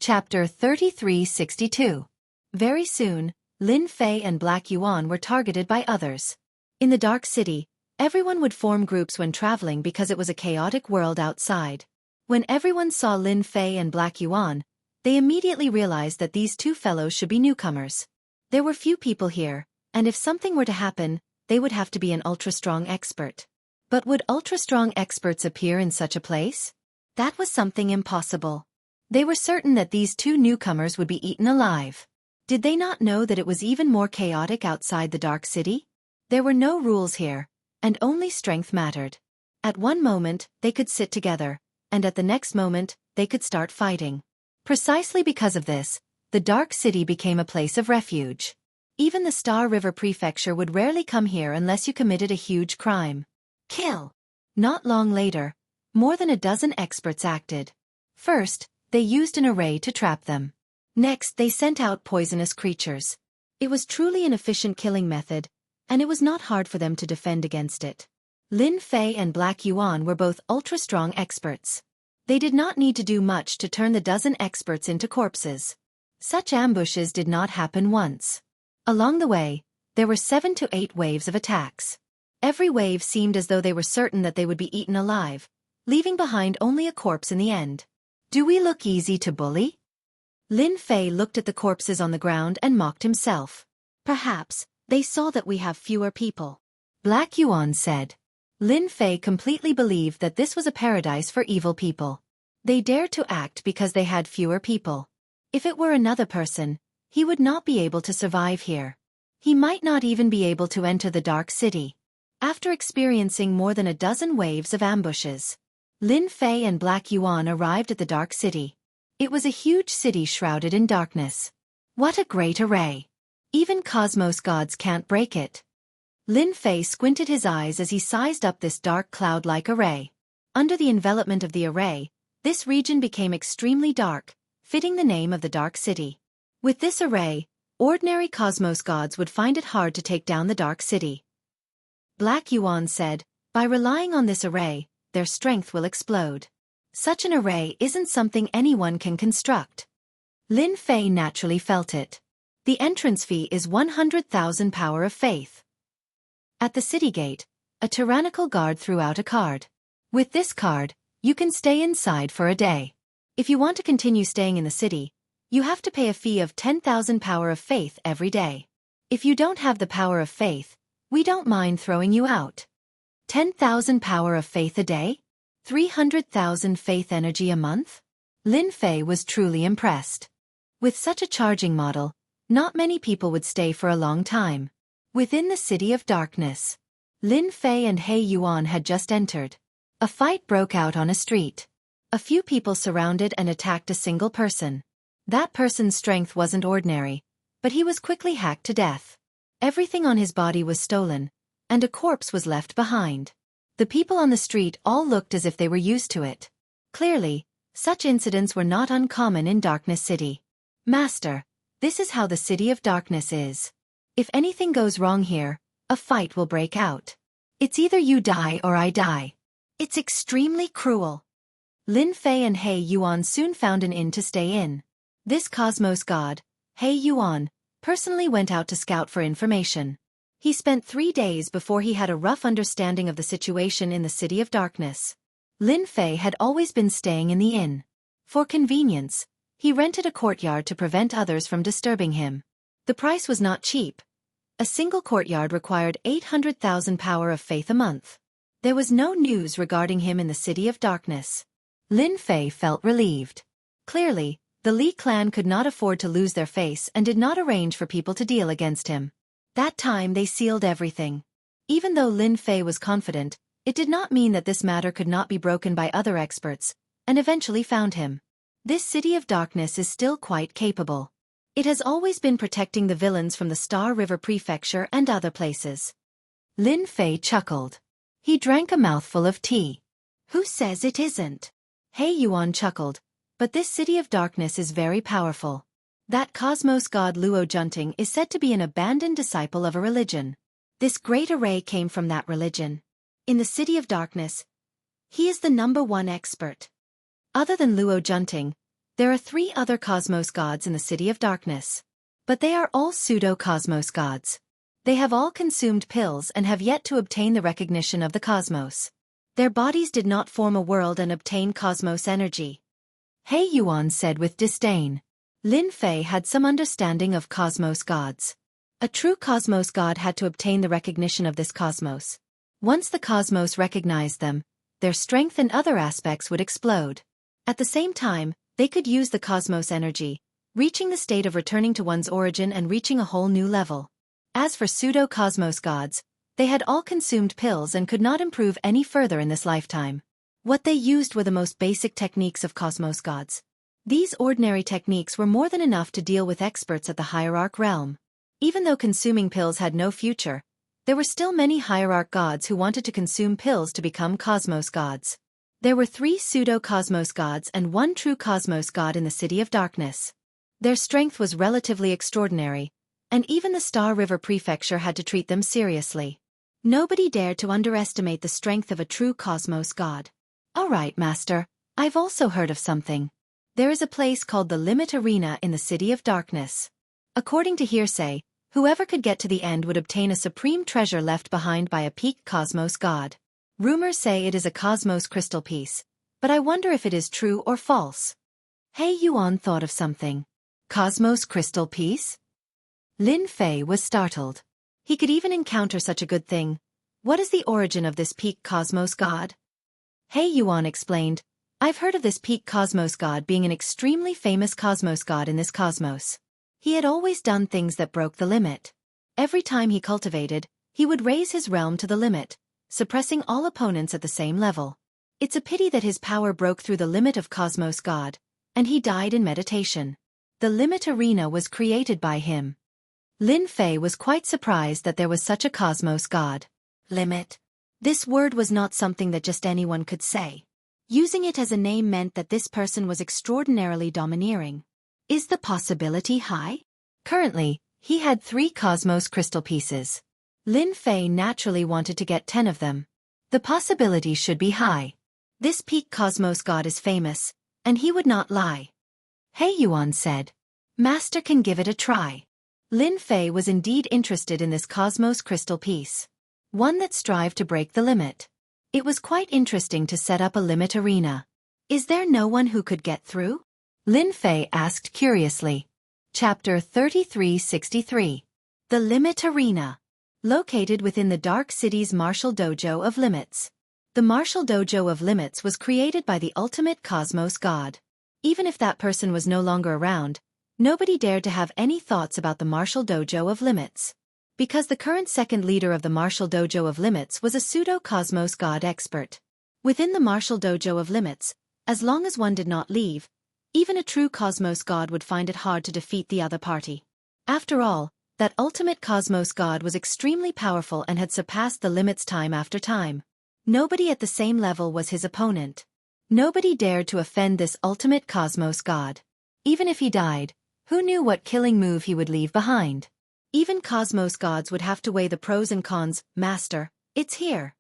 Chapter 3362. Very soon, Lin Fei and Black Yuan were targeted by others. In the Dark City, everyone would form groups when traveling because it was a chaotic world outside. When everyone saw Lin Fei and Black Yuan, they immediately realized that these two fellows should be newcomers. There were few people here, and if something were to happen, they would have to be an ultra-strong expert. But would ultra-strong experts appear in such a place? That was something impossible. They were certain that these two newcomers would be eaten alive. Did they not know that it was even more chaotic outside the Dark City? There were no rules here, and only strength mattered. At one moment, they could sit together, and at the next moment, they could start fighting. Precisely because of this, the Dark City became a place of refuge. Even the Star River Prefecture would rarely come here unless you committed a huge crime. Kill! Not long later, more than a dozen experts acted. First, they used an array to trap them. Next, they sent out poisonous creatures. It was truly an efficient killing method, and it was not hard for them to defend against it. Lin Fei and Black Yuan were both ultra-strong experts. They did not need to do much to turn the dozen experts into corpses. Such ambushes did not happen once. Along the way, there were 7 to 8 waves of attacks. Every wave seemed as though they were certain that they would be eaten alive, leaving behind only a corpse in the end. Do we look easy to bully? Lin Fei looked at the corpses on the ground and mocked himself. Perhaps, they saw that we have fewer people. Black Yuan said. Lin Fei completely believed that this was a paradise for evil people. They dared to act because they had fewer people. If it were another person, he would not be able to survive here. He might not even be able to enter the Dark City. After experiencing more than a dozen waves of ambushes, Lin Fei and Black Yuan arrived at the Dark City. It was a huge city shrouded in darkness. What a great array! Even cosmos gods can't break it. Lin Fei squinted his eyes as he sized up this dark cloud-like array. Under the envelopment of the array, this region became extremely dark, fitting the name of the Dark City. With this array, ordinary cosmos gods would find it hard to take down the Dark City. Black Yuan said, by relying on this array, their strength will explode. Such an array isn't something anyone can construct. Lin Fei naturally felt it. The entrance fee is 100,000 power of faith. At the city gate, a tyrannical guard threw out a card. With this card, you can stay inside for a day. If you want to continue staying in the city, you have to pay a fee of 10,000 power of faith every day. If you don't have the power of faith, we don't mind throwing you out. 10,000 power of faith a day? 300,000 faith energy a month? Lin Fei was truly impressed. With such a charging model, not many people would stay for a long time. Within the City of Darkness, Lin Fei and He Yuan had just entered. A fight broke out on a street. A few people surrounded and attacked a single person. That person's strength wasn't ordinary, but he was quickly hacked to death. Everything on his body was stolen, and a corpse was left behind. The people on the street all looked as if they were used to it. Clearly, such incidents were not uncommon in Darkness City. Master, this is how the City of Darkness is. If anything goes wrong here, a fight will break out. It's either you die or I die. It's extremely cruel. Lin Fei and He Yuan soon found an inn to stay in. This cosmos god, He Yuan, personally went out to scout for information. He spent 3 days before he had a rough understanding of the situation in the City of Darkness. Lin Fei had always been staying in the inn. For convenience, he rented a courtyard to prevent others from disturbing him. The price was not cheap. A single courtyard required 800,000 power of faith a month. There was no news regarding him in the City of Darkness. Lin Fei felt relieved. Clearly, the Li clan could not afford to lose their face and did not arrange for people to deal against him. That time they sealed everything. Even though Lin Fei was confident, it did not mean that this matter could not be broken by other experts, and eventually found him. This City of Darkness is still quite capable. It has always been protecting the villains from the Star River Prefecture and other places. Lin Fei chuckled. He drank a mouthful of tea. Who says it isn't? He Yuan chuckled, but this City of Darkness is very powerful. That cosmos god Enchanting is said to be an abandoned disciple of a religion. This great array came from that religion. In the City of Darkness, he is the #1 expert. Other than Enchanting, There are 3 other cosmos gods in the City of Darkness. But they are all pseudo-cosmos gods. They have all consumed pills and have yet to obtain the recognition of the cosmos. Their bodies did not form a world and obtain cosmos energy. He Yuan said with disdain. Lin Fei had some understanding of cosmos gods. A true cosmos god had to obtain the recognition of this cosmos. Once the cosmos recognized them, their strength and other aspects would explode. At the same time, they could use the cosmos energy, reaching the state of returning to one's origin and reaching a whole new level. As for pseudo-cosmos gods, they had all consumed pills and could not improve any further in this lifetime. What they used were the most basic techniques of cosmos gods. These ordinary techniques were more than enough to deal with experts at the hierarch realm. Even though consuming pills had no future, there were still many hierarch gods who wanted to consume pills to become cosmos gods. There were 3 pseudo-cosmos gods and 1 true cosmos god in the City of Darkness. Their strength was relatively extraordinary, and even the Star River Prefecture had to treat them seriously. Nobody dared to underestimate the strength of a true cosmos god. All right, Master, I've also heard of something. There is a place called the Limit Arena in the City of Darkness. According to hearsay, whoever could get to the end would obtain a supreme treasure left behind by a peak cosmos god. Rumors say it is a cosmos crystal piece, but I wonder if it is true or false. He Yuan thought of something. Cosmos crystal piece? Lin Fei was startled. He could even encounter such a good thing. What is the origin of this peak cosmos god? He Yuan explained, I've heard of this peak cosmos god being an extremely famous cosmos god in this cosmos. He had always done things that broke the limit. Every time he cultivated, he would raise his realm to the limit, suppressing all opponents at the same level. It's a pity that his power broke through the limit of cosmos god, and he died in meditation. The Limit Arena was created by him. Lin Fei was quite surprised that there was such a cosmos god. Limit. This word was not something that just anyone could say. Using it as a name meant that this person was extraordinarily domineering. Is the possibility high? Currently, he had 3 cosmos crystal pieces. Lin Fei naturally wanted to get 10 of them. The possibility should be high. This peak cosmos god is famous, and he would not lie. He Yuan said. Master can give it a try. Lin Fei was indeed interested in this cosmos crystal piece. One that strived to break the limit. It was quite interesting to set up a limit arena. Is there no one who could get through? Lin Fei asked curiously. Chapter 3363. The Limit Arena. Located within the Dark City's Martial Dojo of Limits. The Martial Dojo of Limits was created by the ultimate cosmos god. Even if that person was no longer around, nobody dared to have any thoughts about the Martial Dojo of Limits. Because the current second leader of the Martial Dojo of Limits was a pseudo-cosmos god expert. Within the Martial Dojo of Limits, as long as one did not leave, even a true cosmos god would find it hard to defeat the other party. After all, that ultimate cosmos god was extremely powerful and had surpassed the limits time after time. Nobody at the same level was his opponent. Nobody dared to offend this ultimate cosmos god. Even if he died, who knew what killing move he would leave behind? Even cosmos gods would have to weigh the pros and cons. Master, it's here.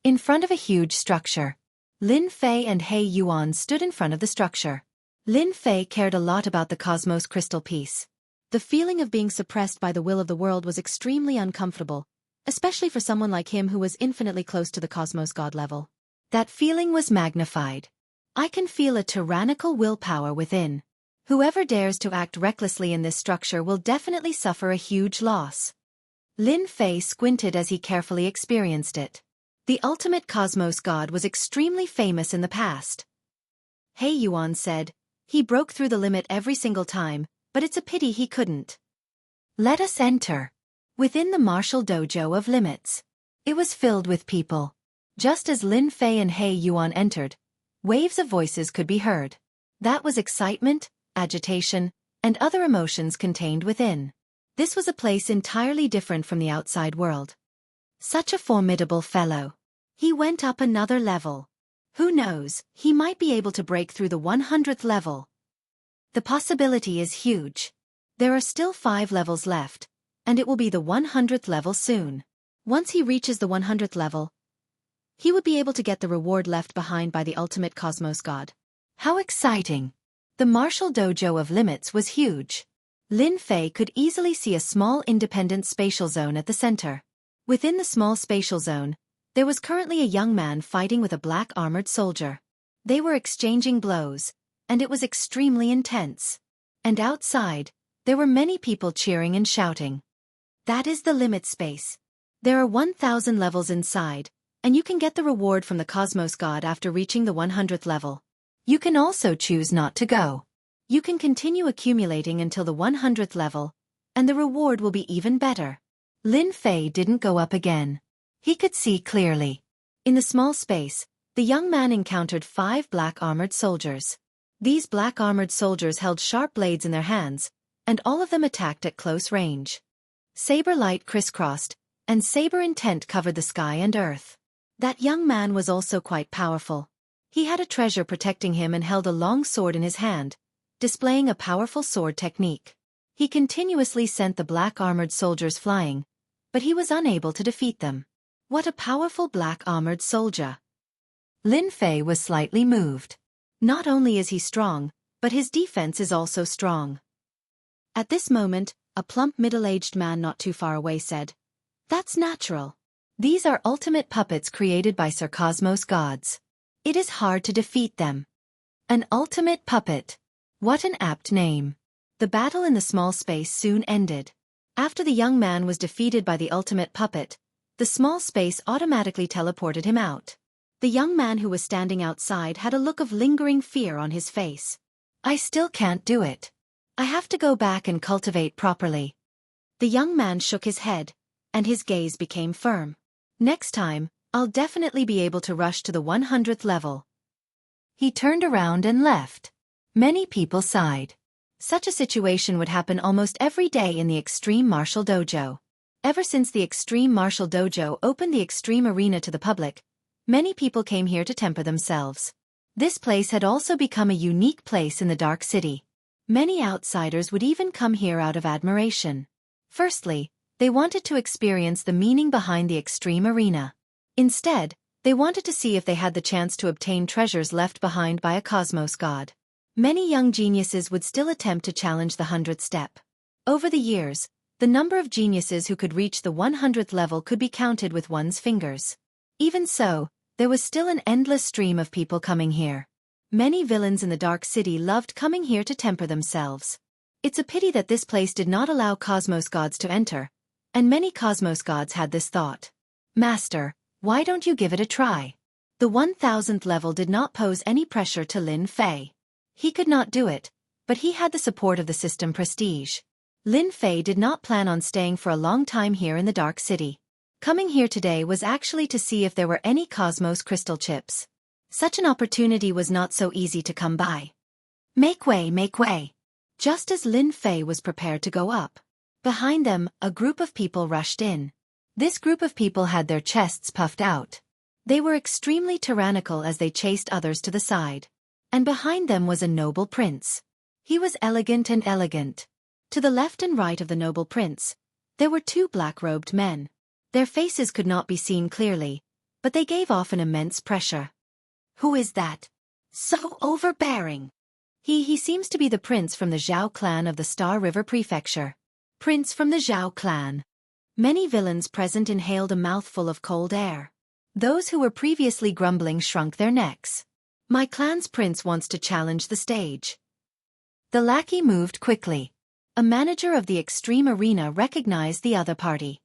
In front of a huge structure. Lin Fei and He Yuan stood in front of the structure. Lin Fei cared a lot about the cosmos crystal piece. The feeling of being suppressed by the will of the world was extremely uncomfortable, especially for someone like him who was infinitely close to the cosmos god level. That feeling was magnified. I can feel a tyrannical willpower within. Whoever dares to act recklessly in this structure will definitely suffer a huge loss. Lin Fei squinted as he carefully experienced it. The ultimate cosmos god was extremely famous in the past. He Yuan said, he broke through the limit every single time, but it's a pity he couldn't. Let us enter. Within the Martial Dojo of Limits. It was filled with people. Just as Lin Fei and He Yuan entered, waves of voices could be heard. That was excitement, agitation, and other emotions contained within. This was a place entirely different from the outside world. Such a formidable fellow. He went up another level. Who knows, he might be able to break through the 100th level. The possibility is huge. There are still 5 levels left, and it will be the 100th level soon. Once he reaches the 100th level, he would be able to get the reward left behind by the ultimate cosmos god. How exciting! The martial dojo of Limits was huge. Lin Fei could easily see a small independent spatial zone at the center. Within the small spatial zone, there was currently a young man fighting with a black armored soldier. They were exchanging blows, and it was extremely intense. And outside, there were many people cheering and shouting. That is the limit space. There are 1,000 levels inside, and you can get the reward from the Cosmos God after reaching the 100th level. You can also choose not to go. You can continue accumulating until the 100th level, and the reward will be even better. Lin Fei didn't go up again. He could see clearly. In the small space, the young man encountered 5 black armored soldiers. These black armored soldiers held sharp blades in their hands, and all of them attacked at close range. Saber light crisscrossed, and saber intent covered the sky and earth. That young man was also quite powerful. He had a treasure protecting him and held a long sword in his hand, displaying a powerful sword technique. He continuously sent the black armored soldiers flying, but he was unable to defeat them. What a powerful black armored soldier! Lin Fei was slightly moved. Not only is he strong, but his defense is also strong. At this moment, a plump middle-aged man not too far away said, "That's natural. These are ultimate puppets created by Sir Cosmos gods. It is hard to defeat them." An ultimate puppet. What an apt name. The battle in the small space soon ended. After the young man was defeated by the ultimate puppet, the small space automatically teleported him out. The young man who was standing outside had a look of lingering fear on his face. "I still can't do it. I have to go back and cultivate properly." The young man shook his head, and his gaze became firm. "Next time, I'll definitely be able to rush to the 100th level." He turned around and left. Many people sighed. Such a situation would happen almost every day in the Extreme Martial Dojo. Ever since the Extreme Martial Dojo opened the Extreme Arena to the public, many people came here to temper themselves. This place had also become a unique place in the Dark City. Many outsiders would even come here out of admiration. Firstly, they wanted to experience the meaning behind the Extreme Arena. Instead, they wanted to see if they had the chance to obtain treasures left behind by a Cosmos God. Many young geniuses would still attempt to challenge the 100th step. Over the years, the number of geniuses who could reach the 100th level could be counted with one's fingers. Even so, there was still an endless stream of people coming here. Many villains in the Dark City loved coming here to temper themselves. It's a pity that this place did not allow Cosmos gods to enter, and many Cosmos gods had this thought. "Master, why don't you give it a try?" The 1000th level did not pose any pressure to Lin Fei. He could not do it, but he had the support of the system prestige. Lin Fei did not plan on staying for a long time here in the Dark City. Coming here today was actually to see if there were any Cosmos crystal chips. Such an opportunity was not so easy to come by. "Make way, make way." Just as Lin Fei was prepared to go up, behind them, a group of people rushed in. This group of people had their chests puffed out. They were extremely tyrannical as they chased others to the side. And behind them was a noble prince. He was elegant and elegant. To the left and right of the noble prince, there were 2 black-robed men. Their faces could not be seen clearly, but they gave off an immense pressure. "Who is that? So overbearing." He seems to be the prince from the Zhao clan of the Star River Prefecture. Prince from the Zhao clan. Many villains present inhaled a mouthful of cold air. Those who were previously grumbling shrunk their necks. "My clan's prince wants to challenge the stage." The lackey moved quickly. A manager of the Extreme Arena recognized the other party.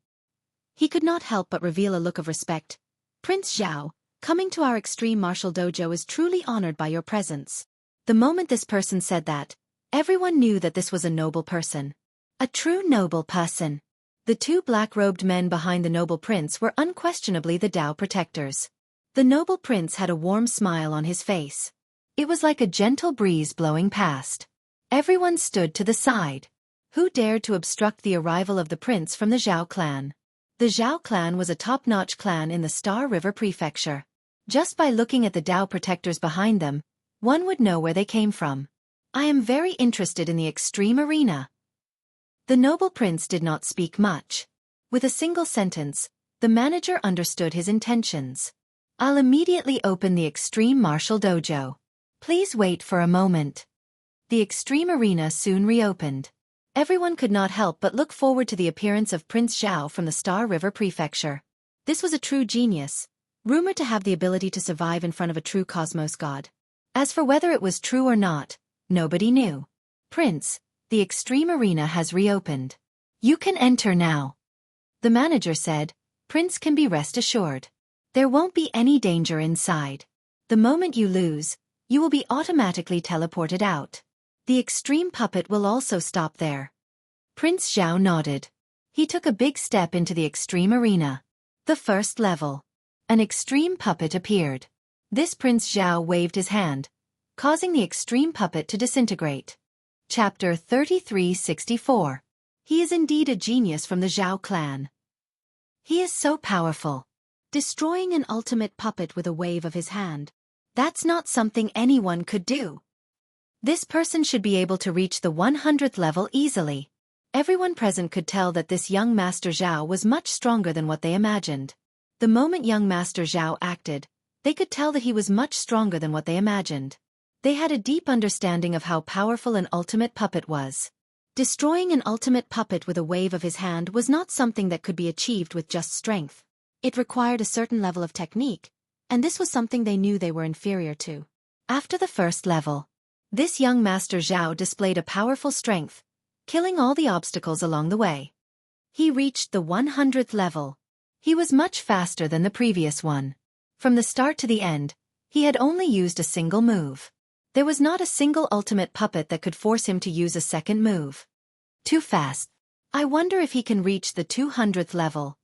He could not help but reveal a look of respect. "Prince Zhao, coming to our Extreme Martial Dojo is truly honored by your presence." The moment this person said that, everyone knew that this was a noble person. A true noble person. The 2 black-robed men behind the noble prince were unquestionably the Tao protectors. The noble prince had a warm smile on his face. It was like a gentle breeze blowing past. Everyone stood to the side. Who dared to obstruct the arrival of the prince from the Zhao clan? The Zhao clan was a top-notch clan in the Star River Prefecture. Just by looking at the Tao protectors behind them, one would know where they came from. "I am very interested in the Extreme Arena." The noble prince did not speak much. With a single sentence, the manager understood his intentions. "I'll immediately open the Extreme Martial Dojo. Please wait for a moment." The extreme arena soon reopened. Everyone could not help but look forward to the appearance of Prince Zhao from the Star River Prefecture. This was a true genius, rumored to have the ability to survive in front of a true cosmos god. As for whether it was true or not, nobody knew. Prince, the extreme arena has reopened. You can enter now. The manager said, Prince can be rest assured. There won't be any danger inside. The moment you lose, you will be automatically teleported out. The extreme puppet will also stop there. Prince Zhao nodded. He took a big step into the extreme arena. The first level. An extreme puppet appeared. This Prince Zhao waved his hand, causing the extreme puppet to disintegrate. Chapter 3364. He is indeed a genius from the Zhao clan. He is so powerful. Destroying an ultimate puppet with a wave of his hand. That's not something anyone could do. This person should be able to reach the 100th level easily. Everyone present could tell that this young Master Zhao was much stronger than what they imagined. The moment young Master Zhao acted, they could tell that he was much stronger than what they imagined. They had a deep understanding of how powerful an ultimate puppet was. Destroying an ultimate puppet with a wave of his hand was not something that could be achieved with just strength. It required a certain level of technique, and this was something they knew they were inferior to. After the first level, this young Master Zhao displayed a powerful strength, killing all the obstacles along the way. He reached the 100th level. He was much faster than the previous one. From the start to the end, he had only used a single move. There was not a single ultimate puppet that could force him to use a second move. Too fast. I wonder if he can reach the 200th level.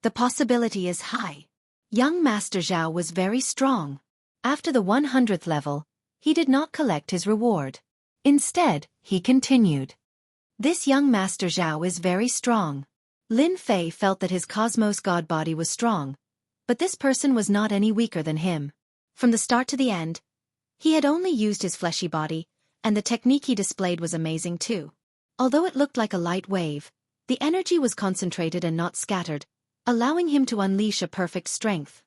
The possibility is high. Young Master Zhao was very strong. After the 100th level, he did not collect his reward. Instead, he continued. This young Master Zhao is very strong. Lin Fei felt that his cosmos god body was strong, but this person was not any weaker than him. From the start to the end, he had only used his fleshy body, and the technique he displayed was amazing too. Although it looked like a light wave, the energy was concentrated and not scattered, allowing him to unleash a perfect strength.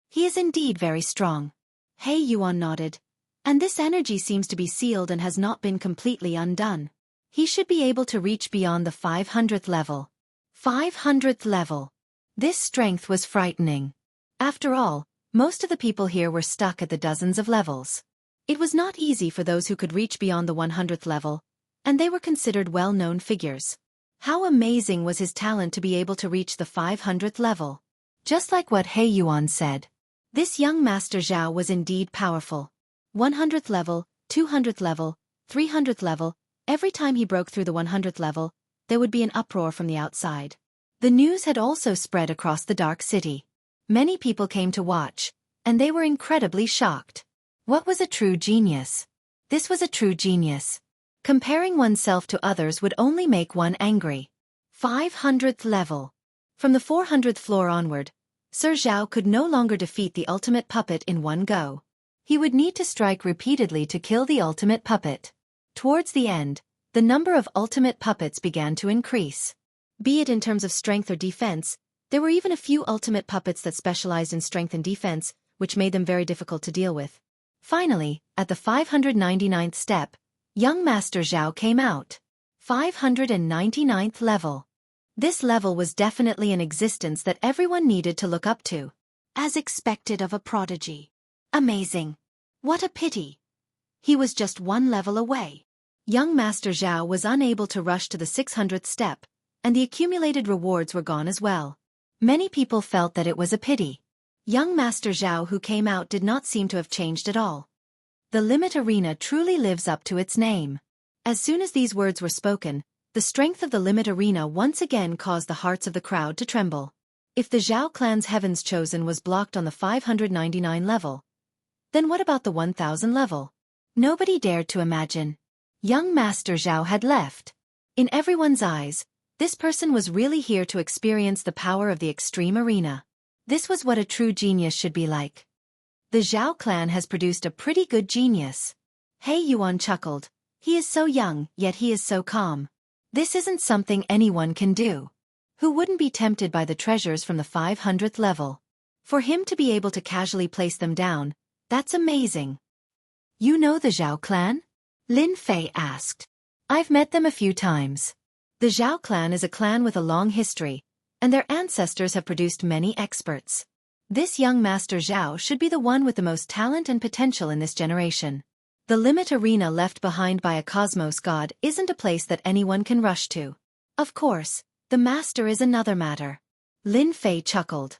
He is indeed very strong. He Yuan nodded. And this energy seems to be sealed and has not been completely undone. He should be able to reach beyond the 500th level. 500th level. This strength was frightening. After all, most of the people here were stuck at the dozens of levels. It was not easy for those who could reach beyond the 100th level, and they were considered well-known figures. How amazing was his talent to be able to reach the 500th level. Just like what He Yuan said. This young Master Zhao was indeed powerful. 100th level, 200th level, 300th level, every time he broke through the 100th level, there would be an uproar from the outside. The news had also spread across the dark city. Many people came to watch, and they were incredibly shocked. What was a true genius? This was a true genius. Comparing oneself to others would only make one angry. 500th level. From the 400th floor onward, Sir Zhao could no longer defeat the ultimate puppet in one go. He would need to strike repeatedly to kill the ultimate puppet. Towards the end, the number of ultimate puppets began to increase. Be it in terms of strength or defense, there were even a few ultimate puppets that specialized in strength and defense, which made them very difficult to deal with. Finally, at the 599th step, young Master Zhao came out. 599th level. This level was definitely an existence that everyone needed to look up to. As expected of a prodigy. Amazing. What a pity. He was just one level away. Young Master Zhao was unable to rush to the 600th step, and the accumulated rewards were gone as well. Many people felt that it was a pity. Young Master Zhao who came out did not seem to have changed at all. The Limit Arena truly lives up to its name. As soon as these words were spoken, the strength of the Limit Arena once again caused the hearts of the crowd to tremble. If the Zhao clan's Heaven's Chosen was blocked on the 599 level, then what about the 1000 level? Nobody dared to imagine. Young Master Zhao had left. In everyone's eyes, this person was really here to experience the power of the extreme arena. This was what a true genius should be like. The Zhao clan has produced a pretty good genius. He Yuan chuckled. He is so young, yet he is so calm. This isn't something anyone can do. Who wouldn't be tempted by the treasures from the 500th level? For him to be able to casually place them down, that's amazing. You know the Zhao clan? Lin Fei asked. I've met them a few times. The Zhao clan is a clan with a long history, and their ancestors have produced many experts. This young Master Zhao should be the one with the most talent and potential in this generation. The limit arena left behind by a cosmos god isn't a place that anyone can rush to. Of course, the master is another matter. Lin Fei chuckled.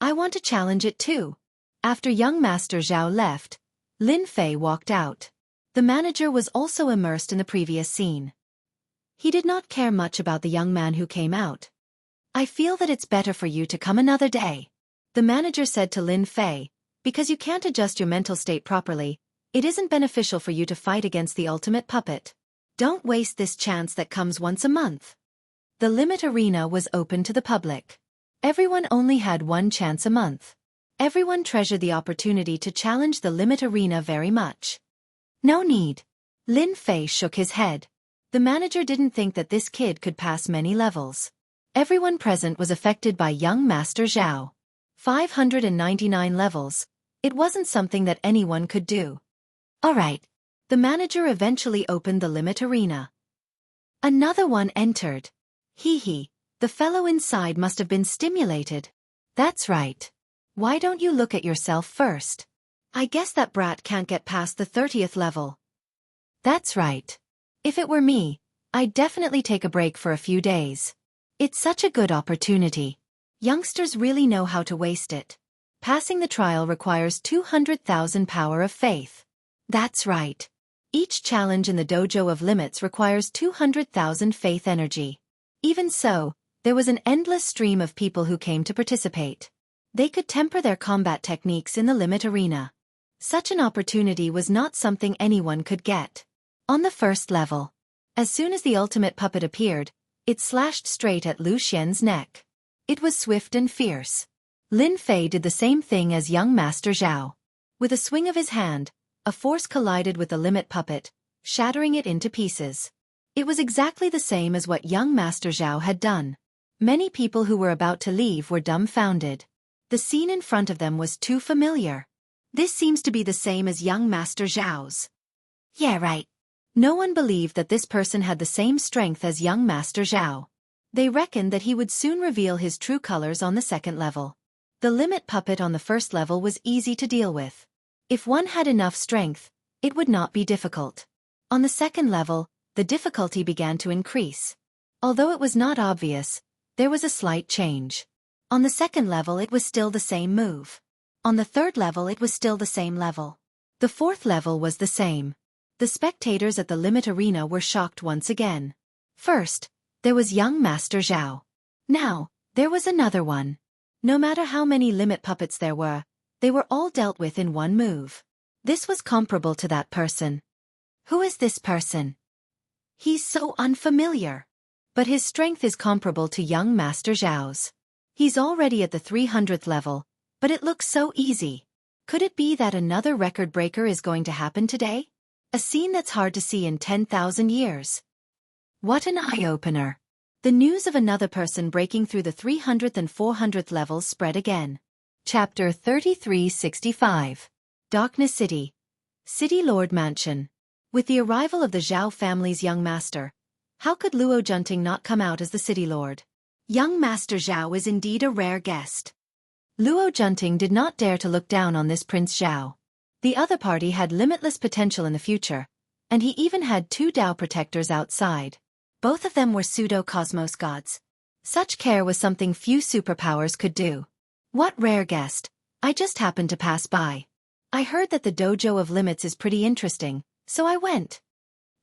I want to challenge it too. After young Master Zhao left, Lin Fei walked out. The manager was also immersed in the previous scene. He did not care much about the young man who came out. I feel that it's better for you to come another day. The manager said to Lin Fei, because you can't adjust your mental state properly, it isn't beneficial for you to fight against the ultimate puppet. Don't waste this chance that comes once a month. The limit arena was open to the public. Everyone only had one chance a month. Everyone treasured the opportunity to challenge the limit arena very much. No need. Lin Fei shook his head. The manager didn't think that this kid could pass many levels. Everyone present was affected by young Master Zhao. 599 levels. It wasn't something that anyone could do. Alright. The manager eventually opened the limit arena. Another one entered. Hee hee, the fellow inside must have been stimulated. That's right. Why don't you look at yourself first? I guess that brat can't get past the 30th level. That's right. If it were me, I'd definitely take a break for a few days. It's such a good opportunity. Youngsters really know how to waste it. Passing the trial requires 200,000 power of faith. That's right. Each challenge in the Dojo of Limits requires 200,000 faith energy. Even so, there was an endless stream of people who came to participate. They could temper their combat techniques in the limit arena. Such an opportunity was not something anyone could get. On the first level, as soon as the ultimate puppet appeared, it slashed straight at Lu Xian's neck. It was swift and fierce. Lin Fei did the same thing as young Master Zhao. With a swing of his hand, a force collided with the limit puppet, shattering it into pieces. It was exactly the same as what young Master Zhao had done. Many people who were about to leave were dumbfounded. The scene in front of them was too familiar. This seems to be the same as young Master Zhao's. Yeah, right. No one believed that this person had the same strength as young Master Zhao. They reckoned that he would soon reveal his true colors on the second level. The limit puppet on the first level was easy to deal with. If one had enough strength, it would not be difficult. On the second level, the difficulty began to increase. Although it was not obvious, there was a slight change. On the second level it was still the same move. On the third level it was still the same level. The fourth level was the same. The spectators at the limit arena were shocked once again. First, there was young Master Zhao. Now, there was another one. No matter how many limit puppets there were, they were all dealt with in one move. This was comparable to that person. Who is this person? He's so unfamiliar. But his strength is comparable to young Master Zhao's. He's already at the 300th level, but it looks so easy. Could it be that another record breaker is going to happen today? A scene that's hard to see in 10,000 years. What an eye-opener. The news of another person breaking through the 300th and 400th levels spread again. Chapter 3365. Darkness City. City Lord Mansion. With the arrival of the Zhao family's young master, how could Luo Junting not come out as the City Lord? Young Master Zhao is indeed a rare guest. Luo Junting did not dare to look down on this Prince Zhao. The other party had limitless potential in the future, and he even had 2 Dao protectors outside. Both of them were pseudo-cosmos gods. Such care was something few superpowers could do. What rare guest, I just happened to pass by. I heard that the Dojo of Limits is pretty interesting, so I went.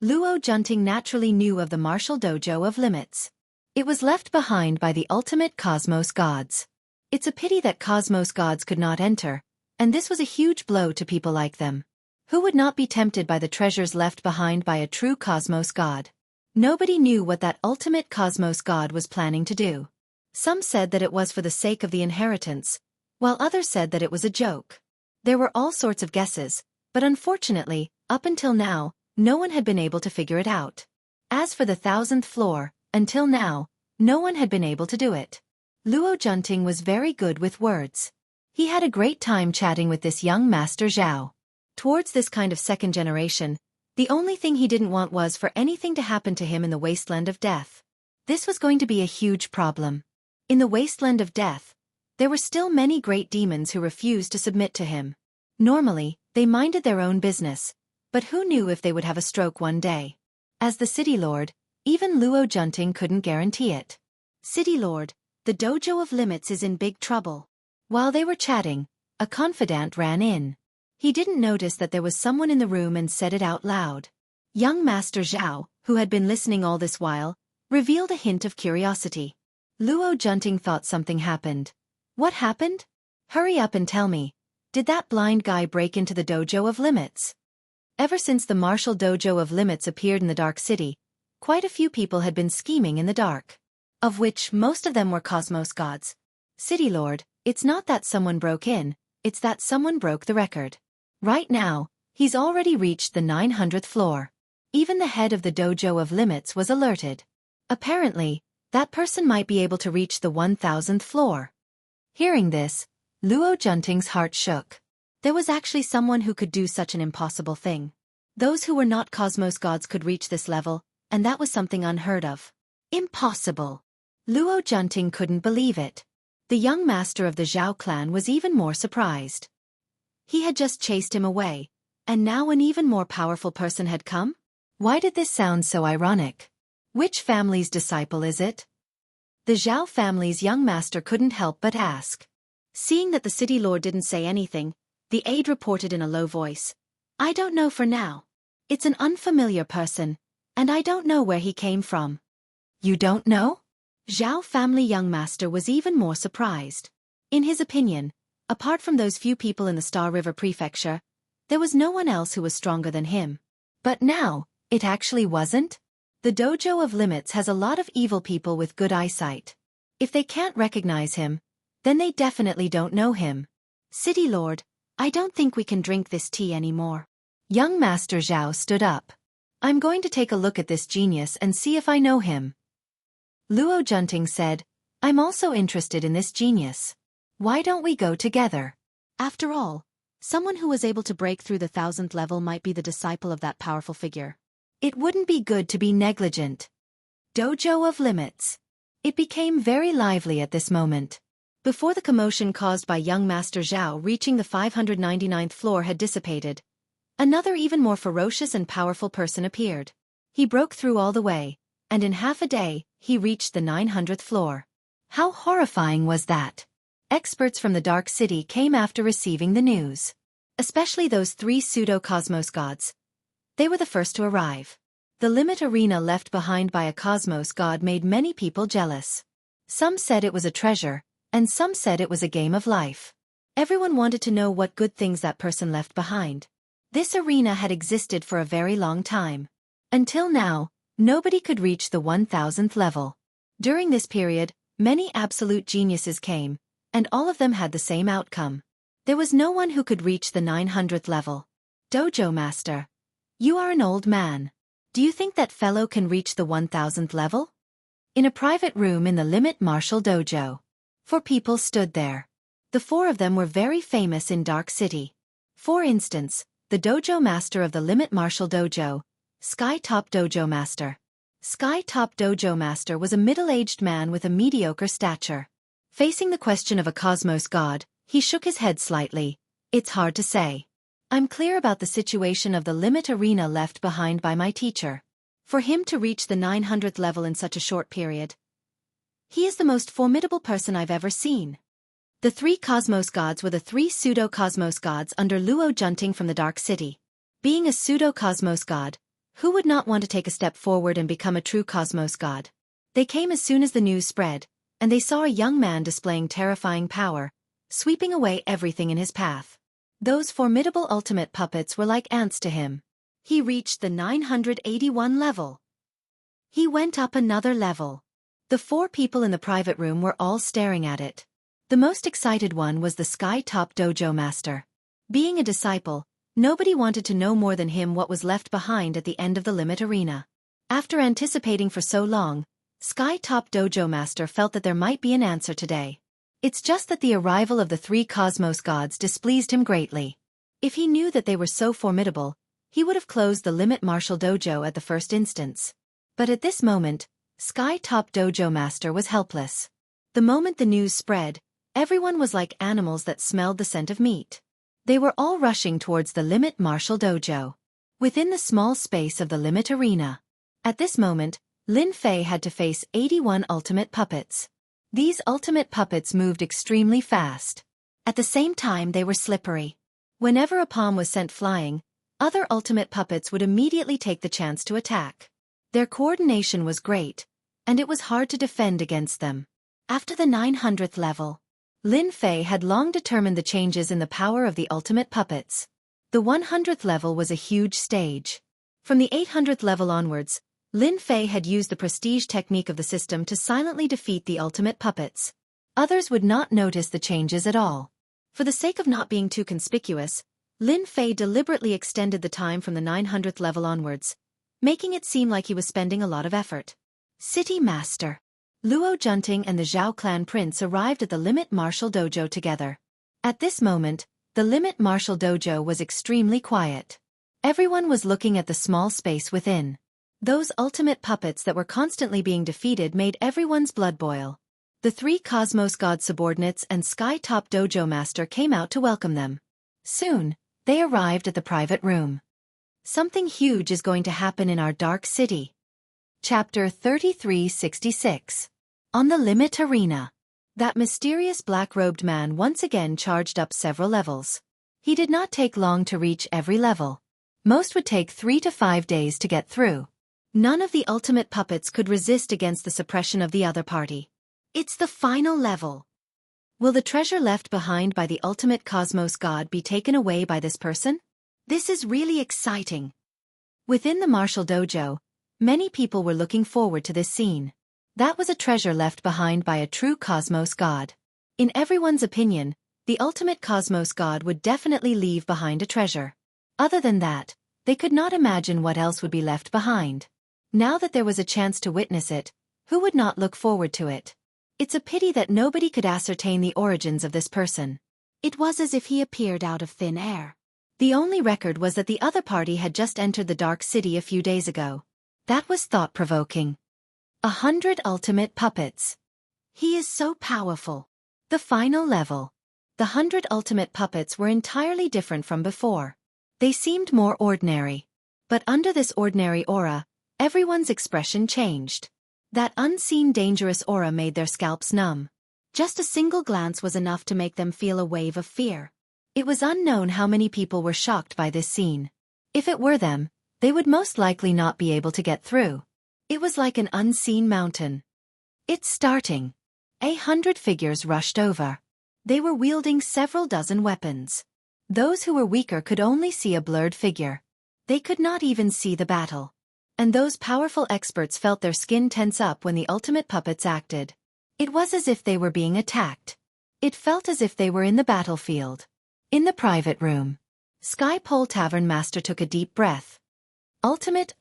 Luo Junting naturally knew of the martial Dojo of Limits. It was left behind by the ultimate cosmos gods. It's a pity that cosmos gods could not enter, and this was a huge blow to people like them. Who would not be tempted by the treasures left behind by a true cosmos god? Nobody knew what that ultimate cosmos god was planning to do. Some said that it was for the sake of the inheritance, while others said that it was a joke. There were all sorts of guesses, but unfortunately, up until now, no one had been able to figure it out. As for the 1000th floor, until now, no one had been able to do it. Luo Junting was very good with words. He had a great time chatting with this young Master Zhao. Towards this kind of second generation, The only thing he didn't want was for anything to happen to him in the Wasteland of Death. This was going to be a huge problem. In the Wasteland of Death, there were still many great demons who refused to submit to him. Normally, they minded their own business, but who knew if they would have a stroke one day? As the City Lord, even Enchanting couldn't guarantee it. City Lord, the dojo of Limits is in big trouble. While they were chatting, a confidant ran in. He didn't notice that there was someone in the room and said it out loud. Young Master Zhao, who had been listening all this while, revealed a hint of curiosity. Enchanting thought something happened. What happened? Hurry up and tell me. Did that blind guy break into the dojo of Limits? Ever since the martial dojo of Limits appeared in the Dark City, quite a few people had been scheming in the dark. Of which most of them were cosmos gods. City Lord, it's not that someone broke in, it's that someone broke the record. Right now, he's already reached the 900th floor. Even the head of the dojo of Limits was alerted. Apparently, that person might be able to reach the 1000th floor. Hearing this, Enchanting's heart shook. There was actually someone who could do such an impossible thing. Those who were not cosmos gods could reach this level, and that was something unheard of. Impossible! Enchanting couldn't believe it. The young master of the Zhao clan was even more surprised. He had just chased him away, and now an even more powerful person had come? Why did this sound so ironic? Which family's disciple is it? The Zhao family's young master couldn't help but ask. Seeing that the city lord didn't say anything, the aide reported in a low voice. I don't know for now. It's an unfamiliar person, and I don't know where he came from. You don't know? Zhao family young master was even more surprised. In his opinion, apart from those few people in the Star River Prefecture, there was no one else who was stronger than him. But now, it actually wasn't? The dojo of Limits has a lot of evil people with good eyesight. If they can't recognize him, then they definitely don't know him. City Lord, I don't think we can drink this tea anymore. Young Master Zhao stood up. I'm going to take a look at this genius and see if I know him. Enchanting said, I'm also interested in this genius. Why don't we go together? After all, someone who was able to break through the 1000th level might be the disciple of that powerful figure. It wouldn't be good to be negligent. Dojo of Limits. It became very lively at this moment. Before the commotion caused by young Master Zhao reaching the 599th floor had dissipated, another even more ferocious and powerful person appeared. He broke through all the way, and in half a day, he reached the 900th floor. How horrifying was that? Experts from the Dark City came after receiving the news. Especially those 3 pseudo-cosmos gods. They were the first to arrive. The limit arena left behind by a cosmos god made many people jealous. Some said it was a treasure, and some said it was a game of life. Everyone wanted to know what good things that person left behind. This arena had existed for a very long time. Until now, nobody could reach the 1000th level. During this period, many absolute geniuses came, and all of them had the same outcome. There was no one who could reach the 900th level. Dojo Master. You are an old man. Do you think that fellow can reach the 1000th level? In a private room in the Limit Martial Dojo. 4 people stood there. The 4 of them were very famous in Dark City. For instance, the Dojo Master of the Limit Martial Dojo, Sky Top Dojo Master. Sky Top Dojo Master was a middle-aged man with a mediocre stature. Facing the question of a cosmos god, he shook his head slightly. It's hard to say. I'm clear about the situation of the limit arena left behind by my teacher. For him to reach the 900th level in such a short period. He is the most formidable person I've ever seen. The 3 cosmos gods were the 3 pseudo-cosmos gods under Enchanting from the Dark City. Being a pseudo-cosmos god, who would not want to take a step forward and become a true cosmos god? They came as soon as the news spread, and they saw a young man displaying terrifying power, sweeping away everything in his path. Those formidable ultimate puppets were like ants to him. He reached the 981 level. He went up another level. The 4 people in the private room were all staring at it. The most excited one was the Sky Top Dojo Master. Being a disciple, nobody wanted to know more than him what was left behind at the end of the limit arena. After anticipating for so long, Sky Top Dojo Master felt that there might be an answer today. It's just that the arrival of the 3 cosmos gods displeased him greatly. If he knew that they were so formidable, he would have closed the Limit Martial Dojo at the first instance. But at this moment, Sky Top Dojo Master was helpless. The moment the news spread, everyone was like animals that smelled the scent of meat. They were all rushing towards the Limit Martial Dojo, within the small space of the Limit Arena. At this moment, Lin Fei had to face 81 ultimate puppets. These ultimate puppets moved extremely fast. At the same time, they were slippery. Whenever a palm was sent flying, other ultimate puppets would immediately take the chance to attack. Their coordination was great, and it was hard to defend against them. After the 900th level, Lin Fei had long determined the changes in the power of the ultimate puppets. The 100th level was a huge stage. From the 800th level onwards, Lin Fei had used the prestige technique of the system to silently defeat the ultimate puppets. Others would not notice the changes at all. For the sake of not being too conspicuous, Lin Fei deliberately extended the time from the 900th level onwards, making it seem like he was spending a lot of effort. City Master Luo Junting and the Zhao clan prince arrived at the Limit Martial Dojo together. At this moment, the Limit Martial Dojo was extremely quiet. Everyone was looking at the small space within. Those ultimate puppets that were constantly being defeated made everyone's blood boil. The 3 Cosmos God subordinates and Sky Top Dojo Master came out to welcome them. Soon, they arrived at the private room. Something huge is going to happen in our dark city. Chapter 3366. On the Limit Arena. That mysterious black-robed man once again charged up several levels. He did not take long to reach every level. Most would take 3 to 5 days to get through. None of the ultimate puppets could resist against the suppression of the other party. It's the final level. Will the treasure left behind by the ultimate Cosmos God be taken away by this person? This is really exciting. Within the Martial Dojo, many people were looking forward to this scene. That was a treasure left behind by a true Cosmos God. In everyone's opinion, the ultimate Cosmos God would definitely leave behind a treasure. Other than that, they could not imagine what else would be left behind. Now that there was a chance to witness it, who would not look forward to it? It's a pity that nobody could ascertain the origins of this person. It was as if he appeared out of thin air. The only record was that the other party had just entered the Dark City a few days ago. That was thought-provoking. 100 ultimate puppets. He is so powerful. The final level. The 100 ultimate puppets were entirely different from before. They seemed more ordinary. But under this ordinary aura, everyone's expression changed. That unseen dangerous aura made their scalps numb. Just a single glance was enough to make them feel a wave of fear. It was unknown how many people were shocked by this scene. If it were them, they would most likely not be able to get through. It was like an unseen mountain. It's starting. 100 figures rushed over. They were wielding several dozen weapons. Those who were weaker could only see a blurred figure. They could not even see the battle. And those powerful experts felt their skin tense up when the ultimate puppets acted. It was as if they were being attacked. It felt as if they were in the battlefield. In the private room, Sky Pole Tavern Master took a deep breath. Ultimate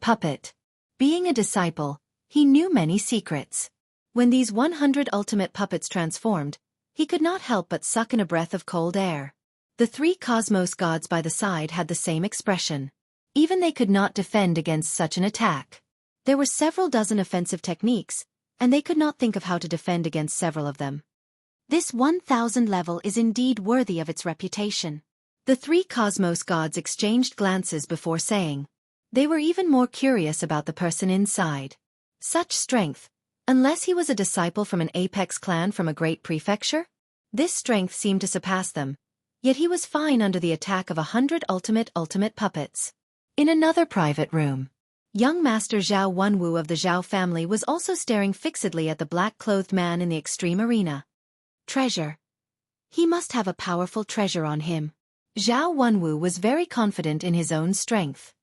puppet. Being a disciple, he knew many secrets. When these 100 ultimate puppets transformed, he could not help but suck in a breath of cold air. The 3 Cosmos Gods by the side had the same expression. Even they could not defend against such an attack. There were several dozen offensive techniques, and they could not think of how to defend against several of them. This 1000 level is indeed worthy of its reputation. The 3 Cosmos Gods exchanged glances before saying. They were even more curious about the person inside. Such strength, unless he was a disciple from an apex clan from a great prefecture? This strength seemed to surpass them, yet he was fine under the attack of 100 ultimate puppets. In another private room, young Master Zhao Wenwu of the Zhao family was also staring fixedly at the black-clothed man in the extreme arena. Treasure. He must have a powerful treasure on him. Zhao Wenwu was very confident in his own strength.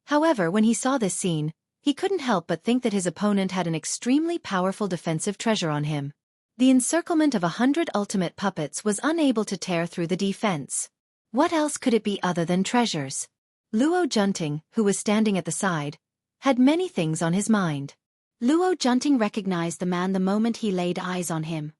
However, when he saw this scene, he couldn't help but think that his opponent had an extremely powerful defensive treasure on him. The encirclement of 100 ultimate puppets was unable to tear through the defense. What else could it be other than treasures? Luo Junting, who was standing at the side, had many things on his mind. Luo Junting recognized the man the moment he laid eyes on him.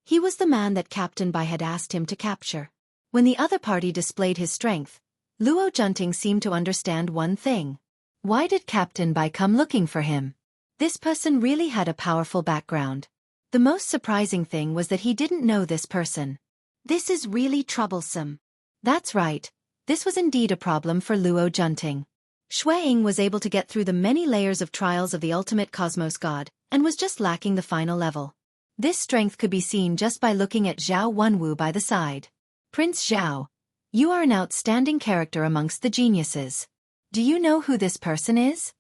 He was the man that Captain Bai had asked him to capture. When the other party displayed his strength, Luo Junting seemed to understand one thing. Why did Captain Bai come looking for him? This person really had a powerful background. The most surprising thing was that he didn't know this person. This is really troublesome. That's right. This was indeed a problem for Luo Junting. Shueying was able to get through the many layers of trials of the ultimate cosmos god, and was just lacking the final level. This strength could be seen just by looking at Zhao Wenwu by the side. Prince Zhao, you are an outstanding character amongst the geniuses. Do you know who this person is?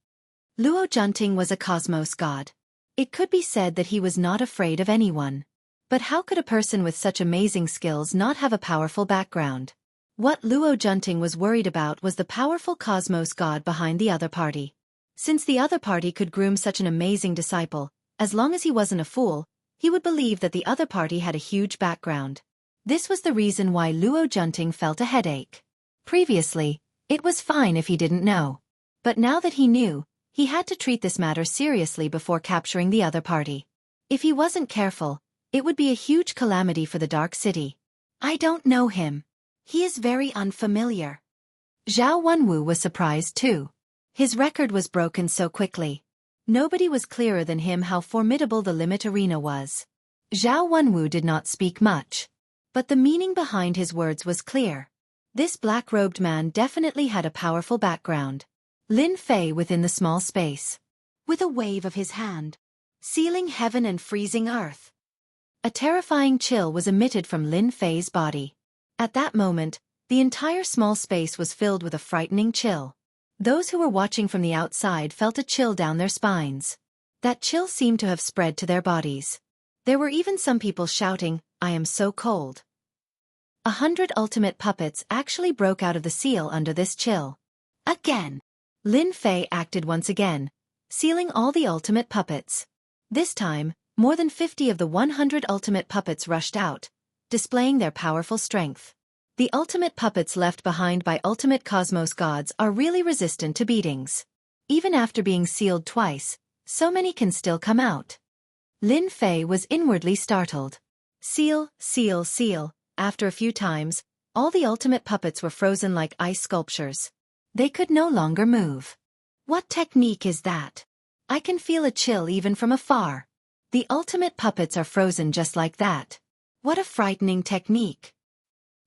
Luo Junting was a cosmos god. It could be said that he was not afraid of anyone. But how could a person with such amazing skills not have a powerful background? What Luo Junting was worried about was the powerful cosmos god behind the other party. Since the other party could groom such an amazing disciple, as long as he wasn't a fool, he would believe that the other party had a huge background. This was the reason why Luo Junting felt a headache. Previously, it was fine if he didn't know. But now that he knew, he had to treat this matter seriously before capturing the other party. If he wasn't careful, it would be a huge calamity for the Dark City. I don't know him. He is very unfamiliar. Zhao Wenwu was surprised too. His record was broken so quickly. Nobody was clearer than him how formidable the limit arena was. Zhao Wenwu did not speak much. But the meaning behind his words was clear. This black-robed man definitely had a powerful background. Lin Fei within the small space. With a wave of his hand, sealing heaven and freezing earth. A terrifying chill was emitted from Lin Fei's body. At that moment, the entire small space was filled with a frightening chill. Those who were watching from the outside felt a chill down their spines. That chill seemed to have spread to their bodies. There were even some people shouting, "I am so cold." 100 ultimate puppets actually broke out of the seal under this chill. Again. Lin Fei acted once again, sealing all the ultimate puppets. This time, more than 50 of the 100 ultimate puppets rushed out, displaying their powerful strength. The ultimate puppets left behind by ultimate cosmos gods are really resistant to beatings. Even after being sealed twice, so many can still come out. Lin Fei was inwardly startled. Seal, seal, seal. After a few times, all the ultimate puppets were frozen like ice sculptures. They could no longer move. What technique is that? I can feel a chill even from afar. The ultimate puppets are frozen just like that. What a frightening technique.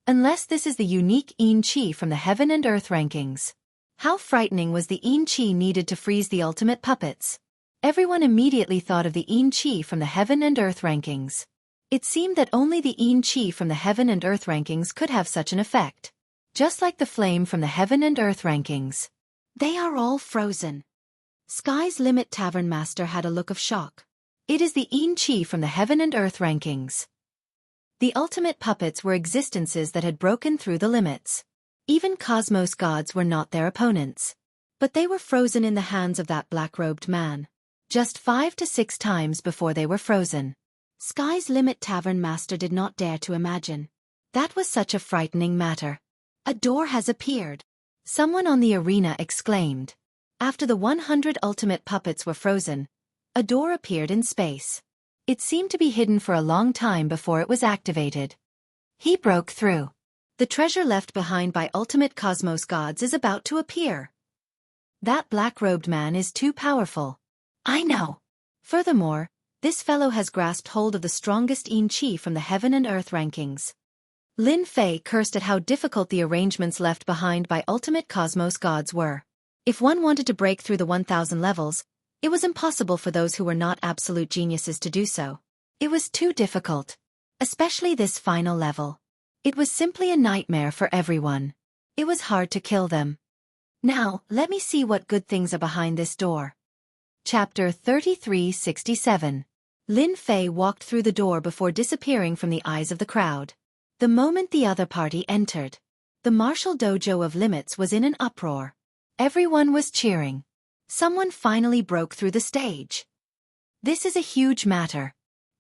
Unless this is the unique Yin Qi from the Heaven and Earth rankings. How frightening was the Yin Qi needed to freeze the ultimate puppets? Everyone immediately thought of the Yin Qi from the Heaven and Earth rankings. It seemed that only the Yin Qi from the Heaven and Earth rankings could have such an effect. Just like the flame from the Heaven and Earth rankings. They are all frozen. Sky's Limit Tavern Master had a look of shock. It is the Yin Qi from the Heaven and Earth rankings. The ultimate puppets were existences that had broken through the limits. Even cosmos gods were not their opponents. But they were frozen in the hands of that black-robed man. Just 5 to 6 times before they were frozen. Sky's Limit Tavern Master did not dare to imagine. That was such a frightening matter. A door has appeared. Someone on the arena exclaimed. After the 100 ultimate puppets were frozen, a door appeared in space. It seemed to be hidden for a long time before it was activated. He broke through. The treasure left behind by ultimate cosmos gods is about to appear. That black-robed man is too powerful. I know. Furthermore, this fellow has grasped hold of the strongest Yin Qi from the Heaven and Earth rankings. Lin Fei cursed at how difficult the arrangements left behind by ultimate cosmos gods were. If one wanted to break through the 1,000 levels, it was impossible for those who were not absolute geniuses to do so. It was too difficult. Especially this final level. It was simply a nightmare for everyone. It was hard to kill them. Now, let me see what good things are behind this door. Chapter 3367. Lin Fei walked through the door before disappearing from the eyes of the crowd. The moment the other party entered, the martial dojo of Limits was in an uproar. Everyone was cheering. Someone finally broke through the stage. This is a huge matter.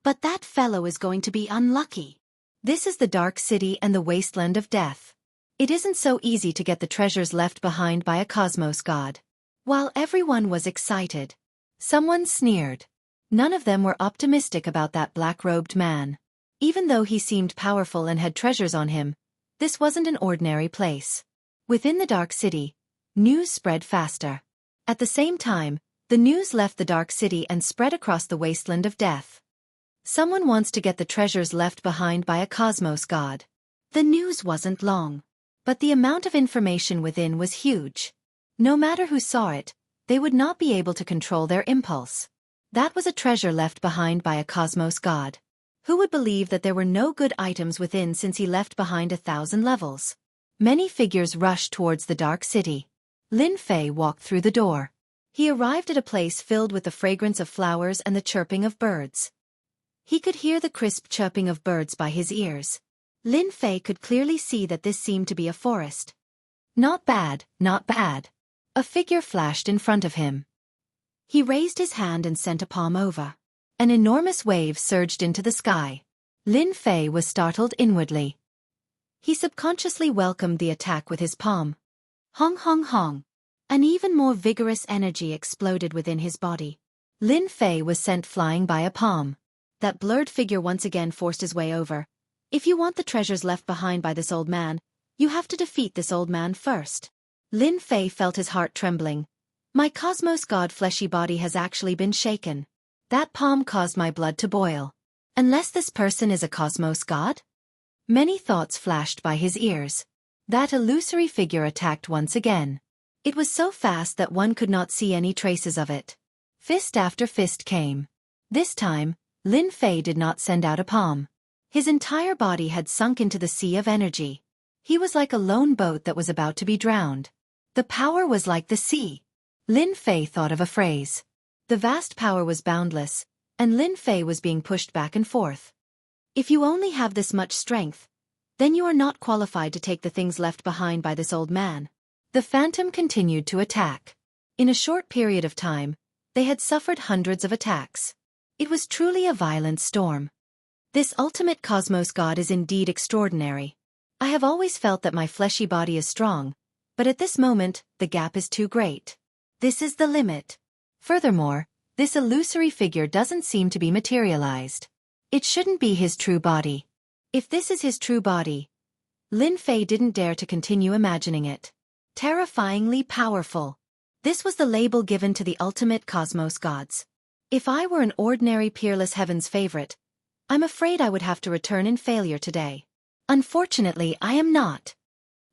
But that fellow is going to be unlucky. This is the Dark City and the Wasteland of Death. It isn't so easy to get the treasures left behind by a cosmos god. While everyone was excited, someone sneered. None of them were optimistic about that black-robed man. Even though he seemed powerful and had treasures on him, this wasn't an ordinary place. Within the Dark City, news spread faster. At the same time, the news left the Dark City and spread across the wasteland of death. Someone wants to get the treasures left behind by a cosmos god. The news wasn't long, but the amount of information within was huge. No matter who saw it, they would not be able to control their impulse. That was a treasure left behind by a cosmos god. Who would believe that there were no good items within since he left behind 1,000 levels? Many figures rushed towards the Dark City. Lin Fei walked through the door. He arrived at a place filled with the fragrance of flowers and the chirping of birds. He could hear the crisp chirping of birds by his ears. Lin Fei could clearly see that this seemed to be a forest. Not bad, not bad. A figure flashed in front of him. He raised his hand and sent a palm over. An enormous wave surged into the sky. Lin Fei was startled inwardly. He subconsciously welcomed the attack with his palm. Hong hong hong. An even more vigorous energy exploded within his body. Lin Fei was sent flying by a palm. That blurred figure once again forced his way over. If you want the treasures left behind by this old man, you have to defeat this old man first. Lin Fei felt his heart trembling. My cosmos god fleshy body has actually been shaken. That palm caused my blood to boil. Unless this person is a cosmos god? Many thoughts flashed by his ears. That illusory figure attacked once again. It was so fast that one could not see any traces of it. Fist after fist came. This time, Lin Fei did not send out a palm. His entire body had sunk into the sea of energy. He was like a lone boat that was about to be drowned. The power was like the sea. Lin Fei thought of a phrase. The vast power was boundless, and Lin Fei was being pushed back and forth. If you only have this much strength, then you are not qualified to take the things left behind by this old man. The phantom continued to attack. In a short period of time, they had suffered hundreds of attacks. It was truly a violent storm. This ultimate cosmos god is indeed extraordinary. I have always felt that my fleshy body is strong, but at this moment, the gap is too great. This is the limit. Furthermore, this illusory figure doesn't seem to be materialized. It shouldn't be his true body. If this is his true body, Lin Fei didn't dare to continue imagining it. Terrifyingly powerful. This was the label given to the ultimate cosmos gods. If I were an ordinary peerless heaven's favorite, I'm afraid I would have to return in failure today. Unfortunately, I am not.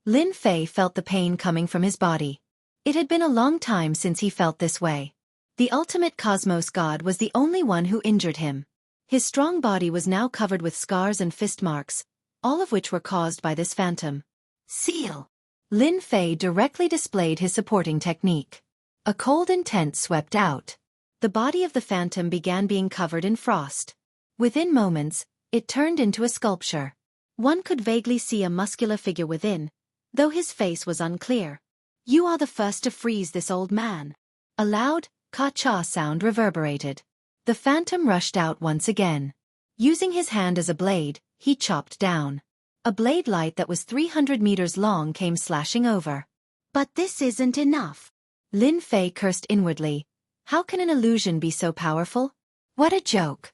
Lin Fei felt the pain coming from his body. It had been a long time since he felt this way. The ultimate cosmos god was the only one who injured him. His strong body was now covered with scars and fist marks, all of which were caused by this phantom. Seal. Lin Fei directly displayed his supporting technique. A cold intent swept out. The body of the phantom began being covered in frost. Within moments, it turned into a sculpture. One could vaguely see a muscular figure within, though his face was unclear. You are the first to freeze this old man. A loud, ka-cha sound reverberated. The phantom rushed out once again. Using his hand as a blade, he chopped down. A blade light that was 300 meters long came slashing over. But this isn't enough. Lin Fei cursed inwardly. How can an illusion be so powerful? What a joke.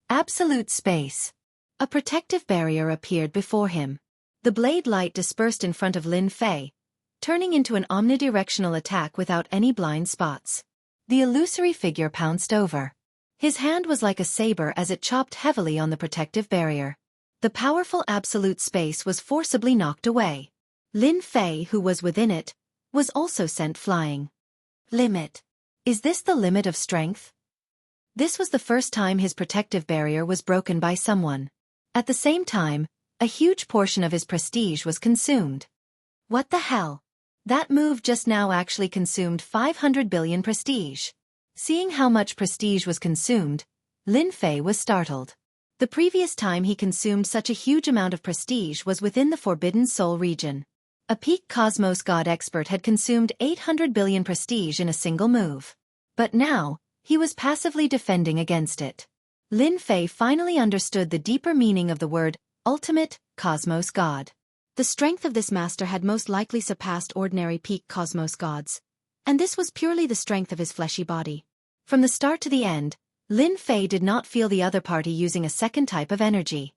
Absolute space. A protective barrier appeared before him. The blade light dispersed in front of Lin Fei, turning into an omnidirectional attack without any blind spots. The illusory figure pounced over. His hand was like a saber as it chopped heavily on the protective barrier. The powerful absolute space was forcibly knocked away. Lin Fei, who was within it, was also sent flying. Limit. Is this the limit of strength? This was the first time his protective barrier was broken by someone. At the same time, a huge portion of his prestige was consumed. What the hell? That move just now actually consumed 500 billion prestige. Seeing how much prestige was consumed, Lin Fei was startled. The previous time he consumed such a huge amount of prestige was within the Forbidden Soul region. A peak cosmos god expert had consumed 800 billion prestige in a single move. But now, he was passively defending against it. Lin Fei finally understood the deeper meaning of the word, ultimate, cosmos god. The strength of this master had most likely surpassed ordinary peak cosmos gods. And this was purely the strength of his fleshy body. From the start to the end, Lin Fei did not feel the other party using a second type of energy.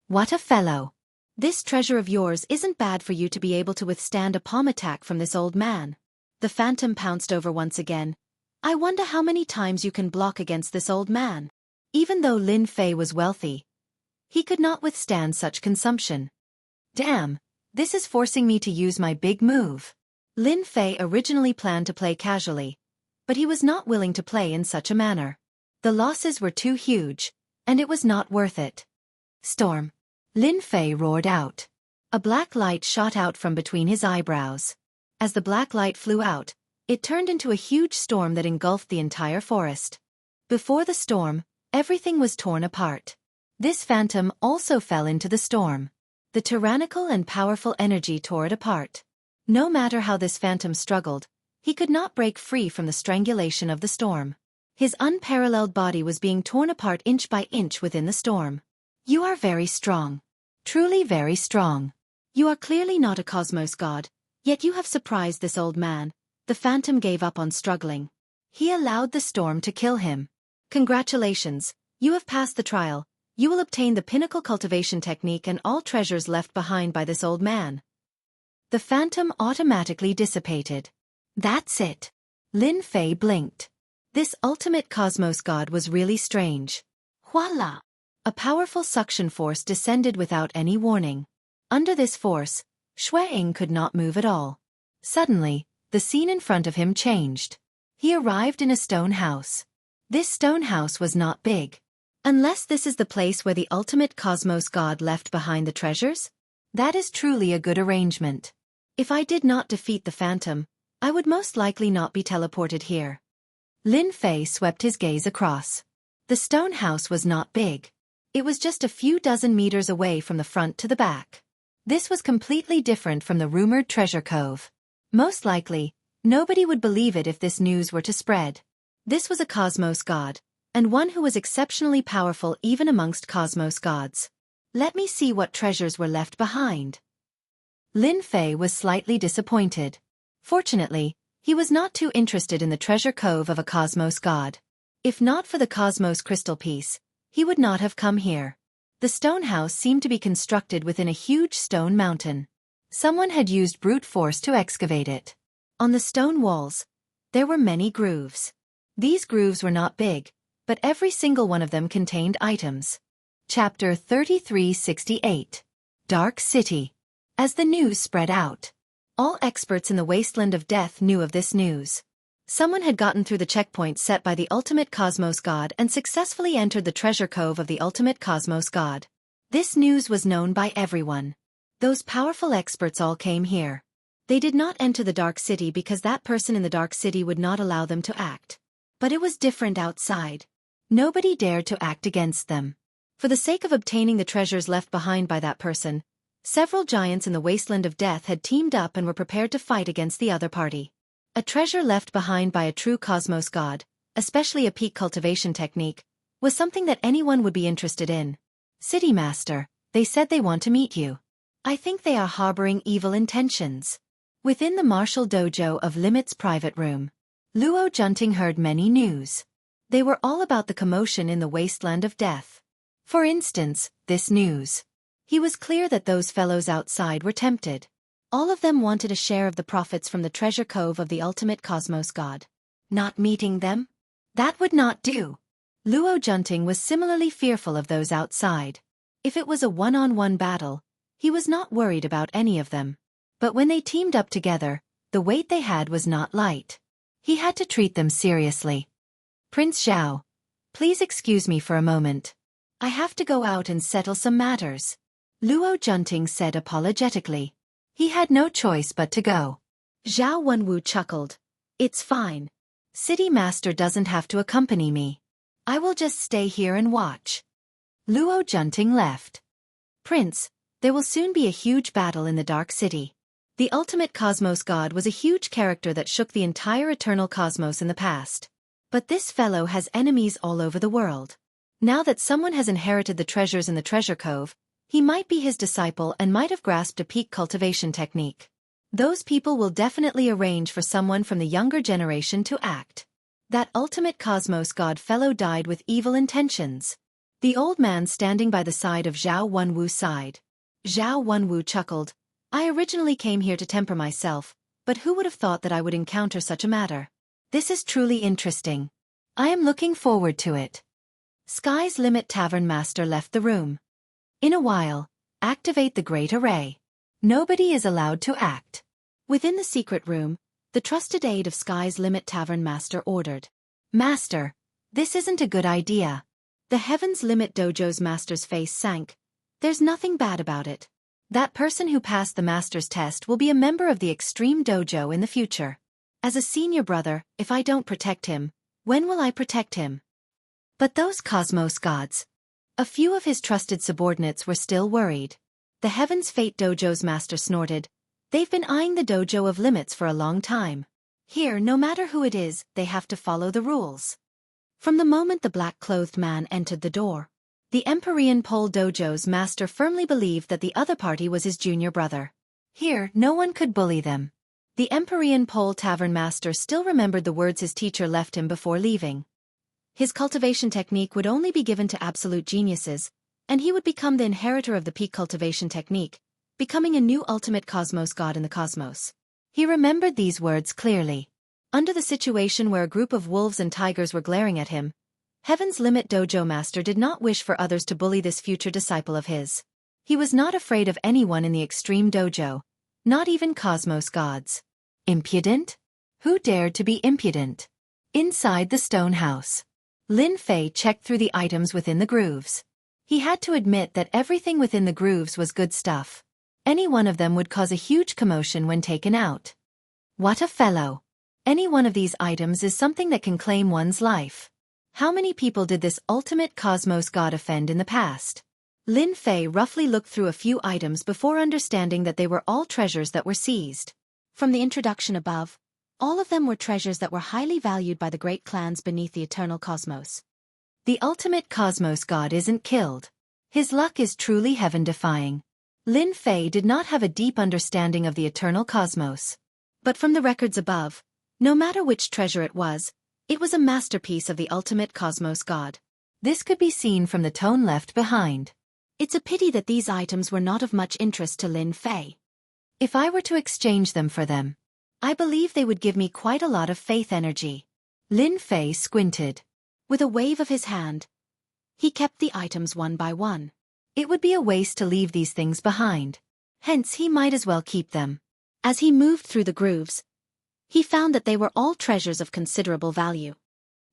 What a fellow! This treasure of yours isn't bad for you to be able to withstand a palm attack from this old man. The phantom pounced over once again. I wonder how many times you can block against this old man. Even though Lin Fei was wealthy, he could not withstand such consumption. Damn, this is forcing me to use my big move. Lin Fei originally planned to play casually, but he was not willing to play in such a manner. The losses were too huge, and it was not worth it. Storm. Lin Fei roared out. A black light shot out from between his eyebrows. As the black light flew out, it turned into a huge storm that engulfed the entire forest. Before the storm, everything was torn apart. This phantom also fell into the storm. The tyrannical and powerful energy tore it apart. No matter how this phantom struggled, he could not break free from the strangulation of the storm. His unparalleled body was being torn apart inch by inch within the storm. You are very strong. Truly very strong. You are clearly not a cosmos god, yet you have surprised this old man. The phantom gave up on struggling. He allowed the storm to kill him. Congratulations, you have passed the trial. You will obtain the pinnacle cultivation technique and all treasures left behind by this old man. The phantom automatically dissipated. That's it. Lin Fei blinked. This ultimate cosmos god was really strange. Voila! A powerful suction force descended without any warning. Under this force, Shui-Ing could not move at all. Suddenly, the scene in front of him changed. He arrived in a stone house. This stone house was not big. Unless this is the place where the ultimate cosmos god left behind the treasures? That is truly a good arrangement. If I did not defeat the phantom, I would most likely not be teleported here. Lin Fei swept his gaze across. The stone house was not big. It was just a few dozen meters away from the front to the back. This was completely different from the rumored treasure cove. Most likely, nobody would believe it if this news were to spread. This was a cosmos god, and one who was exceptionally powerful even amongst cosmos gods. Let me see what treasures were left behind. Lin Fei was slightly disappointed. Fortunately, he was not too interested in the treasure cove of a cosmos god. If not for the cosmos crystal piece, he would not have come here. The stone house seemed to be constructed within a huge stone mountain. Someone had used brute force to excavate it. On the stone walls, there were many grooves. These grooves were not big, but every single one of them contained items. Chapter 3368. Dark City. As the news spread out, all experts in the Wasteland of Death knew of this news. Someone had gotten through the checkpoint set by the ultimate cosmos god and successfully entered the treasure cove of the ultimate cosmos god. This news was known by everyone. Those powerful experts all came here. They did not enter the Dark City because that person in the Dark City would not allow them to act. But it was different outside. Nobody dared to act against them. For the sake of obtaining the treasures left behind by that person, several giants in the Wasteland of Death had teamed up and were prepared to fight against the other party. A treasure left behind by a true cosmos god, especially a peak cultivation technique, was something that anyone would be interested in. City Master, they said they want to meet you. I think they are harboring evil intentions. Within the martial dojo of Limit's private room, Luo Junting heard many news. They were all about the commotion in the Wasteland of Death. For instance, this news. He was clear that those fellows outside were tempted. All of them wanted a share of the profits from the treasure cove of the ultimate cosmos god. Not meeting them? That would not do. Luo Junting was similarly fearful of those outside. If it was a one-on-one battle, he was not worried about any of them. But when they teamed up together, the weight they had was not light. He had to treat them seriously. Prince Zhao, please excuse me for a moment. I have to go out and settle some matters. Luo Junting said apologetically. He had no choice but to go. Zhao Wenwu chuckled. It's fine. City Master doesn't have to accompany me. I will just stay here and watch. Luo Junting left. Prince, there will soon be a huge battle in the Dark City. The ultimate cosmos god was a huge character that shook the entire eternal cosmos in the past. But this fellow has enemies all over the world. Now that someone has inherited the treasures in the treasure cove, he might be his disciple and might have grasped a peak cultivation technique. Those people will definitely arrange for someone from the younger generation to act. That ultimate cosmos god fellow died with evil intentions. The old man standing by the side of Zhao Wenwu sighed. Zhao Wenwu chuckled. I originally came here to temper myself, but who would have thought that I would encounter such a matter? This is truly interesting. I am looking forward to it. Sky's Limit Tavern Master left the room. In a while, activate the Great Array. Nobody is allowed to act. Within the secret room, the trusted aide of Sky's Limit Tavern Master ordered. Master, this isn't a good idea. The Heaven's Limit Dojo's master's face sank. There's nothing bad about it. That person who passed the master's test will be a member of the Extreme Dojo in the future. As a senior brother, if I don't protect him, when will I protect him? But those Cosmos gods. A few of his trusted subordinates were still worried. The Heaven's Fate Dojo's master snorted. They've been eyeing the dojo of limits for a long time. Here, no matter who it is, they have to follow the rules. From the moment the black-clothed man entered the door, the Empyrean Pole Dojo's master firmly believed that the other party was his junior brother. Here, no one could bully them. The Empyrean Pole Tavern Master still remembered the words his teacher left him before leaving. His cultivation technique would only be given to absolute geniuses, and he would become the inheritor of the peak cultivation technique, becoming a new ultimate cosmos god in the cosmos. He remembered these words clearly. Under the situation where a group of wolves and tigers were glaring at him, Heaven's Limit Dojo Master did not wish for others to bully this future disciple of his. He was not afraid of anyone in the Extreme Dojo, not even cosmos gods. Impudent? Who dared to be impudent? Inside the stone house, Lin Fei checked through the items within the grooves. He had to admit that everything within the grooves was good stuff. Any one of them would cause a huge commotion when taken out. What a fellow! Any one of these items is something that can claim one's life. How many people did this ultimate cosmos god offend in the past? Lin Fei roughly looked through a few items before understanding that they were all treasures that were seized. From the introduction above, all of them were treasures that were highly valued by the great clans beneath the eternal cosmos. The ultimate cosmos god isn't killed. His luck is truly heaven-defying. Lin Fei did not have a deep understanding of the eternal cosmos. But from the records above, no matter which treasure it was a masterpiece of the ultimate cosmos god. This could be seen from the tone left behind. It's a pity that these items were not of much interest to Lin Fei. If I were to exchange them for them, I believe they would give me quite a lot of faith energy. Lin Fei squinted. With a wave of his hand, he kept the items one by one. It would be a waste to leave these things behind. Hence he might as well keep them. As he moved through the grooves, he found that they were all treasures of considerable value.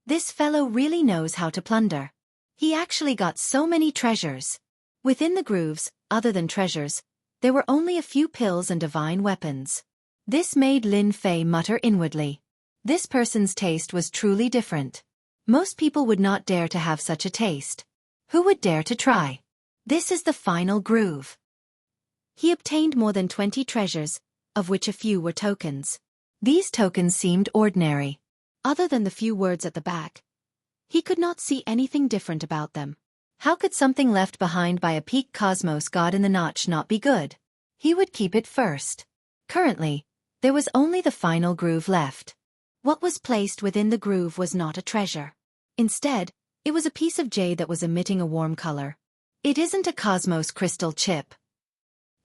This fellow really knows how to plunder. He actually got so many treasures. Within the grooves, other than treasures, there were only a few pills and divine weapons. This made Lin Fei mutter inwardly. This person's taste was truly different. Most people would not dare to have such a taste. Who would dare to try? This is the final groove. He obtained more than 20 treasures, of which a few were tokens. These tokens seemed ordinary. Other than the few words at the back, he could not see anything different about them. How could something left behind by a peak cosmos god in the notch not be good? He would keep it first. Currently, there was only the final groove left. What was placed within the groove was not a treasure. Instead, it was a piece of jade that was emitting a warm color. It isn't a cosmos crystal chip.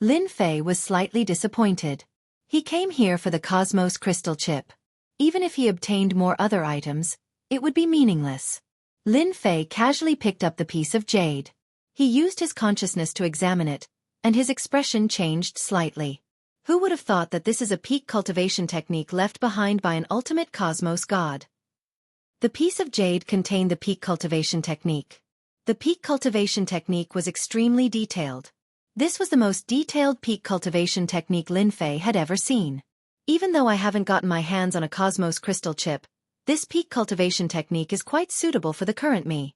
Lin Fei was slightly disappointed. He came here for the cosmos crystal chip. Even if he obtained more other items, it would be meaningless. Lin Fei casually picked up the piece of jade. He used his consciousness to examine it, and his expression changed slightly. Who would have thought that this is a peak cultivation technique left behind by an ultimate cosmos god? The piece of jade contained the peak cultivation technique. The peak cultivation technique was extremely detailed. This was the most detailed peak cultivation technique Lin Fei had ever seen. Even though I haven't gotten my hands on a cosmos crystal chip, this peak cultivation technique is quite suitable for the current me.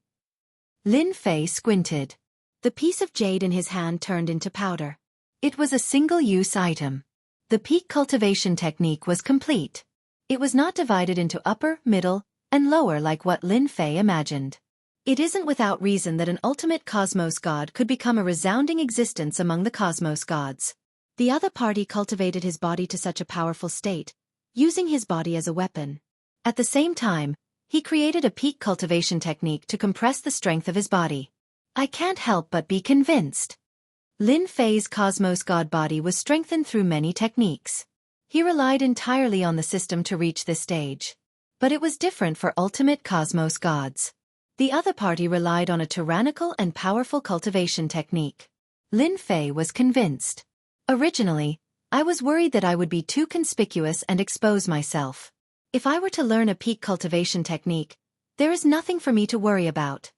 Lin Fei squinted. The piece of jade in his hand turned into powder. It was a single-use item. The peak cultivation technique was complete. It was not divided into upper, middle, and lower like what Lin Fei imagined. It isn't without reason that an ultimate cosmos god could become a resounding existence among the cosmos gods. The other party cultivated his body to such a powerful state, using his body as a weapon. At the same time, he created a peak cultivation technique to compress the strength of his body. I can't help but be convinced. Lin Fei's Cosmos God body was strengthened through many techniques. He relied entirely on the system to reach this stage. But it was different for ultimate Cosmos gods. The other party relied on a tyrannical and powerful cultivation technique. Lin Fei was convinced. Originally, I was worried that I would be too conspicuous and expose myself. If I were to learn a peak cultivation technique, there is nothing for me to worry about.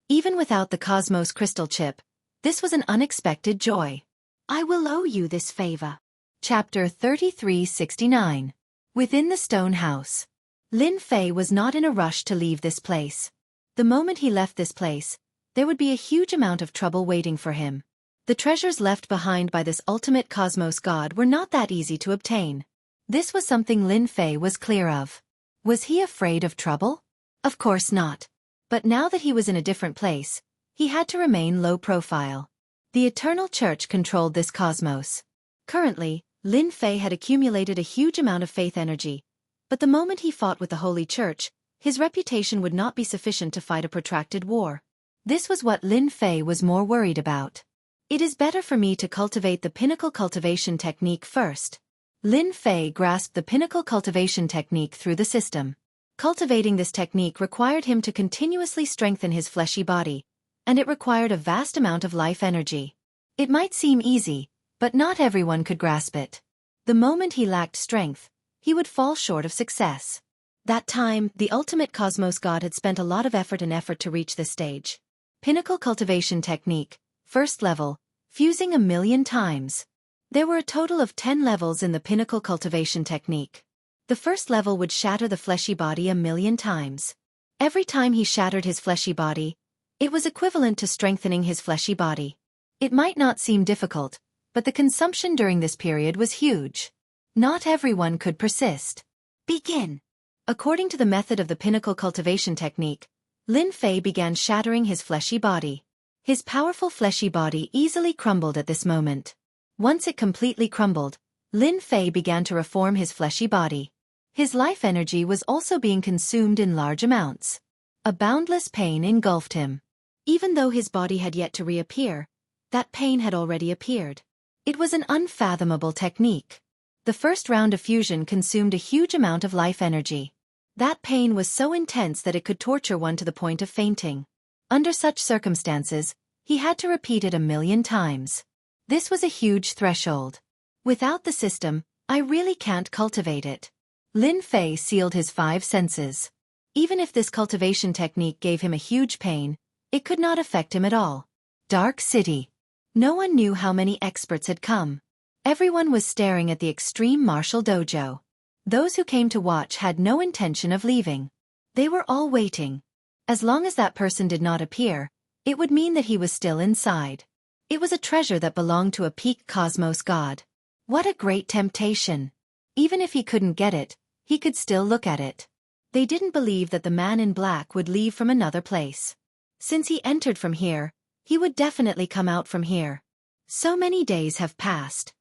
Even without the Cosmos crystal chip, this was an unexpected joy. I will owe you this favor. Chapter 3369. Within the stone house. Lin Fei was not in a rush to leave this place. The moment he left this place, there would be a huge amount of trouble waiting for him. The treasures left behind by this ultimate Cosmos god were not that easy to obtain. This was something Lin Fei was clear of. Was he afraid of trouble? Of course not. But now that he was in a different place, he had to remain low profile. The Eternal Church controlled this cosmos. Currently, Lin Fei had accumulated a huge amount of faith energy, but the moment he fought with the Holy Church, his reputation would not be sufficient to fight a protracted war. This was what Lin Fei was more worried about. It is better for me to cultivate the pinnacle cultivation technique first. Lin Fei grasped the pinnacle cultivation technique through the system. Cultivating this technique required him to continuously strengthen his fleshy body, and it required a vast amount of life energy. It might seem easy, but not everyone could grasp it. The moment he lacked strength, he would fall short of success. That time, the ultimate Cosmos god had spent a lot of effort to reach this stage. Pinnacle cultivation technique, first level, fusing 1,000,000 times. There were a total of 10 levels in the pinnacle cultivation technique. The first level would shatter the fleshy body 1,000,000 times. Every time he shattered his fleshy body, it was equivalent to strengthening his fleshy body. It might not seem difficult, but the consumption during this period was huge. Not everyone could persist. Begin. According to the method of the pinnacle cultivation technique, Lin Fei began shattering his fleshy body. His powerful fleshy body easily crumbled at this moment. Once it completely crumbled, Lin Fei began to reform his fleshy body. His life energy was also being consumed in large amounts. A boundless pain engulfed him. Even though his body had yet to reappear, that pain had already appeared. It was an unfathomable technique. The first round of fusion consumed a huge amount of life energy. That pain was so intense that it could torture one to the point of fainting. Under such circumstances, he had to repeat it 1,000,000 times. This was a huge threshold. Without the system, I really can't cultivate it. Lin Fei sealed his 5 senses. Even if this cultivation technique gave him a huge pain, it could not affect him at all. Dark City. No one knew how many experts had come. Everyone was staring at the extreme martial dojo. Those who came to watch had no intention of leaving. They were all waiting. As long as that person did not appear, it would mean that he was still inside. It was a treasure that belonged to a peak Cosmos god. What a great temptation. Even if he couldn't get it, he could still look at it. They didn't believe that the man in black would leave from another place. Since he entered from here, he would definitely come out from here. So many days have passed.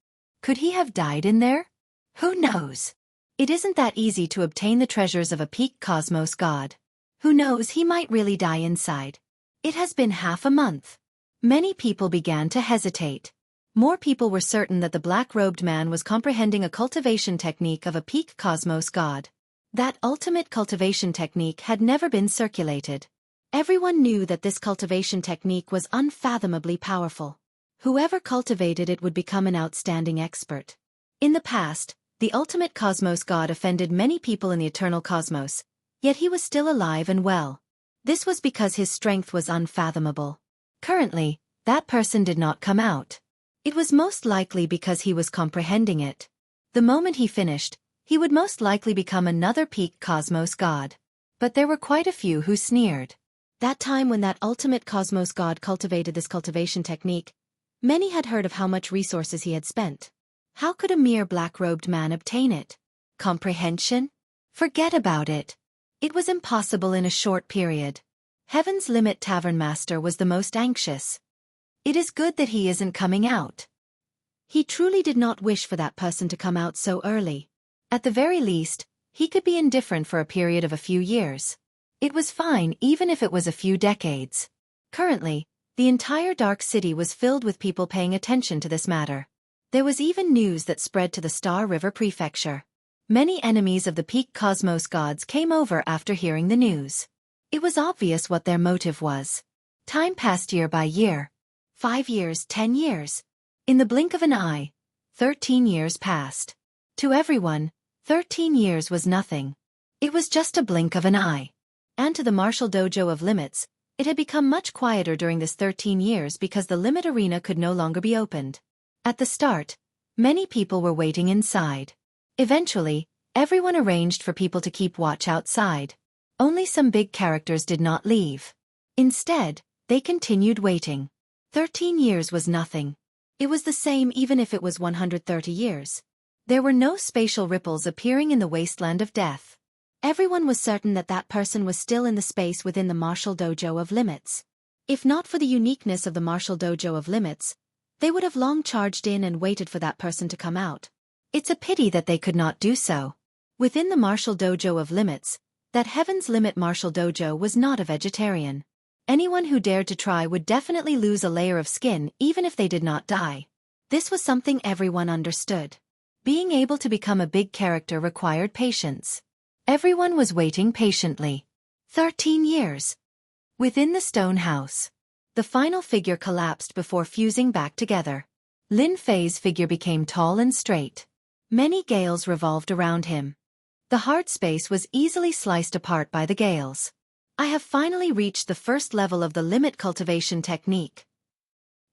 Could he have died in there? Who knows? It isn't that easy to obtain the treasures of a peak Cosmos god. Who knows, he might really die inside. It has been half a month. Many people began to hesitate. More people were certain that the black-robed man was comprehending a cultivation technique of a peak Cosmos god. That ultimate cultivation technique had never been circulated. Everyone knew that this cultivation technique was unfathomably powerful. Whoever cultivated it would become an outstanding expert. In the past, the ultimate Cosmos god offended many people in the eternal cosmos, yet he was still alive and well. This was because his strength was unfathomable. Currently, that person did not come out. It was most likely because he was comprehending it. The moment he finished, he would most likely become another peak Cosmos god. But there were quite a few who sneered. That time when that ultimate Cosmos god cultivated this cultivation technique, many had heard of how much resources he had spent. How could a mere black-robed man obtain it? Comprehension? Forget about it. It was impossible in a short period. Heaven's Limit Tavern Master was the most anxious. It is good that he isn't coming out. He truly did not wish for that person to come out so early. At the very least, he could be indifferent for a period of a few years. It was fine even if it was a few decades. Currently, The entire Dark City was filled with people paying attention to this matter. There was even news that spread to the Star River Prefecture. Many enemies of the peak cosmos gods came over after hearing the news. It was obvious what their motive was. Time passed year by year. 5 years, 10 years. In the blink of an eye, 13 years passed. To everyone, 13 years was nothing. It was just a blink of an eye. And to the Martial Dojo of Limits, it had become much quieter during this 13 years because the Limit Arena could no longer be opened. At the start, many people were waiting inside. Eventually, everyone arranged for people to keep watch outside. Only some big characters did not leave. Instead, they continued waiting. 13 years was nothing. It was the same even if it was 130 years. There were no spatial ripples appearing in the wasteland of death. Everyone was certain that that person was still in the space within the Martial Dojo of Limits. If not for the uniqueness of the Martial Dojo of Limits, they would have long charged in and waited for that person to come out. It's a pity that they could not do so. Within the Martial Dojo of Limits, that Heaven's Limit Martial Dojo was not a vegetarian. Anyone who dared to try would definitely lose a layer of skin even if they did not die. This was something everyone understood. Being able to become a big character required patience. Everyone was waiting patiently. 13 years. Within the stone house, the final figure collapsed before fusing back together. Lin Fei's figure became tall and straight. Many gales revolved around him. The hard space was easily sliced apart by the gales. I have finally reached the first level of the limit cultivation technique.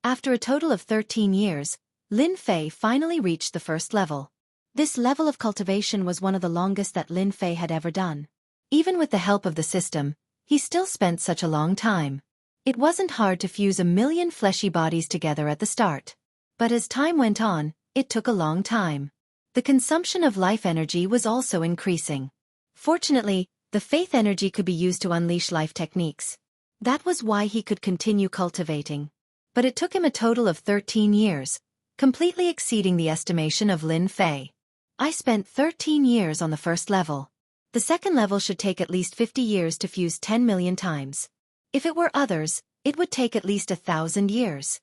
After a total of 13 years, Lin Fei finally reached the first level. This level of cultivation was one of the longest that Lin Fei had ever done. Even with the help of the system, he still spent such a long time. It wasn't hard to fuse 1,000,000 fleshy bodies together at the start. But as time went on, it took a long time. The consumption of life energy was also increasing. Fortunately, the faith energy could be used to unleash life techniques. That was why he could continue cultivating. But it took him a total of 13 years, completely exceeding the estimation of Lin Fei. I spent 13 years on the first level. The second level should take at least 50 years to fuse 10 million times. If it were others, it would take at least 1,000 years.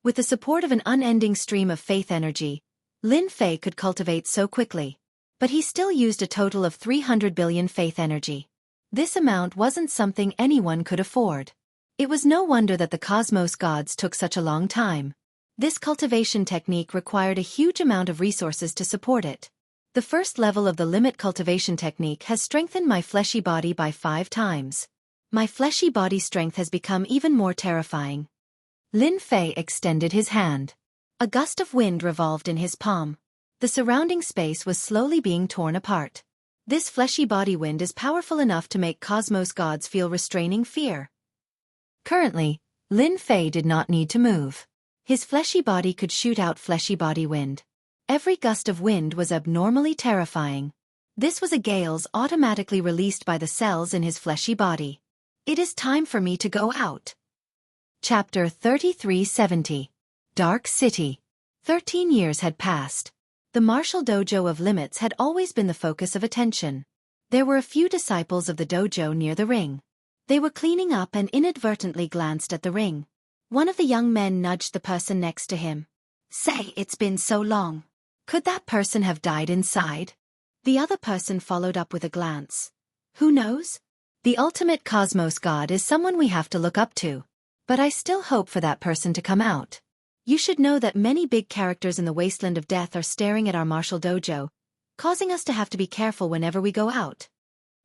With the support of an unending stream of faith energy, Lin Fei could cultivate so quickly. But he still used a total of 300 billion faith energy. This amount wasn't something anyone could afford. It was no wonder that the cosmos gods took such a long time. This cultivation technique required a huge amount of resources to support it. The first level of the limit cultivation technique has strengthened my fleshy body by 5 times. My fleshy body strength has become even more terrifying. Lin Fei extended his hand. A gust of wind revolved in his palm. The surrounding space was slowly being torn apart. This fleshy body wind is powerful enough to make cosmos gods feel restraining fear. Currently, Lin Fei did not need to move. His fleshy body could shoot out fleshy body wind. Every gust of wind was abnormally terrifying. This was a gales automatically released by the cells in his fleshy body. It is time for me to go out. Chapter 3370. Dark City. 13 years had passed. The Martial Dojo of Limits had always been the focus of attention. There were a few disciples of the dojo near the ring. They were cleaning up and inadvertently glanced at the ring. One of the young men nudged the person next to him. "Say, it's been so long. Could that person have died inside?" The other person followed up with a glance. "Who knows? The ultimate cosmos god is someone we have to look up to. But I still hope for that person to come out. You should know that many big characters in the Wasteland of Death are staring at our Martial Dojo, causing us to have to be careful whenever we go out."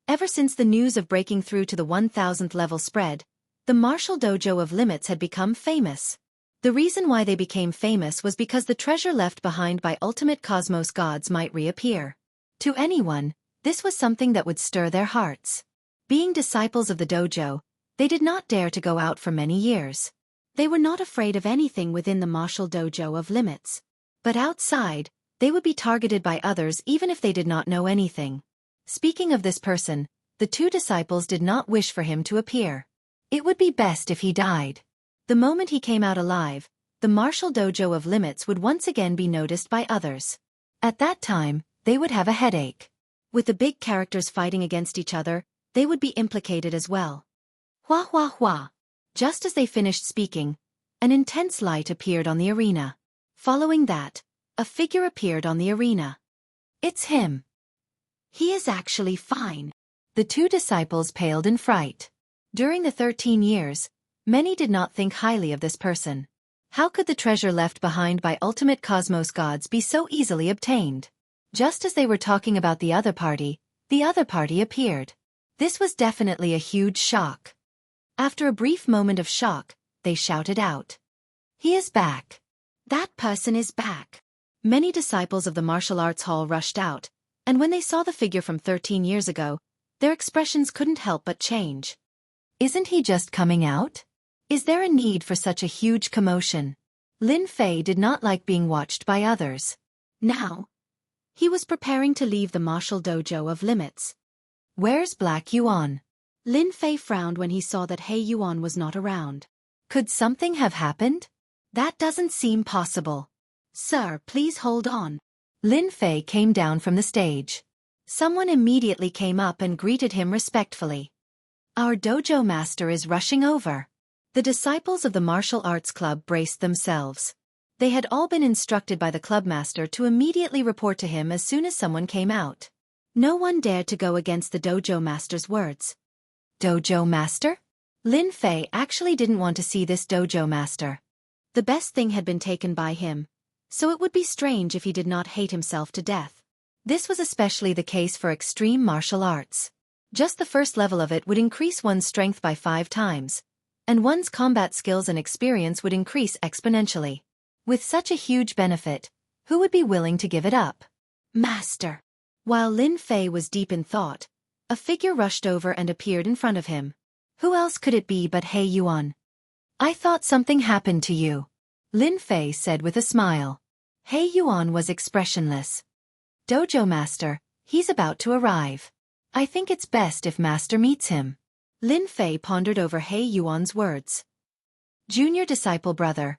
Ever since the news of breaking through to the 1000th level spread, the Martial Dojo of Limits had become famous. The reason why they became famous was because the treasure left behind by ultimate cosmos gods might reappear. To anyone, this was something that would stir their hearts. Being disciples of the dojo, they did not dare to go out for many years. They were not afraid of anything within the Martial Dojo of Limits. But outside, they would be targeted by others even if they did not know anything. Speaking of this person, the 2 disciples did not wish for him to appear. It would be best if he died. The moment he came out alive, the Martial Dojo of Limits would once again be noticed by others. At that time, they would have a headache. With the big characters fighting against each other, they would be implicated as well. Hua hua hua. Just as they finished speaking, an intense light appeared on the arena. Following that, a figure appeared on the arena. It's him. He is actually fine. The two disciples paled in fright. During the 13 years, many did not think highly of this person. How could the treasure left behind by ultimate cosmos gods be so easily obtained? Just as they were talking about the other party appeared. This was definitely a huge shock. After a brief moment of shock, they shouted out, "He is back! That person is back!" Many disciples of the martial arts hall rushed out, and when they saw the figure from 13 years ago, their expressions couldn't help but change. Isn't he just coming out? Is there a need for such a huge commotion? Lin Fei did not like being watched by others. Now, he was preparing to leave the martial dojo of Limits. Where's Black Yuan? Lin Fei frowned when he saw that He Yuan was not around. Could something have happened? That doesn't seem possible. Sir, please hold on. Lin Fei came down from the stage. Someone immediately came up and greeted him respectfully. Our dojo master is rushing over. The disciples of the martial arts club braced themselves. They had all been instructed by the clubmaster to immediately report to him as soon as someone came out. No one dared to go against the dojo master's words. Dojo master? Lin Fei actually didn't want to see this dojo master. The best thing had been taken by him, so it would be strange if he did not hate himself to death. This was especially the case for extreme martial arts. Just the first level of it would increase one's strength by 5 times, and one's combat skills and experience would increase exponentially. With such a huge benefit, who would be willing to give it up? Master! While Lin Fei was deep in thought, a figure rushed over and appeared in front of him. Who else could it be but He Yuan? I thought something happened to you, Lin Fei said with a smile. He Yuan was expressionless. Dojo master, he's about to arrive. I think it's best if master meets him. Lin Fei pondered over He Yuan's words. Junior disciple brother,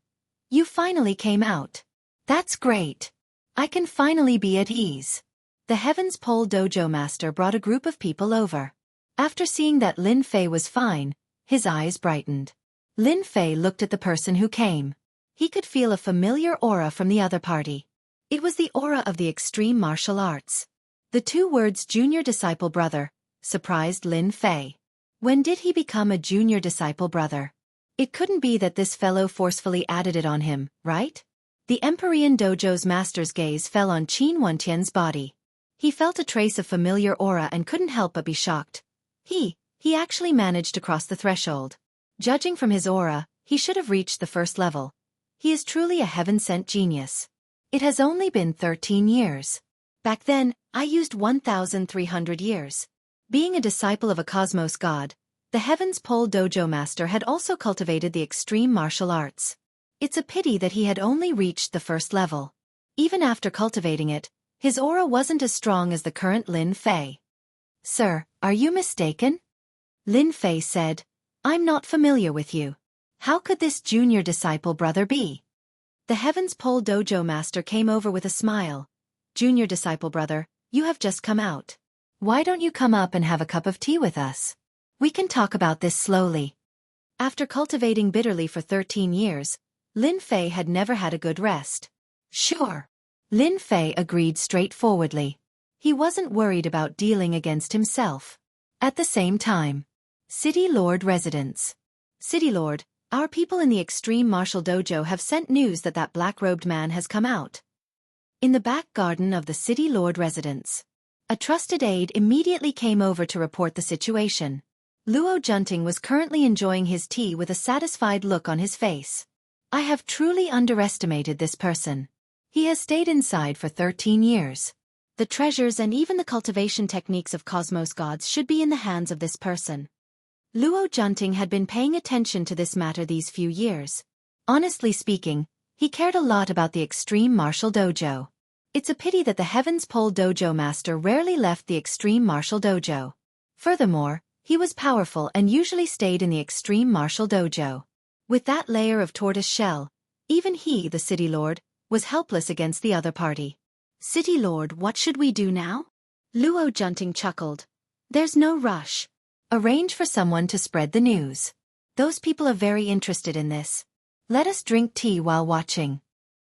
you finally came out. That's great. I can finally be at ease. The Heaven's Pole dojo master brought a group of people over. After seeing that Lin Fei was fine, his eyes brightened. Lin Fei looked at the person who came. He could feel a familiar aura from the other party. It was the aura of the extreme martial arts. The 2 words junior disciple brother surprised Lin Fei. When did he become a junior disciple brother? It couldn't be that this fellow forcefully added it on him, right? The Empyrean Dojo's master's gaze fell on Qin Wentian's body. He felt a trace of familiar aura and couldn't help but be shocked. He actually managed to cross the threshold. Judging from his aura, he should have reached the first level. He is truly a heaven-sent genius. It has only been 13 years. Back then, I used 1,300 years. Being a disciple of a cosmos god, the Heaven's Pole dojo master had also cultivated the extreme martial arts. It's a pity that he had only reached the first level. Even after cultivating it, his aura wasn't as strong as the current Lin Fei. Sir, are you mistaken? Lin Fei said, I'm not familiar with you. How could this junior disciple brother be? The Heaven's Pole dojo master came over with a smile. Junior disciple brother, you have just come out. Why don't you come up and have a cup of tea with us? We can talk about this slowly. After cultivating bitterly for 13 years, Lin Fei had never had a good rest. Sure. Lin Fei agreed straightforwardly. He wasn't worried about dealing against himself. At the same time, City Lord residence. City Lord, our people in the Extreme Martial Dojo have sent news that that black-robed man has come out. In the back garden of the City Lord residence, a trusted aide immediately came over to report the situation. Luo Junting was currently enjoying his tea with a satisfied look on his face. I have truly underestimated this person. He has stayed inside for 13 years. The treasures and even the cultivation techniques of cosmos gods should be in the hands of this person. Luo Junting had been paying attention to this matter these few years. Honestly speaking, he cared a lot about the Extreme Martial Dojo. It's a pity that the Heaven's Pole dojo master rarely left the Extreme Martial Dojo. Furthermore, he was powerful and usually stayed in the Extreme Martial Dojo. With that layer of tortoise shell, even he, the City Lord, was helpless against the other party. City Lord, what should we do now? Luo Junting chuckled. There's no rush. Arrange for someone to spread the news. Those people are very interested in this. Let us drink tea while watching.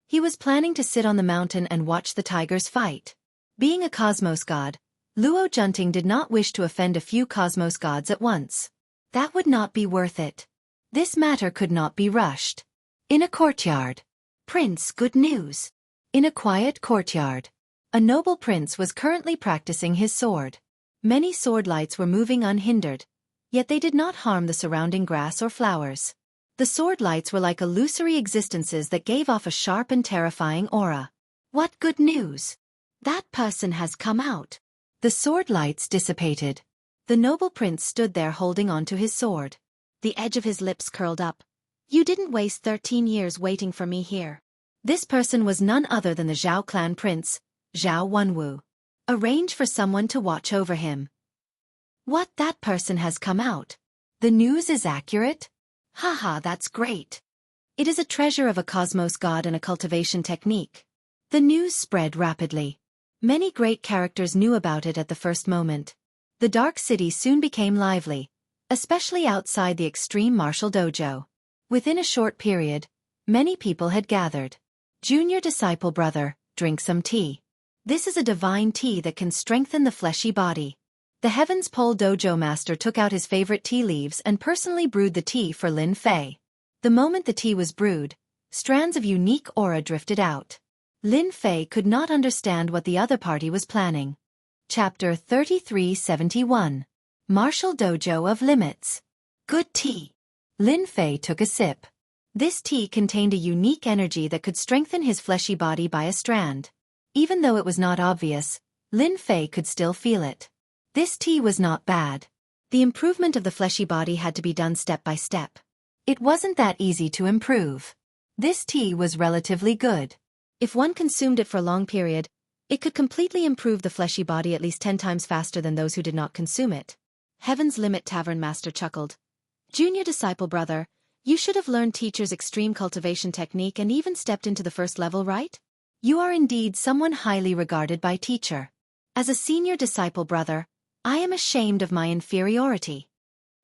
He was planning to sit on the mountain and watch the tigers fight. Being a cosmos god, Luo Junting did not wish to offend a few cosmos gods at once. That would not be worth it. This matter could not be rushed. In a courtyard. Prince, good news. In a quiet courtyard. A noble prince was currently practicing his sword. Many sword lights were moving unhindered, yet they did not harm the surrounding grass or flowers. The sword lights were like illusory existences that gave off a sharp and terrifying aura. What good news! That person has come out. The sword lights dissipated. The noble prince stood there holding onto his sword. The edge of his lips curled up. You didn't waste 13 years waiting for me here. This person was none other than the Zhao clan prince, Zhao Wenwu. Arrange for someone to watch over him. What, that person has come out? The news is accurate? Haha, that's great. It is a treasure of a cosmos god and a cultivation technique. The news spread rapidly. Many great characters knew about it at the first moment. The Dark City soon became lively, especially outside the extreme martial dojo. Within a short period, many people had gathered. Junior disciple brother, drink some tea. This is a divine tea that can strengthen the fleshy body. The Heavens Pole Dojo master took out his favorite tea leaves and personally brewed the tea for Lin Fei. The moment the tea was brewed, strands of unique aura drifted out. Lin Fei could not understand what the other party was planning. Chapter 3371. Martial Dojo of Limits. Good tea. Lin Fei took a sip. This tea contained a unique energy that could strengthen his fleshy body by a strand. Even though it was not obvious, Lin Fei could still feel it. This tea was not bad. The improvement of the fleshy body had to be done step by step. It wasn't that easy to improve. This tea was relatively good. If one consumed it for a long period, it could completely improve the fleshy body at least 10 times faster than those who did not consume it. Heaven's Limit Tavern Master chuckled. Junior disciple brother, you should have learned teacher's extreme cultivation technique and even stepped into the first level, right? You are indeed someone highly regarded by teacher. As a senior disciple brother, I am ashamed of my inferiority.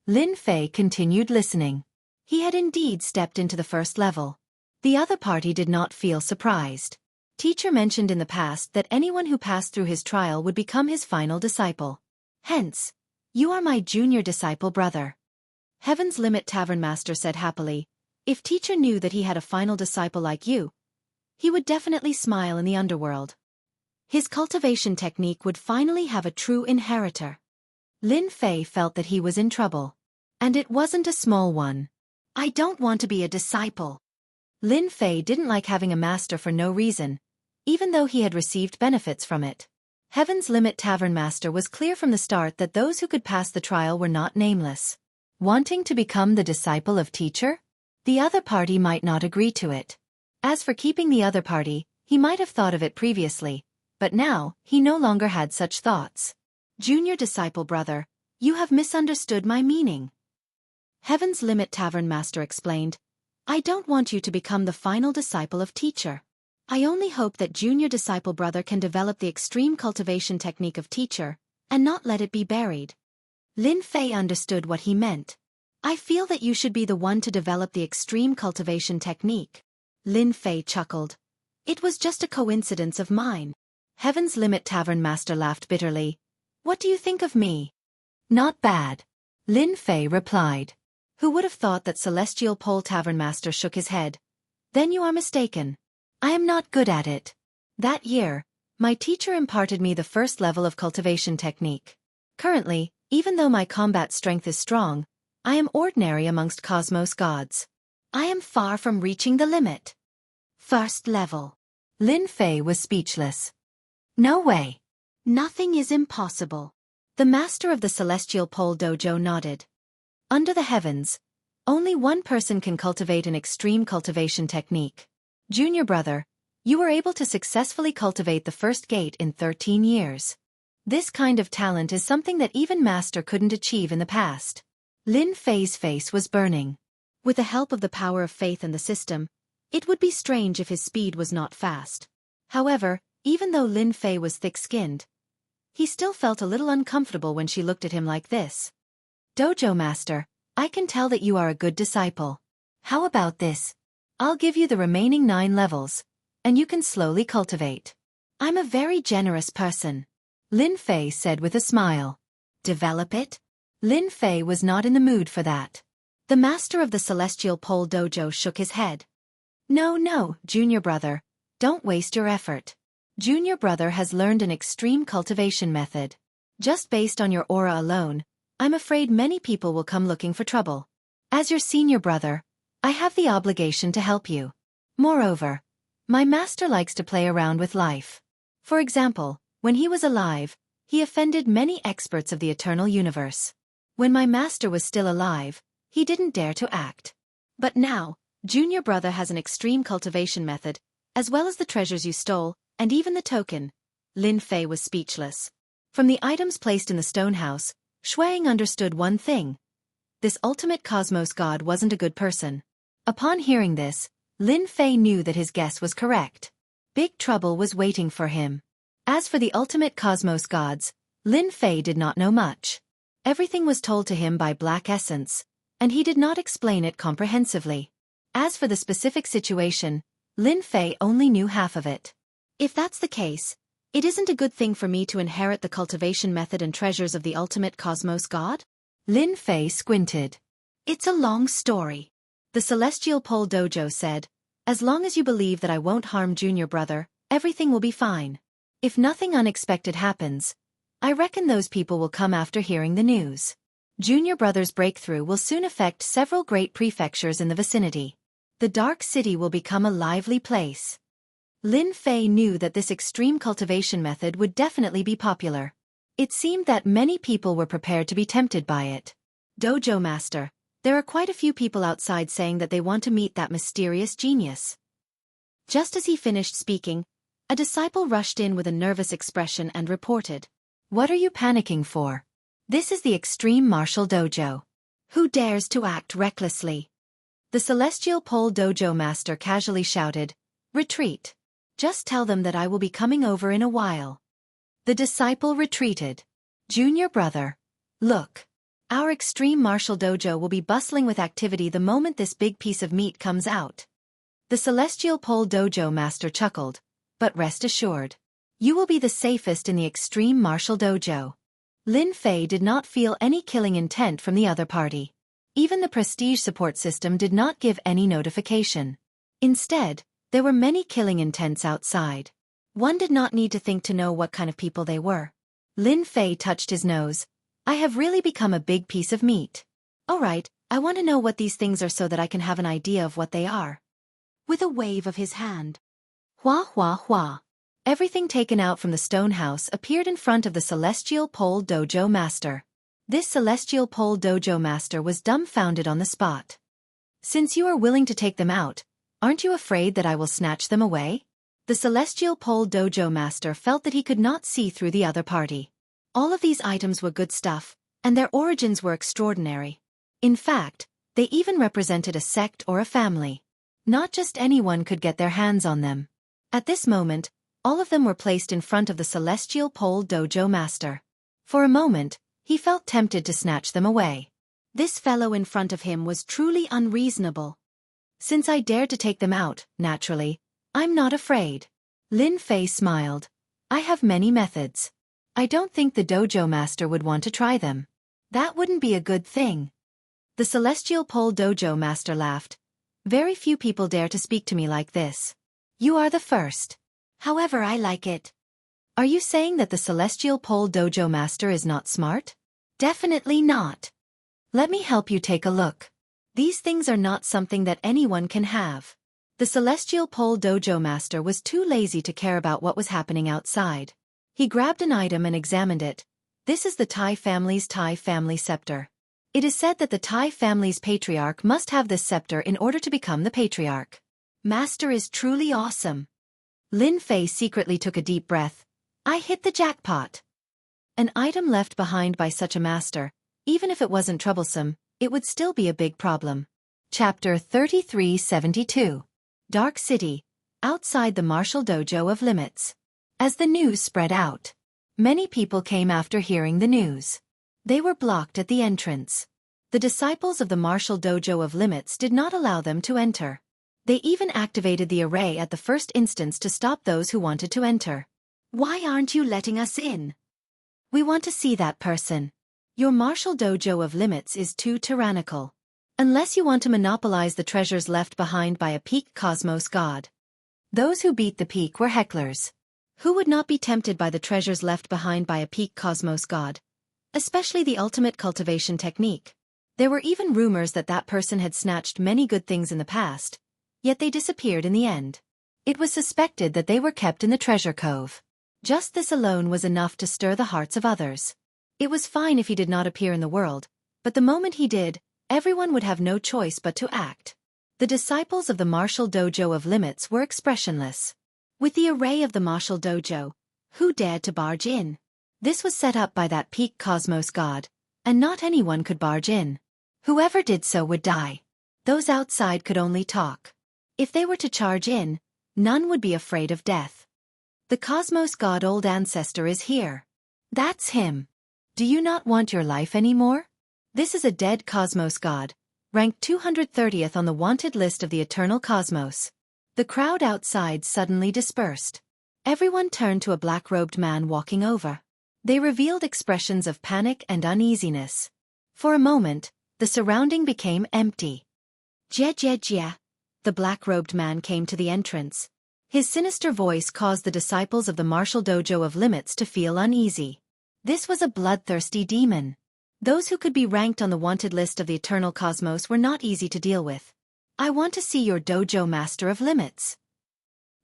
Lin Fei continued listening. He had indeed stepped into the first level. The other party did not feel surprised. Teacher mentioned in the past that anyone who passed through his trial would become his final disciple. Hence, you are my junior disciple brother. Heaven's Limit Tavern Master said happily, if teacher knew that he had a final disciple like you, he would definitely smile in the underworld. His cultivation technique would finally have a true inheritor. Lin Fei felt that he was in trouble. And it wasn't a small one. I don't want to be a disciple. Lin Fei didn't like having a master for no reason, even though he had received benefits from it. Heaven's Limit Tavern Master was clear from the start that those who could pass the trial were not nameless. Wanting to become the disciple of teacher? The other party might not agree to it. As for keeping the other party, he might have thought of it previously. But now, he no longer had such thoughts. Junior disciple brother, you have misunderstood my meaning. Heaven's Limit Tavern Master explained, I don't want you to become the final disciple of teacher. I only hope that junior disciple brother can develop the extreme cultivation technique of teacher, and not let it be buried. Lin Fei understood what he meant. I feel that you should be the one to develop the extreme cultivation technique. Lin Fei chuckled. It was just a coincidence of mine. Heaven's Limit Tavern Master laughed bitterly. What do you think of me? Not bad. Lin Fei replied. Who would have thought that Celestial Pole Tavern Master shook his head? Then you are mistaken. I am not good at it. That year, my teacher imparted me the first level of cultivation technique. Currently, even though my combat strength is strong, I am ordinary amongst cosmos gods. I am far from reaching the limit. First level. Lin Fei was speechless. No way. Nothing is impossible. The master of the Celestial Pole Dojo nodded. Under the heavens, only one person can cultivate an extreme cultivation technique. Junior brother, you were able to successfully cultivate the first gate in 13 years. This kind of talent is something that even master couldn't achieve in the past. Lin Fei's face was burning. With the help of the power of faith and the system, it would be strange if his speed was not fast. However, even though Lin Fei was thick-skinned, he still felt a little uncomfortable when she looked at him like this. Dojo master, I can tell that you are a good disciple. How about this? I'll give you the remaining 9 levels, and you can slowly cultivate. I'm a very generous person, Lin Fei said with a smile. Develop it? Lin Fei was not in the mood for that. The master of the Celestial Pole Dojo shook his head. No, junior brother, don't waste your effort. Junior brother has learned an extreme cultivation method. Just based on your aura alone, I'm afraid many people will come looking for trouble. As your senior brother, I have the obligation to help you. Moreover, my master likes to play around with life. For example, when he was alive, he offended many experts of the eternal universe. When my master was still alive, he didn't dare to act. But now, junior brother has an extreme cultivation method, as well as the treasures you stole, and even the token. Lin Fei was speechless. From the items placed in the stone house, Shuang understood one thing. This ultimate cosmos god wasn't a good person. Upon hearing this, Lin Fei knew that his guess was correct. Big trouble was waiting for him. As for the ultimate cosmos gods, Lin Fei did not know much. Everything was told to him by Black Essence, and he did not explain it comprehensively. As for the specific situation, Lin Fei only knew half of it. If that's the case, it isn't a good thing for me to inherit the cultivation method and treasures of the ultimate cosmos god? Lin Fei squinted. It's a long story. The Celestial Pole Dojo said, as long as you believe that I won't harm junior brother, everything will be fine. If nothing unexpected happens, I reckon those people will come after hearing the news. Junior brother's breakthrough will soon affect several great prefectures in the vicinity. The Dark City will become a lively place. Lin Fei knew that this extreme cultivation method would definitely be popular. It seemed that many people were prepared to be tempted by it. Dojo Master, there are quite a few people outside saying that they want to meet that mysterious genius. Just as he finished speaking, a disciple rushed in with a nervous expression and reported, "What are you panicking for? This is the Extreme Martial Dojo. Who dares to act recklessly?" The Celestial Pole Dojo Master casually shouted, "Retreat. Just tell them that I will be coming over in a while." The disciple retreated. Junior brother, look. Our Extreme Martial Dojo will be bustling with activity the moment this big piece of meat comes out. The Celestial Pole Dojo Master chuckled, but rest assured, you will be the safest in the Extreme Martial Dojo. Lin Fei did not feel any killing intent from the other party. Even the prestige support system did not give any notification. Instead, there were many killing intents outside. One did not need to think to know what kind of people they were. Lin Fei touched his nose. I have really become a big piece of meat. All right, I want to know what these things are so that I can have an idea of what they are. With a wave of his hand. Hua hua hua. Everything taken out from the stone house appeared in front of the Celestial Pole Dojo Master. This Celestial Pole Dojo Master was dumbfounded on the spot. Since you are willing to take them out, aren't you afraid that I will snatch them away? The Celestial Pole Dojo Master felt that he could not see through the other party. All of these items were good stuff, and their origins were extraordinary. In fact, they even represented a sect or a family. Not just anyone could get their hands on them. At this moment, all of them were placed in front of the Celestial Pole Dojo Master. For a moment, he felt tempted to snatch them away. This fellow in front of him was truly unreasonable. Since I dared to take them out, naturally, I'm not afraid. Lin Fei smiled. I have many methods. I don't think the dojo master would want to try them. That wouldn't be a good thing. The Celestial Pole Dojo Master laughed. Very few people dare to speak to me like this. You are the first. However, I like it. Are you saying that the Celestial Pole Dojo Master is not smart? Definitely not. Let me help you take a look. These things are not something that anyone can have. The Celestial Pole Dojo Master was too lazy to care about what was happening outside. He grabbed an item and examined it. This is the Tai family's Tai family scepter. It is said that the Tai family's patriarch must have this scepter in order to become the patriarch. Master is truly awesome. Lin Fei secretly took a deep breath. I hit the jackpot. An item left behind by such a master, even if it wasn't troublesome, it would still be a big problem. Chapter 3372. Dark City, outside the martial dojo of Limits. As the news spread out, many people came after hearing the news. They were blocked at the entrance. The disciples of the martial dojo of Limits did not allow them to enter. They even activated the array at the first instance to stop those who wanted to enter. Why aren't you letting us in? We want to see that person. Your martial dojo of Limits is too tyrannical. Unless you want to monopolize the treasures left behind by a peak cosmos god. Those who beat the peak were hecklers. Who would not be tempted by the treasures left behind by a peak cosmos god? Especially the ultimate cultivation technique. There were even rumors that that person had snatched many good things in the past, yet they disappeared in the end. It was suspected that they were kept in the treasure cove. Just this alone was enough to stir the hearts of others. It was fine if he did not appear in the world, but the moment he did, everyone would have no choice but to act. The disciples of the martial dojo of Limits were expressionless. With the array of the martial dojo, who dared to barge in? This was set up by that peak cosmos god, and not anyone could barge in. Whoever did so would die. Those outside could only talk. If they were to charge in, none would be afraid of death. The cosmos god old ancestor is here. That's him. Do you not want your life anymore? This is a dead cosmos god, ranked 230th on the wanted list of the eternal cosmos. The crowd outside suddenly dispersed. Everyone turned to a black-robed man walking over. They revealed expressions of panic and uneasiness. For a moment, the surrounding became empty. Jia. The black-robed man came to the entrance. His sinister voice caused the disciples of the martial dojo of Limits to feel uneasy. This was a bloodthirsty demon. Those who could be ranked on the wanted list of the eternal cosmos were not easy to deal with. I want to see your dojo master of Limits.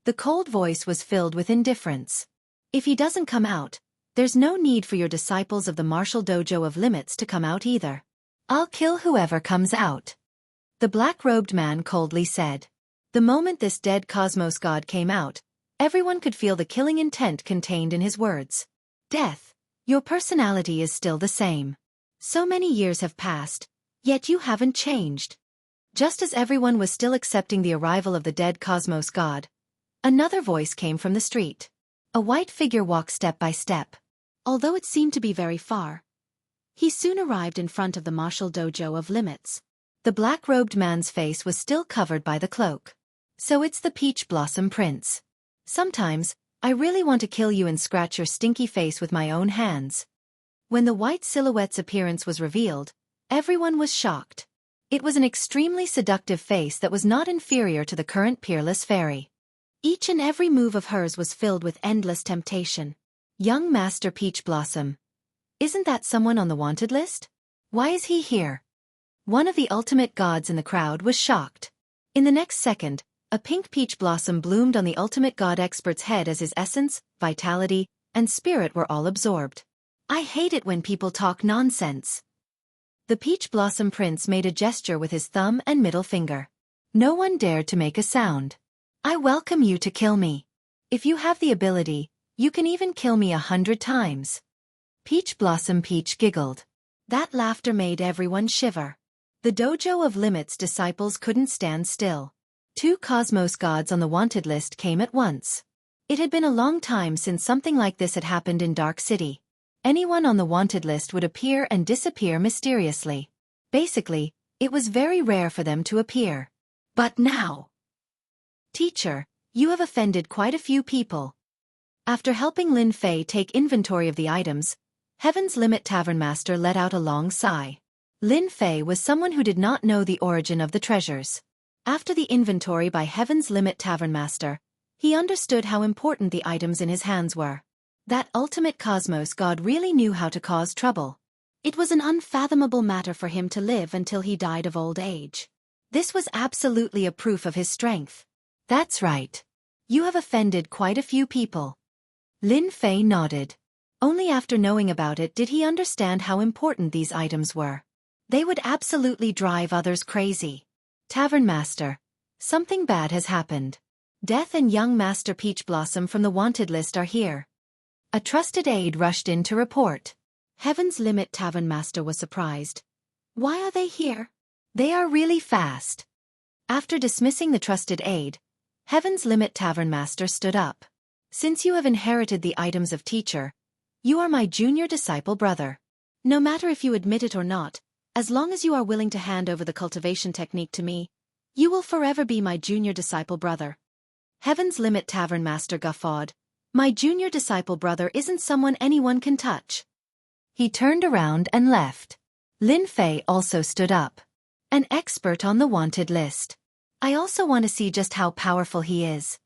The cold voice was filled with indifference. If he doesn't come out, there's no need for your disciples of the martial dojo of Limits to come out either. I'll kill whoever comes out. The black-robed man coldly said. The moment this dead cosmos god came out, everyone could feel the killing intent contained in his words. Death, your personality is still the same. So many years have passed, yet you haven't changed. Just as everyone was still accepting the arrival of the dead cosmos god, another voice came from the street. A white figure walked step by step. Although it seemed to be very far, he soon arrived in front of the martial dojo of Limits. The black-robed man's face was still covered by the cloak. So it's the Peach Blossom Prince. Sometimes, I really want to kill you and scratch your stinky face with my own hands. When the white silhouette's appearance was revealed, everyone was shocked. It was an extremely seductive face that was not inferior to the current peerless fairy. Each and every move of hers was filled with endless temptation. Young Master Peach Blossom. Isn't that someone on the wanted list? Why is he here? One of the ultimate gods in the crowd was shocked. In the next second, a pink peach blossom bloomed on the ultimate god expert's head as his essence, vitality, and spirit were all absorbed. I hate it when people talk nonsense. The Peach Blossom Prince made a gesture with his thumb and middle finger. No one dared to make a sound. I welcome you to kill me. If you have the ability, you can even kill me 100 times. Peach Blossom Peach giggled. That laughter made everyone shiver. The dojo of Limits disciples couldn't stand still. 2 cosmos gods on the wanted list came at once. It had been a long time since something like this had happened in Dark City. Anyone on the wanted list would appear and disappear mysteriously. Basically, it was very rare for them to appear. But now... Teacher, you have offended quite a few people. After helping Lin Fei take inventory of the items, Heaven's Limit Tavern Master let out a long sigh. Lin Fei was someone who did not know the origin of the treasures. After the inventory by Heaven's Limit Tavern Master, he understood how important the items in his hands were. That ultimate cosmos god really knew how to cause trouble. It was an unfathomable matter for him to live until he died of old age. This was absolutely a proof of his strength. That's right. You have offended quite a few people. Lin Fei nodded. Only after knowing about it did he understand how important these items were. They would absolutely drive others crazy. Tavern Master, something bad has happened. Death and young Master Peach Blossom from the wanted list are here. A trusted aide rushed in to report. Heaven's Limit Tavern Master was surprised. Why are they here? They are really fast. After dismissing the trusted aide, Heaven's Limit Tavern Master stood up. Since you have inherited the items of teacher, you are my junior disciple brother. No matter if you admit it or not, As long as you are willing to hand over the cultivation technique to me, you will forever be my junior disciple brother. Heaven's Limit Tavern Master guffawed. My junior disciple brother isn't someone anyone can touch. He turned around and left. Lin Fei also stood up. An expert on the wanted list. I also want to see just how powerful he is.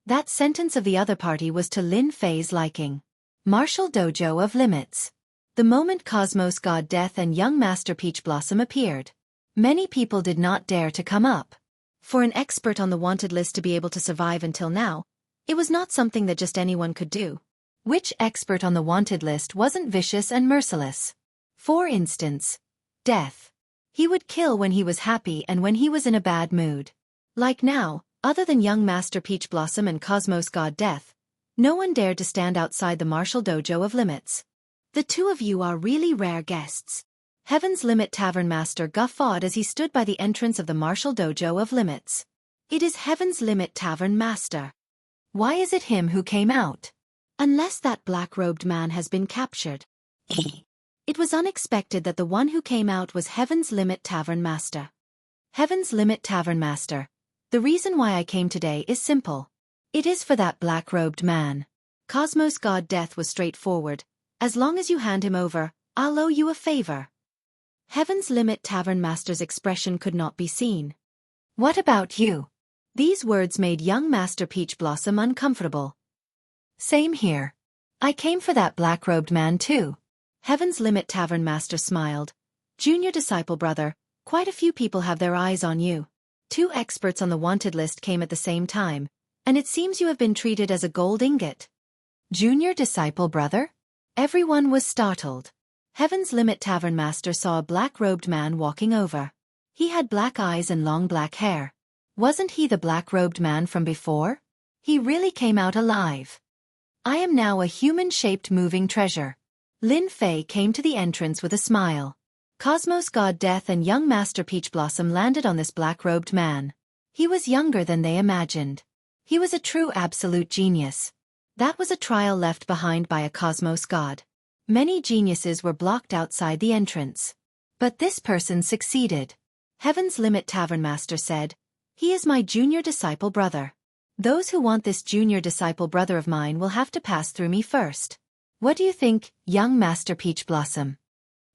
That sentence of the other party was to Lin Fei's liking. Martial Dojo of Limits. The moment Cosmos God Death and young Master Peach Blossom appeared, many people did not dare to come up. For an expert on the wanted list to be able to survive until now, it was not something that just anyone could do. Which expert on the wanted list wasn't vicious and merciless? For instance, Death. He would kill when he was happy and when he was in a bad mood. Like now, other than young Master Peach Blossom and Cosmos God Death, no one dared to stand outside the Martial Dojo of Limits. The two of you are really rare guests. Heaven's Limit Tavern Master guffawed as he stood by the entrance of the Martial Dojo of Limits. It is Heaven's Limit Tavern Master. Why is it him who came out? Unless that black-robed man has been captured. It was unexpected that the one who came out was Heaven's Limit Tavern Master. Heaven's Limit Tavern Master. The reason why I came today is simple. It is for that black-robed man. Cosmos God Death was straightforward. As long as you hand him over, I'll owe you a favor. Heaven's Limit Tavern Master's expression could not be seen. What about you? These words made young Master Peach Blossom uncomfortable. Same here. I came for that black-robed man too. Heaven's Limit Tavern Master smiled. Junior disciple brother, quite a few people have their eyes on you. 2 experts on the wanted list came at the same time, and it seems you have been treated as a gold ingot. Junior disciple brother? Everyone was startled. Heaven's Limit Tavern Master saw a black-robed man walking over. He had black eyes and long black hair. Wasn't he the black-robed man from before? He really came out alive. I am now a human-shaped moving treasure. Lin Fei came to the entrance with a smile. Cosmos God Death and young Master Peach Blossom landed on this black-robed man. He was younger than they imagined. He was a true absolute genius. That was a trial left behind by a Cosmos God. Many geniuses were blocked outside the entrance. But this person succeeded. Heaven's Limit Tavern Master said, "He is my junior disciple brother. Those who want this junior disciple brother of mine will have to pass through me first. What do you think, young Master Peach Blossom?"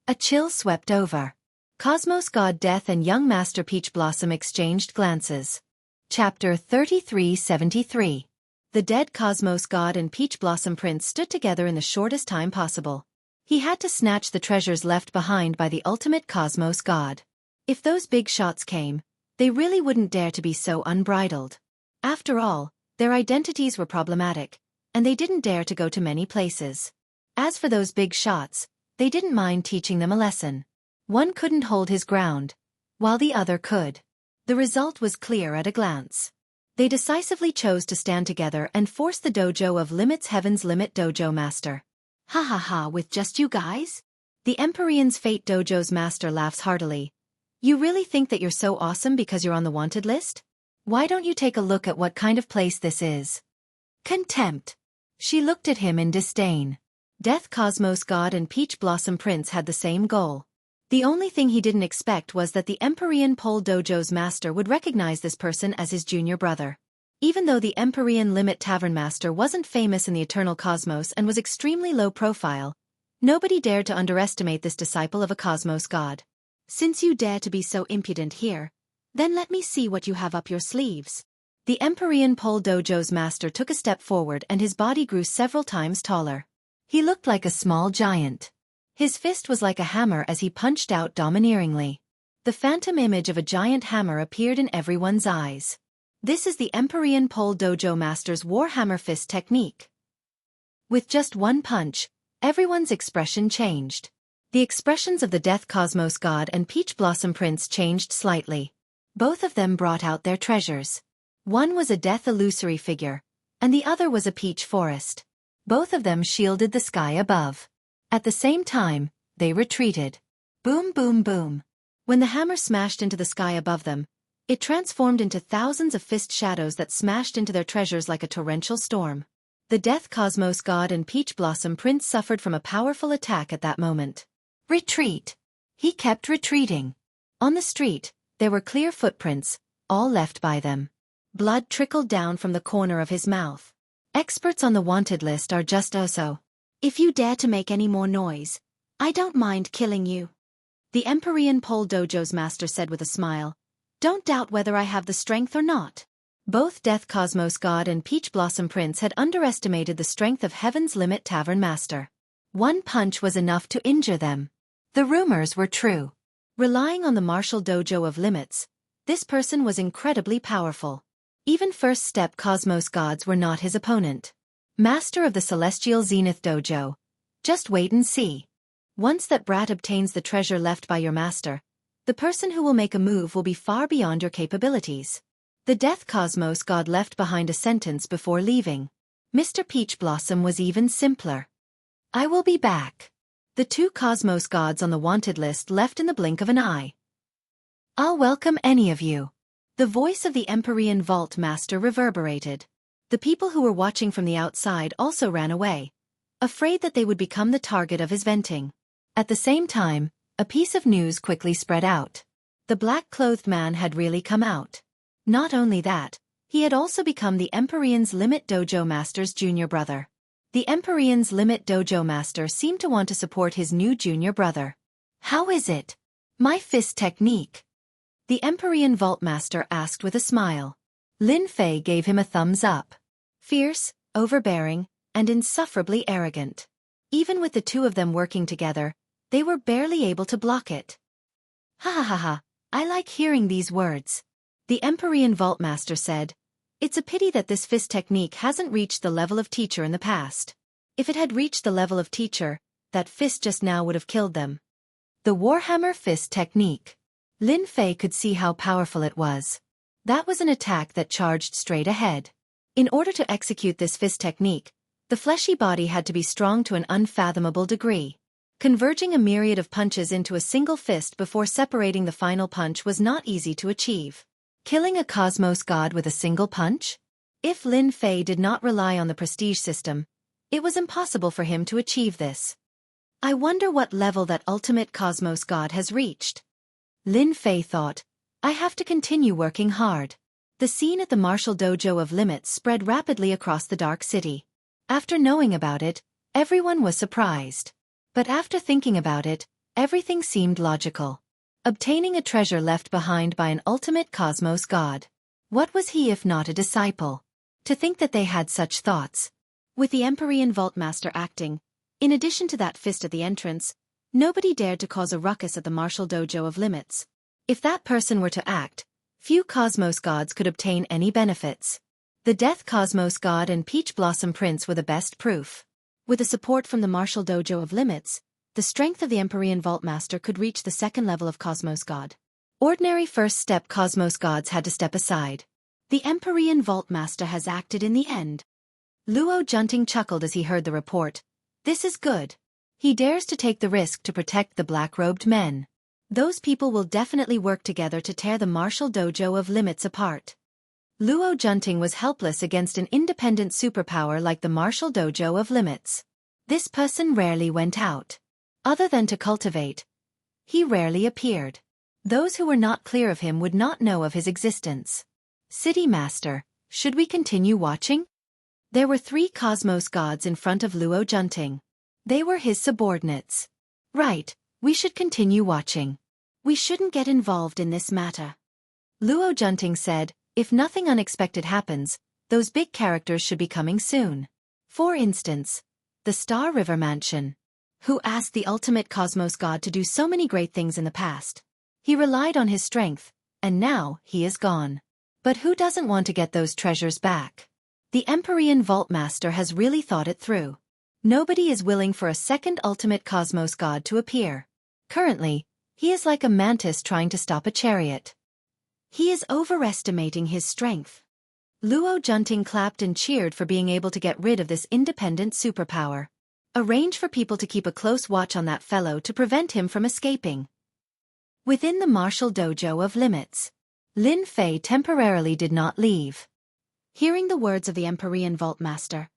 A chill swept over. Cosmos God Death and young Master Peach Blossom exchanged glances. Chapter 3373. The dead Cosmos God and Peach Blossom Prince stood together in the shortest time possible. He had to snatch the treasures left behind by the ultimate Cosmos God. If those big shots came, they really wouldn't dare to be so unbridled. After all, their identities were problematic, and they didn't dare to go to many places. As for those big shots, they didn't mind teaching them a lesson. One couldn't hold his ground, while the other could. The result was clear at a glance. They decisively chose to stand together and force the dojo of Limits Heaven's Limit Dojo Master. Ha ha ha, with just you guys? The Empyrean's Fate Dojo's master laughs heartily. You really think that you're so awesome because you're on the wanted list? Why don't you take a look at what kind of place this is? Contempt. She looked at him in disdain. Death Cosmos God and Peach Blossom Prince had the same goal. The only thing he didn't expect was that the Empyrean Pole Dojo's master would recognize this person as his junior brother. Even though the Empyrean Limit Tavern Master wasn't famous in the Eternal Cosmos and was extremely low profile, nobody dared to underestimate this disciple of a Cosmos God. Since you dare to be so impudent here, then let me see what you have up your sleeves. The Empyrean Pole Dojo's master took a step forward and his body grew several times taller. He looked like a small giant. His fist was like a hammer as he punched out domineeringly. The phantom image of a giant hammer appeared in everyone's eyes. This is the Empyrean Pole Dojo Master's Warhammer Fist technique. With just one punch, everyone's expression changed. The expressions of the Death Cosmos God and Peach Blossom Prince changed slightly. Both of them brought out their treasures. One was a death illusory figure, and the other was a peach forest. Both of them shielded the sky above. At the same time, they retreated. Boom boom boom. When the hammer smashed into the sky above them, it transformed into thousands of fist shadows that smashed into their treasures like a torrential storm. The Death Cosmos God and Peach Blossom Prince suffered from a powerful attack at that moment. Retreat. He kept retreating. On the street, there were clear footprints, all left by them. Blood trickled down from the corner of his mouth. Experts on the wanted list are just so. If you dare to make any more noise, I don't mind killing you. The Empyrean Pole Dojo's master said with a smile. Don't doubt whether I have the strength or not. Both Death Cosmos God and Peach Blossom Prince had underestimated the strength of Heaven's Limit Tavern Master. One punch was enough to injure them. The rumors were true. Relying on the martial dojo of limits, this person was incredibly powerful. Even first step Cosmos gods were not his opponent. Master of the Celestial Zenith Dojo. Just wait and see. Once that brat obtains the treasure left by your master, the person who will make a move will be far beyond your capabilities. The Death Cosmos god left behind a sentence before leaving. Mr. Peach Blossom was even simpler. I will be back. The two Cosmos gods on the wanted list left in the blink of an eye. I'll welcome any of you. The voice of the Empyrean Vault Master reverberated. The people who were watching from the outside also ran away, afraid that they would become the target of his venting. At the same time, a piece of news quickly spread out. The black-clothed man had really come out. Not only that, he had also become the Empyrean's Limit Dojo Master's junior brother. The Empyrean's Limit Dojo Master seemed to want to support his new junior brother. How is it? My fist technique? The Empyrean Vault Master asked with a smile. Lin Fei gave him a thumbs up. Fierce, overbearing, and insufferably arrogant. Even with the two of them working together, they were barely able to block it. Ha ha ha ha, I like hearing these words. The Empyrean Vault Master said. It's a pity that this fist technique hasn't reached the level of teacher in the past. If it had reached the level of teacher, that fist just now would have killed them. The Warhammer Fist Technique. Lin Fei could see how powerful it was. That was an attack that charged straight ahead. In order to execute this fist technique, the fleshy body had to be strong to an unfathomable degree. Converging a myriad of punches into a single fist before separating the final punch was not easy to achieve. Killing a Cosmos god with a single punch? If Lin Fei did not rely on the prestige system, it was impossible for him to achieve this. I wonder what level that ultimate Cosmos god has reached. Lin Fei thought, I have to continue working hard. The scene at the Martial Dojo of Limits spread rapidly across the Dark City. After knowing about it, everyone was surprised. But after thinking about it, everything seemed logical. Obtaining a treasure left behind by an ultimate Cosmos god. What was he if not a disciple? To think that they had such thoughts. With the Empyrean Vault Master acting, in addition to that fist at the entrance, nobody dared to cause a ruckus at the Martial Dojo of Limits. If that person were to act, few Cosmos gods could obtain any benefits. The Death Cosmos god and Peach Blossom Prince were the best proof. With the support from the Martial Dojo of Limits, the strength of the Empyrean Vault Master could reach the second level of Cosmos God. Ordinary first-step Cosmos gods had to step aside. The Empyrean Vault Master has acted in the end. Luo Junting chuckled as he heard the report. This is good. He dares to take the risk to protect the black-robed men. Those people will definitely work together to tear the Martial Dojo of Limits apart. Luo Junting was helpless against an independent superpower like the Martial Dojo of Limits. This person rarely went out. Other than to cultivate, he rarely appeared. Those who were not clear of him would not know of his existence. City Master, should we continue watching? There were 3 Cosmos gods in front of Luo Junting. They were his subordinates. Right, we should continue watching. We shouldn't get involved in this matter. Luo Junting said, if nothing unexpected happens, those big characters should be coming soon. For instance, the Star River Mansion. Who asked the ultimate Cosmos god to do so many great things in the past. He relied on his strength, and now he is gone. But who doesn't want to get those treasures back? The Empyrean Vault Master has really thought it through. Nobody is willing for a second ultimate Cosmos god to appear. Currently, he is like a mantis trying to stop a chariot. He is overestimating his strength. Luo Junting clapped and cheered for being able to get rid of this independent superpower. Arrange for people to keep a close watch on that fellow to prevent him from escaping. Within the Martial Dojo of Limits, Lin Fei temporarily did not leave. Hearing the words of the Empyrean Vault Master,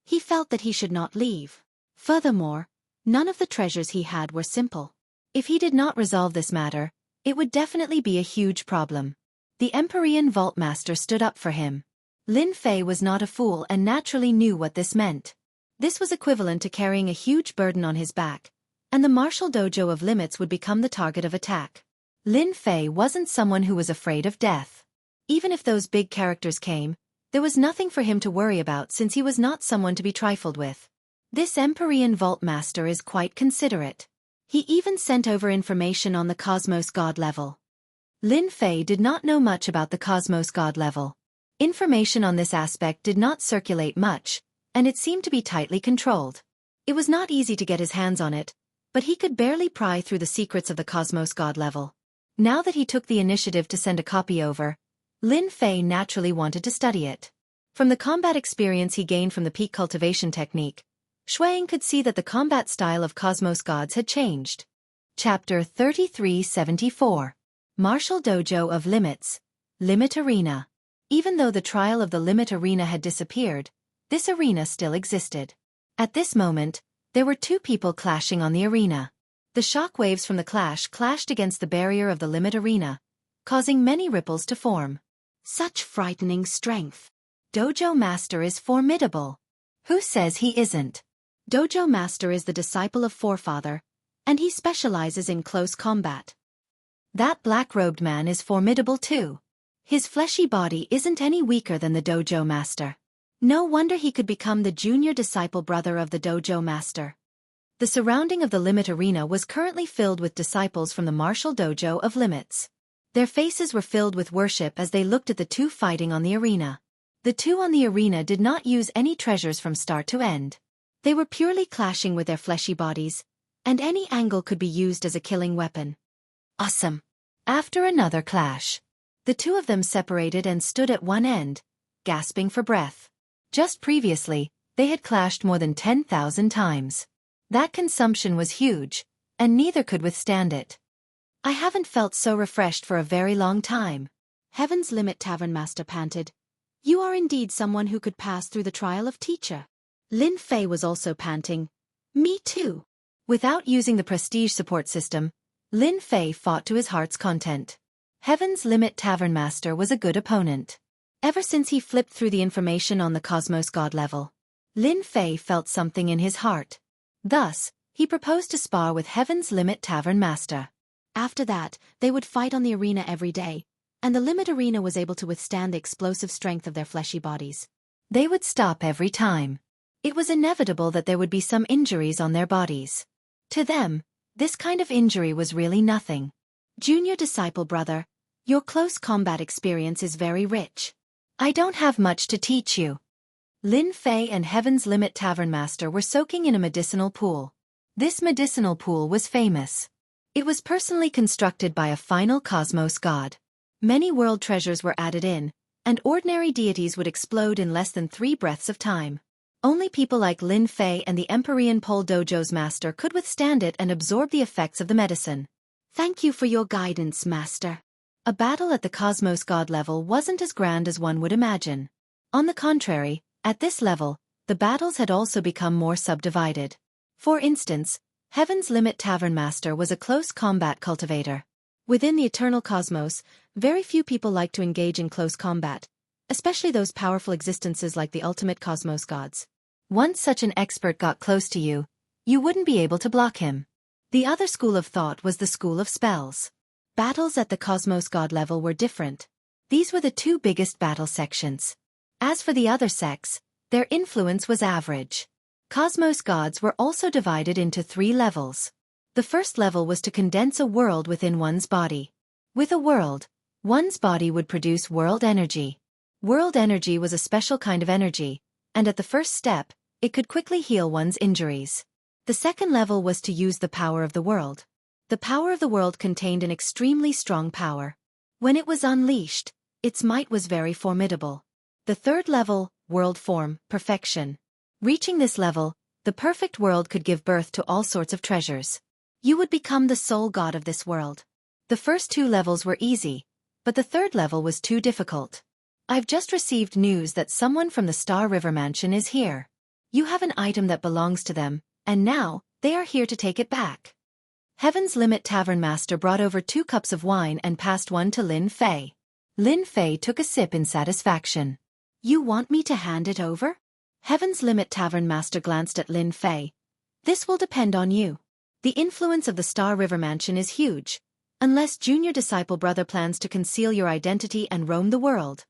he felt that he should not leave. Furthermore, none of the treasures he had were simple. If he did not resolve this matter, it would definitely be a huge problem. The Empyrean Vault Master stood up for him. Lin Fei was not a fool and naturally knew what this meant. This was equivalent to carrying a huge burden on his back, and the martial dojo of Limits would become the target of attack. Lin Fei wasn't someone who was afraid of death. Even if those big characters came, there was nothing for him to worry about since he was not someone to be trifled with. This Empyrean Vault Master is quite considerate. He even sent over information on the Cosmos God level. Lin Fei did not know much about the Cosmos God level. Information on this aspect did not circulate much, and it seemed to be tightly controlled. It was not easy to get his hands on it, but he could barely pry through the secrets of the Cosmos God level. Now that he took the initiative to send a copy over, Lin Fei naturally wanted to study it. From the combat experience he gained from the peak cultivation technique, Shuang could see that the combat style of Cosmos Gods had changed. Chapter 3374. Martial Dojo of Limits, Limit Arena. Even though the trial of the Limit Arena had disappeared, this arena still existed. At this moment, there were two people clashing on the arena. The shock waves from the clash clashed against the barrier of the Limit Arena, causing many ripples to form. Such frightening strength. Dojo Master is formidable. Who says he isn't? Dojo Master is the disciple of Forefather, and he specializes in close combat. That black-robed man is formidable too. His fleshy body isn't any weaker than the Dojo Master. No wonder he could become the junior disciple brother of the Dojo Master. The surrounding of the Limit Arena was currently filled with disciples from the Martial Dojo of Limits. Their faces were filled with worship as they looked at the two fighting on the arena. The two on the arena did not use any treasures from start to end. They were purely clashing with their fleshy bodies, and any angle could be used as a killing weapon. Awesome. After another clash, the two of them separated and stood at one end, gasping for breath. Just previously, they had clashed more than 10,000 times. That consumption was huge, and neither could withstand it. I haven't felt so refreshed for a very long time. Heaven's Limit Tavern Master panted. You are indeed someone who could pass through the trial of teacher. Lin Fei was also panting. Me too. Without using the prestige support system, Lin Fei fought to his heart's content. Heaven's Limit Tavern Master was a good opponent. Ever since he flipped through the information on the Cosmos God level, Lin Fei felt something in his heart. Thus, he proposed to spar with Heaven's Limit Tavern Master. After that, they would fight on the arena every day, and the Limit Arena was able to withstand the explosive strength of their fleshy bodies. They would stop every time. It was inevitable that there would be some injuries on their bodies. To them, this kind of injury was really nothing. Junior disciple brother, your close combat experience is very rich. I don't have much to teach you. Lin Fei and Heaven's Limit Tavern Master were soaking in a medicinal pool. This medicinal pool was famous. It was personally constructed by a final Cosmos God. Many world treasures were added in, and ordinary deities would explode in less than 3 breaths of time. Only people like Lin Fei and the Empyrean Pole Dojo's master could withstand it and absorb the effects of the medicine. Thank you for your guidance, Master. A battle at the Cosmos God level wasn't as grand as one would imagine. On the contrary, at this level, the battles had also become more subdivided. For instance, Heaven's Limit Tavern Master was a close combat cultivator. Within the eternal cosmos, very few people like to engage in close combat, especially those powerful existences like the ultimate Cosmos Gods. Once such an expert got close to you, you wouldn't be able to block him. The other school of thought was the school of spells. Battles at the Cosmos God level were different. These were the 2 biggest battle sections. As for the other sects, their influence was average. Cosmos Gods were also divided into 3 levels. The first level was to condense a world within one's body. With a world, one's body would produce world energy. World energy was a special kind of energy, and at the first step, it could quickly heal one's injuries. The second level was to use the power of the world. The power of the world contained an extremely strong power. When it was unleashed, its might was very formidable. The third level, world form, perfection. Reaching this level, the perfect world could give birth to all sorts of treasures. You would become the sole god of this world. The first 2 levels were easy, but the third level was too difficult. I've just received news that someone from the Star River Mansion is here. You have an item that belongs to them, and now, they are here to take it back. Heaven's Limit Tavern Master brought over 2 cups of wine and passed one to Lin Fei. Lin Fei took a sip in satisfaction. You want me to hand it over? Heaven's Limit Tavern Master glanced at Lin Fei. This will depend on you. The influence of the Star River Mansion is huge, unless Junior Disciple Brother plans to conceal your identity and roam the world.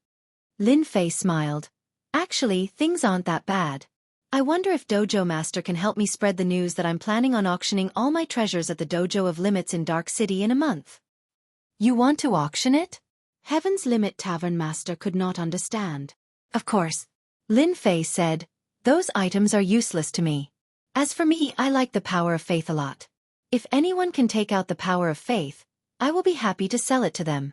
Lin Fei smiled. Actually, things aren't that bad. I wonder if Dojo Master can help me spread the news that I'm planning on auctioning all my treasures at the Dojo of Limits in Dark City in a month. You want to auction it? Heaven's Limit Tavern Master could not understand. Of course. Lin Fei said, those items are useless to me. As for me, I like the power of faith a lot. If anyone can take out the power of faith, I will be happy to sell it to them.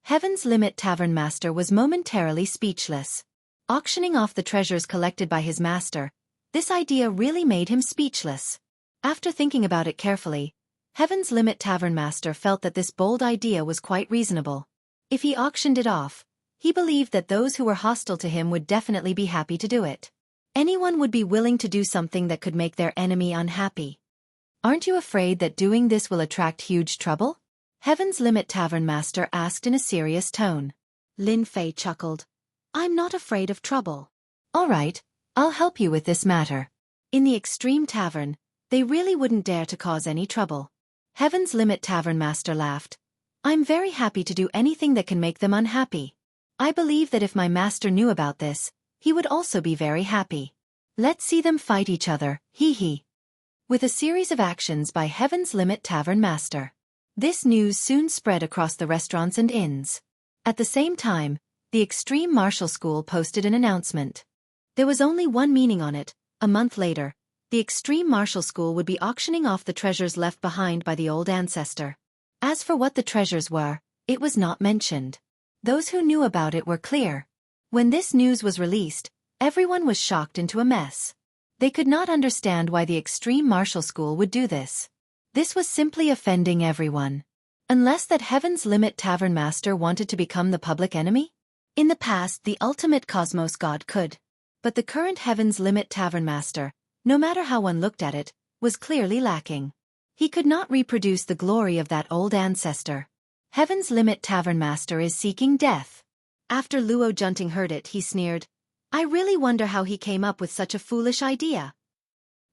Heaven's Limit Tavern Master was momentarily speechless. Auctioning off the treasures collected by his master, this idea really made him speechless. After thinking about it carefully, Heaven's Limit Tavern Master felt that this bold idea was quite reasonable. If he auctioned it off, he believed that those who were hostile to him would definitely be happy to do it. Anyone would be willing to do something that could make their enemy unhappy. Aren't you afraid that doing this will attract huge trouble? Heaven's Limit Tavern Master asked in a serious tone. Lin Fei chuckled. I'm not afraid of trouble. All right, I'll help you with this matter. In the Extreme Tavern, they really wouldn't dare to cause any trouble. Heaven's Limit Tavern Master laughed. I'm very happy to do anything that can make them unhappy. I believe that if my master knew about this, he would also be very happy. Let's see them fight each other, hee hee. With a series of actions by Heaven's Limit Tavern Master, this news soon spread across the restaurants and inns. At the same time, the Extreme Martial School posted an announcement. There was only one meaning on it. A month later, the Extreme Martial School would be auctioning off the treasures left behind by the old ancestor. As for what the treasures were, it was not mentioned. Those who knew about it were clear. When this news was released, everyone was shocked into a mess. They could not understand why the Extreme Martial School would do this. This was simply offending everyone. Unless that Heaven's Limit Tavern Master wanted to become the public enemy? In the past, the ultimate Cosmos God could. But the current Heaven's Limit Tavern Master, no matter how one looked at it, was clearly lacking. He could not reproduce the glory of that old ancestor. Heaven's Limit Tavern Master is seeking death. After Luo Junting heard it, he sneered. I really wonder how he came up with such a foolish idea.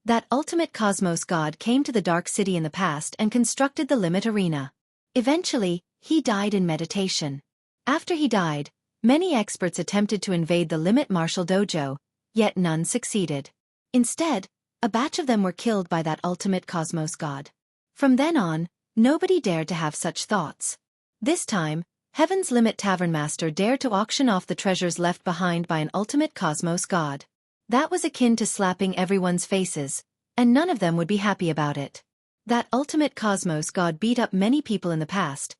That ultimate Cosmos God came to the Dark City in the past and constructed the Limit Arena. Eventually, he died in meditation. After he died, many experts attempted to invade the Limit Martial Dojo, yet none succeeded. Instead, a batch of them were killed by that ultimate Cosmos God. From then on, nobody dared to have such thoughts. This time, Heaven's Limit Tavern Master dared to auction off the treasures left behind by an ultimate Cosmos God. That was akin to slapping everyone's faces, and none of them would be happy about it. That ultimate Cosmos God beat up many people in the past,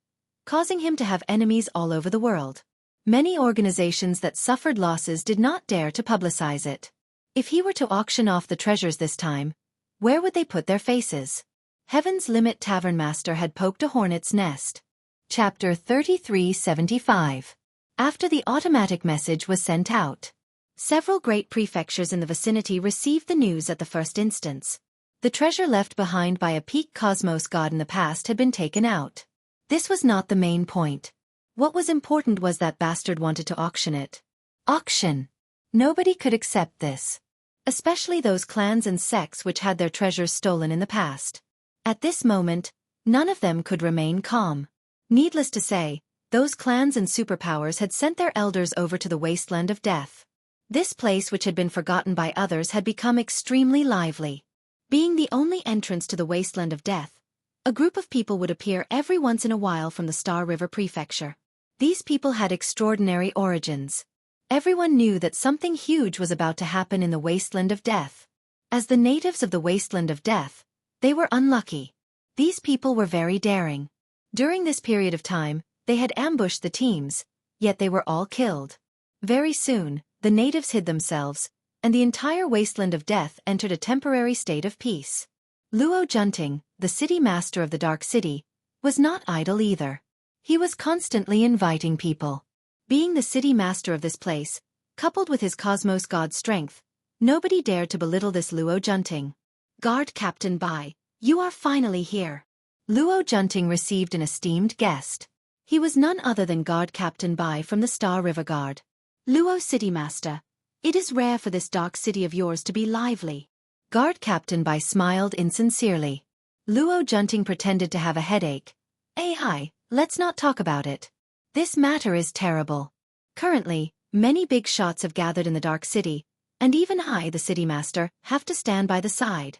causing him to have enemies all over the world. Many organizations that suffered losses did not dare to publicize it. If he were to auction off the treasures this time, where would they put their faces? Heaven's Limit Tavern Master had poked a hornet's nest. Chapter 3375. After the automatic message was sent out, several great prefectures in the vicinity received the news at the first instance. The treasure left behind by a peak Cosmos God in the past had been taken out. This was not the main point. What was important was that bastard wanted to auction it. Auction! Nobody could accept this. Especially those clans and sects which had their treasures stolen in the past. At this moment, none of them could remain calm. Needless to say, those clans and superpowers had sent their elders over to the Wasteland of Death. This place, which had been forgotten by others, had become extremely lively. Being the only entrance to the Wasteland of Death, a group of people would appear every once in a while from the Star River Prefecture. These people had extraordinary origins. Everyone knew that something huge was about to happen in the Wasteland of Death. As the natives of the Wasteland of Death, they were unlucky. These people were very daring. During this period of time, they had ambushed the teams, yet they were all killed. Very soon, the natives hid themselves, and the entire Wasteland of Death entered a temporary state of peace. Luo Junting, the city master of the Dark City, was not idle either. He was constantly inviting people. Being the city master of this place, coupled with his Cosmos God strength, nobody dared to belittle this Luo Junting. Guard Captain Bai, you are finally here. Luo Junting received an esteemed guest. He was none other than Guard Captain Bai from the Star River Guard. Luo City Master, it is rare for this dark city of yours to be lively. Guard Captain Bai smiled insincerely. Luo Junting pretended to have a headache. Hi, let's not talk about it. This matter is terrible. Currently, many big shots have gathered in the dark city, and even I, the city master, have to stand by the side.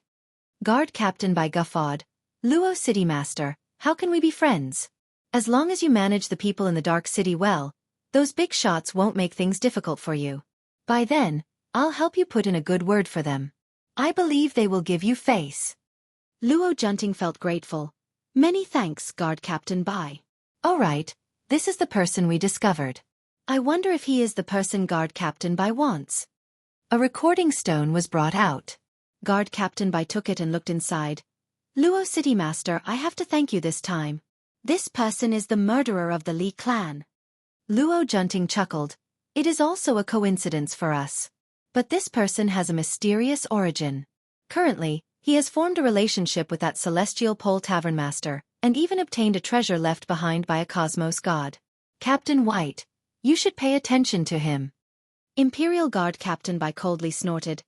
Guard Captain Bai guffawed. Luo City Master, how can we be friends? As long as you manage the people in the dark city well, those big shots won't make things difficult for you. By then, I'll help you put in a good word for them. I believe they will give you face. Luo Junting felt grateful. Many thanks, Guard Captain Bai. All right, this is the person we discovered. I wonder if he is the person Guard Captain Bai wants. A recording stone was brought out. Guard Captain Bai took it and looked inside. Luo City Master, I have to thank you this time. This person is the murderer of the Li clan. Luo Junting chuckled. It is also a coincidence for us. But this person has a mysterious origin. Currently, he has formed a relationship with that celestial pole tavern master, and even obtained a treasure left behind by a cosmos god. Captain White, you should pay attention to him. Imperial Guard Captain Bai coldly snorted.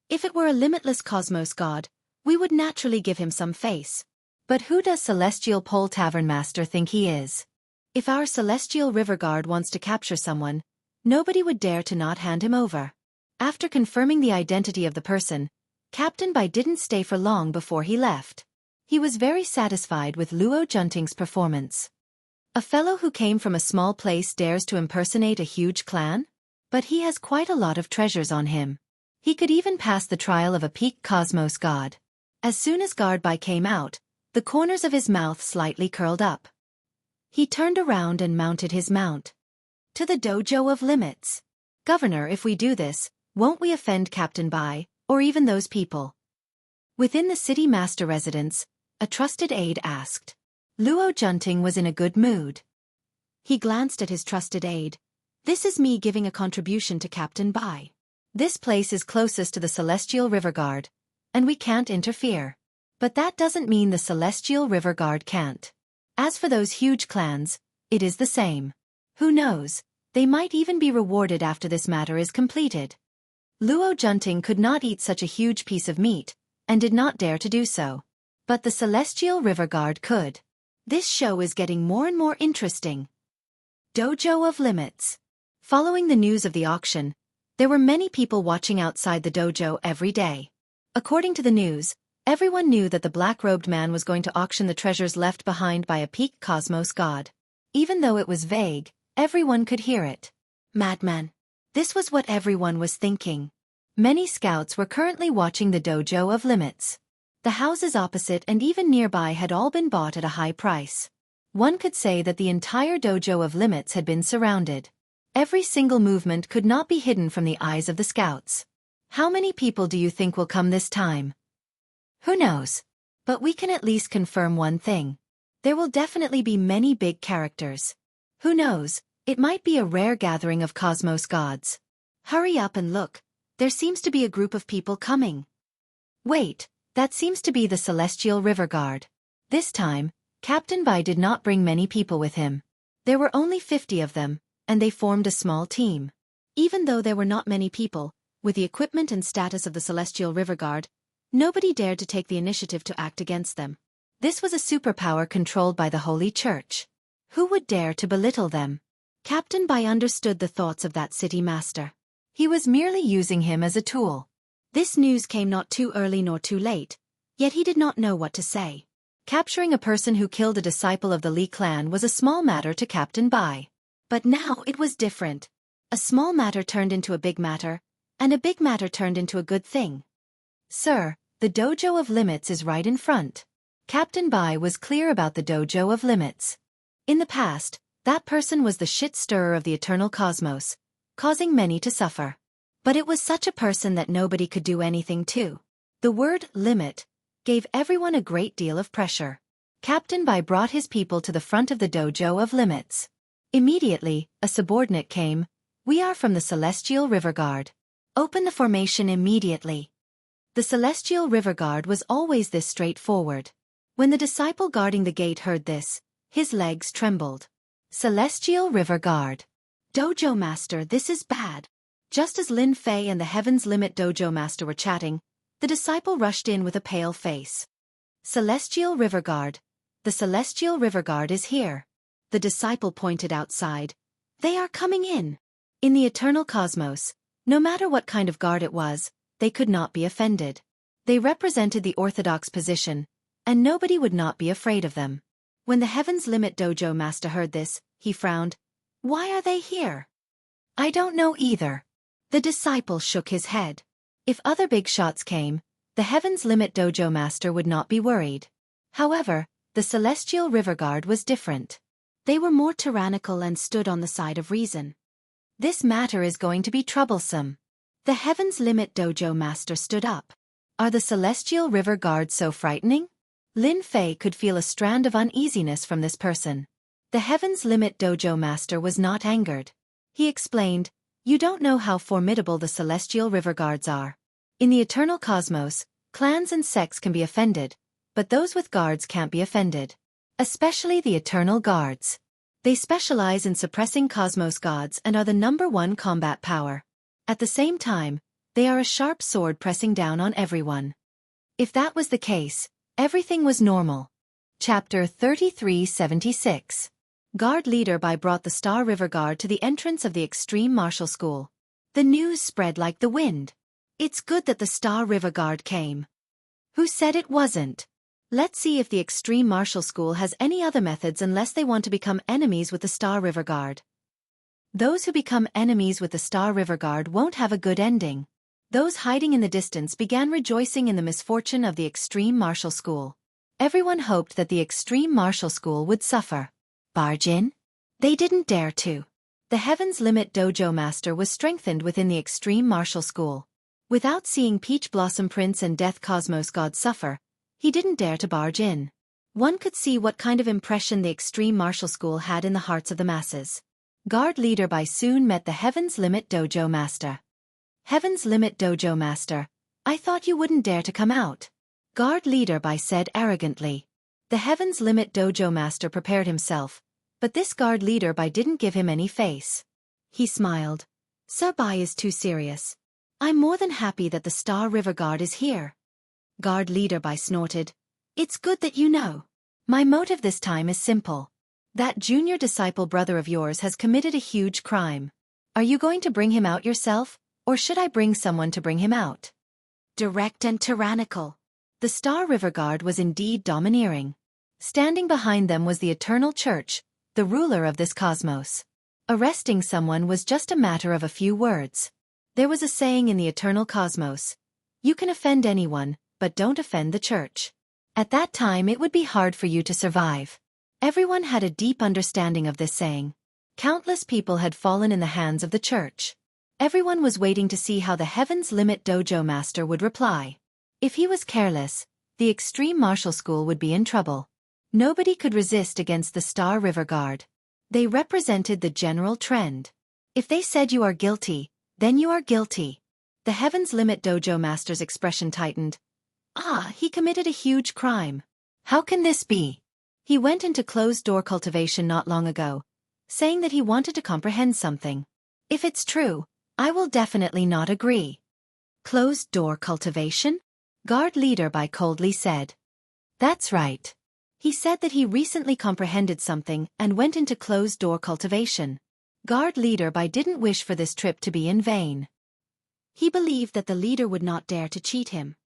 If it were a limitless cosmos god, we would naturally give him some face. But who does Celestial Pole Tavern Master think he is? If our Celestial River Guard wants to capture someone, nobody would dare to not hand him over. After confirming the identity of the person, Captain Bai didn't stay for long before he left. He was very satisfied with Luo Junting's performance. A fellow who came from a small place dares to impersonate a huge clan? But he has quite a lot of treasures on him. He could even pass the trial of a peak cosmos god. As soon as Guard Bai came out, the corners of his mouth slightly curled up. He turned around and mounted his mount. To the dojo of limits. Governor, if we do this, won't we offend Captain Bai, or even those people? Within the city master residence, a trusted aide asked. Luo Junting was in a good mood. He glanced at his trusted aide. This is me giving a contribution to Captain Bai. This place is closest to the Celestial River Guard, and we can't interfere. But that doesn't mean the Celestial River Guard can't. As for those huge clans, it is the same. Who knows, they might even be rewarded after this matter is completed. Luo Junting could not eat such a huge piece of meat, and did not dare to do so. But the Celestial River Guard could. This show is getting more and more interesting. Dojo of Limits. Following the news of the auction, there were many people watching outside the dojo every day. According to the news, everyone knew that the black-robed man was going to auction the treasures left behind by a peak cosmos god. Even though it was vague, everyone could hear it. Madman. This was what everyone was thinking. Many scouts were currently watching the dojo of limits. The houses opposite and even nearby had all been bought at a high price. One could say that the entire dojo of limits had been surrounded. Every single movement could not be hidden from the eyes of the scouts. How many people do you think will come this time? Who knows? But we can at least confirm one thing. There will definitely be many big characters. Who knows, it might be a rare gathering of cosmos gods. Hurry up and look, there seems to be a group of people coming. Wait, that seems to be the Celestial River Guard. This time, Captain Bai did not bring many people with him. There were only 50 of them, and they formed a small team. Even though there were not many people, with the equipment and status of the Celestial River Guard, nobody dared to take the initiative to act against them. This was a superpower controlled by the Holy Church. Who would dare to belittle them? Captain Bai understood the thoughts of that city master. He was merely using him as a tool. This news came not too early nor too late, yet he did not know what to say. Capturing a person who killed a disciple of the Li clan was a small matter to Captain Bai. But now it was different. A small matter turned into a big matter, and a big matter turned into a good thing. Sir, the dojo of limits is right in front. Captain Bai was clear about the dojo of limits. In the past, that person was the shit-stirrer of the eternal cosmos, causing many to suffer. But it was such a person that nobody could do anything to. The word limit gave everyone a great deal of pressure. Captain Bai brought his people to the front of the dojo of limits. Immediately, a subordinate came. We are from the Celestial River Guard. Open the formation immediately. The Celestial River Guard was always this straightforward. When the disciple guarding the gate heard this, his legs trembled. Celestial River Guard. Dojo Master, this is bad. Just as Lin Fei and the Heaven's Limit Dojo Master were chatting, the disciple rushed in with a pale face. Celestial River Guard. The Celestial River Guard is here. The disciple pointed outside. They are coming in. In the eternal cosmos, no matter what kind of guard it was, they could not be offended. They represented the orthodox position, and nobody would not be afraid of them. When the Heaven's Limit Dojo Master heard this, he frowned. Why are they here? I don't know either. The disciple shook his head. If other big shots came, the Heaven's Limit Dojo Master would not be worried. However, the Celestial River Guard was different. They were more tyrannical and stood on the side of reason. This matter is going to be troublesome. The Heaven's Limit Dojo Master stood up. Are the Celestial River Guard so frightening? Lin Fei could feel a strand of uneasiness from this person. The Heaven's Limit Dojo Master was not angered. He explained, you don't know how formidable the Celestial River Guards are. In the eternal cosmos, clans and sects can be offended, but those with guards can't be offended. Especially the Eternal Guards. They specialize in suppressing cosmos gods and are the #1 combat power. At the same time, they are a sharp sword pressing down on everyone. If that was the case, everything was normal. Chapter 3376. Guard Leader Bai brought the Star River Guard to the entrance of the Extreme Martial School. The news spread like the wind. It's good that the Star River Guard came. Who said it wasn't? Let's see if the Extreme Martial School has any other methods unless they want to become enemies with the Star River Guard. Those who become enemies with the Star River Guard won't have a good ending. Those hiding in the distance began rejoicing in the misfortune of the Extreme Martial School. Everyone hoped that the Extreme Martial School would suffer. Barge in? They didn't dare to. The Heaven's Limit Dojo Master was strengthened within the Extreme Martial School. Without seeing Peach Blossom Prince and Death Cosmos God suffer, he didn't dare to barge in. One could see what kind of impression the Extreme Martial School had in the hearts of the masses. Guard Leader Bai soon met the Heaven's Limit Dojo Master. Heaven's Limit Dojo Master, I thought you wouldn't dare to come out. Guard Leader Bai said arrogantly. The Heaven's Limit Dojo Master prepared himself, but this Guard Leader Bai didn't give him any face. He smiled. Sir Bai is too serious. I'm more than happy that the Star River Guard is here. Guard Leader Bai snorted. It's good that you know. My motive this time is simple. That junior disciple brother of yours has committed a huge crime. Are you going to bring him out yourself, or should I bring someone to bring him out? Direct and tyrannical. The Star River Guard was indeed domineering. Standing behind them was the Eternal Church, the ruler of this cosmos. Arresting someone was just a matter of a few words. There was a saying in the Eternal Cosmos. You can offend anyone, but don't offend the church. At that time it would be hard for you to survive. Everyone had a deep understanding of this saying. Countless people had fallen in the hands of the church. Everyone was waiting to see how the Heaven's Limit Dojo Master would reply. If he was careless, the Extreme Martial School would be in trouble. Nobody could resist against the Star River Guard. They represented the general trend. If they said you are guilty, then you are guilty. The Heaven's Limit Dojo Master's expression tightened. He committed a huge crime. How can this be? He went into closed-door cultivation not long ago, saying that he wanted to comprehend something. If it's true, I will definitely not agree. Closed-door cultivation? Guard Leader Bai coldly said. That's right. He said that he recently comprehended something and went into closed-door cultivation. Guard Leader Bai didn't wish for this trip to be in vain. He believed that the leader would not dare to cheat him.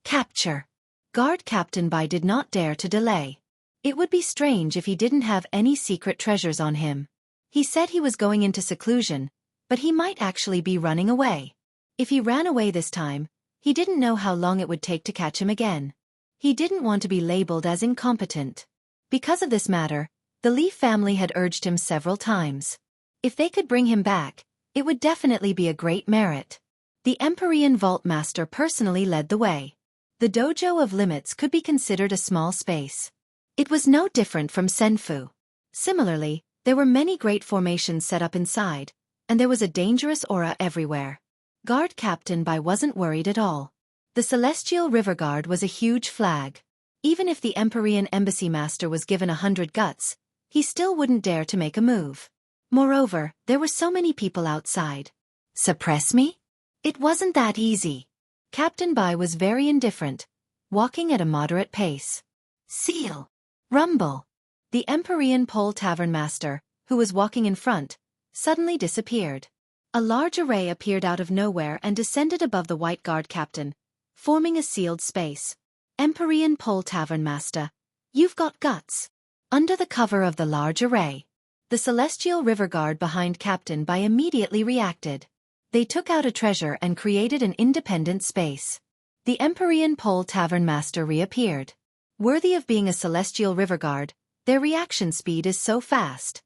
Capture. Guard Captain Bai did not dare to delay. It would be strange if he didn't have any secret treasures on him. He said he was going into seclusion, but he might actually be running away. If he ran away this time, he didn't know how long it would take to catch him again. He didn't want to be labeled as incompetent. Because of this matter, the Li family had urged him several times. If they could bring him back, it would definitely be a great merit. The Empyrean Vault Master personally led the way. The Dojo of Limits could be considered a small space. It was no different from Senfu. Similarly, there were many great formations set up inside, and there was a dangerous aura everywhere. Guard Captain Bai wasn't worried at all. The Celestial River Guard was a huge flag. Even if the Empyrean embassy master was given 100 guts, he still wouldn't dare to make a move. Moreover, there were so many people outside. Suppress me? It wasn't that easy. Captain Bai was very indifferent, walking at a moderate pace. Seal! Rumble! The Empyrean pole tavern master, who was walking in front, suddenly disappeared. A large array appeared out of nowhere and descended above the white guard captain, forming a sealed space. Empyrean pole tavern master, you've got guts. Under the cover of the large array, the celestial river guard behind Captain Bai immediately reacted. They took out a treasure and created an independent space. The Empyrean pole tavern master reappeared. Worthy of being a celestial river guard, their reaction speed is so fast.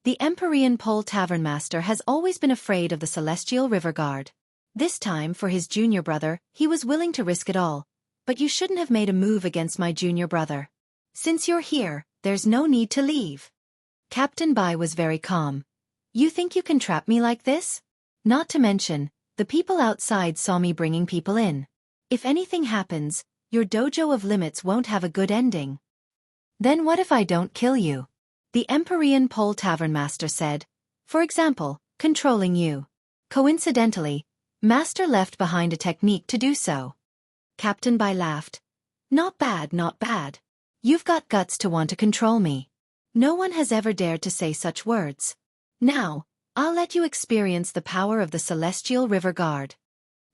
The Empyrean pole tavern master has always been afraid of the celestial river guard. This time, for his junior brother, he was willing to risk it all. But you shouldn't have made a move against my junior brother. Since you're here, there's no need to leave. Captain Bai was very calm. You think you can trap me like this? Not to mention, the people outside saw me bringing people in. If anything happens, your dojo of limits won't have a good ending. Then what if I don't kill you? The Empyrean pole tavern master said. For example, controlling you. Coincidentally, Master left behind a technique to do so. Captain Bai laughed. Not bad, not bad. You've got guts to want to control me. No one has ever dared to say such words. Now, I'll let you experience the power of the Celestial River Guard.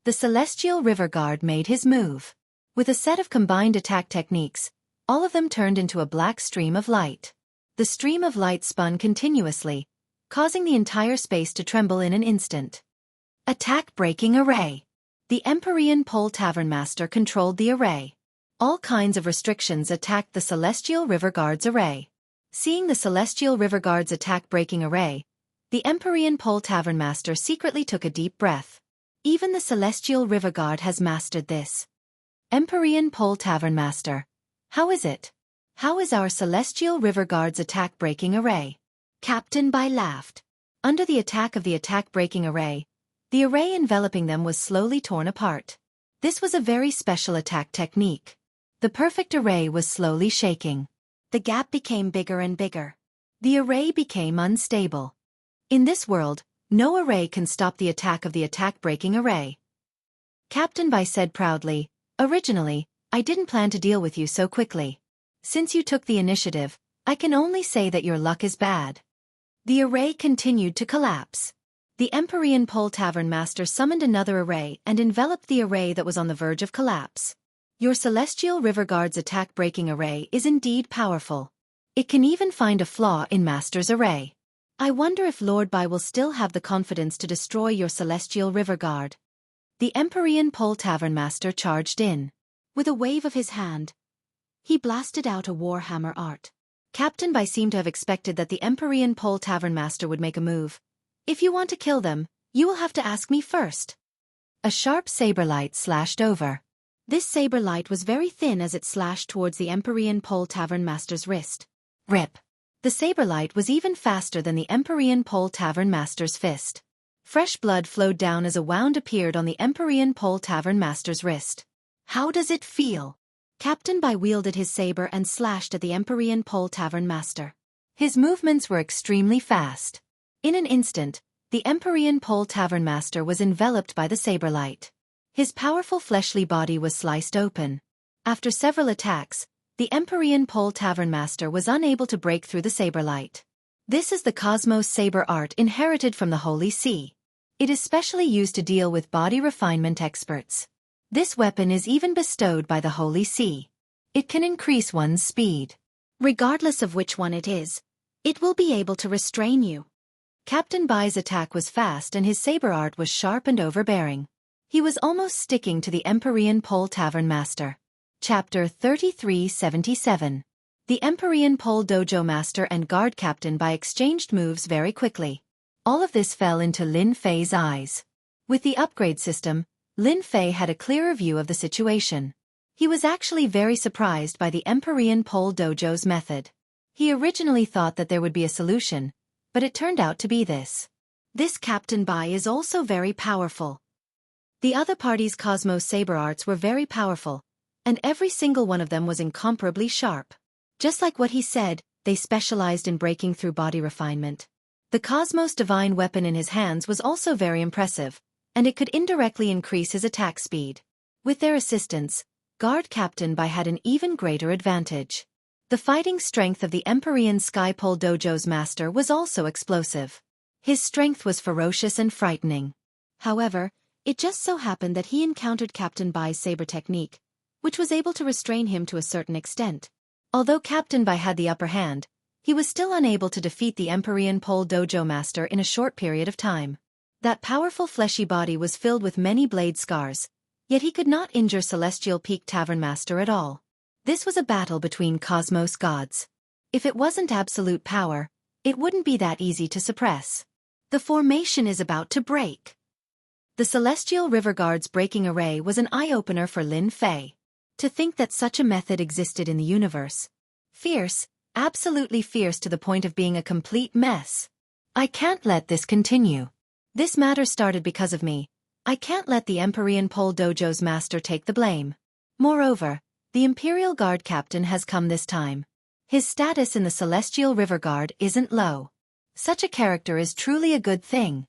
The Celestial River Guard made his move. With a set of combined attack techniques, all of them turned into a black stream of light. The stream of light spun continuously, causing the entire space to tremble in an instant. Attack-breaking array. The Empyrean pole tavern master controlled the array. All kinds of restrictions attacked the Celestial River Guard's array. Seeing the Celestial River Guard's attack-breaking array, the Empyrean pole tavern master secretly took a deep breath. Even the Celestial River Guard has mastered this. Empyrean pole tavern master. How is it? How is our Celestial River Guard's attack-breaking array? Captain Bai laughed. Under the attack of the attack-breaking array, the array enveloping them was slowly torn apart. This was a very special attack technique. The perfect array was slowly shaking. The gap became bigger and bigger. The array became unstable. In this world, no array can stop the attack of the attack-breaking array. Captain Bai said proudly, originally, I didn't plan to deal with you so quickly. Since you took the initiative, I can only say that your luck is bad. The array continued to collapse. The Empyrean pole tavern master summoned another array and enveloped the array that was on the verge of collapse. Your Celestial River Guard's attack-breaking array is indeed powerful. It can even find a flaw in Master's array. I wonder if Lord Bai will still have the confidence to destroy your Celestial River Guard. The Empyrean pole tavern master charged in. With a wave of his hand, he blasted out a warhammer art. Captain Bai seemed to have expected that the Empyrean pole tavern master would make a move. If you want to kill them, you will have to ask me first. A sharp saber light slashed over. This saber light was very thin as it slashed towards the Empyrean pole tavern master's wrist. Rip. The saber light was even faster than the Empyrean pole tavern master's fist. Fresh blood flowed down as a wound appeared on the Empyrean pole tavern master's wrist. How does it feel? Captain Bai wielded his saber and slashed at the Empyrean pole tavern master. His movements were extremely fast. In an instant, the Empyrean pole tavern master was enveloped by the saber light. His powerful fleshly body was sliced open. After several attacks, the Empyrean pole tavern master was unable to break through the saber light. This is the Cosmos saber art inherited from the Holy See. It is specially used to deal with body refinement experts. This weapon is even bestowed by the Holy See. It can increase one's speed. Regardless of which one it is, it will be able to restrain you. Captain Bai's attack was fast and his saber art was sharp and overbearing. He was almost sticking to the Empyrean pole tavern master. Chapter 3377. The Empyrean pole dojo master and guard Captain Bai exchanged moves very quickly. All of this fell into Lin Fei's eyes. With the upgrade system, Lin Fei had a clearer view of the situation. He was actually very surprised by the Empyrean pole dojo's method. He originally thought that there would be a solution, but it turned out to be this. This Captain Bai is also very powerful. The other party's Cosmos saber arts were very powerful, and every single one of them was incomparably sharp. Just like what he said, they specialized in breaking through body refinement. The Cosmos Divine weapon in his hands was also very impressive, and it could indirectly increase his attack speed. With their assistance, Guard Captain Bai had an even greater advantage. The fighting strength of the Empyrean Skypole Dojo's master was also explosive. His strength was ferocious and frightening. However, it just so happened that he encountered Captain Bai's saber technique, which was able to restrain him to a certain extent. Although Captain Bai had the upper hand, he was still unable to defeat the Empyrean Pole Dojo master in a short period of time. That powerful fleshy body was filled with many blade scars, yet he could not injure Celestial Peak Tavern Master at all. This was a battle between cosmos gods. If it wasn't absolute power, it wouldn't be that easy to suppress. The formation is about to break. The Celestial River Guard's breaking array was an eye-opener for Lin Fei. To think that such a method existed in the universe. Fierce, absolutely fierce to the point of being a complete mess. I can't let this continue. This matter started because of me. I can't let the Empyrean Pole Dojo's master take the blame. Moreover, the Imperial Guard Captain has come this time. His status in the Celestial River Guard isn't low. Such a character is truly a good thing.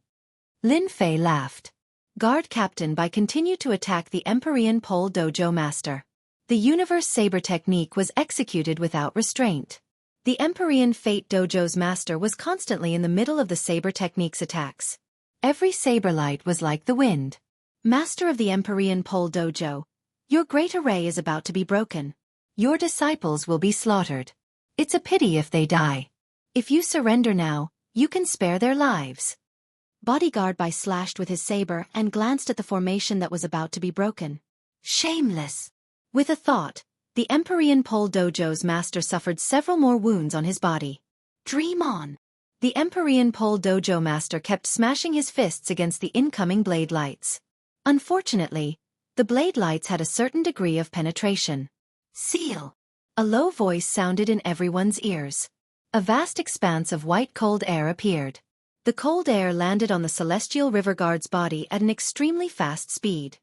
Lin Fei laughed. Guard Captain Bai continued to attack the Empyrean Pole Dojo master. The Universe Saber technique was executed without restraint. The Empyrean Fate Dojo's master was constantly in the middle of the saber technique's attacks. Every saber light was like the wind. Master of the Empyrean Pole Dojo, your great array is about to be broken. Your disciples will be slaughtered. It's a pity if they die. If you surrender now, you can spare their lives. Bodyguard Bai slashed with his saber and glanced at the formation that was about to be broken. Shameless! With a thought, the Empyrean Pole Dojo's master suffered several more wounds on his body. Dream on! The Empyrean Pole Dojo master kept smashing his fists against the incoming blade lights. Unfortunately, the blade lights had a certain degree of penetration. Seal! A low voice sounded in everyone's ears. A vast expanse of white cold air appeared. The cold air landed on the Celestial River Guard's body at an extremely fast speed.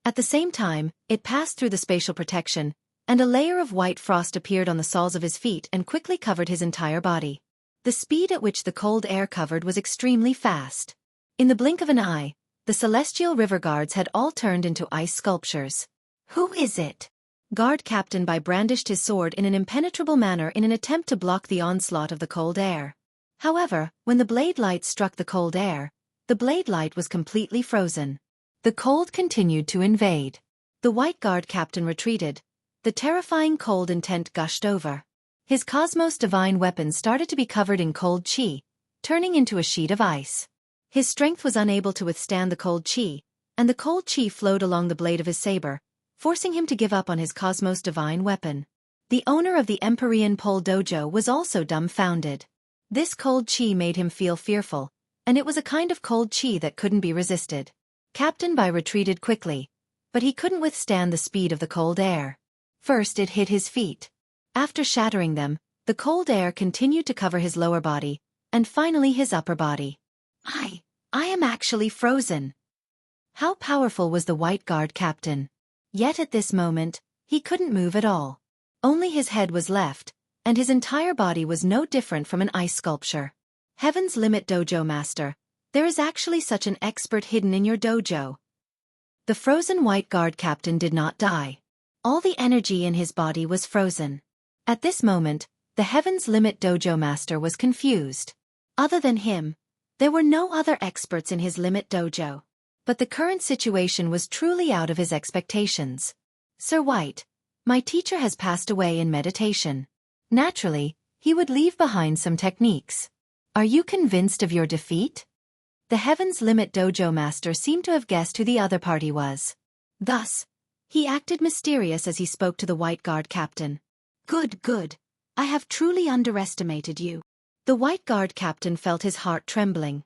At the same time, it passed through the spatial protection, and a layer of white frost appeared on the soles of his feet and quickly covered his entire body. The speed at which the cold air covered was extremely fast. In the blink of an eye, the Celestial River Guards had all turned into ice sculptures. Who is it? Guard Captain Bai brandished his sword in an impenetrable manner in an attempt to block the onslaught of the cold air. However, when the blade light struck the cold air, the blade light was completely frozen. The cold continued to invade. The White Guard Captain retreated. The terrifying cold intent gushed over. His Cosmos Divine weapon started to be covered in cold chi, turning into a sheet of ice. His strength was unable to withstand the cold chi, and the cold chi flowed along the blade of his saber, forcing him to give up on his Cosmos Divine weapon. The owner of the Empyrean Pole Dojo was also dumbfounded. This cold chi made him feel fearful, and it was a kind of cold chi that couldn't be resisted. Captain Bai retreated quickly, but he couldn't withstand the speed of the cold air. First it hit his feet. After shattering them, the cold air continued to cover his lower body, and finally his upper body. I am actually frozen. How powerful was the White Guard Captain? Yet at this moment, he couldn't move at all. Only his head was left, and his entire body was no different from an ice sculpture. Heaven's Limit Dojo Master, there is actually such an expert hidden in your dojo. The frozen White Guard Captain did not die. All the energy in his body was frozen. At this moment, the Heaven's Limit Dojo Master was confused. Other than him, there were no other experts in his Limit Dojo. But the current situation was truly out of his expectations. Sir White, my teacher has passed away in meditation. Naturally, he would leave behind some techniques. Are you convinced of your defeat? The Heaven's Limit Dojo Master seemed to have guessed who the other party was. Thus, he acted mysterious as he spoke to the White Guard Captain. Good. I have truly underestimated you. The White Guard Captain felt his heart trembling.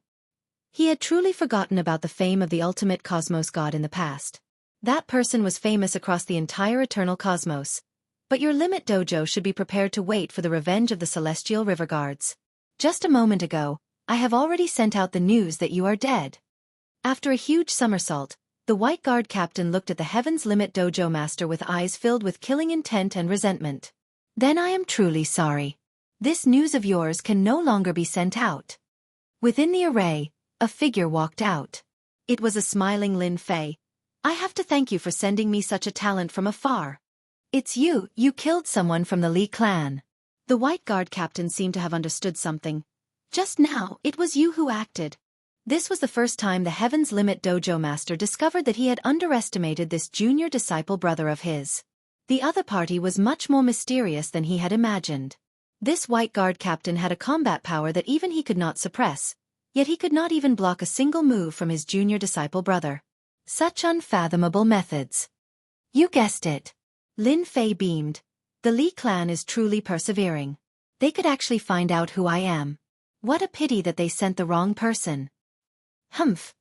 He had truly forgotten about the fame of the ultimate cosmos god in the past. That person was famous across the entire eternal cosmos. But your Limit Dojo should be prepared to wait for the revenge of the Celestial River Guards. Just a moment ago, I have already sent out the news that you are dead. After a huge somersault, The White Guard captain looked at the Heaven's Limit dojo master with eyes filled with killing intent and resentment. Then I am truly sorry. This news of yours can no longer be sent out. Within the array, a figure walked out. It was a smiling Lin Fei. I have to thank you for sending me such a talent from afar. It's you killed someone from the Li clan. The White Guard captain seemed to have understood something. Just now, it was you who acted. This was the first time the Heaven's Limit dojo master discovered that he had underestimated this junior disciple brother of his. The other party was much more mysterious than he had imagined. This White Guard captain had a combat power that even he could not suppress, yet he could not even block a single move from his junior disciple brother. Such unfathomable methods. You guessed it. Lin Fei beamed. The Li clan is truly persevering. They could actually find out who I am. What a pity that they sent the wrong person. Humph.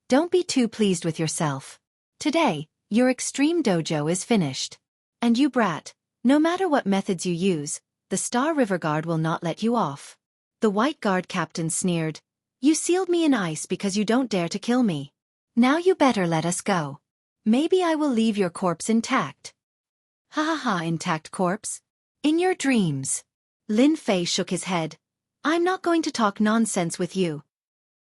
Don't be too pleased with yourself. Today, your extreme dojo is finished. And you brat, no matter what methods you use, the Star River Guard will not let you off. The White Guard captain sneered. You sealed me in ice because you don't dare to kill me. Now you better let us go. Maybe I will leave your corpse intact. Ha ha ha, intact corpse? In your dreams. Lin Fei shook his head. I'm not going to talk nonsense with you.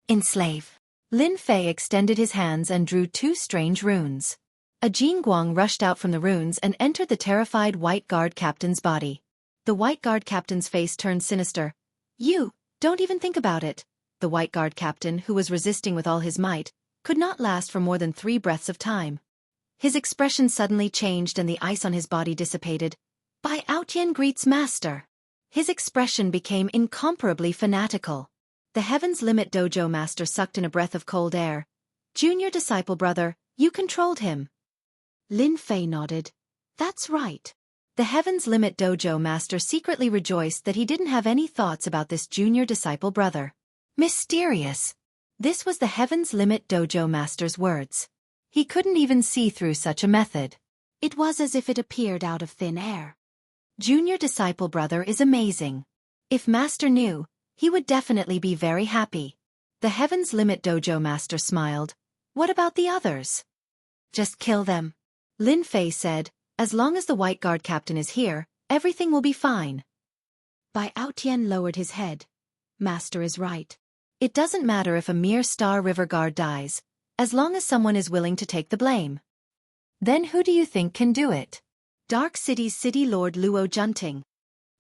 Enslave. Lin Fei extended his hands and drew two strange runes. A Jing Guang rushed out from the runes and entered the terrified White Guard captain's body. The White Guard captain's face turned sinister. You, don't even think about it. The White Guard captain, who was resisting with all his might, could not last for more than 3 breaths of time. His expression suddenly changed and the ice on his body dissipated. Bai Aotian greets master. His expression became incomparably fanatical. The Heaven's Limit dojo master sucked in a breath of cold air. Junior disciple brother, you controlled him. Lin Fei nodded. That's right. The Heaven's Limit dojo master secretly rejoiced that he didn't have any thoughts about this junior disciple brother. Mysterious. This was the Heaven's Limit dojo master's words. He couldn't even see through such a method. It was as if it appeared out of thin air. Junior disciple brother is amazing. If master knew, he would definitely be very happy. The Heaven's Limit dojo master smiled. What about the others? Just kill them. Lin Fei said, as long as the White Guard captain is here, everything will be fine. Bai Aotian lowered his head. Master is right. It doesn't matter if a mere Star River Guard dies, as long as someone is willing to take the blame. Then who do you think can do it? Dark City's City Lord Luo Junting.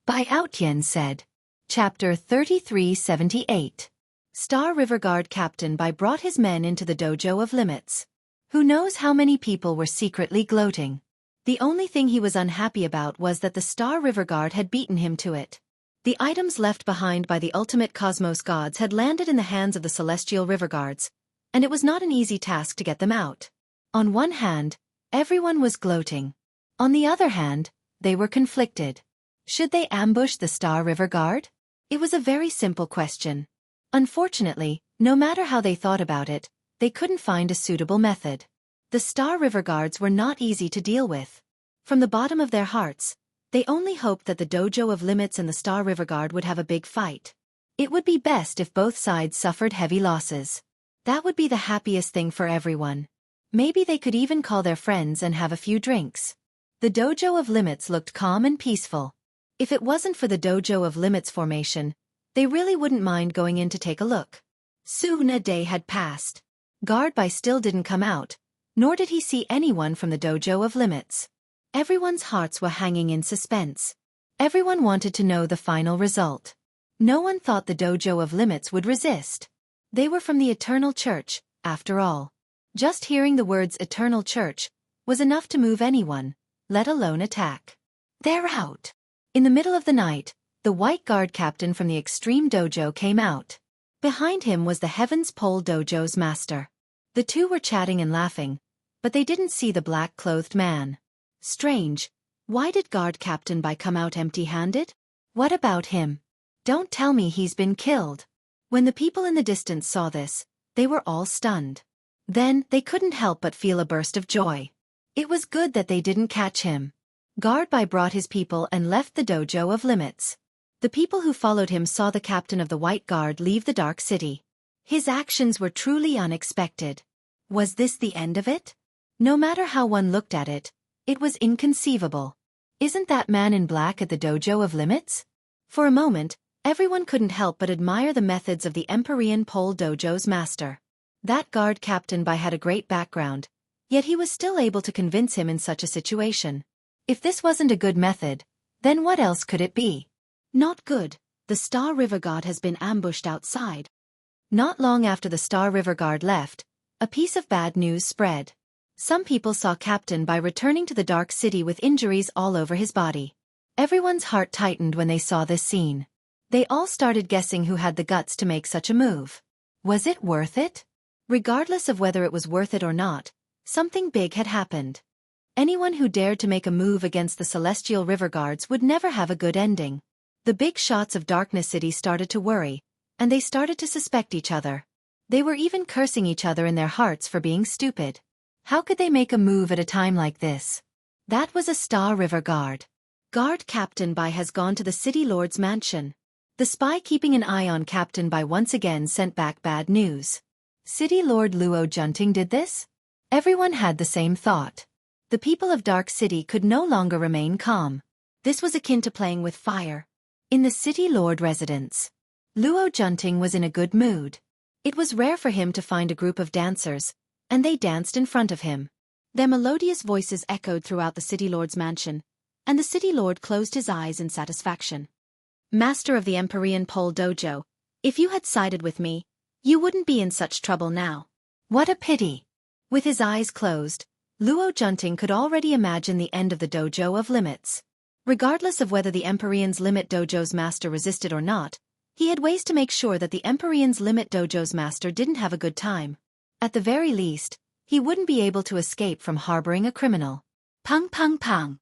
Bai Aotian said. Chapter 3378. Star River Guard Captain Bai brought his men into the dojo of Limits. Who knows how many people were secretly gloating. The only thing he was unhappy about was that the Star River Guard had beaten him to it. The items left behind by the ultimate cosmos gods had landed in the hands of the Celestial River Guards, and it was not an easy task to get them out. On one hand, everyone was gloating. On the other hand, they were conflicted. Should they ambush the Star River Guard? It was a very simple question. Unfortunately, no matter how they thought about it, they couldn't find a suitable method. The Star River Guards were not easy to deal with. From the bottom of their hearts, they only hoped that the dojo of Limits and the Star River Guard would have a big fight. It would be best if both sides suffered heavy losses. That would be the happiest thing for everyone. Maybe they could even call their friends and have a few drinks. The dojo of Limits looked calm and peaceful. If it wasn't for the dojo of Limits formation, they really wouldn't mind going in to take a look. Soon a day had passed. Guard Bai still didn't come out, nor did he see anyone from the dojo of Limits. Everyone's hearts were hanging in suspense. Everyone wanted to know the final result. No one thought the dojo of Limits would resist. They were from the Eternal Church, after all. Just hearing the words Eternal Church was enough to move anyone, let alone attack. They're out. In the middle of the night, the White Guard captain from the Extreme Dojo came out. Behind him was the Heaven's Pole Dojo's master. The two were chatting and laughing, but they didn't see the black-clothed man. Strange. Why did Guard Captain Bai come out empty-handed? What about him? Don't tell me he's been killed. When the people in the distance saw this, they were all stunned. Then, they couldn't help but feel a burst of joy. It was good that they didn't catch him. Guard Bai brought his people and left the dojo of Limits. The people who followed him saw the captain of the White Guard leave the Dark City. His actions were truly unexpected. Was this the end of it? No matter how one looked at it, it was inconceivable. Isn't that man in black at the dojo of Limits? For a moment, everyone couldn't help but admire the methods of the Empyrean Pole Dojo's master. That guard captain had a great background, yet he was still able to convince him in such a situation. If this wasn't a good method, then what else could it be? Not good. The Star River Guard has been ambushed outside. Not long after the Star River Guard left, a piece of bad news spread. Some people saw Captain Bai returning to the Dark City with injuries all over his body. Everyone's heart tightened when they saw this scene. They all started guessing who had the guts to make such a move. Was it worth it? Regardless of whether it was worth it or not, something big had happened. Anyone who dared to make a move against the Celestial River Guards would never have a good ending. The big shots of Darkness City started to worry, and they started to suspect each other. They were even cursing each other in their hearts for being stupid. How could they make a move at a time like this? That was a Star River Guard. Guard Captain Bai has gone to the City Lord's mansion. The spy keeping an eye on Captain Bai once again sent back bad news. City Lord Luo Junting did this? Everyone had the same thought. The people of Dark City could no longer remain calm. This was akin to playing with fire. In the City Lord residence, Luo Junting was in a good mood. It was rare for him to find a group of dancers, and they danced in front of him. Their melodious voices echoed throughout the City Lord's mansion, and the City Lord closed his eyes in satisfaction. Master of the Empyrean Pole Dojo, if you had sided with me, you wouldn't be in such trouble now. What a pity. With his eyes closed, Luo Junting could already imagine the end of the dojo of Limits. Regardless of whether the Empyrean's Limit Dojo's master resisted or not, he had ways to make sure that the Empyrean's Limit Dojo's master didn't have a good time. At the very least, he wouldn't be able to escape from harboring a criminal. Pang pang pang.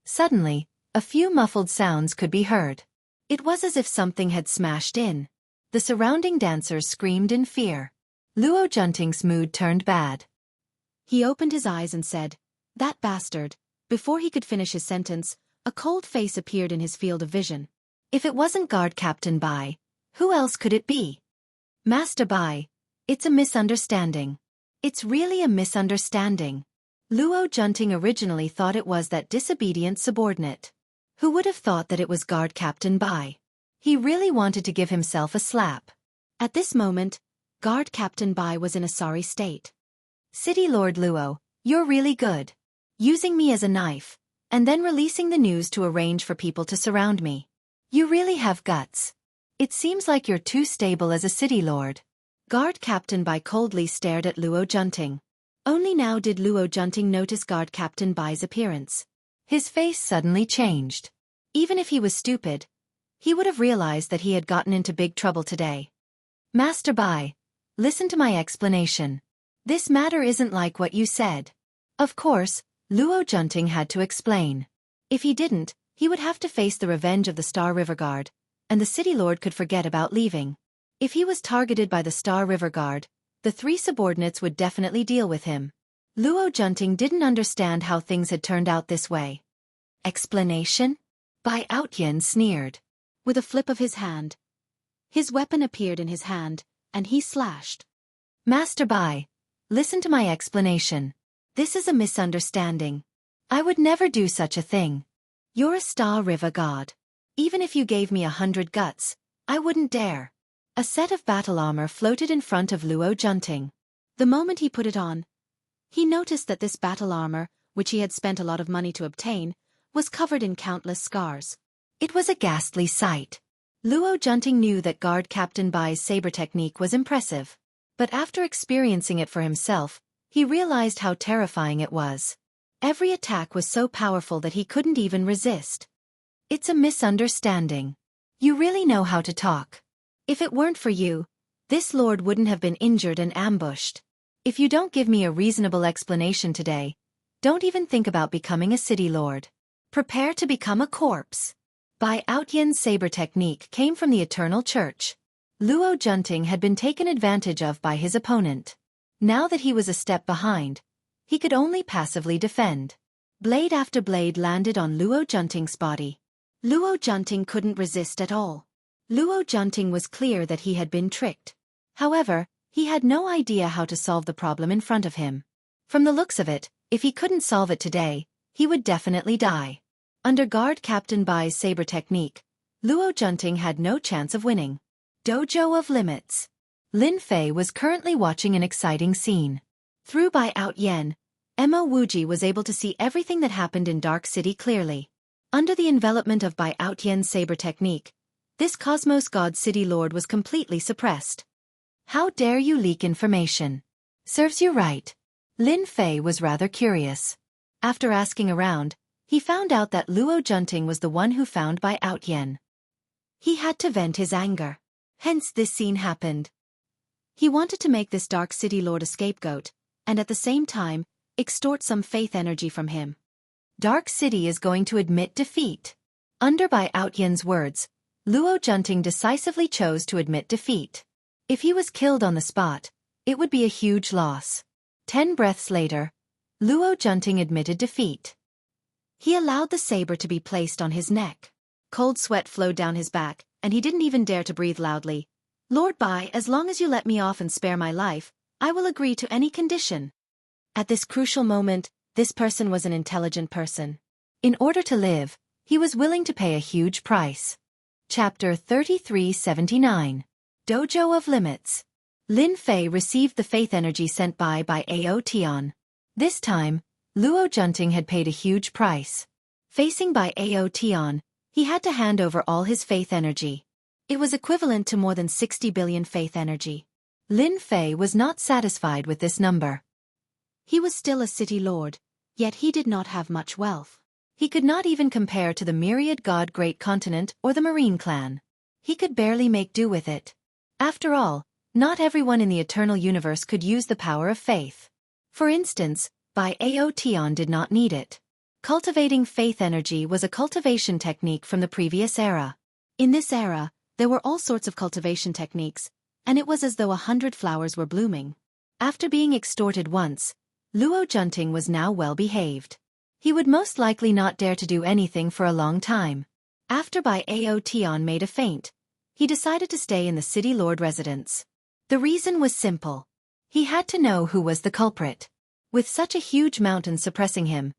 Suddenly, a few muffled sounds could be heard. It was as if something had smashed in. The surrounding dancers screamed in fear. Luo Junting's mood turned bad. He opened his eyes and said, "That bastard." Before he could finish his sentence, a cold face appeared in his field of vision. If it wasn't Guard Captain Bai, who else could it be? Master Bai, it's a misunderstanding. It's really a misunderstanding. Luo Junting originally thought it was that disobedient subordinate. Who would have thought that it was Guard Captain Bai? He really wanted to give himself a slap. At this moment, Guard Captain Bai was in a sorry state. City Lord Luo, you're really good. Using me as a knife, and then releasing the news to arrange for people to surround me. You really have guts. It seems like you're too stable as a city lord. Guard Captain Bai coldly stared at Luo Junting. Only now did Luo Junting notice Guard Captain Bai's appearance. His face suddenly changed. Even if he was stupid, he would have realized that he had gotten into big trouble today. Master Bai, listen to my explanation. This matter isn't like what you said. Of course, Luo Junting had to explain. If he didn't, he would have to face the revenge of the Star River Guard, and the City Lord could forget about leaving. If he was targeted by the Star River Guard, the three subordinates would definitely deal with him. Luo Junting didn't understand how things had turned out this way. Explanation? Bai Outyan sneered. With a flip of his hand, his weapon appeared in his hand, and he slashed. Master Bai, listen to my explanation. This is a misunderstanding. I would never do such a thing. You're a Star River God. Even if you gave me 100 guts, I wouldn't dare. A set of battle armor floated in front of Luo Junting. The moment he put it on, he noticed that this battle armor, which he had spent a lot of money to obtain, was covered in countless scars. It was a ghastly sight. Luo Junting knew that Guard Captain Bai's saber technique was impressive. But after experiencing it for himself, he realized how terrifying it was. Every attack was so powerful that he couldn't even resist. It's a misunderstanding. You really know how to talk. If it weren't for you, this lord wouldn't have been injured and ambushed. If you don't give me a reasonable explanation today, don't even think about becoming a city lord. Prepare to become a corpse. Bai Outyan's saber technique came from the Eternal Church. Luo Junting had been taken advantage of by his opponent. Now that he was a step behind, he could only passively defend. Blade after blade landed on Luo Junting's body. Luo Junting couldn't resist at all. Luo Junting was clear that he had been tricked. However, he had no idea how to solve the problem in front of him. From the looks of it, if he couldn't solve it today, he would definitely die. Under Guard Captain Bai's saber technique, Luo Junting had no chance of winning. Dojo of Limits. Lin Fei was currently watching an exciting scene. Through Bai Out Yen, Mo Wuji was able to see everything that happened in Dark City clearly. Under the envelopment of Bai Out Yen's saber technique, this Cosmos God City Lord was completely suppressed. How dare you leak information? Serves you right. Lin Fei was rather curious. After asking around, he found out that Luo Junting was the one who found Bai Out Yen. He had to vent his anger. Hence this scene happened. He wanted to make this Dark City Lord a scapegoat, and at the same time, extort some faith energy from him. Dark City is going to admit defeat. Under Bai Out Yen's words, Luo Junting decisively chose to admit defeat. If he was killed on the spot, it would be a huge loss. 10 breaths later, Luo Junting admitted defeat. He allowed the saber to be placed on his neck. Cold sweat flowed down his back, and he didn't even dare to breathe loudly. Lord Bai, as long as you let me off and spare my life, I will agree to any condition. At this crucial moment, this person was an intelligent person. In order to live, he was willing to pay a huge price. Chapter 3379. Dojo of Limits. Lin Fei received the faith energy sent by Ao Tian. This time, Luo Junting had paid a huge price. Facing by Ao Tian, he had to hand over all his faith energy. It was equivalent to more than 60 billion faith energy. Lin Fei was not satisfied with this number. He was still a city lord, yet he did not have much wealth. He could not even compare to the myriad god Great Continent or the Marine clan. He could barely make do with it. After all, not everyone in the eternal universe could use the power of faith. For instance, Bai Ao Tian did not need it. Cultivating faith energy was a cultivation technique from the previous era. In this era, there were all sorts of cultivation techniques, and it was as though 100 flowers were blooming. After being extorted once, Luo Junting was now well behaved. He would most likely not dare to do anything for a long time. After Bai Ao Tian made a feint, he decided to stay in the city lord residence. The reason was simple. He had to know who was the culprit. With such a huge mountain suppressing him,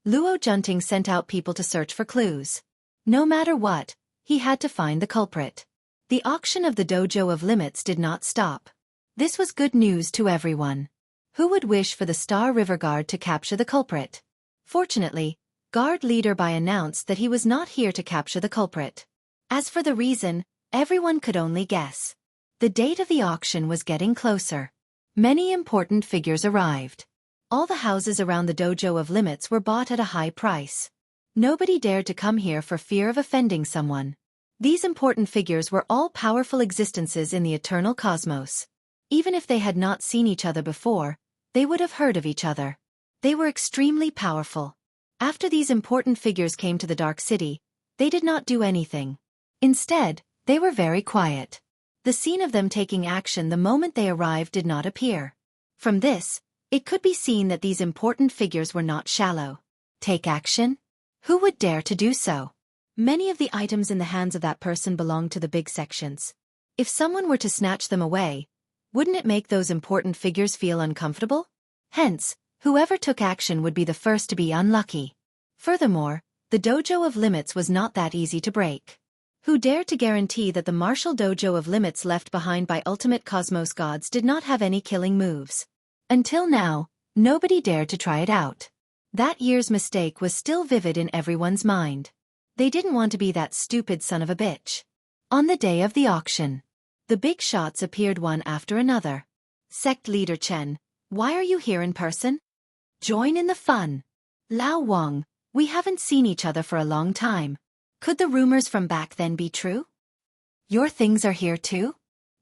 Luo Junting sent out people to search for clues. No matter what, he had to find the culprit. The auction of the Dojo of Limits did not stop. This was good news to everyone. Who would wish for the Star River Guard to capture the culprit? Fortunately, Guard Leader Bai announced that he was not here to capture the culprit. As for the reason, everyone could only guess. The date of the auction was getting closer. Many important figures arrived. All the houses around the Dojo of Limits were bought at a high price. Nobody dared to come here for fear of offending someone. These important figures were all powerful existences in the eternal cosmos. Even if they had not seen each other before, they would have heard of each other. They were extremely powerful. After these important figures came to the Dark City, they did not do anything. Instead, they were very quiet. The scene of them taking action the moment they arrived did not appear. From this, it could be seen that these important figures were not shallow. Take action? Who would dare to do so? Many of the items in the hands of that person belonged to the big sections. If someone were to snatch them away, wouldn't it make those important figures feel uncomfortable? Hence, whoever took action would be the first to be unlucky. Furthermore, the Dojo of Limits was not that easy to break. Who dared to guarantee that the martial Dojo of Limits left behind by ultimate cosmos gods did not have any killing moves? Until now, nobody dared to try it out. That year's mistake was still vivid in everyone's mind. They didn't want to be that stupid son of a bitch. On the day of the auction, the big shots appeared one after another. Sect Leader Chen, why are you here in person? Join in the fun. Lao Wang, we haven't seen each other for a long time. Could the rumors from back then be true? Your things are here too?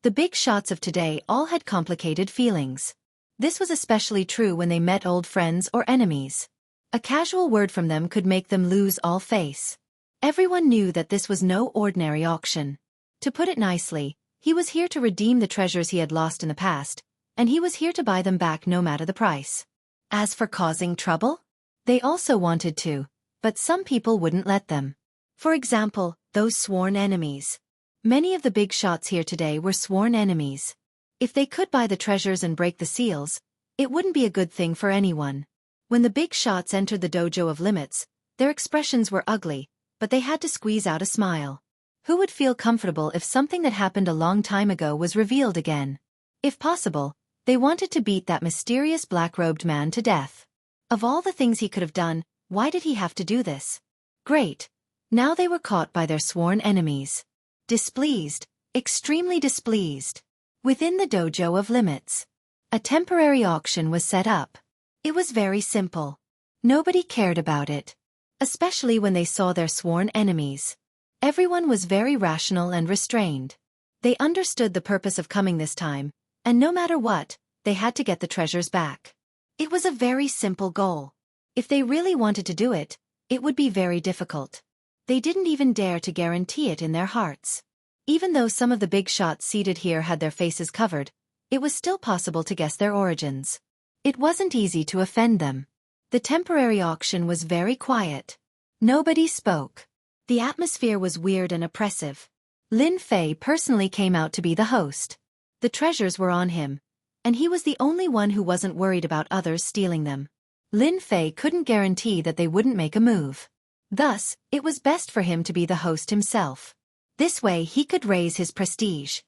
The big shots of today all had complicated feelings. This was especially true when they met old friends or enemies. A casual word from them could make them lose all face. Everyone knew that this was no ordinary auction. To put it nicely, he was here to redeem the treasures he had lost in the past, and he was here to buy them back no matter the price. As for causing trouble, they also wanted to, but some people wouldn't let them. For example, those sworn enemies. Many of the big shots here today were sworn enemies. If they could buy the treasures and break the seals, It wouldn't be a good thing for anyone. When the big shots entered the dojo of Limits, their expressions were ugly, but they had to squeeze out a smile. Who would feel comfortable if something that happened a long time ago was revealed again? If possible, they wanted to beat that mysterious black-robed man to death. Of all the things he could have done, why did he have to do this? Great. Now they were caught by their sworn enemies. Displeased, extremely displeased. Within the dojo of Limits, a temporary auction was set up. It was very simple. Nobody cared about it, especially when they saw their sworn enemies. Everyone was very rational and restrained. They understood the purpose of coming this time, and no matter what, they had to get the treasures back. It was a very simple goal. If they really wanted to do it, it would be very difficult. They didn't even dare to guarantee it in their hearts. Even though some of the big shots seated here had their faces covered, it was still possible to guess their origins. It wasn't easy to offend them. The temporary auction was very quiet. Nobody spoke. The atmosphere was weird and oppressive. Lin Fei personally came out to be the host. The treasures were on him, and he was the only one who wasn't worried about others stealing them. Lin Fei couldn't guarantee that they wouldn't make a move. Thus, it was best for him to be the host himself. This way he could raise his prestige.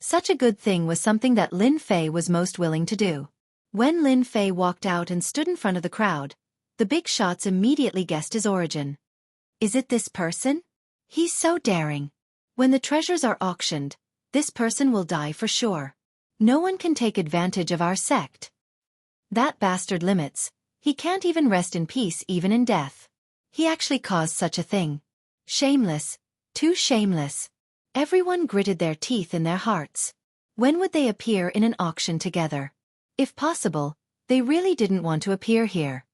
Such a good thing was something that Lin Fei was most willing to do. When Lin Fei walked out and stood in front of the crowd, the big shots immediately guessed his origin. Is it this person? He's so daring. When the treasures are auctioned, this person will die for sure. No one can take advantage of our sect. That bastard Limits, he can't even rest in peace even in death. He actually caused such a thing. Shameless, too shameless. Everyone gritted their teeth in their hearts. When would they appear in an auction together? If possible, they really didn't want to appear here.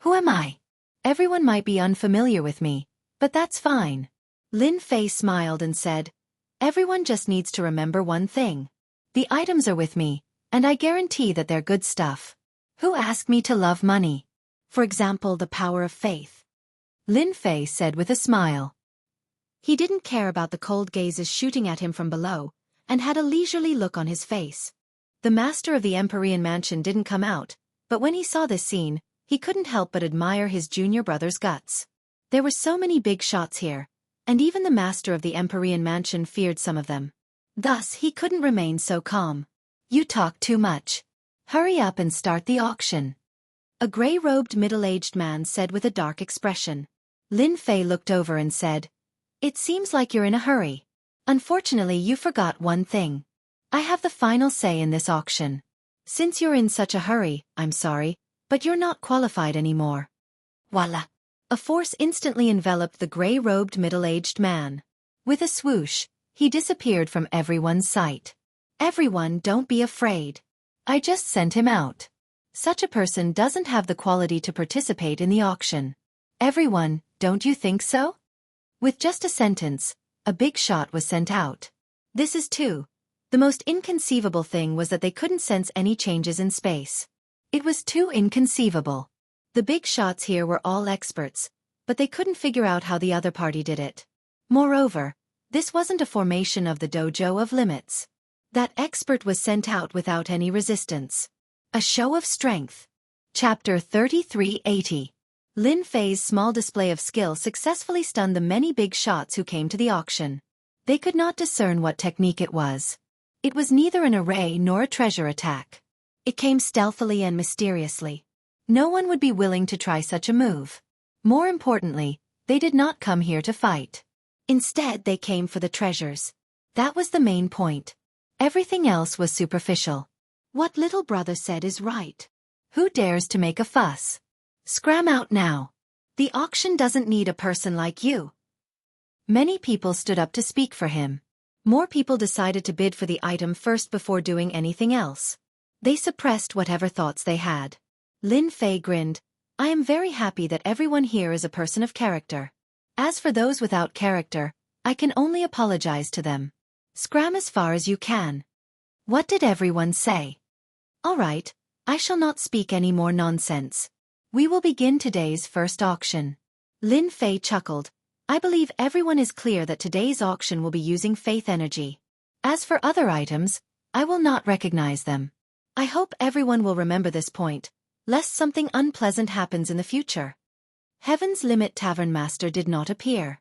Who am I? Everyone might be unfamiliar with me, but that's fine. Lin Fei smiled and said, everyone just needs to remember one thing. The items are with me, and I guarantee that they're good stuff. Who asked me to love money? For example, the power of faith. Lin Fei said with a smile. He didn't care about the cold gazes shooting at him from below, and had a leisurely look on his face. The master of the Empyrean mansion didn't come out, but when he saw this scene, he couldn't help but admire his junior brother's guts. There were so many big shots here, and even the master of the Empyrean mansion feared some of them. Thus he couldn't remain so calm. You talk too much. Hurry up and start the auction. A gray-robed middle-aged man said with a dark expression. Lin Fei looked over and said, it seems like you're in a hurry. Unfortunately, you forgot one thing. I have the final say in this auction. Since you're in such a hurry, I'm sorry, but you're not qualified anymore. Voila! A force instantly enveloped the gray-robed middle-aged man. With a swoosh, he disappeared from everyone's sight. Everyone, don't be afraid. I just sent him out. Such a person doesn't have the quality to participate in the auction. Everyone, don't you think so? With just a sentence, a big shot was sent out. This is too. The most inconceivable thing was that they couldn't sense any changes in space. It was too inconceivable. The big shots here were all experts, but they couldn't figure out how the other party did it. Moreover, this wasn't a formation of the dojo of Limits. That expert was sent out without any resistance. A show of strength. Chapter 3380. Lin Fei's small display of skill successfully stunned the many big shots who came to the auction. They could not discern what technique it was. It was neither an array nor a treasure attack. It came stealthily and mysteriously. No one would be willing to try such a move. More importantly, they did not come here to fight. Instead, they came for the treasures. That was the main point. Everything else was superficial. What little brother said is right. Who dares to make a fuss? Scram out now. The auction doesn't need a person like you. Many people stood up to speak for him. More people decided to bid for the item first before doing anything else. They suppressed whatever thoughts they had. Lin Fei grinned. I am very happy that everyone here is a person of character. As for those without character, I can only apologize to them. Scram as far as you can. What did everyone say? All right, I shall not speak any more nonsense. We will begin today's first auction. Lin Fei chuckled. I believe everyone is clear that today's auction will be using faith energy. As for other items, I will not recognize them. I hope everyone will remember this point, lest something unpleasant happens in the future. Heaven's Limit Tavern Master did not appear.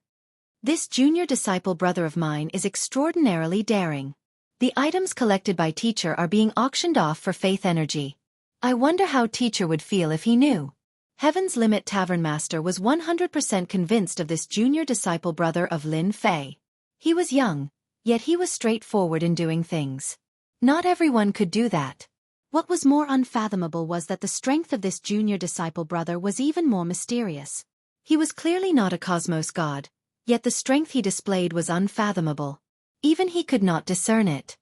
This junior disciple brother of mine is extraordinarily daring. The items collected by teacher are being auctioned off for faith energy. I wonder how teacher would feel if he knew. Heaven's Limit Tavern Master was 100% convinced of this junior disciple brother of Lin Fei. He was young, yet he was straightforward in doing things. Not everyone could do that. What was more unfathomable was that the strength of this junior disciple brother was even more mysterious. He was clearly not a cosmos god, yet the strength he displayed was unfathomable. Even he could not discern it.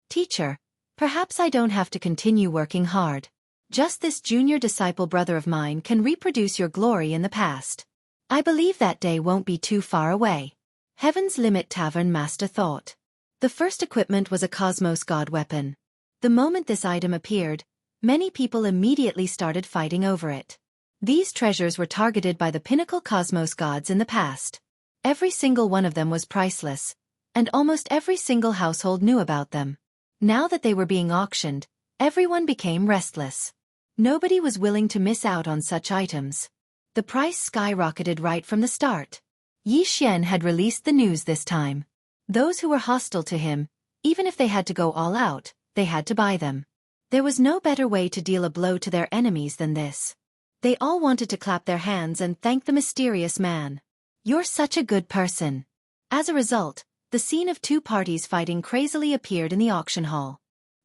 Teacher, perhaps I don't have to continue working hard. Just this junior disciple brother of mine can reproduce your glory in the past. I believe that day won't be too far away. Heaven's Limit Tavern Master thought. The first equipment was a cosmos god weapon. The moment this item appeared, many people immediately started fighting over it. These treasures were targeted by the pinnacle cosmos gods in the past. Every single one of them was priceless, and almost every single household knew about them. Now that they were being auctioned, everyone became restless. Nobody was willing to miss out on such items. The price skyrocketed right from the start. Yi Xian had released the news this time. Those who were hostile to him, even if they had to go all out, they had to buy them. There was no better way to deal a blow to their enemies than this. They all wanted to clap their hands and thank the mysterious man. You're such a good person. As a result, the scene of two parties fighting crazily appeared in the auction hall.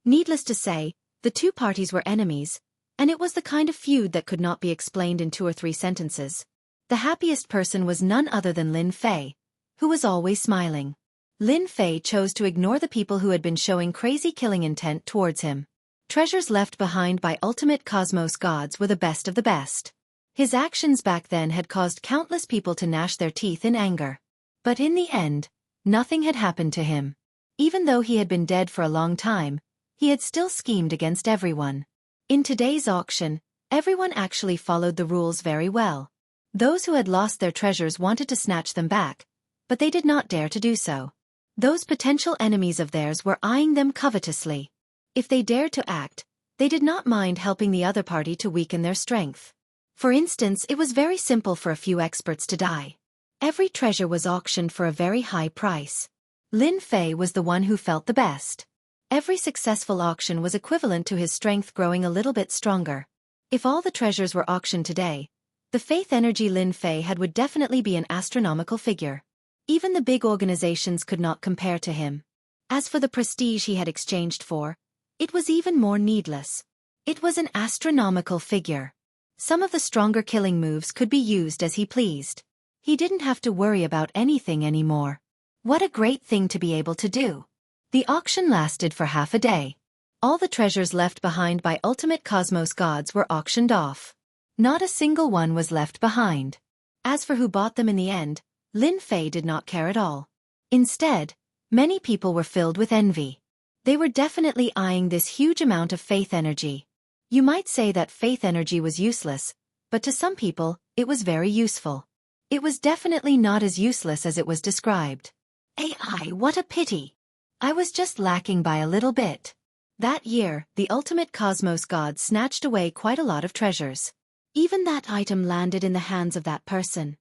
Needless to say, the two parties were enemies, and it was the kind of feud that could not be explained in 2 or 3 sentences. The happiest person was none other than Lin Fei, who was always smiling. Lin Fei chose to ignore the people who had been showing crazy killing intent towards him. Treasures left behind by ultimate cosmos gods were the best of the best. His actions back then had caused countless people to gnash their teeth in anger. But in the end, nothing had happened to him. Even though he had been dead for a long time, he had still schemed against everyone. In today's auction, everyone actually followed the rules very well. Those who had lost their treasures wanted to snatch them back, but they did not dare to do so. Those potential enemies of theirs were eyeing them covetously. If they dared to act, they did not mind helping the other party to weaken their strength. For instance, it was very simple for a few experts to die. Every treasure was auctioned for a very high price. Lin Fei was the one who felt the best. Every successful auction was equivalent to his strength growing a little bit stronger. If all the treasures were auctioned today, the faith energy Lin Fei had would definitely be an astronomical figure. Even the big organizations could not compare to him. As for the prestige he had exchanged for, it was even more needless. It was an astronomical figure. Some of the stronger killing moves could be used as he pleased. He didn't have to worry about anything anymore. What a great thing to be able to do. The auction lasted for half a day. All the treasures left behind by ultimate cosmos gods were auctioned off. Not a single one was left behind. As for who bought them in the end, Lin Fei did not care at all. Instead, many people were filled with envy. They were definitely eyeing this huge amount of faith energy. You might say that faith energy was useless, but to some people, it was very useful. It was definitely not as useless as it was described. AI, what a pity! I was just lacking by a little bit. That year, the ultimate cosmos god snatched away quite a lot of treasures. Even that item landed in the hands of that person.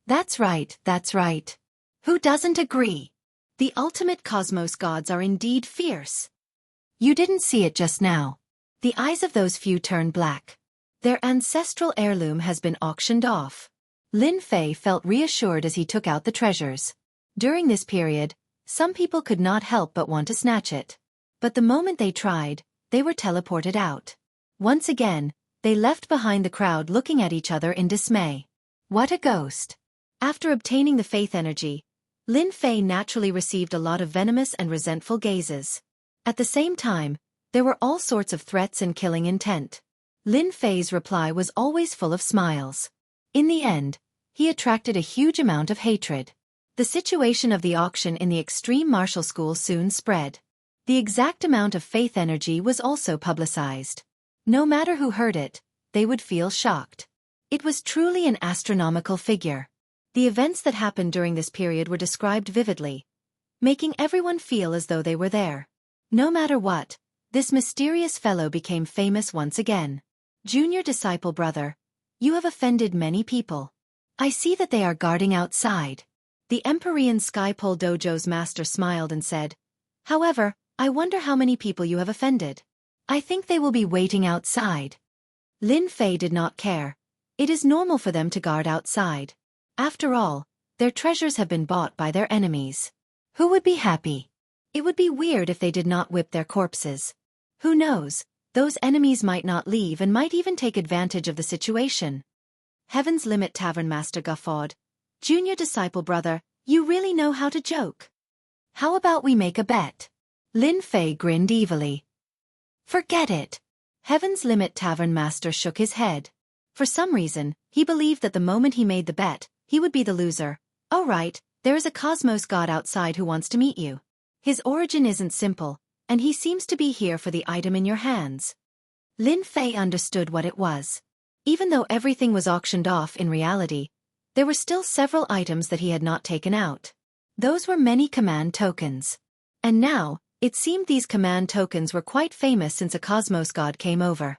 That's right, that's right. Who doesn't agree? The ultimate cosmos gods are indeed fierce. You didn't see it just now. The eyes of those few turned black. Their ancestral heirloom has been auctioned off. Lin Fei felt reassured as he took out the treasures. During this period, some people could not help but want to snatch it. But the moment they tried, they were teleported out. Once again, they left behind the crowd looking at each other in dismay. What a ghost! After obtaining the faith energy, Lin Fei naturally received a lot of venomous and resentful gazes. At the same time, there were all sorts of threats and killing intent. Lin Fei's reply was always full of smiles. In the end, he attracted a huge amount of hatred. The situation of the auction in the extreme martial school soon spread. The exact amount of faith energy was also publicized. No matter who heard it, they would feel shocked. It was truly an astronomical figure. The events that happened during this period were described vividly, making everyone feel as though they were there. No matter what, This mysterious fellow became famous once again. Junior disciple brother, you have offended many people. I see that they are guarding outside. The Empyrean Skypole Dojo's master smiled and said, however, I wonder how many people you have offended. I think they will be waiting outside. Lin Fei did not care. It is normal for them to guard outside. After all, their treasures have been bought by their enemies. Who would be happy? It would be weird if they did not whip their corpses. Who knows, those enemies might not leave and might even take advantage of the situation. Heaven's Limit Tavern Master guffawed. Junior disciple brother, you really know how to joke. How about we make a bet? Lin Fei grinned evilly. Forget it. Heaven's Limit Tavern Master shook his head. For some reason, he believed that the moment he made the bet, he would be the loser. Oh right, there is a cosmos god outside who wants to meet you. His origin isn't simple, and he seems to be here for the item in your hands. Lin Fei understood what it was. Even though everything was auctioned off in reality, there were still several items that he had not taken out. Those were many command tokens. And now, it seemed these command tokens were quite famous since a cosmos god came over.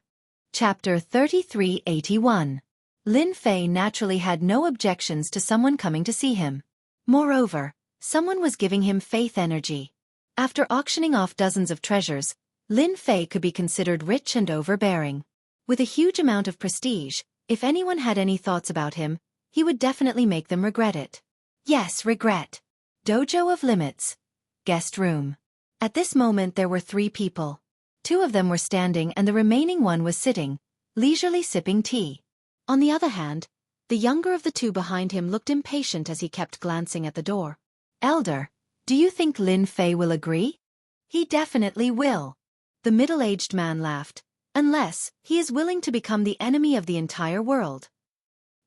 Chapter 3381. Lin Fei naturally had no objections to someone coming to see him. Moreover, someone was giving him faith energy. After auctioning off dozens of treasures, Lin Fei could be considered rich and overbearing. With a huge amount of prestige, if anyone had any thoughts about him, he would definitely make them regret it. Yes, regret. Dojo of Limits. Guest room. At this moment there were 3 people. 2 of them were standing and the remaining one was sitting, leisurely sipping tea. On the other hand, the younger of the 2 behind him looked impatient as he kept glancing at the door. Elder, do you think Lin Fei will agree? He definitely will. The middle-aged man laughed. Unless he is willing to become the enemy of the entire world.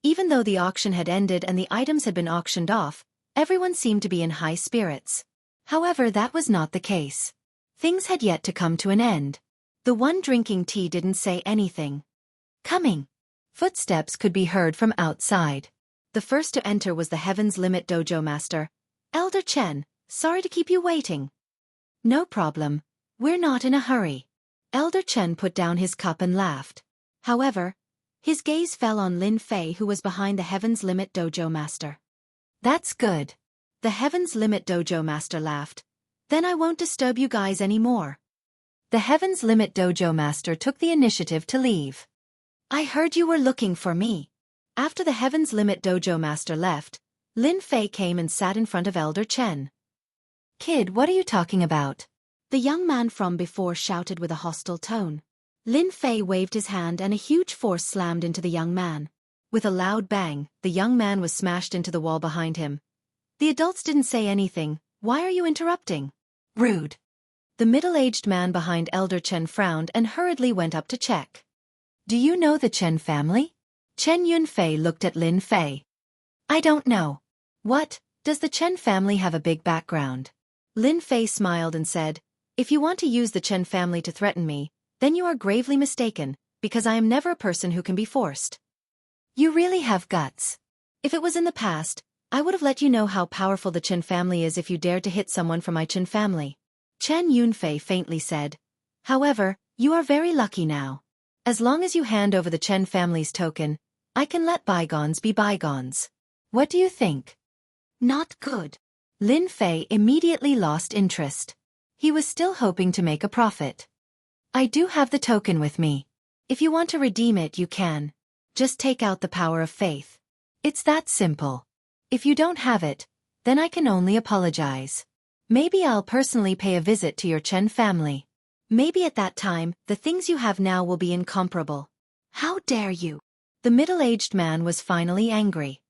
Even though the auction had ended and the items had been auctioned off, everyone seemed to be in high spirits. However, that was not the case. Things had yet to come to an end. The one drinking tea didn't say anything. Coming. Footsteps could be heard from outside. The first to enter was the Heaven's Limit Dojo Master. Elder Chen, sorry to keep you waiting. No problem. We're not in a hurry. Elder Chen put down his cup and laughed. However, his gaze fell on Lin Fei, who was behind the Heaven's Limit Dojo Master. That's good. The Heaven's Limit Dojo Master laughed. Then I won't disturb you guys anymore. The Heaven's Limit Dojo Master took the initiative to leave. I heard you were looking for me. After the Heaven's Limit Dojo Master left, Lin Fei came and sat in front of Elder Chen. Kid, what are you talking about? The young man from before shouted with a hostile tone. Lin Fei waved his hand and a huge force slammed into the young man. With a loud bang, the young man was smashed into the wall behind him. The adults didn't say anything. Why are you interrupting? Rude. The middle-aged man behind Elder Chen frowned and hurriedly went up to check. Do you know the Chen family? Chen Yunfei looked at Lin Fei. I don't know. What, does the Chen family have a big background? Lin Fei smiled and said, if you want to use the Chen family to threaten me, then you are gravely mistaken, because I am never a person who can be forced. You really have guts. If it was in the past, I would have let you know how powerful the Chen family is if you dared to hit someone from my Chen family. Chen Yunfei faintly said. However, you are very lucky now. As long as you hand over the Chen family's token, I can let bygones be bygones. What do you think? Not good. Lin Fei immediately lost interest. He was still hoping to make a profit. I do have the token with me. If you want to redeem it, you can. Just take out the power of faith. It's that simple. If you don't have it, then I can only apologize. Maybe I'll personally pay a visit to your Chen family. Maybe at that time, the things you have now will be incomparable. How dare you? The middle-aged man was finally angry.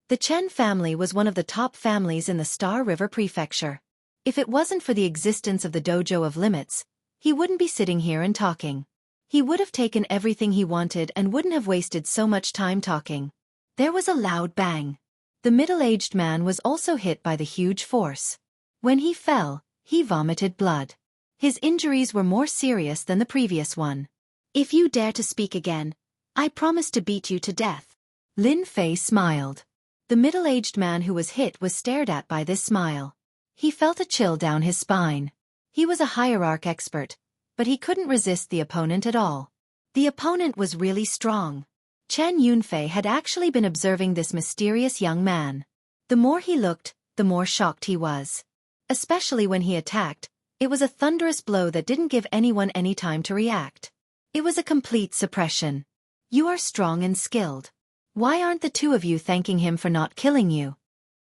The Chen family was one of the top families in the Star River Prefecture. If it wasn't for the existence of the Dojo of Limits, he wouldn't be sitting here and talking. He would have taken everything he wanted and wouldn't have wasted so much time talking. There was a loud bang. The middle-aged man was also hit by the huge force. When he fell, he vomited blood. His injuries were more serious than the previous one. If you dare to speak again, I promise to beat you to death. Lin Fei smiled. The middle-aged man who was hit was stared at by this smile. He felt a chill down his spine. He was a hierarch expert, but he couldn't resist the opponent at all. The opponent was really strong. Chen Yunfei had actually been observing this mysterious young man. The more he looked, the more shocked he was. Especially when he attacked, it was a thunderous blow that didn't give anyone any time to react. It was a complete suppression. You are strong and skilled. Why aren't the two of you thanking him for not killing you?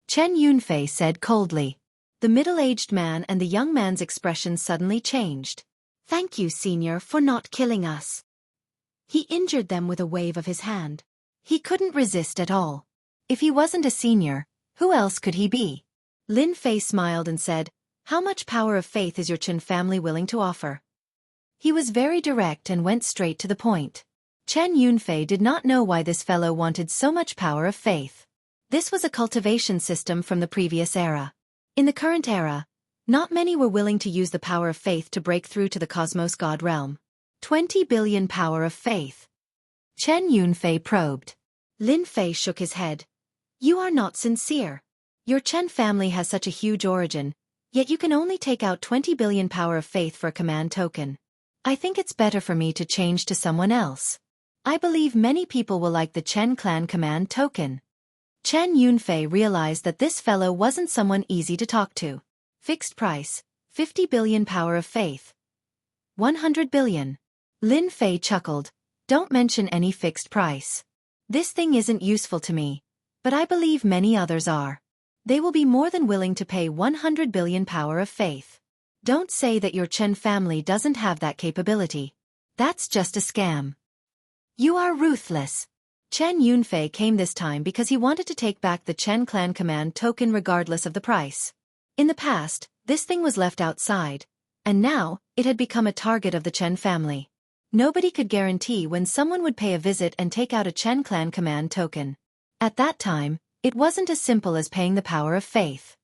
Chen Yunfei said coldly. The middle-aged man and the young man's expression suddenly changed. Thank you, senior, for not killing us. He injured them with a wave of his hand. He couldn't resist at all. If he wasn't a senior, who else could he be? Lin Fei smiled and said, how much power of faith is your Chen family willing to offer? He was very direct and went straight to the point. Chen Yunfei did not know why this fellow wanted so much power of faith. This was a cultivation system from the previous era. In the current era, not many were willing to use the power of faith to break through to the cosmos god realm. 20 billion power of faith. Chen Yunfei probed. Lin Fei shook his head. You are not sincere. Your Chen family has such a huge origin, yet you can only take out 20 billion power of faith for a command token. I think it's better for me to change to someone else. I believe many people will like the Chen clan command token. Chen Yunfei realized that this fellow wasn't someone easy to talk to. Fixed price, 50 billion power of faith. 100 billion. Lin Fei chuckled. Don't mention any fixed price. This thing isn't useful to me, but I believe many others are. They will be more than willing to pay 100 billion power of faith. Don't say that your Chen family doesn't have that capability. That's just a scam. You are ruthless. Chen Yunfei came this time because he wanted to take back the Chen clan command token regardless of the price. In the past, this thing was left outside, and now, it had become a target of the Chen family. Nobody could guarantee when someone would pay a visit and take out a Chen clan command token. At that time, it wasn't as simple as paying the power of faith.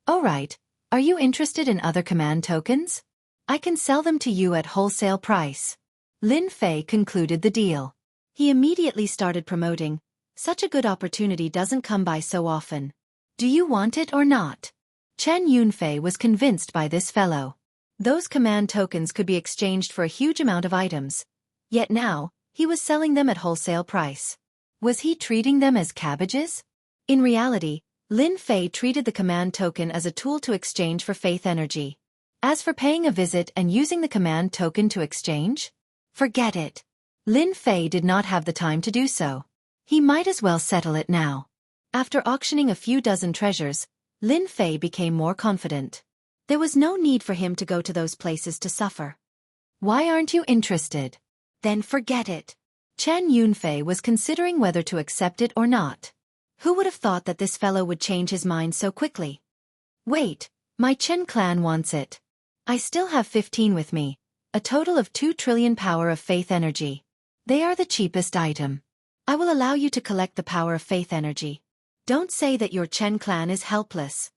Alright, are you interested in other command tokens? I can sell them to you at wholesale price. Lin Fei concluded the deal. He immediately started promoting. Such a good opportunity doesn't come by so often. Do you want it or not? Chen Yunfei was convinced by this fellow. Those command tokens could be exchanged for a huge amount of items. Yet now, he was selling them at wholesale price. Was he treating them as cabbages? In reality, Lin Fei treated the command token as a tool to exchange for faith energy. As for paying a visit and using the command token to exchange? Forget it. Lin Fei did not have the time to do so. He might as well settle it now. After auctioning a few dozen treasures, Lin Fei became more confident. There was no need for him to go to those places to suffer. Why aren't you interested? Then forget it. Chen Yunfei was considering whether to accept it or not. Who would have thought that this fellow would change his mind so quickly? Wait, my Chen clan wants it. I still have 15 with me, a total of 2 trillion power of faith energy. They are the cheapest item. I will allow you to collect the power of faith energy. Don't say that your Chen clan is helpless.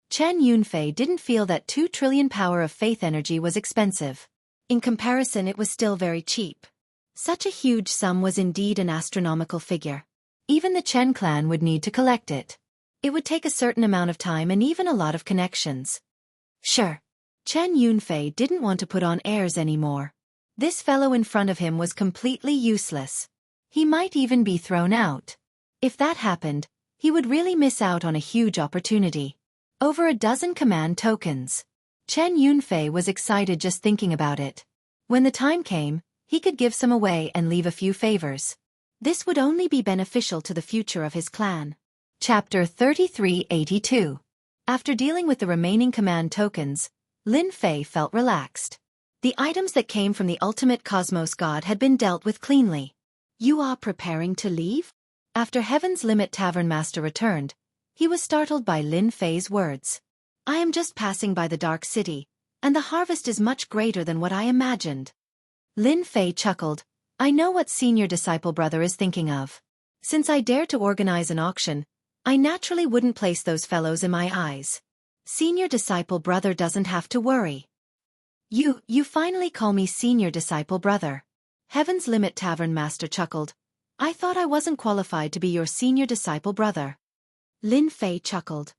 Chen Yunfei didn't feel that 2 trillion power of faith energy was expensive. In comparison, it was still very cheap. Such a huge sum was indeed an astronomical figure. Even the Chen clan would need to collect it. It would take a certain amount of time and even a lot of connections. Sure. Chen Yunfei didn't want to put on airs anymore. This fellow in front of him was completely useless. He might even be thrown out. If that happened, he would really miss out on a huge opportunity. Over a dozen command tokens. Chen Yunfei was excited just thinking about it. When the time came, he could give some away and leave a few favors. This would only be beneficial to the future of his clan. Chapter 3382. After dealing with the remaining command tokens, Lin Fei felt relaxed. The items that came from the ultimate cosmos god had been dealt with cleanly. You are preparing to leave? After Heaven's Limit Tavern Master returned, he was startled by Lin Fei's words. I am just passing by the Dark City, and the harvest is much greater than what I imagined. Lin Fei chuckled. I know what senior disciple brother is thinking of. Since I dare to organize an auction, I naturally wouldn't place those fellows in my eyes. Senior disciple brother doesn't have to worry. You finally call me senior disciple brother. Heaven's Limit Tavern Master chuckled. I thought I wasn't qualified to be your senior disciple brother. Lin Fei chuckled.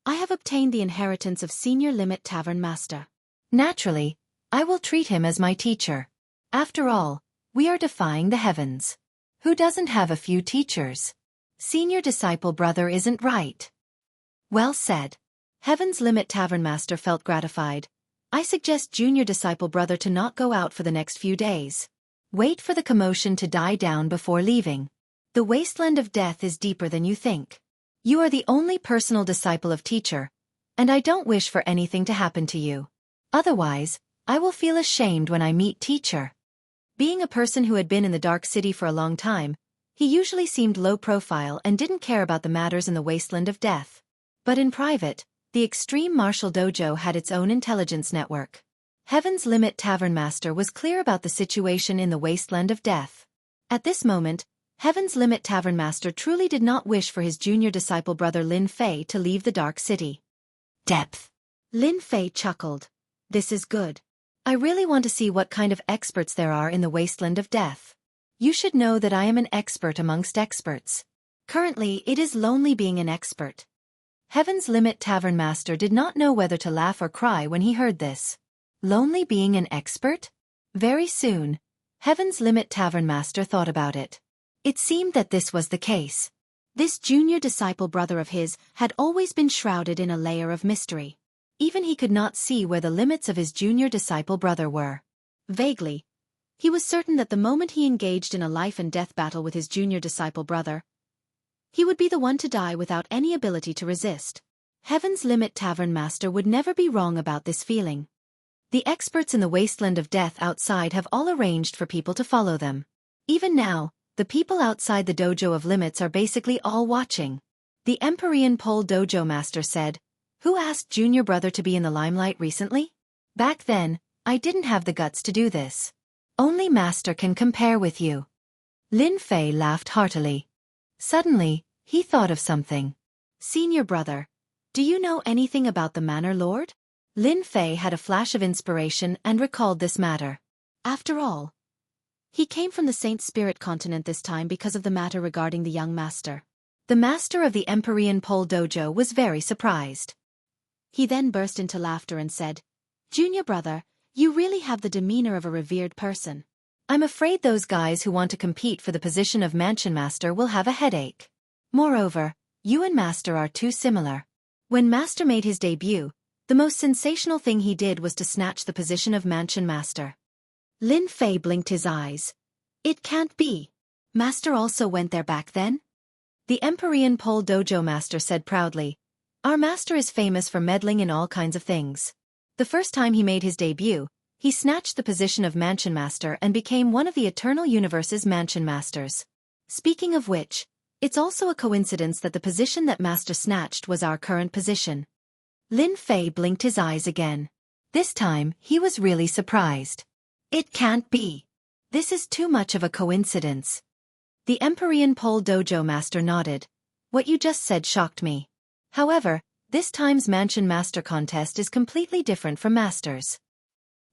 I have obtained the inheritance of Senior Limit Tavern Master. Naturally, I will treat him as my teacher. After all, we are defying the heavens. Who doesn't have a few teachers? Senior disciple brother isn't right. Well said. Heaven's Limit Tavern Master felt gratified. I suggest junior disciple brother to not go out for the next few days. Wait for the commotion to die down before leaving. The wasteland of death is deeper than you think. You are the only personal disciple of teacher, and I don't wish for anything to happen to you. Otherwise, I will feel ashamed when I meet teacher. Being a person who had been in the Dark City for a long time, he usually seemed low profile and didn't care about the matters in the wasteland of death. But in private, the Extreme Martial Dojo had its own intelligence network. Heaven's Limit Tavern Master was clear about the situation in the wasteland of death. At this moment, Heaven's Limit Tavern Master truly did not wish for his junior disciple brother Lin Fei to leave the Dark City. Depth. Lin Fei chuckled. This is good. I really want to see what kind of experts there are in the wasteland of death. You should know that I am an expert amongst experts. Currently, it is lonely being an expert. Heaven's Limit Tavern Master did not know whether to laugh or cry when he heard this. Lonely being an expert? Very soon, Heaven's Limit Tavern Master thought about it. It seemed that this was the case. This junior disciple brother of his had always been shrouded in a layer of mystery. Even he could not see where the limits of his junior disciple brother were. Vaguely, he was certain that the moment he engaged in a life and death battle with his junior disciple brother, he would be the one to die without any ability to resist. Heaven's Limit Tavern Master would never be wrong about this feeling. The experts in the wasteland of death outside have all arranged for people to follow them. Even now, the people outside the Dojo of Limits are basically all watching. The Empyrean Pole Dojo Master said, "Who asked junior brother to be in the limelight recently? Back then, I didn't have the guts to do this. Only Master can compare with you." Lin Fei laughed heartily. Suddenly, he thought of something. "Senior brother, do you know anything about the Manor Lord?" Lin Fei had a flash of inspiration and recalled this matter. After all, he came from the Saint Spirit continent this time because of the matter regarding the young master. The master of the Empyrean Pole Dojo was very surprised. He then burst into laughter and said, "Junior brother, you really have the demeanor of a revered person. I'm afraid those guys who want to compete for the position of Mansion Master will have a headache. Moreover, you and Master are too similar. When Master made his debut, the most sensational thing he did was to snatch the position of Mansion Master." Lin Fei blinked his eyes. "It can't be. Master also went there back then?" The Empyrean Pole Dojo Master said proudly, "Our master is famous for meddling in all kinds of things. The first time he made his debut, he snatched the position of Mansion Master and became one of the Eternal Universe's Mansion Masters. Speaking of which, it's also a coincidence that the position that Master snatched was our current position." Lin Fei blinked his eyes again. This time, he was really surprised. "It can't be. This is too much of a coincidence." The Empyrean Pole Dojo Master nodded. "What you just said shocked me. However, this time's Mansion Master contest is completely different from Master's."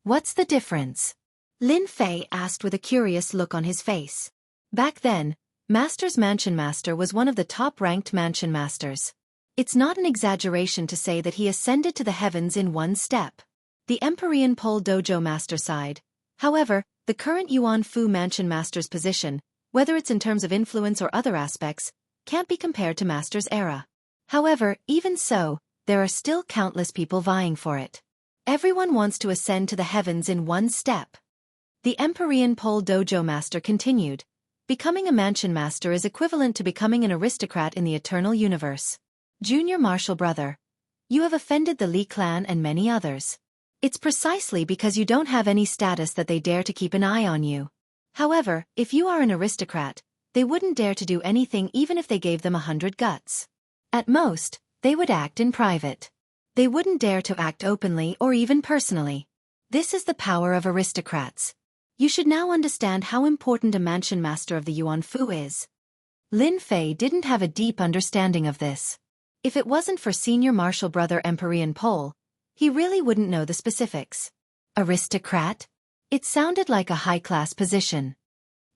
"What's the difference?" Lin Fei asked with a curious look on his face. Back then, Master's Mansion Master was one of the top-ranked Mansion Masters. It's not an exaggeration to say that he ascended to the heavens in one step. The Empyrean Pole Dojo Master sighed. However, the current Yuan Fu Mansion Master's position, whether it's in terms of influence or other aspects, can't be compared to Master's era. However, even so, there are still countless people vying for it. Everyone wants to ascend to the heavens in one step. The Empyrean Pole Dojo Master continued. Becoming a Mansion Master is equivalent to becoming an aristocrat in the Eternal Universe. Junior Martial Brother, you have offended the Li clan and many others. It's precisely because you don't have any status that they dare to keep an eye on you. However, if you are an aristocrat, they wouldn't dare to do anything even if they gave them 100 guts. At most, they would act in private. They wouldn't dare to act openly or even personally. This is the power of aristocrats. You should now understand how important a Mansion Master of the Yuan Fu is." Lin Fei didn't have a deep understanding of this. If it wasn't for Senior Martial Brother Empyrean Pole, he really wouldn't know the specifics. Aristocrat? It sounded like a high-class position.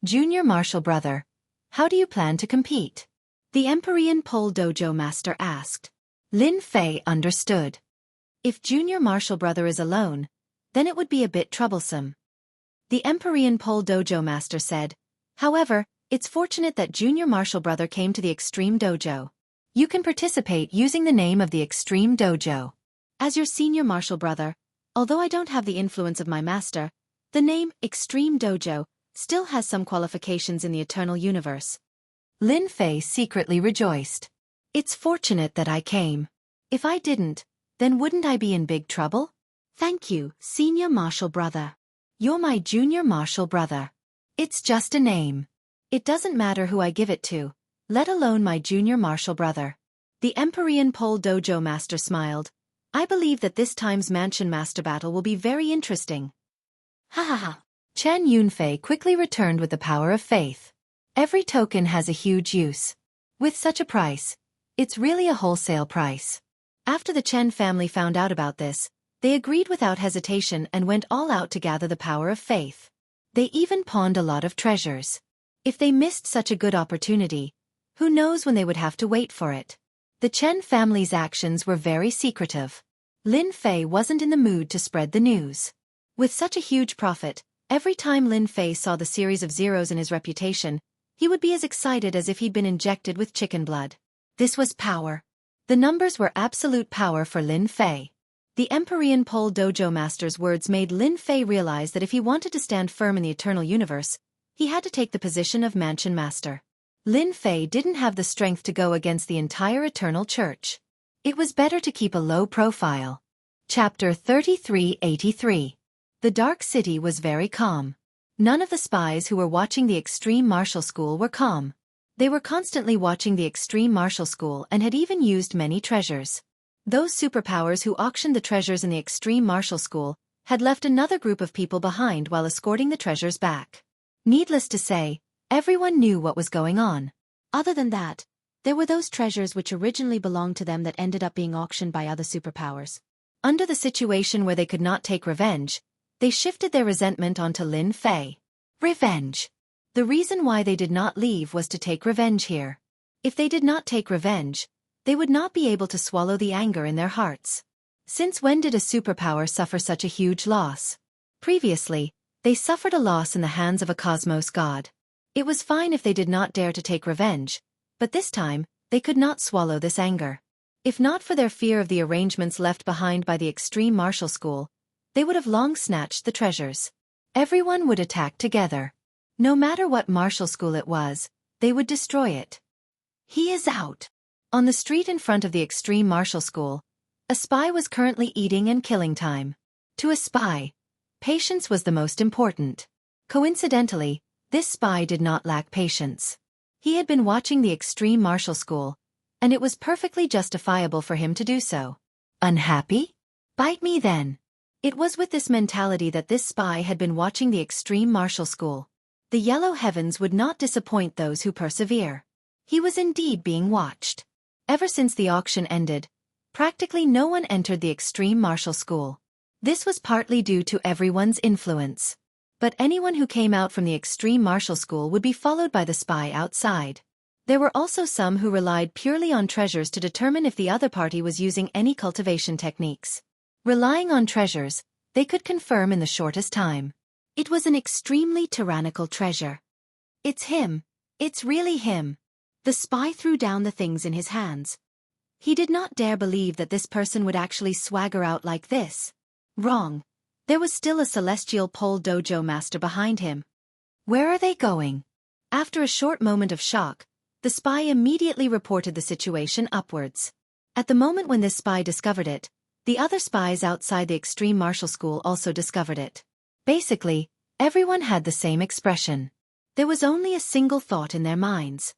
Junior Martial Brother, how do you plan to compete? The Empyrean Pole Dojo Master asked. Lin Fei understood. If Junior Martial Brother is alone, then it would be a bit troublesome. The Empyrean Pole Dojo Master said, however, it's fortunate that Junior Martial Brother came to the Extreme Dojo. You can participate using the name of the Extreme Dojo. As your Senior Martial Brother, although I don't have the influence of my master, the name Extreme Dojo still has some qualifications in the Eternal Universe. Lin Fei secretly rejoiced. It's fortunate that I came. If I didn't, then wouldn't I be in big trouble? Thank you, Senior Martial Brother. You're my Junior Martial Brother. It's just a name. It doesn't matter who I give it to, let alone my Junior Martial Brother. The Empyrean Pole Dojo Master smiled. I believe that this time's Mansion Master battle will be very interesting. Ha ha ha. Chen Yunfei quickly returned with the power of faith. Every token has a huge use. With such a price, it's really a wholesale price. After the Chen family found out about this, they agreed without hesitation and went all out to gather the power of faith. They even pawned a lot of treasures. If they missed such a good opportunity, who knows when they would have to wait for it. The Chen family's actions were very secretive. Lin Fei wasn't in the mood to spread the news. With such a huge profit, every time Lin Fei saw the series of zeros in his reputation, he would be as excited as if he'd been injected with chicken blood. This was power. The numbers were absolute power for Lin Fei. The Empyrean Pole Dojo Master's words made Lin Fei realize that if he wanted to stand firm in the Eternal Universe, he had to take the position of Mansion Master. Lin Fei didn't have the strength to go against the entire Eternal Church. It was better to keep a low profile. Chapter 3383. The Dark City was very calm. None of the spies who were watching the Extreme Martial School were calm. They were constantly watching the Extreme Martial School and had even used many treasures. Those superpowers who auctioned the treasures in the Extreme Martial School had left another group of people behind while escorting the treasures back. Needless to say, everyone knew what was going on. Other than that, there were those treasures which originally belonged to them that ended up being auctioned by other superpowers. Under the situation where they could not take revenge, they shifted their resentment onto Lin Fei. Revenge. The reason why they did not leave was to take revenge here. If they did not take revenge, they would not be able to swallow the anger in their hearts. Since when did a superpower suffer such a huge loss? Previously, they suffered a loss in the hands of a cosmos god. It was fine if they did not dare to take revenge, but this time, they could not swallow this anger. If not for their fear of the arrangements left behind by the Extreme Martial School, they would have long snatched the treasures. Everyone would attack together. No matter what martial school it was, they would destroy it. He is out. On the street in front of the Extreme Martial School, a spy was currently eating and killing time. To a spy, patience was the most important. Coincidentally, this spy did not lack patience. He had been watching the Extreme Martial School, and it was perfectly justifiable for him to do so. Unhappy? Bite me then. It was with this mentality that this spy had been watching the Extreme Martial School. The yellow heavens would not disappoint those who persevere. He was indeed being watched. Ever since the auction ended, practically no one entered the Extreme Martial School. This was partly due to everyone's influence. But anyone who came out from the Extreme Martial School would be followed by the spy outside. There were also some who relied purely on treasures to determine if the other party was using any cultivation techniques. Relying on treasures, they could confirm in the shortest time. It was an extremely tyrannical treasure. It's him. It's really him. The spy threw down the things in his hands. He did not dare believe that this person would actually swagger out like this. Wrong. There was still a Celestial Pole Dojo Master behind him. Where are they going? After a short moment of shock, the spy immediately reported the situation upwards. At the moment when this spy discovered it, the other spies outside the Extreme Martial School also discovered it. Basically, everyone had the same expression. There was only a single thought in their minds.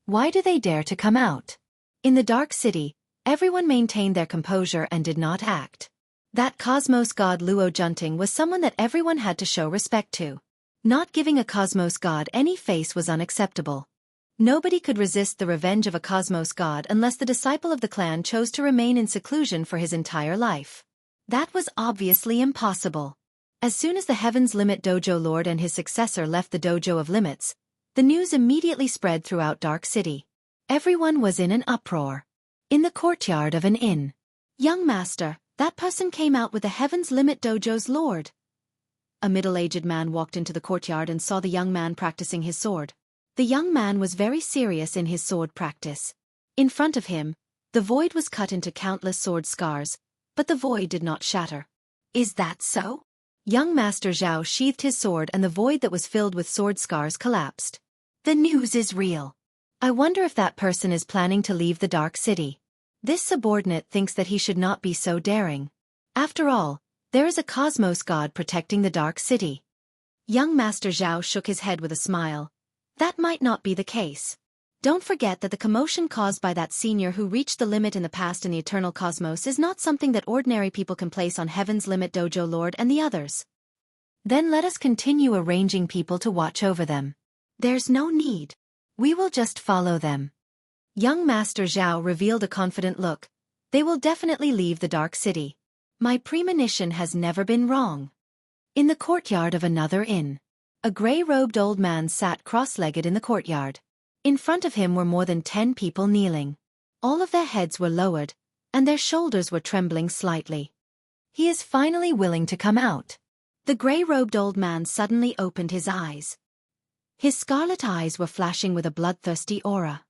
Why do they dare to come out? In the Dark City, everyone maintained their composure and did not act. That cosmos god Luo Junting was someone that everyone had to show respect to. Not giving a cosmos god any face was unacceptable. Nobody could resist the revenge of a cosmos god unless the disciple of the clan chose to remain in seclusion for his entire life. That was obviously impossible. As soon as the Heaven's Limit Dojo Lord and his successor left the Dojo of Limits, the news immediately spread throughout Dark City. Everyone was in an uproar. In the courtyard of an inn. Young master, That person came out with the Heaven's Limit Dojo's lord. A middle-aged man walked into the courtyard and saw the young man practicing his sword. The young man was very serious in his sword practice. In front of him, the void was cut into countless sword scars, but the void did not shatter. Is that so? Young Master Zhao sheathed his sword and the void that was filled with sword scars collapsed. The news is real. I wonder if that person is planning to leave the Dark City. This subordinate thinks that he should not be so daring. After all, there is a cosmos god protecting the Dark City. Young Master Zhao shook his head with a smile. That might not be the case. Don't forget that the commotion caused by that senior who reached the limit in the past in the eternal cosmos is not something that ordinary people can place on Heaven's Limit Dojo Lord and the others. Then let us continue arranging people to watch over them. There's no need. We will just follow them. Young Master Zhao revealed a confident look. They will definitely leave the Dark City. My premonition has never been wrong. In the courtyard of another inn, a gray-robed old man sat cross-legged in the courtyard. In front of him were more than 10 people kneeling. All of their heads were lowered, and their shoulders were trembling slightly. He is finally willing to come out. The gray-robed old man suddenly opened his eyes. His scarlet eyes were flashing with a bloodthirsty aura.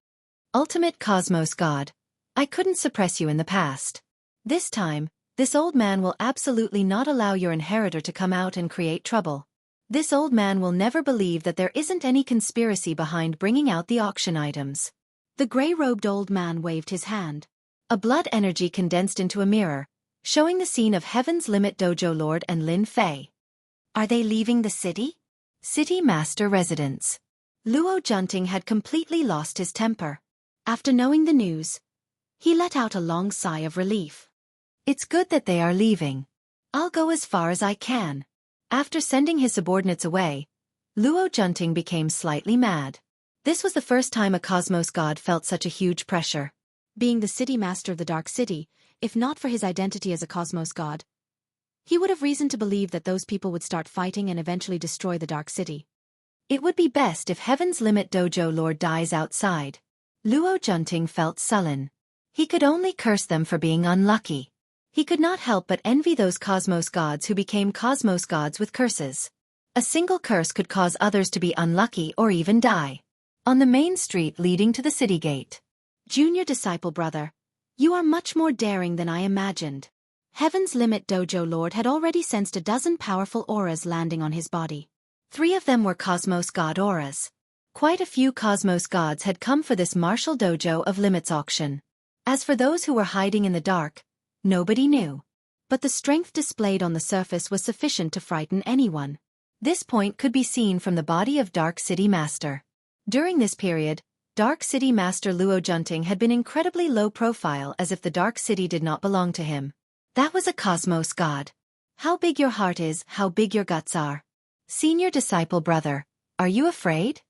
Ultimate Cosmos God, I couldn't suppress you in the past. This time, this old man will absolutely not allow your inheritor to come out and create trouble. This old man will never believe that there isn't any conspiracy behind bringing out the auction items. The gray-robed old man waved his hand. A blood energy condensed into a mirror, showing the scene of Heaven's Limit Dojo Lord and Lin Fei. Are they leaving the city? City Master Residence. Luo Junting had completely lost his temper. After knowing the news, he let out a long sigh of relief. It's good that they are leaving. I'll go as far as I can. After sending his subordinates away, Luo Junting became slightly mad. This was the first time a cosmos god felt such a huge pressure. Being the city master of the Dark City, if not for his identity as a cosmos god, he would have reason to believe that those people would start fighting and eventually destroy the Dark City. It would be best if Heaven's Limit Dojo Lord dies outside. Luo Junting felt sullen. He could only curse them for being unlucky. He could not help but envy those cosmos gods who became cosmos gods with curses. A single curse could cause others to be unlucky or even die. On the main street leading to the city gate. Junior disciple brother, you are much more daring than I imagined. Heaven's Limit Dojo Lord had already sensed a dozen powerful auras landing on his body. 3 of them were cosmos god auras. Quite a few cosmos gods had come for this martial dojo of limits auction. As for those who were hiding in the dark, nobody knew. But the strength displayed on the surface was sufficient to frighten anyone. This point could be seen from the body of Dark City Master. During this period, Dark City Master Luo Junting had been incredibly low profile as if the Dark City did not belong to him. That was a cosmos god. How big your heart is, how big your guts are. Senior disciple brother, are you afraid?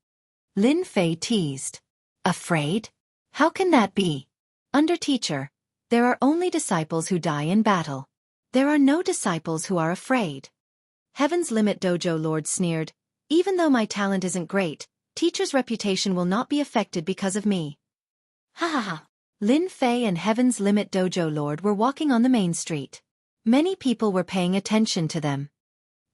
Lin Fei teased. Afraid? How can that be? Under teacher, there are only disciples who die in battle. There are no disciples who are afraid. Heaven's Limit Dojo Lord sneered, even though my talent isn't great, teacher's reputation will not be affected because of me. Ha ha ha. Lin Fei and Heaven's Limit Dojo Lord were walking on the main street. Many people were paying attention to them.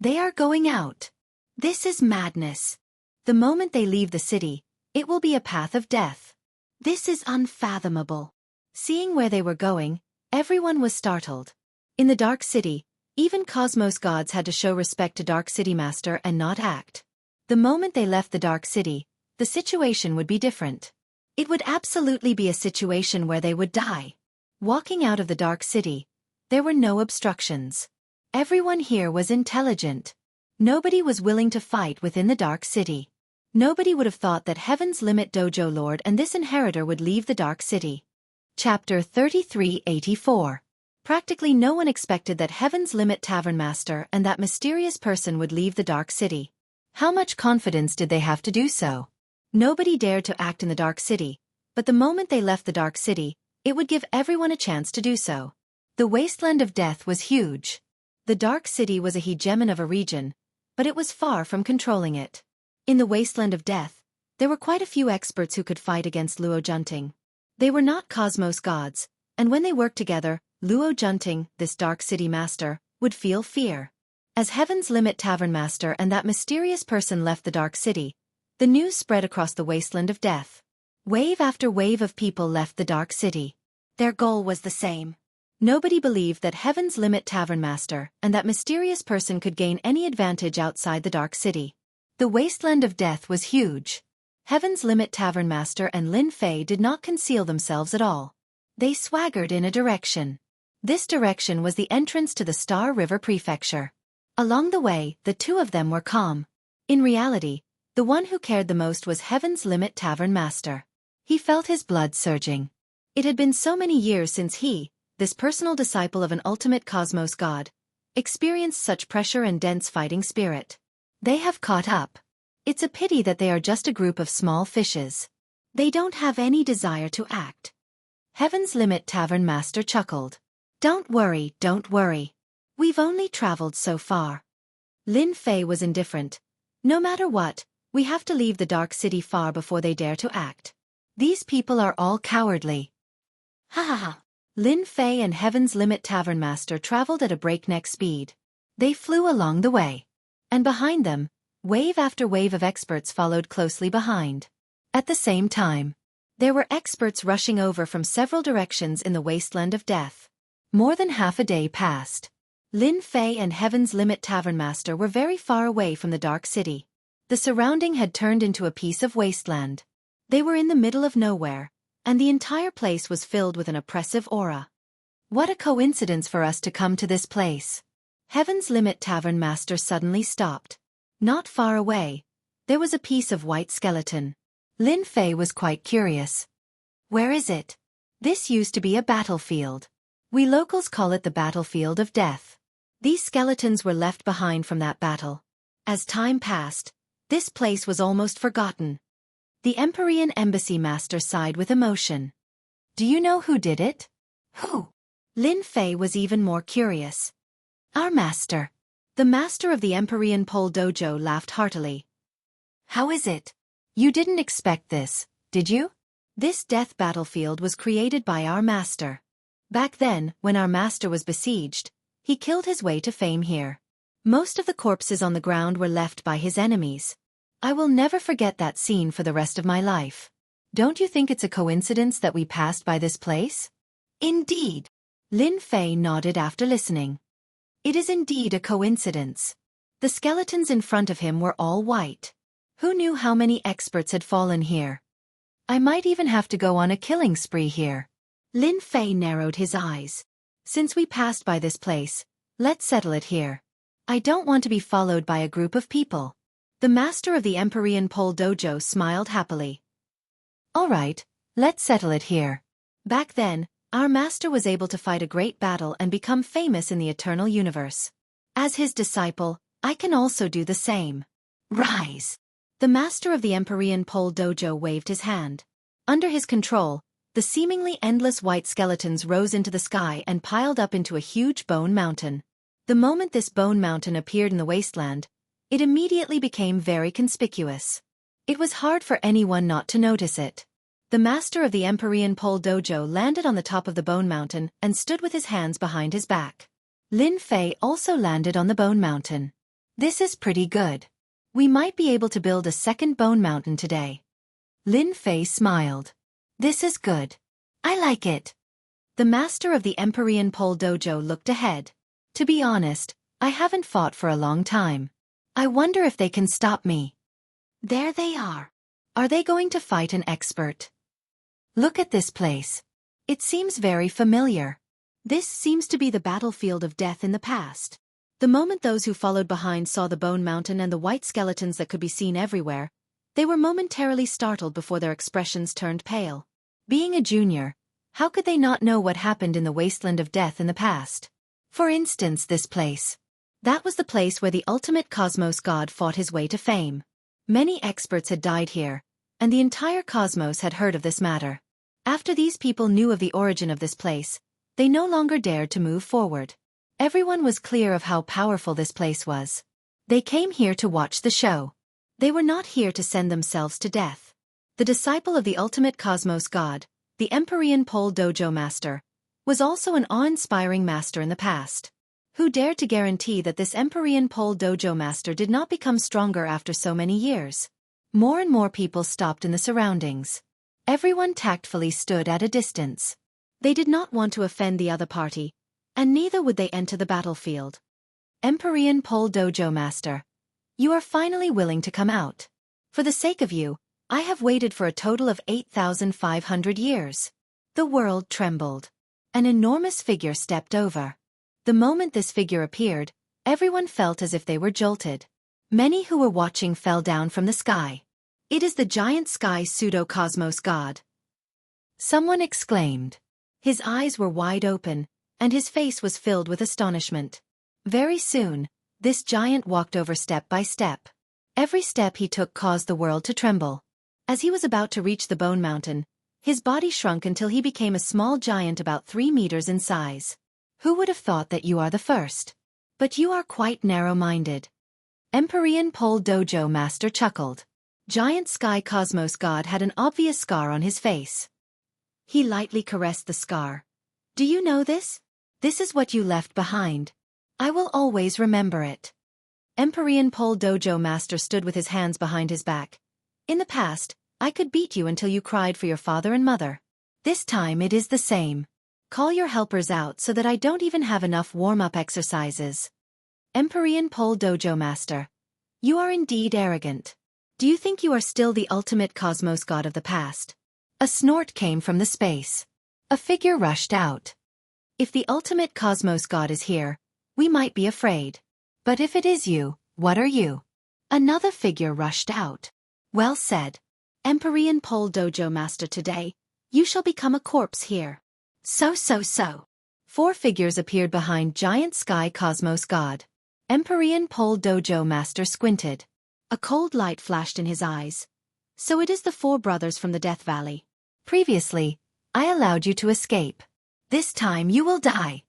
They are going out. This is madness. The moment they leave the city, it will be a path of death. This is unfathomable. Seeing where they were going, everyone was startled. In the Dark City, even cosmos gods had to show respect to Dark City Master and not act. The moment they left the Dark City, the situation would be different. It would absolutely be a situation where they would die. Walking out of the Dark City, there were no obstructions. Everyone here was intelligent. Nobody was willing to fight within the Dark City. Nobody would have thought that Heaven's Limit Dojo Lord and this inheritor would leave the Dark City. Chapter 3384. Practically no one expected that Heaven's Limit Tavern Master and that mysterious person would leave the Dark City. How much confidence did they have to do so? Nobody dared to act in the Dark City, but the moment they left the Dark City, it would give everyone a chance to do so. The Wasteland of Death was huge. The Dark City was a hegemon of a region, but it was far from controlling it. In the Wasteland of Death, there were quite a few experts who could fight against Luo Junting. They were not cosmos gods, and when they worked together, Enchanting, this dark city master, would feel fear. As Heaven's Limit Tavern Master and that mysterious person left the dark city, the news spread across the wasteland of death. Wave after wave of people left the dark city. Their goal was the same. Nobody believed that Heaven's Limit Tavern Master and that mysterious person could gain any advantage outside the dark city. The wasteland of death was huge. Heaven's Limit Tavern Master and Lin Fei did not conceal themselves at all. They swaggered in a direction. This direction was the entrance to the Star River Prefecture. Along the way, the two of them were calm. In reality, the one who cared the most was Heaven's Limit Tavern Master. He felt his blood surging. It had been so many years since he, this personal disciple of an ultimate cosmos god, experienced such pressure and dense fighting spirit. They have caught up. It's a pity that they are just a group of small fishes. They don't have any desire to act. Heaven's Limit Tavern Master chuckled. Don't worry, don't worry. We've only traveled so far. Lin Fei was indifferent. No matter what, we have to leave the dark city far before they dare to act. These people are all cowardly. Ha ha ha. Lin Fei and Heaven's Limit Tavern Master traveled at a breakneck speed. They flew along the way. And behind them, wave after wave of experts followed closely behind. At the same time, there were experts rushing over from several directions in the wasteland of death. More than half a day passed. Lin Fei and Heaven's Limit Tavern Master were very far away from the dark city. The surrounding had turned into a piece of wasteland. They were in the middle of nowhere, and the entire place was filled with an oppressive aura. What a coincidence for us to come to this place. Heaven's Limit Tavern Master suddenly stopped. Not far away, there was a piece of white skeleton. Lin Fei was quite curious. Where is it? This used to be a battlefield. We locals call it the battlefield of death. These skeletons were left behind from that battle. As time passed, this place was almost forgotten. The Empyrean Embassy Master sighed with emotion. Do you know who did it? Who? Lin Fei was even more curious. Our master. The master of the Empyrean Pole Dojo laughed heartily. How is it? You didn't expect this, did you? This death battlefield was created by our master. Back then, when our master was besieged, he killed his way to fame here. Most of the corpses on the ground were left by his enemies. I will never forget that scene for the rest of my life. Don't you think it's a coincidence that we passed by this place? Indeed. Lin Fei nodded after listening. It is indeed a coincidence. The skeletons in front of him were all white. Who knew how many experts had fallen here? I might even have to go on a killing spree here. Lin Fei narrowed his eyes. Since we passed by this place, let's settle it here. I don't want to be followed by a group of people. The master of the Empyrean Pole Dojo smiled happily. All right, let's settle it here. Back then, our master was able to fight a great battle and become famous in the eternal universe. As his disciple, I can also do the same. Rise! The master of the Empyrean Pole Dojo waved his hand. Under his control, the seemingly endless white skeletons rose into the sky and piled up into a huge bone mountain. The moment this bone mountain appeared in the wasteland, it immediately became very conspicuous. It was hard for anyone not to notice it. The master of the Empyrean Pole Dojo landed on the top of the bone mountain and stood with his hands behind his back. Lin Fei also landed on the bone mountain. This is pretty good. We might be able to build a second bone mountain today. Lin Fei smiled. This is good. I like it. The master of the Empyrean Pole Dojo looked ahead. To be honest, I haven't fought for a long time. I wonder if they can stop me. There they are. Are they going to fight an expert? Look at this place. It seems very familiar. This seems to be the battlefield of death in the past. The moment those who followed behind saw the bone mountain and the white skeletons that could be seen everywhere, they were momentarily startled before their expressions turned pale. Being a junior, how could they not know what happened in the wasteland of death in the past? For instance, this place. That was the place where the ultimate cosmos god fought his way to fame. Many experts had died here, and the entire cosmos had heard of this matter. After these people knew of the origin of this place, they no longer dared to move forward. Everyone was clear of how powerful this place was. They came here to watch the show. They were not here to send themselves to death. The disciple of the ultimate cosmos god, the Empyrean Pole Dojo Master, was also an awe-inspiring master in the past. Who dared to guarantee that this Empyrean pole dojo master did not become stronger after so many years? More and more people stopped in the surroundings. Everyone tactfully stood at a distance. They did not want to offend the other party, and neither would they enter the battlefield. Empyrean pole dojo master, you are finally willing to come out. For the sake of you, I have waited for a total of 8,500 years. The world trembled. An enormous figure stepped over. The moment this figure appeared, everyone felt as if they were jolted. Many who were watching fell down from the sky. It is the giant sky pseudo-cosmos god. Someone exclaimed. His eyes were wide open, and his face was filled with astonishment. Very soon, this giant walked over step by step. Every step he took caused the world to tremble. As he was about to reach the Bone Mountain, his body shrunk until he became a small giant about 3 meters in size. Who would have thought that you are the first? But you are quite narrow-minded. Empyrean pole dojo master chuckled. Giant sky cosmos god had an obvious scar on his face. He lightly caressed the scar. Do you know this? This is what you left behind. I will always remember it. Empyrean pole dojo master stood with his hands behind his back. In the past, I could beat you until you cried for your father and mother. This time it is the same. Call your helpers out so that I don't even have enough warm-up exercises. Empyrean pole dojo master, you are indeed arrogant. Do you think you are still the ultimate cosmos god of the past? A snort came from the space. A figure rushed out. If the ultimate cosmos god is here, we might be afraid. But if it is you, what are you? Another figure rushed out. Well said. Empyrean pole dojo master, today, you shall become a corpse here. So. 4 figures appeared behind giant sky cosmos god. Empyrean pole dojo master squinted. A cold light flashed in his eyes. So it is the 4 brothers from the Death Valley. Previously, I allowed you to escape. This time you will die.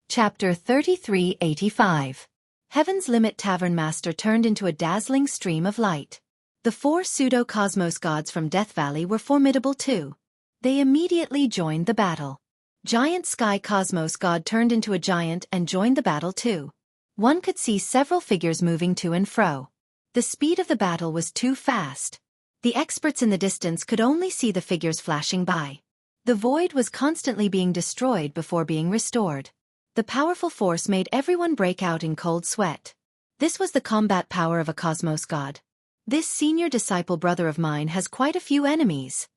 Chapter 3385. Heaven's Limit Tavern Master turned into a dazzling stream of light. The 4 pseudo-cosmos gods from Death Valley were formidable too. They immediately joined the battle. Giant Sky Cosmos God turned into a giant and joined the battle too. One could see several figures moving to and fro. The speed of the battle was too fast. The experts in the distance could only see the figures flashing by. The void was constantly being destroyed before being restored. The powerful force made everyone break out in cold sweat. This was the combat power of a cosmos god. This senior disciple brother of mine has quite a few enemies.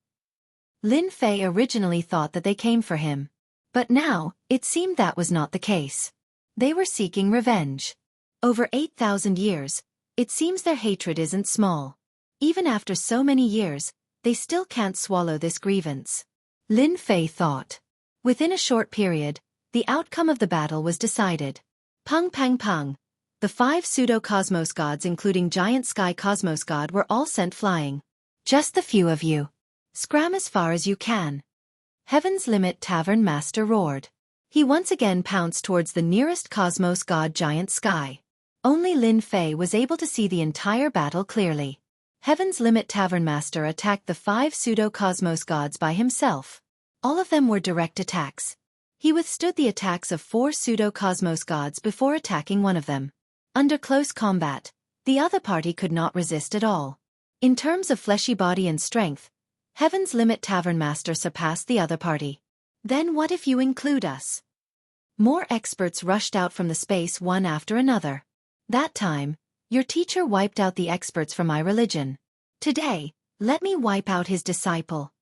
Lin Fei originally thought that they came for him. But now, it seemed that was not the case. They were seeking revenge. Over 8,000 years, it seems their hatred isn't small. Even after so many years, they still can't swallow this grievance. Lin Fei thought. Within a short period, the outcome of the battle was decided. Pung pang pung. The 5 pseudo-cosmos gods including Giant Sky Cosmos God were all sent flying. Just the few of you. Scram as far as you can. Heaven's Limit Tavern Master roared. He once again pounced towards the nearest cosmos god Giant Sky. Only Lin Fei was able to see the entire battle clearly. Heaven's Limit Tavern Master attacked the 5 pseudo-cosmos gods by himself. All of them were direct attacks. He withstood the attacks of 4 pseudo-cosmos gods before attacking one of them. Under close combat, the other party could not resist at all. In terms of fleshy body and strength, Heaven's Limit Tavern Master surpassed the other party. Then what if you include us? More experts rushed out from the space one after another. That time, your teacher wiped out the experts from my religion. Today, let me wipe out his disciple.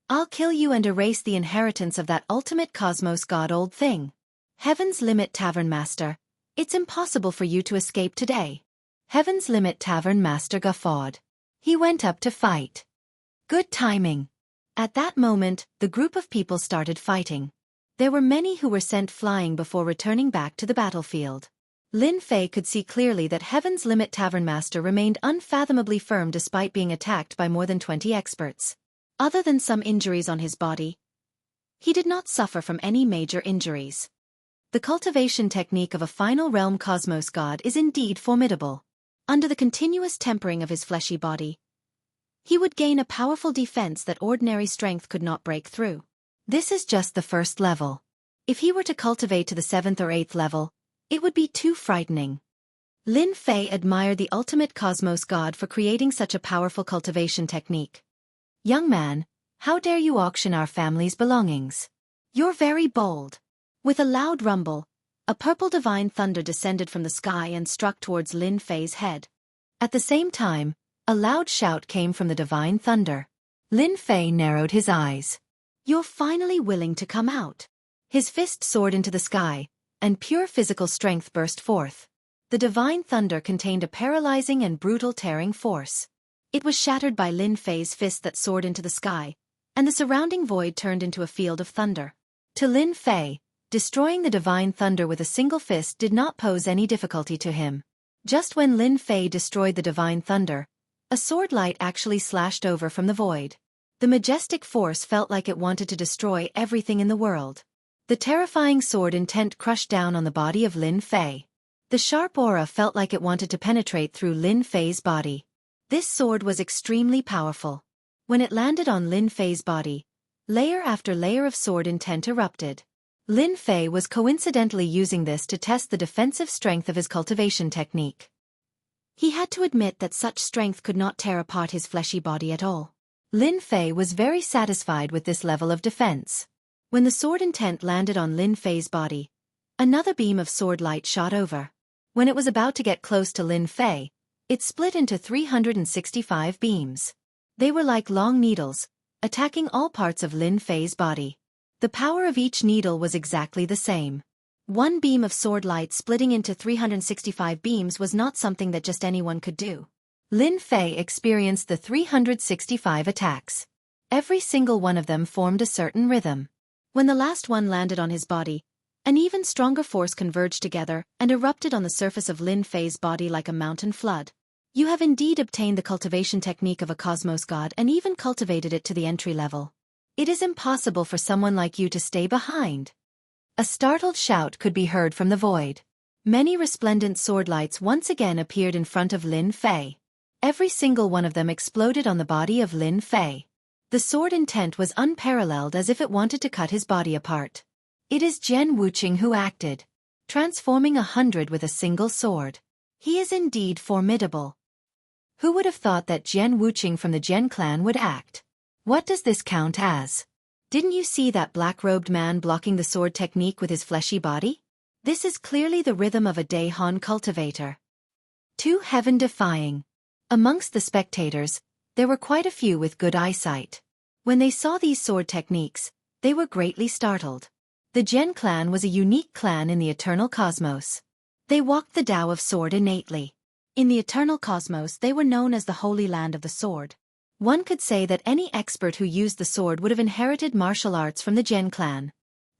I'll kill you and erase the inheritance of that ultimate cosmos god old thing. Heaven's Limit Tavern Master, it's impossible for you to escape today. Heaven's Limit Tavern Master guffawed. He went up to fight. Good timing. At that moment, the group of people started fighting. There were many who were sent flying before returning back to the battlefield. Lin Fei could see clearly that Heaven's Limit Tavern Master remained unfathomably firm despite being attacked by more than 20 experts. Other than some injuries on his body, he did not suffer from any major injuries. The cultivation technique of a final realm cosmos god is indeed formidable. Under the continuous tempering of his fleshy body, he would gain a powerful defense that ordinary strength could not break through. This is just the first level. If he were to cultivate to the 7th or 8th level, it would be too frightening. Lin Fei admired the ultimate cosmos god for creating such a powerful cultivation technique. Young man, how dare you auction our family's belongings? You're very bold. With a loud rumble, a purple divine thunder descended from the sky and struck towards Lin Fei's head. At the same time, a loud shout came from the divine thunder. Lin Fei narrowed his eyes. You're finally willing to come out. His fist soared into the sky, and pure physical strength burst forth. The divine thunder contained a paralyzing and brutal tearing force. It was shattered by Lin Fei's fist that soared into the sky, and the surrounding void turned into a field of thunder. To Lin Fei, destroying the divine thunder with a single fist did not pose any difficulty to him. Just when Lin Fei destroyed the divine thunder, a sword light actually slashed over from the void. The majestic force felt like it wanted to destroy everything in the world. The terrifying sword intent crushed down on the body of Lin Fei. The sharp aura felt like it wanted to penetrate through Lin Fei's body. This sword was extremely powerful. When it landed on Lin Fei's body, layer after layer of sword intent erupted. Lin Fei was coincidentally using this to test the defensive strength of his cultivation technique. He had to admit that such strength could not tear apart his fleshy body at all. Lin Fei was very satisfied with this level of defense. When the sword intent landed on Lin Fei's body, another beam of sword light shot over. When it was about to get close to Lin Fei, it split into 365 beams. They were like long needles, attacking all parts of Lin Fei's body. The power of each needle was exactly the same. One beam of sword light splitting into 365 beams was not something that just anyone could do. Lin Fei experienced the 365 attacks. Every single one of them formed a certain rhythm. When the last one landed on his body, an even stronger force converged together and erupted on the surface of Lin Fei's body like a mountain flood. You have indeed obtained the cultivation technique of a cosmos god and even cultivated it to the entry level. It is impossible for someone like you to stay behind. A startled shout could be heard from the void. Many resplendent sword lights once again appeared in front of Lin Fei. Every single one of them exploded on the body of Lin Fei. The sword intent was unparalleled, as if it wanted to cut his body apart. It is Jian Wuqing who acted, transforming 100 with a single sword. He is indeed formidable. Who would have thought that Jian Wuqing from the Jian clan would act? What does this count as? Didn't you see that black-robed man blocking the sword technique with his fleshy body? This is clearly the rhythm of a Daehan cultivator. Too heaven-defying. Amongst the spectators, there were quite a few with good eyesight. When they saw these sword techniques, they were greatly startled. The Jian clan was a unique clan in the eternal cosmos. They walked the Tao of sword innately. In the eternal cosmos, they were known as the Holy Land of the Sword. One could say that any expert who used the sword would have inherited martial arts from the Jian clan.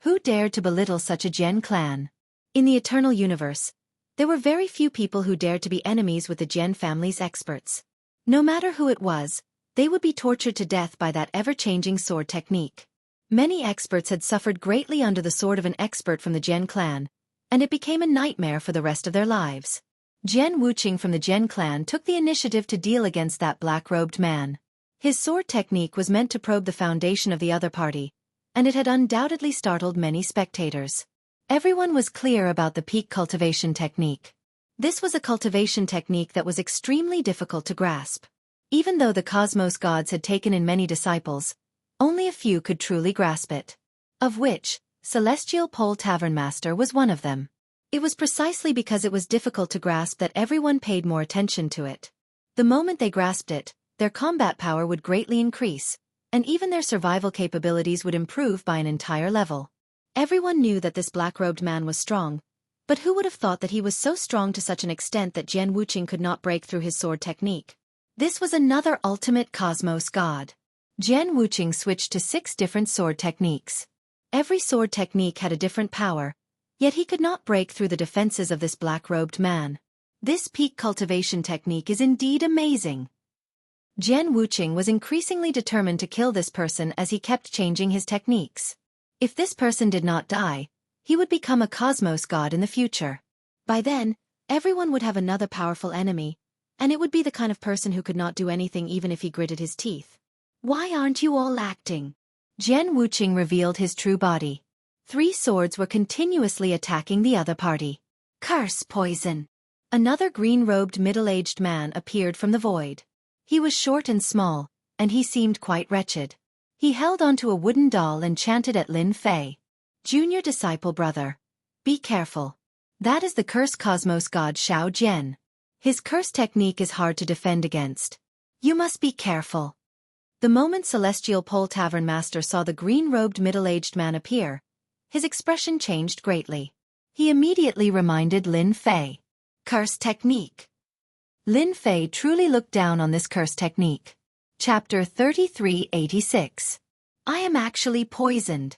Who dared to belittle such a Jian clan? In the eternal universe, there were very few people who dared to be enemies with the Jian family's experts. No matter who it was, they would be tortured to death by that ever-changing sword technique. Many experts had suffered greatly under the sword of an expert from the Jian clan, and it became a nightmare for the rest of their lives. Jian Wuqing from the Jian clan took the initiative to deal against that black-robed man. His sword technique was meant to probe the foundation of the other party, and it had undoubtedly startled many spectators. Everyone was clear about the peak cultivation technique. This was a cultivation technique that was extremely difficult to grasp. Even though the cosmos gods had taken in many disciples, only a few could truly grasp it. Of which, Celestial Pole Tavern Master was one of them. It was precisely because it was difficult to grasp that everyone paid more attention to it. The moment they grasped it, their combat power would greatly increase, and even their survival capabilities would improve by an entire level. Everyone knew that this black-robed man was strong, but who would have thought that he was so strong to such an extent that Jian Wuqing could not break through his sword technique? This was another ultimate cosmos god. Jian Wuqing switched to 6 different sword techniques. Every sword technique had a different power, yet he could not break through the defenses of this black-robed man. This peak cultivation technique is indeed amazing. Jian Wuqing was increasingly determined to kill this person as he kept changing his techniques. If this person did not die, he would become a cosmos god in the future. By then, everyone would have another powerful enemy, and it would be the kind of person who could not do anything even if he gritted his teeth. Why aren't you all acting? Jian Wuqing revealed his true body. 3 swords were continuously attacking the other party. Curse poison. Another green-robed middle-aged man appeared from the void. He was short and small, and he seemed quite wretched. He held onto a wooden doll and chanted at Lin Fei. Junior disciple brother. Be careful. That is the curse Cosmos God Xiao Jian. His curse technique is hard to defend against. You must be careful. The moment Celestial Pole Tavern Master saw the green-robed middle-aged man appear, his expression changed greatly. He immediately reminded Lin Fei. Curse technique. Lin Fei truly looked down on this curse technique. Chapter 3386. I am actually poisoned.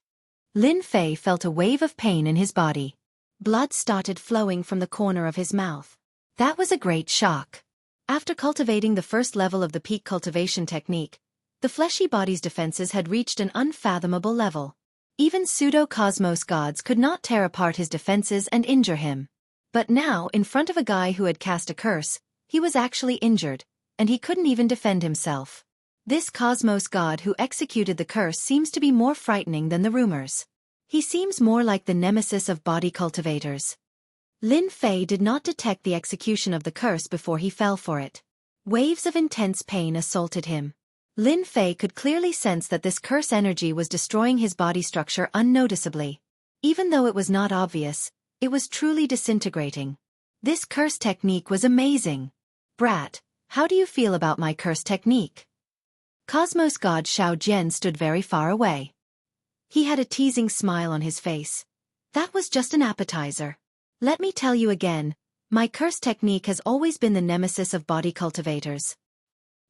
Lin Fei felt a wave of pain in his body. Blood started flowing from the corner of his mouth. That was a great shock. After cultivating the first level of the peak cultivation technique, the fleshy body's defenses had reached an unfathomable level. Even pseudo-cosmos gods could not tear apart his defenses and injure him. But now, in front of a guy who had cast a curse, he was actually injured, and he couldn't even defend himself. This cosmos god who executed the curse seems to be more frightening than the rumors. He seems more like the nemesis of body cultivators. Lin Fei did not detect the execution of the curse before he fell for it. Waves of intense pain assaulted him. Lin Fei could clearly sense that this curse energy was destroying his body structure unnoticeably. Even though it was not obvious, it was truly disintegrating. This curse technique was amazing. Brat, how do you feel about my curse technique? Cosmos God Xiao Jian stood very far away. He had a teasing smile on his face. That was just an appetizer. Let me tell you again, my curse technique has always been the nemesis of body cultivators.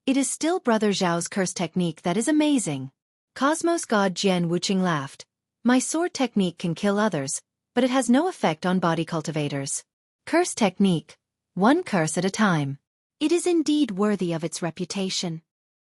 It is still Brother Zhao's curse technique that is amazing. Cosmos God Jian Wuqing laughed. My sword technique can kill others, but it has no effect on body cultivators. Curse technique. One curse at a time. It is indeed worthy of its reputation.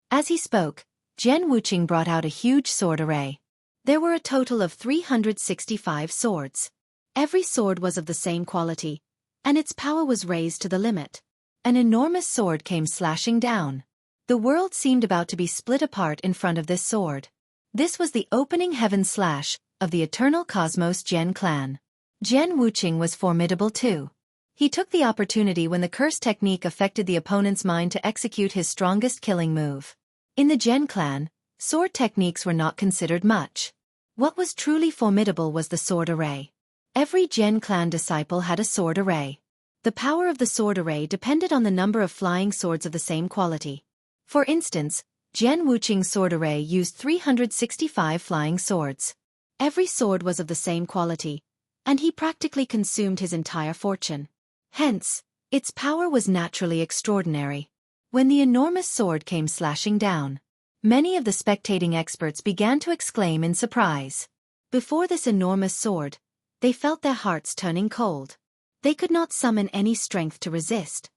As he spoke, Jian Wuqing brought out a huge sword array. There were a total of 365 swords. Every sword was of the same quality, and its power was raised to the limit. An enormous sword came slashing down. The world seemed about to be split apart in front of this sword. This was the opening heaven slash of the eternal cosmos Jian clan. Jian Wuqing was formidable too. He took the opportunity when the curse technique affected the opponent's mind to execute his strongest killing move. In the Jian clan, sword techniques were not considered much. What was truly formidable was the sword array. Every Jian clan disciple had a sword array. The power of the sword array depended on the number of flying swords of the same quality. For instance, Jian Wuqing's sword array used 365 flying swords. Every sword was of the same quality, and he practically consumed his entire fortune. Hence, its power was naturally extraordinary. When the enormous sword came slashing down, many of the spectating experts began to exclaim in surprise. Before this enormous sword, they felt their hearts turning cold. They could not summon any strength to resist.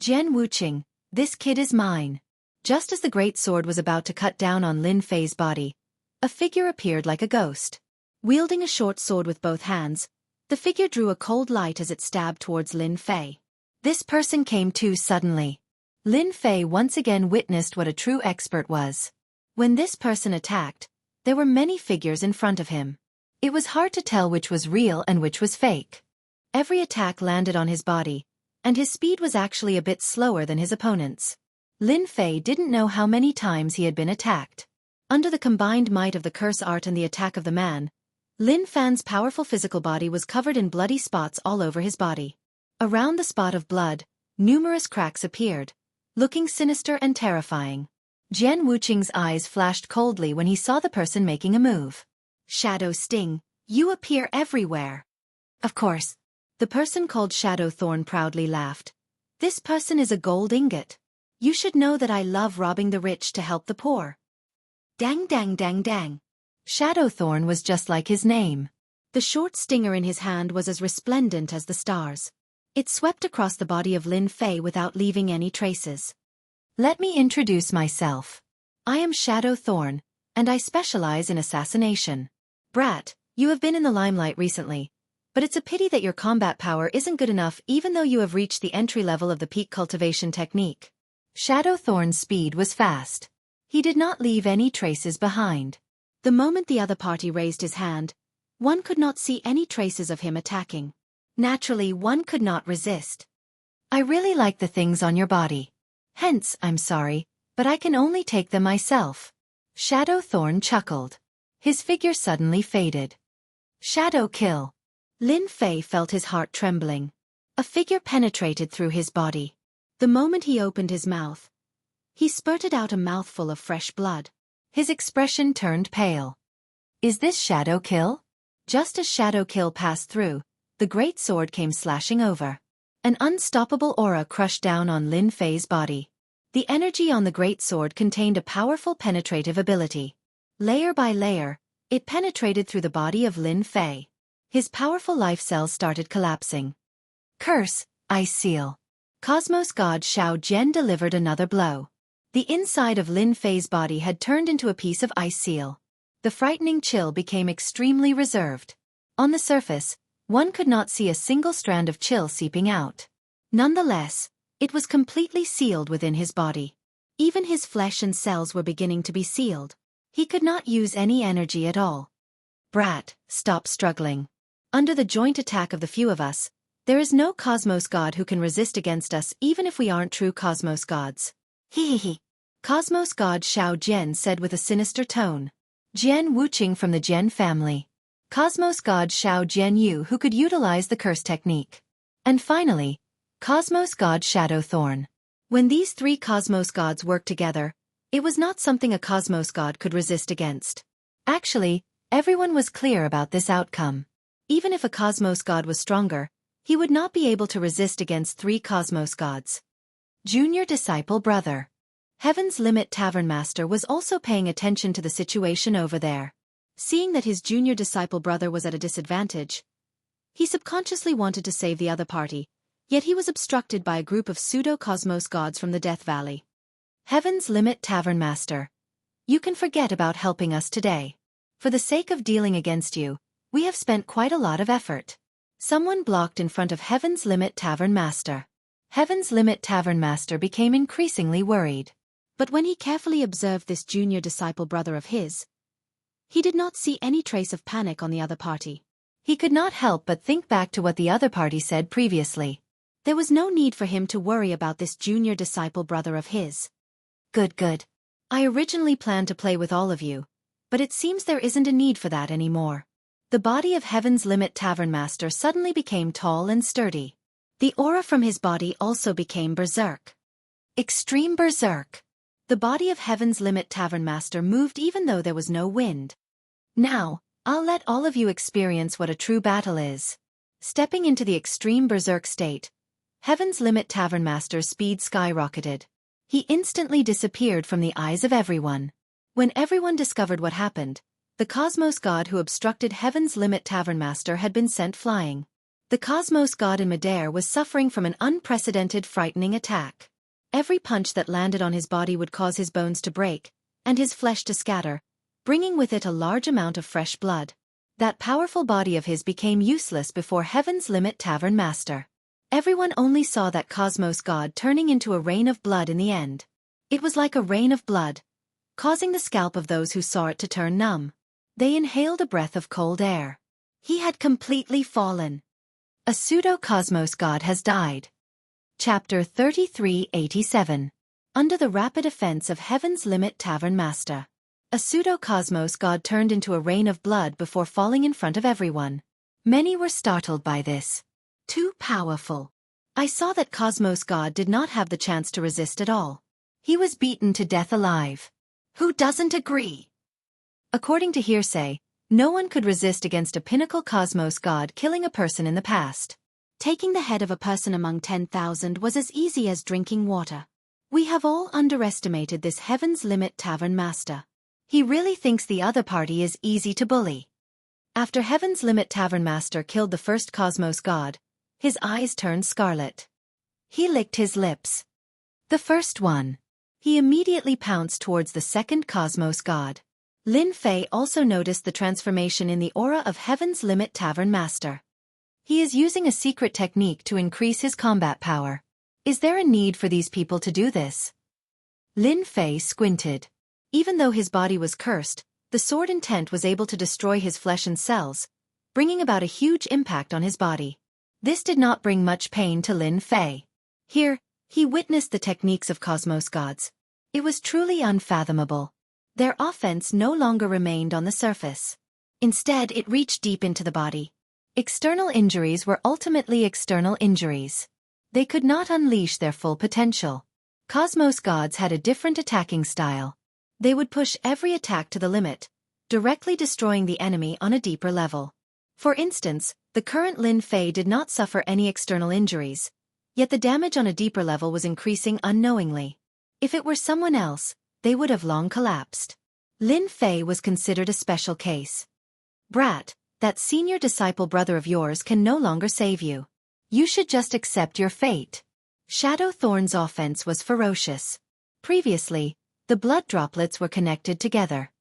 Jian Wuqing, this kid is mine. Just as the great sword was about to cut down on Lin Fei's body, a figure appeared like a ghost. Wielding a short sword with both hands, the figure drew a cold light as it stabbed towards Lin Fei. This person came too suddenly. Lin Fei once again witnessed what a true expert was. When this person attacked, there were many figures in front of him. It was hard to tell which was real and which was fake. Every attack landed on his body, and his speed was actually a bit slower than his opponent's. Lin Fei didn't know how many times he had been attacked. Under the combined might of the curse art and the attack of the man, Lin Fan's powerful physical body was covered in bloody spots all over his body. Around the spot of blood, numerous cracks appeared, looking sinister and terrifying. Jian Wuqing's eyes flashed coldly when he saw the person making a move. Shadow Sting, you appear everywhere. Of course. The person called Shadow Thorn proudly laughed. This person is a gold ingot. You should know that I love robbing the rich to help the poor. Dang dang dang dang. Shadowthorn was just like his name. The short stinger in his hand was as resplendent as the stars. It swept across the body of Lin Fei without leaving any traces. Let me introduce myself. I am Shadowthorn, and I specialize in assassination. Brat, you have been in the limelight recently, but it's a pity that your combat power isn't good enough even though you have reached the entry level of the peak cultivation technique. Shadowthorn's speed was fast. He did not leave any traces behind. The moment the other party raised his hand, one could not see any traces of him attacking. Naturally, one could not resist. I really like the things on your body. Hence, I'm sorry, but I can only take them myself. Shadow Thorn chuckled. His figure suddenly faded. Shadow kill. Lin Fei felt his heart trembling. A figure penetrated through his body. The moment he opened his mouth, he spurted out a mouthful of fresh blood. His expression turned pale. Is this Shadow kill? Just as Shadow kill passed through, the great sword came slashing over. An unstoppable aura crushed down on Lin Fei's body. The energy on the great sword contained a powerful penetrative ability. Layer by layer, it penetrated through the body of Lin Fei. His powerful life cells started collapsing. Curse, Ice Seal. Cosmos God Xiao Jian delivered another blow. The inside of Lin Fei's body had turned into a piece of ice seal. The frightening chill became extremely reserved. On the surface, one could not see a single strand of chill seeping out. Nonetheless, it was completely sealed within his body. Even his flesh and cells were beginning to be sealed. He could not use any energy at all. Brat, stop struggling. Under the joint attack of the few of us, there is no Cosmos God who can resist against us even if we aren't true Cosmos Gods. Hee. Cosmos God Xiao Jian said with a sinister tone. Jian Wuqing from the Jian family. Cosmos God Xiao Jian Yu who could utilize the curse technique. And finally, Cosmos God Shadow Thorn. When these three Cosmos Gods worked together, it was not something a Cosmos God could resist against. Actually, everyone was clear about this outcome. Even if a Cosmos God was stronger, he would not be able to resist against three Cosmos Gods. Junior Disciple Brother. Heaven's Limit Tavern Master was also paying attention to the situation over there. Seeing that his junior disciple brother was at a disadvantage, he subconsciously wanted to save the other party, yet he was obstructed by a group of pseudo-Cosmos Gods from the Death Valley. Heaven's Limit Tavern Master. You can forget about helping us today. For the sake of dealing against you, we have spent quite a lot of effort. Someone blocked in front of Heaven's Limit Tavern Master. Heaven's Limit Tavern Master became increasingly worried. But when he carefully observed this junior disciple brother of his, he did not see any trace of panic on the other party. He could not help but think back to what the other party said previously. There was no need for him to worry about this junior disciple brother of his. Good. I originally planned to play with all of you, but it seems there isn't a need for that anymore. The body of Heaven's Limit Tavern Master suddenly became tall and sturdy. The aura from his body also became berserk. Extreme berserk. The body of Heaven's Limit Tavern Master moved even though there was no wind. Now, I'll let all of you experience what a true battle is. Stepping into the extreme berserk state, Heaven's Limit Tavern Master's speed skyrocketed. He instantly disappeared from the eyes of everyone. When everyone discovered what happened, the Cosmos God who obstructed Heaven's Limit Tavern Master had been sent flying. The Cosmos God in midair was suffering from an unprecedented frightening attack. Every punch that landed on his body would cause his bones to break, and his flesh to scatter, bringing with it a large amount of fresh blood. That powerful body of his became useless before Heaven's Limit Tavern Master. Everyone only saw that Cosmos God turning into a rain of blood in the end. It was like a rain of blood, causing the scalp of those who saw it to turn numb. They inhaled a breath of cold air. He had completely fallen. A pseudo-Cosmos God has died. Chapter 3387. Under the rapid offense of Heaven's Limit Tavern Master. A pseudo-Cosmos God turned into a rain of blood before falling in front of everyone. Many were startled by this. Too powerful. I saw that Cosmos God did not have the chance to resist at all. He was beaten to death alive. Who doesn't agree? According to hearsay, no one could resist against a pinnacle Cosmos God killing a person in the past. Taking the head of a person among 10,000 was as easy as drinking water. We have all underestimated this Heaven's Limit Tavern Master. He really thinks the other party is easy to bully. After Heaven's Limit Tavern Master killed the first Cosmos God, his eyes turned scarlet. He licked his lips. The first one. He immediately pounced towards the second Cosmos God. Lin Fei also noticed the transformation in the aura of Heaven's Limit Tavern Master. He is using a secret technique to increase his combat power. Is there a need for these people to do this? Lin Fei squinted. Even though his body was cursed, The sword intent was able to destroy his flesh and cells, bringing about a huge impact on his body. This did not bring much pain to Lin Fei. Here, he witnessed the techniques of Cosmos gods. It was truly unfathomable. Their offense no longer remained on the surface. Instead, it reached deep into the body. External injuries were ultimately external injuries. They could not unleash their full potential. Cosmos gods had a different attacking style. They would push every attack to the limit, directly destroying the enemy on a deeper level. For instance, the current Lin Fei did not suffer any external injuries, yet the damage on a deeper level was increasing unknowingly. If it were someone else, they would have long collapsed. Lin Fei was considered a special case. Brat, that senior disciple brother of yours can no longer save you. You should just accept your fate. Shadow Thorn's offense was ferocious. Previously, the blood droplets were connected together.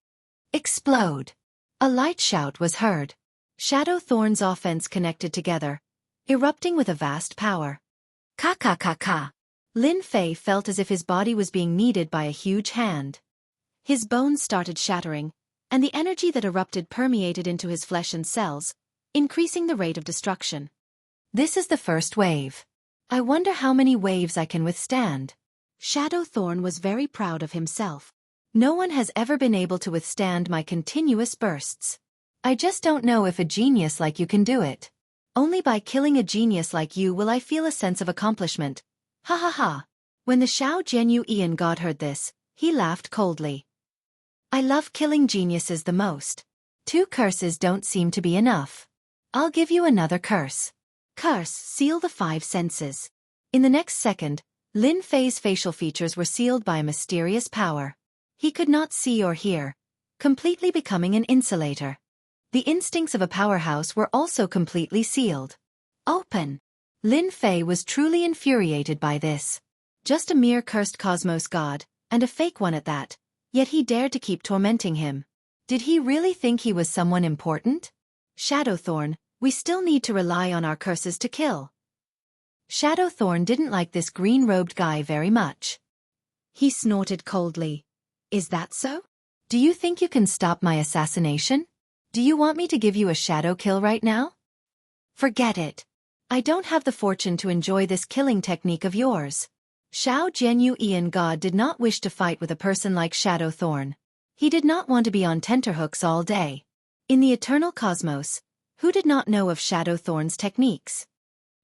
Explode! A light shout was heard. Shadow Thorn's offense connected together, erupting with a vast power. Ka ka ka ka! Lin Fei felt as if his body was being kneaded by a huge hand. His bones started shattering, and the energy that erupted permeated into his flesh and cells, increasing the rate of destruction. This is the first wave. I wonder how many waves I can withstand. Shadow Thorn was very proud of himself. No one has ever been able to withstand my continuous bursts. I just don't know if a genius like you can do it. Only by killing a genius like you will I feel a sense of accomplishment. Ha ha ha. When the Xiao Jianyu Ian god heard this, he laughed coldly. I love killing geniuses the most. 2 curses don't seem to be enough. I'll give you another curse. Curse, seal the 5 senses. In the next second, Lin Fei's facial features were sealed by a mysterious power. He could not see or hear, completely becoming an insulator. The instincts of a powerhouse were also completely sealed. Open! Lin Fei was truly infuriated by this. Just a mere cursed Cosmos god, and a fake one at that, yet he dared to keep tormenting him. Did he really think he was someone important? Shadowthorn, we still need to rely on our curses to kill. Shadowthorn didn't like this green-robed guy very much. He snorted coldly. Is that so? Do you think you can stop my assassination? Do you want me to give you a shadow kill right now? Forget it. I don't have the fortune to enjoy this killing technique of yours. Xiao Jianyu Ian God did not wish to fight with a person like Shadowthorn. He did not want to be on tenterhooks all day. In the eternal cosmos, who did not know of Shadowthorn's techniques?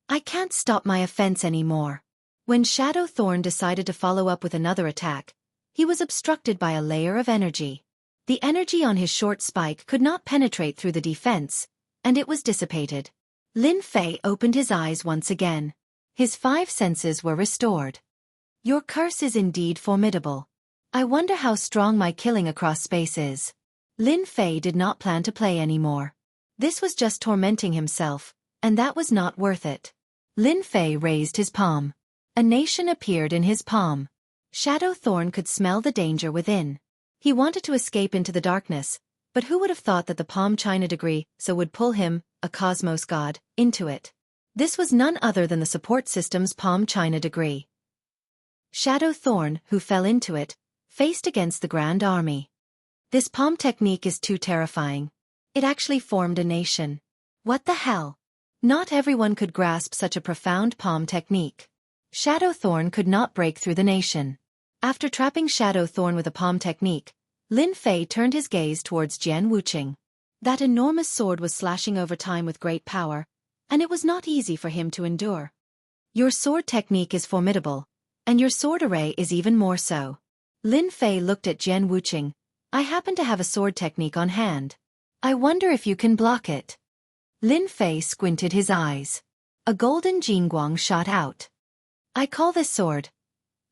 I can't stop my offense anymore. When Shadowthorn decided to follow up with another attack, he was obstructed by a layer of energy. The energy on his short spike could not penetrate through the defense, and it was dissipated. Lin Fei opened his eyes once again. His 5 senses were restored. Your curse is indeed formidable. I wonder how strong my killing across space is. Lin Fei did not plan to play anymore. This was just tormenting himself, and that was not worth it. Lin Fei raised his palm. A nation appeared in his palm. Shadowthorn could smell the danger within. He wanted to escape into the darkness, but who would have thought that the Palm China degree would pull him, a cosmos god, into it? This was none other than the support system's Palm China degree. Shadowthorn, who fell into it, faced against the Grand Army. This palm technique is too terrifying. It actually formed a nation. What the hell? Not everyone could grasp such a profound palm technique. Shadowthorn could not break through the nation. After trapping Shadowthorn with a palm technique, Lin Fei turned his gaze towards Jian Wuqing. That enormous sword was slashing over time with great power, and it was not easy for him to endure. Your sword technique is formidable, and your sword array is even more so. Lin Fei looked at Jian Wuqing. I happen to have a sword technique on hand. I wonder if you can block it. Lin Fei squinted his eyes. A golden jingguang shot out. I call this sword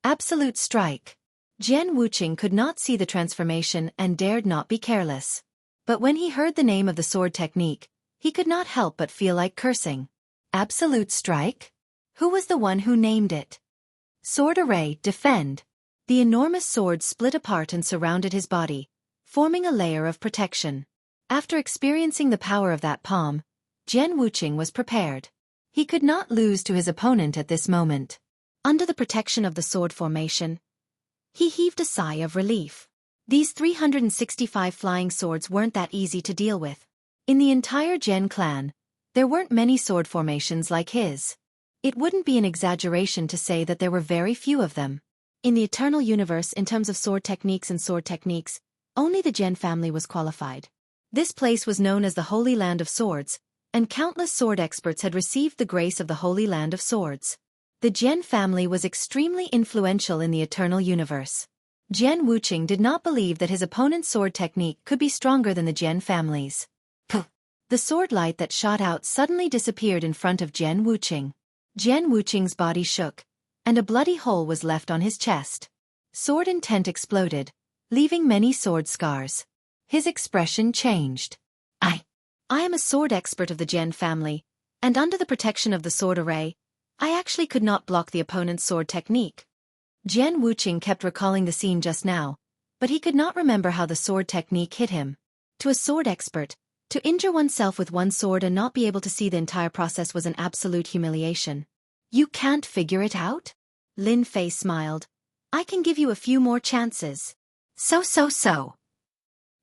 Absolute Strike. Jian Wuqing could not see the transformation and dared not be careless. But when he heard the name of the sword technique, he could not help but feel like cursing. Absolute Strike? Who was the one who named it? Sword Array, Defend. The enormous sword split apart and surrounded his body, forming a layer of protection. After experiencing the power of that palm, Jian Wuqing was prepared. He could not lose to his opponent at this moment. Under the protection of the sword formation, he heaved a sigh of relief. These 365 flying swords weren't that easy to deal with. In the entire Gen clan, there weren't many sword formations like his. It wouldn't be an exaggeration to say that there were very few of them. In the Eternal Universe, in terms of sword techniques, only the Gen family was qualified. This place was known as the Holy Land of Swords, and countless sword experts had received the grace of the Holy Land of Swords. The Gen family was extremely influential in the Eternal Universe. Gen Wuqing did not believe that his opponent's sword technique could be stronger than the Gen family's. The sword light that shot out suddenly disappeared in front of Gen Wuqing. Gen Wuqing's body shook, and a bloody hole was left on his chest. Sword intent exploded, leaving many sword scars. His expression changed. I am a sword expert of the Gen family, and under the protection of the sword array, I actually could not block the opponent's sword technique. Gen Wuqing kept recalling the scene just now, but he could not remember how the sword technique hit him. To a sword expert, to injure oneself with one sword and not be able to see the entire process was an absolute humiliation. You can't figure it out? Lin Fei smiled. I can give you a few more chances. So.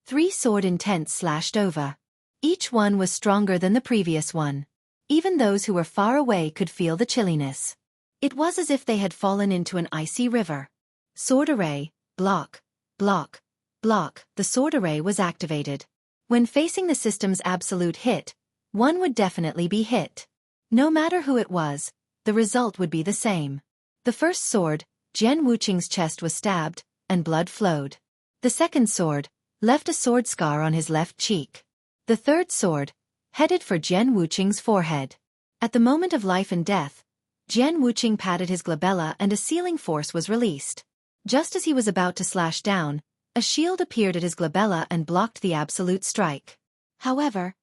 3 sword intents slashed over. Each one was stronger than the previous one. Even those who were far away could feel the chilliness. It was as if they had fallen into an icy river. Sword array, block, block, block. The sword array was activated. When facing the system's absolute hit, one would definitely be hit. No matter who it was, the result would be the same. The first sword, Gen Wuqing's chest was stabbed, and blood flowed. The second sword left a sword scar on his left cheek. The third sword headed for Gen Wuqing's forehead. At the moment of life and death, Gen Wuqing patted his glabella and a sealing force was released. Just as he was about to slash down, a shield appeared at his glabella and blocked the absolute strike. However,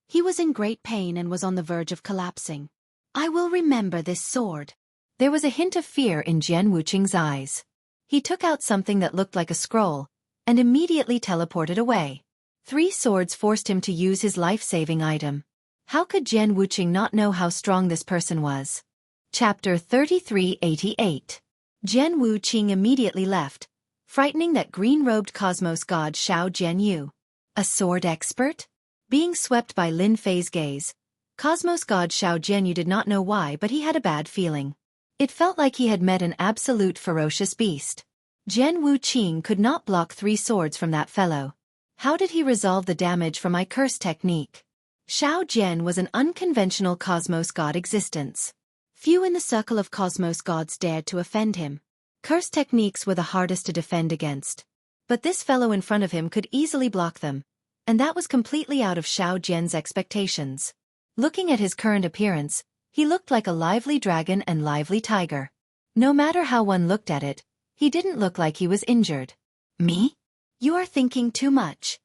he was in great pain and was on the verge of collapsing. I will remember this sword. There was a hint of fear in Gen Wuqing's eyes. He took out something that looked like a scroll, and immediately teleported away. 3 swords forced him to use his life-saving item. How could Gen Wuqing not know how strong this person was? Chapter 3388. Gen Wuqing immediately left, frightening that green-robed cosmos god Xiao Zhenyu. A sword expert? Being swept by Lin Fei's gaze, cosmos god Xiao Zhenyu did not know why, but he had a bad feeling. It felt like he had met an absolute ferocious beast. Gen Wuqing could not block 3 swords from that fellow. How did he resolve the damage from my curse technique? Xiao Zhen was an unconventional cosmos god existence. Few in the circle of cosmos gods dared to offend him. Curse techniques were the hardest to defend against. But this fellow in front of him could easily block them, and that was completely out of Xiao Zhen's expectations. Looking at his current appearance, he looked like a lively dragon and lively tiger. No matter how one looked at it, he didn't look like he was injured. Me? You are thinking too much.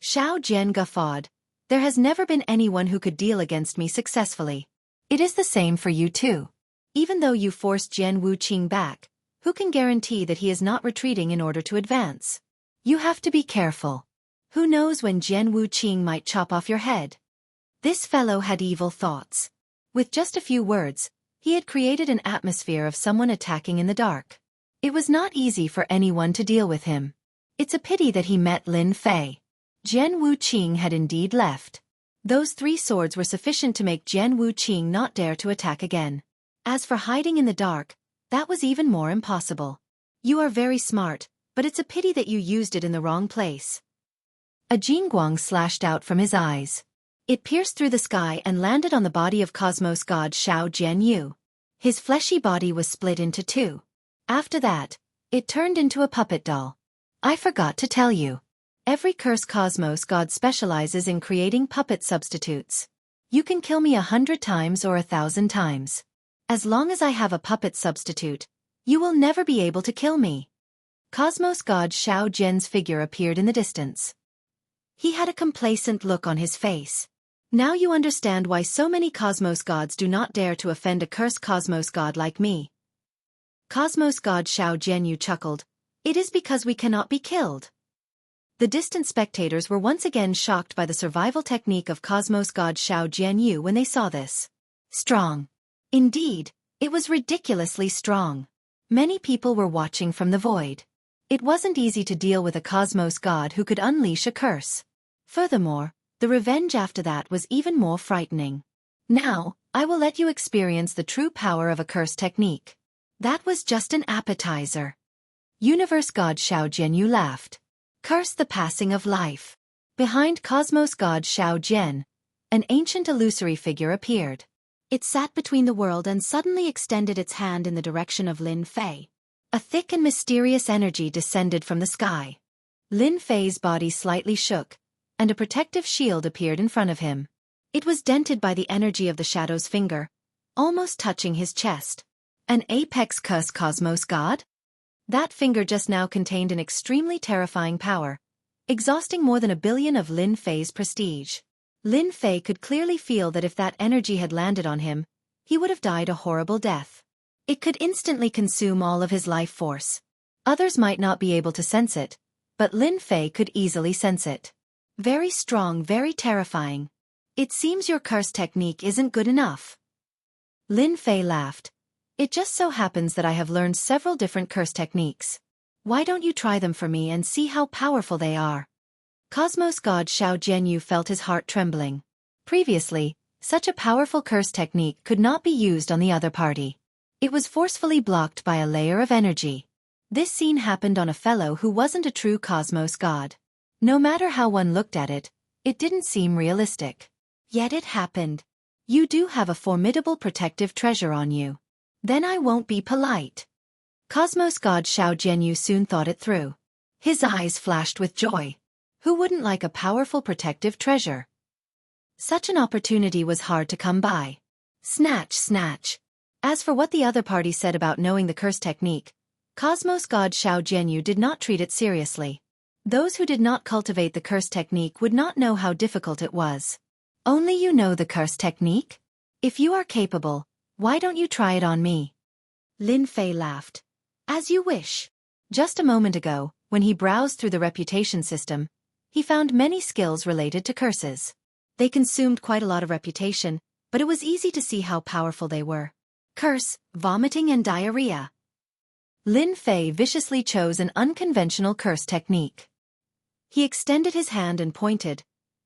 Xiao Zhen guffawed. There has never been anyone who could deal against me successfully. It is the same for you too. Even though you forced Gen Wuqing back, who can guarantee that he is not retreating in order to advance? You have to be careful. Who knows when Gen Wuqing might chop off your head? This fellow had evil thoughts. With just a few words, he had created an atmosphere of someone attacking in the dark. It was not easy for anyone to deal with him. It's a pity that he met Lin Fei. Gen Wuqing had indeed left. Those 3 swords were sufficient to make Gen Wuqing not dare to attack again. As for hiding in the dark, that was even more impossible. You are very smart, but it's a pity that you used it in the wrong place. A jingguang slashed out from his eyes. It pierced through the sky and landed on the body of cosmos god Xiao Zhenyu. His fleshy body was split into 2. After that, it turned into a puppet doll. I forgot to tell you. Every curse cosmos god specializes in creating puppet substitutes. You can kill me 100 times or 1,000 times. As long as I have a puppet substitute, you will never be able to kill me. Cosmos god Xiao Zhen's figure appeared in the distance. He had a complacent look on his face. Now you understand why so many cosmos gods do not dare to offend a cursed cosmos god like me. Cosmos god Xiao Zhenyu chuckled. It is because we cannot be killed. The distant spectators were once again shocked by the survival technique of cosmos god Xiao Zhenyu when they saw this. Strong. Indeed, it was ridiculously strong. Many people were watching from the void. It wasn't easy to deal with a cosmos god who could unleash a curse. Furthermore, the revenge after that was even more frightening. Now, I will let you experience the true power of a curse technique. That was just an appetizer. Universe God Xiao Jianyu laughed. Curse the passing of life. Behind Cosmos God Xiao Jian, an ancient illusory figure appeared. It sat between the world and suddenly extended its hand in the direction of Lin Fei. A thick and mysterious energy descended from the sky. Lin Fei's body slightly shook, and a protective shield appeared in front of him. It was dented by the energy of the Shadow's finger, almost touching his chest. An apex curse cosmos god? That finger just now contained an extremely terrifying power, exhausting more than 1 billion of Lin Fei's prestige. Lin Fei could clearly feel that if that energy had landed on him, he would have died a horrible death. It could instantly consume all of his life force. Others might not be able to sense it, but Lin Fei could easily sense it. Very strong, very terrifying. It seems your curse technique isn't good enough. Lin Fei laughed. It just so happens that I have learned several different curse techniques. Why don't you try them for me and see how powerful they are? Cosmos God Xiao Jianyu felt his heart trembling. Previously, such a powerful curse technique could not be used on the other party. It was forcefully blocked by a layer of energy. This scene happened on a fellow who wasn't a true Cosmos God. No matter how one looked at it, it didn't seem realistic. Yet it happened. You do have a formidable protective treasure on you. Then I won't be polite. Cosmos God Xiao Jianyu soon thought it through. His eyes flashed with joy. Who wouldn't like a powerful protective treasure? Such an opportunity was hard to come by. Snatch, snatch. As for what the other party said about knowing the curse technique, Cosmos God Xiao Jianyu did not treat it seriously. Those who did not cultivate the curse technique would not know how difficult it was. Only you know the curse technique? If you are capable, why don't you try it on me? Lin Fei laughed. As you wish. Just a moment ago, when he browsed through the reputation system, he found many skills related to curses. They consumed quite a lot of reputation, but it was easy to see how powerful they were. Curse, vomiting and diarrhea. Lin Fei viciously chose an unconventional curse technique. He extended his hand and pointed,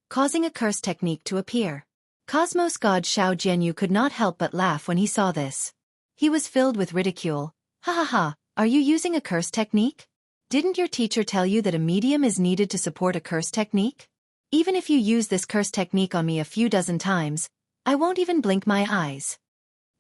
causing a curse technique to appear. Cosmos God Xiao Jianyu could not help but laugh when he saw this. He was filled with ridicule. Ha ha ha, are you using a curse technique? Didn't your teacher tell you that a medium is needed to support a curse technique? Even if you use this curse technique on me a few dozen times, I won't even blink my eyes.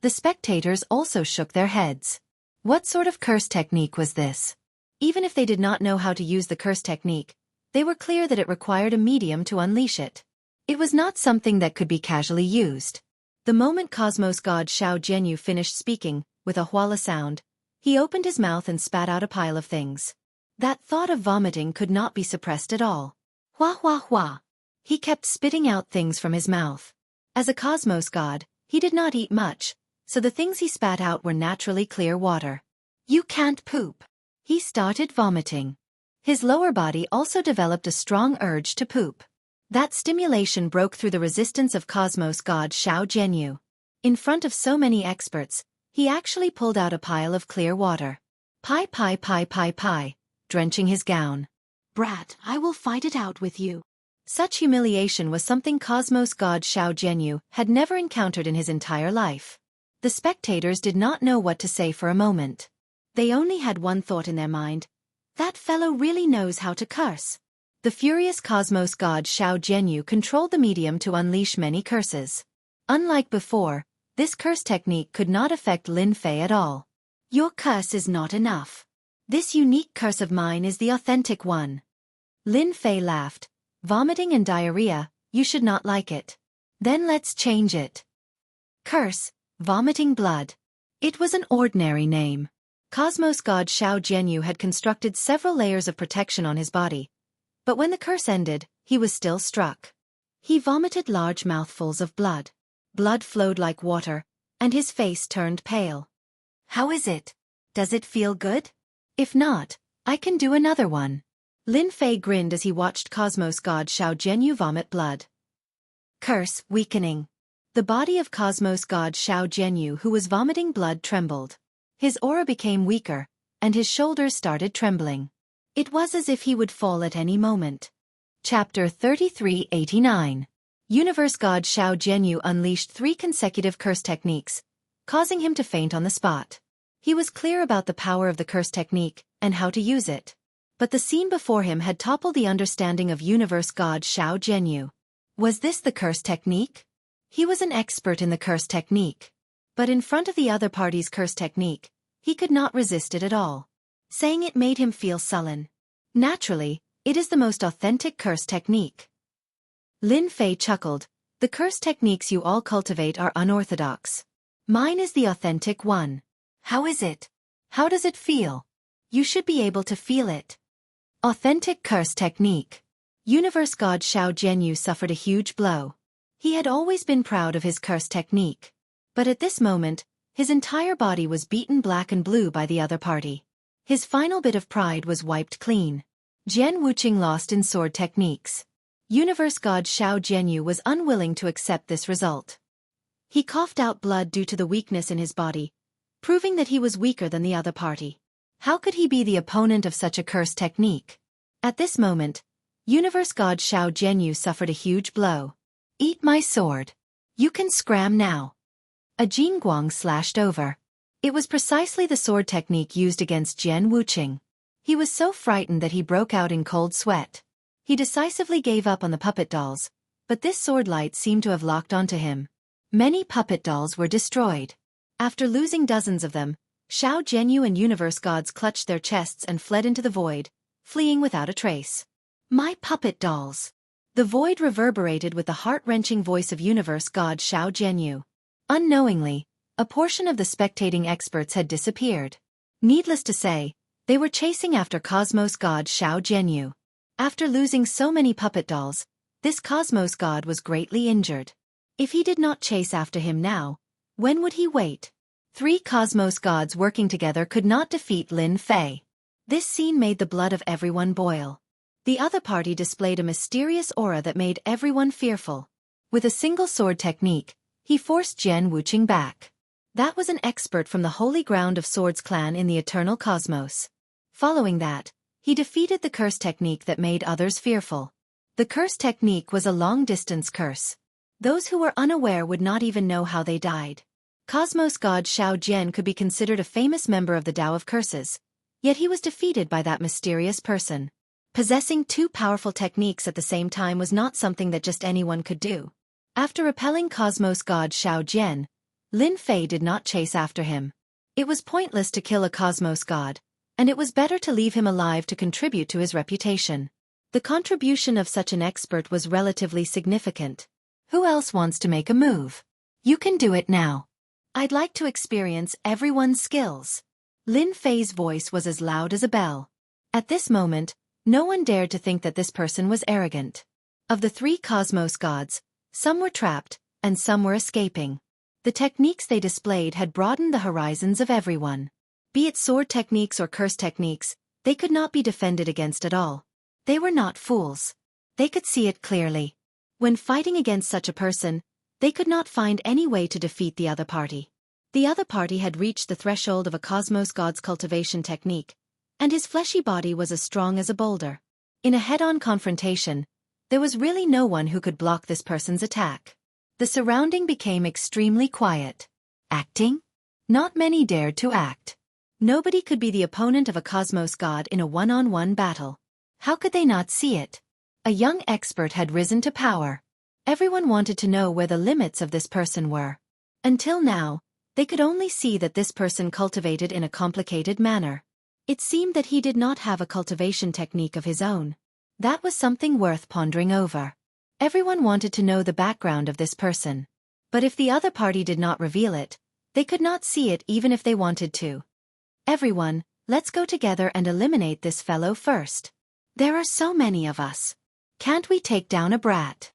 The spectators also shook their heads. What sort of curse technique was this? Even if they did not know how to use the curse technique, they were clear that it required a medium to unleash it. It was not something that could be casually used. The moment Cosmos God Xiao Jianyu finished speaking, with a huala sound, he opened his mouth and spat out a pile of things. That thought of vomiting could not be suppressed at all. Hua hua hua. He kept spitting out things from his mouth. As a Cosmos God, he did not eat much, so the things he spat out were naturally clear water. You can't poop. He started vomiting. His lower body also developed a strong urge to poop. That stimulation broke through the resistance of Cosmos God Xiao Jianyu. In front of so many experts, he actually pulled out a pile of clear water. Pie pie pie pie pie, drenching his gown. Brat, I will fight it out with you. Such humiliation was something Cosmos God Xiao Jianyu had never encountered in his entire life. The spectators did not know what to say for a moment. They only had one thought in their mind. That fellow really knows how to curse. The furious Cosmos God Xiao Jianyu controlled the medium to unleash many curses. Unlike before, this curse technique could not affect Lin Fei at all. Your curse is not enough. This unique curse of mine is the authentic one. Lin Fei laughed. Vomiting and diarrhea, you should not like it. Then let's change it. Curse, vomiting blood. It was an ordinary name. Cosmos God Xiao Jianyu had constructed several layers of protection on his body. But when the curse ended, he was still struck. He vomited large mouthfuls of blood. Blood flowed like water, and his face turned pale. How is it? Does it feel good? If not, I can do another one. Lin Fei grinned as he watched Cosmos God Xiao Jianyu vomit blood. Curse, weakening. The body of Cosmos God Xiao Jianyu who was vomiting blood trembled. His aura became weaker, and his shoulders started trembling. It was as if he would fall at any moment. Chapter 3389. Universe God Xiao Jianyu unleashed 3 consecutive curse techniques, causing him to faint on the spot. He was clear about the power of the curse technique and how to use it. But the scene before him had toppled the understanding of Universe God Xiao Jianyu. Was this the curse technique? He was an expert in the curse technique. But in front of the other party's curse technique, he could not resist it at all. Saying it made him feel sullen. Naturally, it is the most authentic curse technique. Lin Fei chuckled. The curse techniques you all cultivate are unorthodox. Mine is the authentic one. How is it? How does it feel? You should be able to feel it. Authentic curse technique. Universe God Xiao Jianyu suffered a huge blow. He had always been proud of his curse technique. But at this moment, his entire body was beaten black and blue by the other party. His final bit of pride was wiped clean. Jian Wuqing lost in sword techniques. Universe God Xiao Jianyu was unwilling to accept this result. He coughed out blood due to the weakness in his body, proving that he was weaker than the other party. How could he be the opponent of such a curse technique? At this moment, Universe God Xiao Jianyu suffered a huge blow. Eat my sword. You can scram now. A Jingguang slashed over. It was precisely the sword technique used against Jian Wuqing. He was so frightened that he broke out in cold sweat. He decisively gave up on the puppet dolls, but this sword light seemed to have locked onto him. Many puppet dolls were destroyed. After losing dozens of them, Xiao Jianyu and Universe Gods clutched their chests and fled into the void, fleeing without a trace. My puppet dolls! The void reverberated with the heart-wrenching voice of Universe God Xiao Jianyu. Unknowingly, a portion of the spectating experts had disappeared. Needless to say, they were chasing after Cosmos God Xiao Jianyu. After losing so many puppet dolls, this Cosmos God was greatly injured. If he did not chase after him now, when would he wait? 3 Cosmos Gods working together could not defeat Lin Fei. This scene made the blood of everyone boil. The other party displayed a mysterious aura that made everyone fearful. With a single sword technique, he forced Jian Wuqing back. That was an expert from the holy ground of Swords clan in the eternal cosmos. Following that, he defeated the curse technique that made others fearful. The curse technique was a long-distance curse. Those who were unaware would not even know how they died. Cosmos God Xiao Jian could be considered a famous member of the Tao of Curses, yet he was defeated by that mysterious person. Possessing 2 powerful techniques at the same time was not something that just anyone could do. After repelling Cosmos God Xiao Jian, Lin Fei did not chase after him. It was pointless to kill a Cosmos God, and it was better to leave him alive to contribute to his reputation. The contribution of such an expert was relatively significant. Who else wants to make a move? You can do it now. I'd like to experience everyone's skills. Lin Fei's voice was as loud as a bell. At this moment, no one dared to think that this person was arrogant. Of the 3 Cosmos Gods, some were trapped, and some were escaping. The techniques they displayed had broadened the horizons of everyone. Be it sword techniques or curse techniques, they could not be defended against at all. They were not fools. They could see it clearly. When fighting against such a person, they could not find any way to defeat the other party. The other party had reached the threshold of a Cosmos God's cultivation technique, and his fleshy body was as strong as a boulder. In a head-on confrontation, there was really no one who could block this person's attack. The surrounding became extremely quiet. Acting? Not many dared to act. Nobody could be the opponent of a Cosmos God in a one-on-one battle. How could they not see it? A young expert had risen to power. Everyone wanted to know where the limits of this person were. Until now, they could only see that this person cultivated in a complicated manner. It seemed that he did not have a cultivation technique of his own. That was something worth pondering over. Everyone wanted to know the background of this person. But if the other party did not reveal it, they could not see it even if they wanted to. Everyone, let's go together and eliminate this fellow first. There are so many of us. Can't we take down a brat?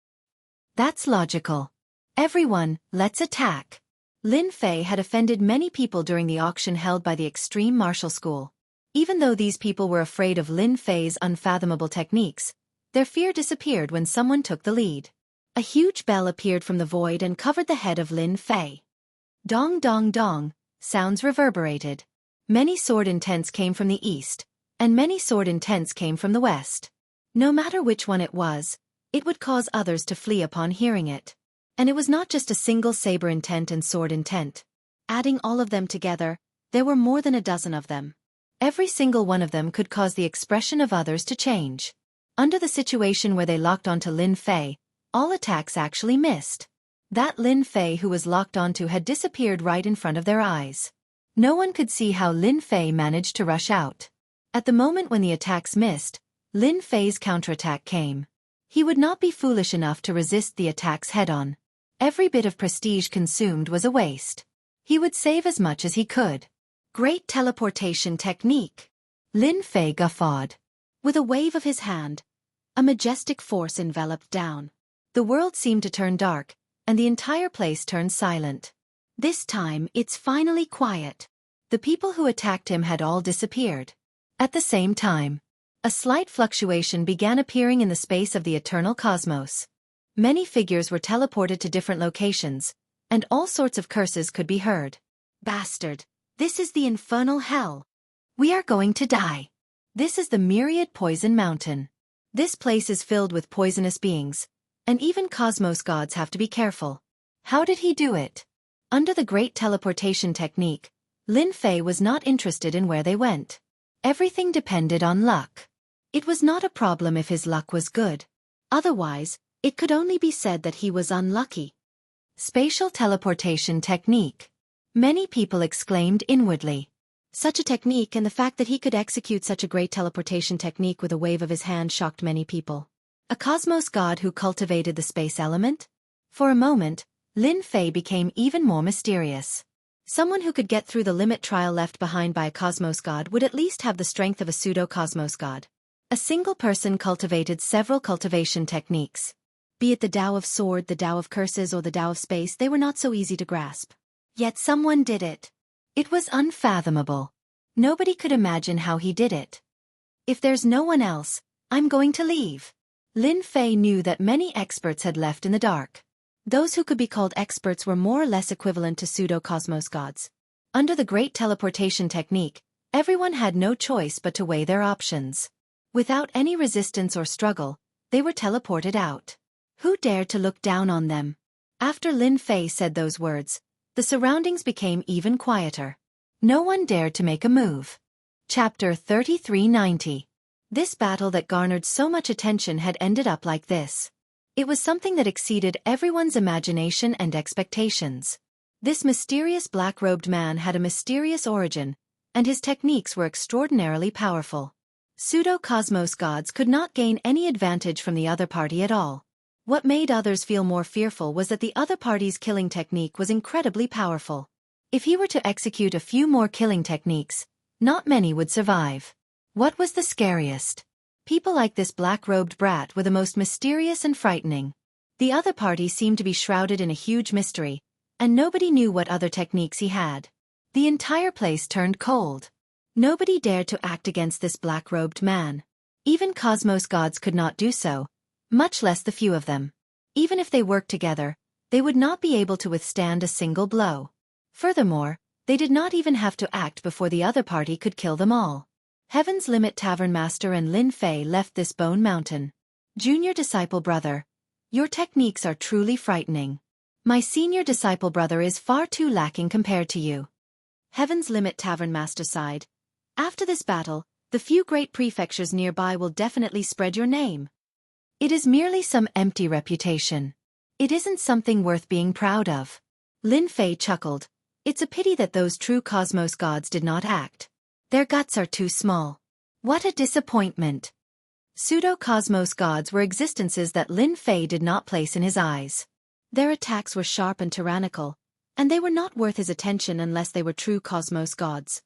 That's logical. Everyone, let's attack. Lin Fei had offended many people during the auction held by the Extreme Martial School. Even though these people were afraid of Lin Fei's unfathomable techniques, their fear disappeared when someone took the lead. A huge bell appeared from the void and covered the head of Lin Fei. Dong dong dong, sounds reverberated. Many sword intents came from the east, and many sword intents came from the west. No matter which one it would cause others to flee upon hearing it. And it was not just a single saber intent and sword intent. Adding all of them together, there were more than a dozen of them. Every single one of them could cause the expression of others to change. Under the situation where they locked onto Lin Fei, all attacks actually missed. That Lin Fei who was locked onto had disappeared right in front of their eyes. No one could see how Lin Fei managed to rush out. At the moment when the attacks missed, Lin Fei's counterattack came. He would not be foolish enough to resist the attacks head-on. Every bit of prestige consumed was a waste. He would save as much as he could. Great teleportation technique. Lin Fei guffawed. With a wave of his hand, a majestic force enveloped down. The world seemed to turn dark, and the entire place turned silent. This time, it's finally quiet. The people who attacked him had all disappeared. At the same time, a slight fluctuation began appearing in the space of the eternal cosmos. Many figures were teleported to different locations, and all sorts of curses could be heard. Bastard! This is the infernal hell. We are going to die. This is the myriad poison mountain. This place is filled with poisonous beings, and even cosmos gods have to be careful. How did he do it? Under the great teleportation technique, Lin Fei was not interested in where they went. Everything depended on luck. It was not a problem if his luck was good. Otherwise, it could only be said that he was unlucky. Spatial teleportation technique. Many people exclaimed inwardly. Such a technique, and the fact that he could execute such a great teleportation technique with a wave of his hand, shocked many people. A cosmos god who cultivated the space element? For a moment, Lin Fei became even more mysterious. Someone who could get through the limit trial left behind by a cosmos god would at least have the strength of a pseudo-cosmos god. A single person cultivated several cultivation techniques. Be it the Tao of Sword, the Tao of Curses, or the Tao of Space, they were not so easy to grasp. Yet someone did it. It was unfathomable. Nobody could imagine how he did it. If there's no one else, I'm going to leave. Lin Fei knew that many experts had left in the dark. Those who could be called experts were more or less equivalent to pseudo-cosmos gods. Under the great teleportation technique, everyone had no choice but to weigh their options. Without any resistance or struggle, they were teleported out. Who dared to look down on them? After Lin Fei said those words, the surroundings became even quieter. No one dared to make a move. Chapter 3390. This battle that garnered so much attention had ended up like this. It was something that exceeded everyone's imagination and expectations. This mysterious black-robed man had a mysterious origin, and his techniques were extraordinarily powerful. Pseudo-cosmos gods could not gain any advantage from the other party at all. What made others feel more fearful was that the other party's killing technique was incredibly powerful. If he were to execute a few more killing techniques, not many would survive. What was the scariest? People like this black-robed brat were the most mysterious and frightening. The other party seemed to be shrouded in a huge mystery, and nobody knew what other techniques he had. The entire place turned cold. Nobody dared to act against this black-robed man. Even cosmos gods could not do so, much less the few of them. Even if they worked together, they would not be able to withstand a single blow. Furthermore, they did not even have to act before the other party could kill them all. Heaven's Limit Tavern Master and Lin Fei left this bone mountain. Junior disciple brother, your techniques are truly frightening. My senior disciple brother is far too lacking compared to you. Heaven's Limit Tavern Master sighed. After this battle, the few great prefectures nearby will definitely spread your name. It is merely some empty reputation. It isn't something worth being proud of. Lin Fei chuckled. It's a pity that those true cosmos gods did not act. Their guts are too small. What a disappointment. Pseudo-cosmos gods were existences that Lin Fei did not place in his eyes. Their attacks were sharp and tyrannical, and they were not worth his attention unless they were true cosmos gods.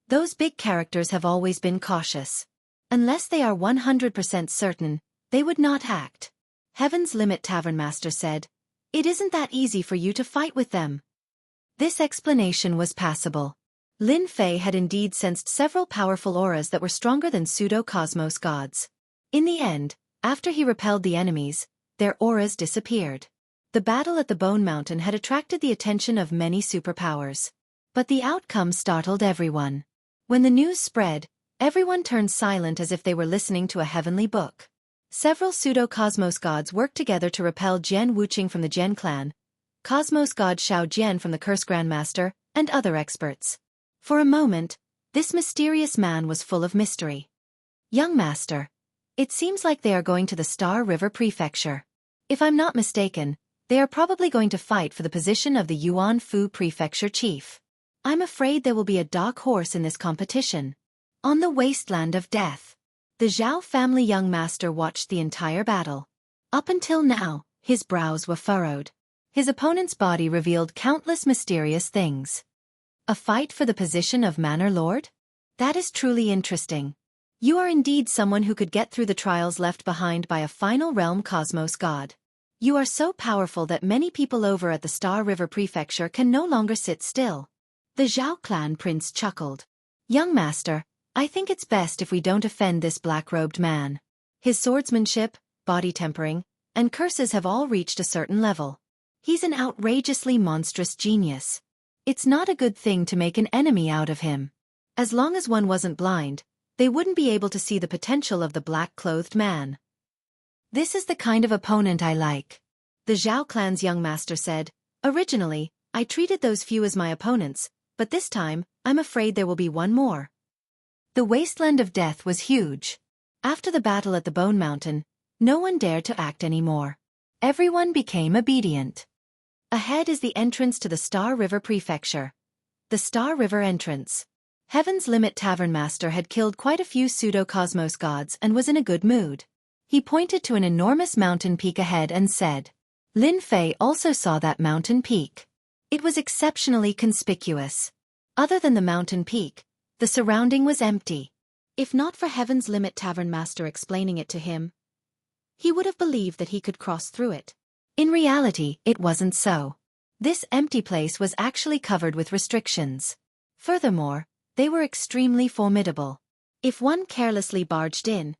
Those big characters have always been cautious. Unless they are 100% certain, they would not act. Heaven's Limit Tavern Master said, "It isn't that easy for you to fight with them." This explanation was passable. Lin Fei had indeed sensed several powerful auras that were stronger than pseudo-cosmos gods. In the end, after he repelled the enemies, their auras disappeared. The battle at the Bone Mountain had attracted the attention of many superpowers. But the outcome startled everyone. When the news spread, Everyone turned silent as if they were listening to a heavenly book. Several pseudo-cosmos gods worked together to repel Jian Wuqing from the Jian clan, cosmos god Xiao Jian from the Curse Grandmaster, and other experts. For a moment, this mysterious man was full of mystery. Young master, it seems like they are going to the Star River Prefecture. If I'm not mistaken, they are probably going to fight for the position of the Yuan Fu Prefecture chief. I'm afraid there will be a dark horse in this competition. On the wasteland of death. The Zhao family young master watched the entire battle. Up until now, his brows were furrowed. His opponent's body revealed countless mysterious things. A fight for the position of Manor Lord? That is truly interesting. You are indeed someone who could get through the trials left behind by a final realm cosmos god. You are so powerful that many people over at the Star River Prefecture can no longer sit still. The Zhao clan prince chuckled. Young master, I think it's best if we don't offend this black-robed man. His swordsmanship, body tempering, and curses have all reached a certain level. He's an outrageously monstrous genius. It's not a good thing to make an enemy out of him. As long as one wasn't blind, they wouldn't be able to see the potential of the black-clothed man. This is the kind of opponent I like. The Zhao clan's young master said, Originally, I treated those few as my opponents, but this time, I'm afraid there will be one more. The wasteland of death was huge. After the battle at the Bone Mountain, no one dared to act anymore. Everyone became obedient. Ahead is the entrance to the Star River Prefecture. The Star River entrance. Heaven's Limit Tavern Master had killed quite a few pseudo-cosmos gods and was in a good mood. He pointed to an enormous mountain peak ahead and said, Lin Fei also saw that mountain peak. It was exceptionally conspicuous. Other than the mountain peak, the surrounding was empty. If not for Heaven's Limit Tavern Master explaining it to him, he would have believed that he could cross through it. In reality, it wasn't so. This empty place was actually covered with restrictions. Furthermore, they were extremely formidable. If one carelessly barged in,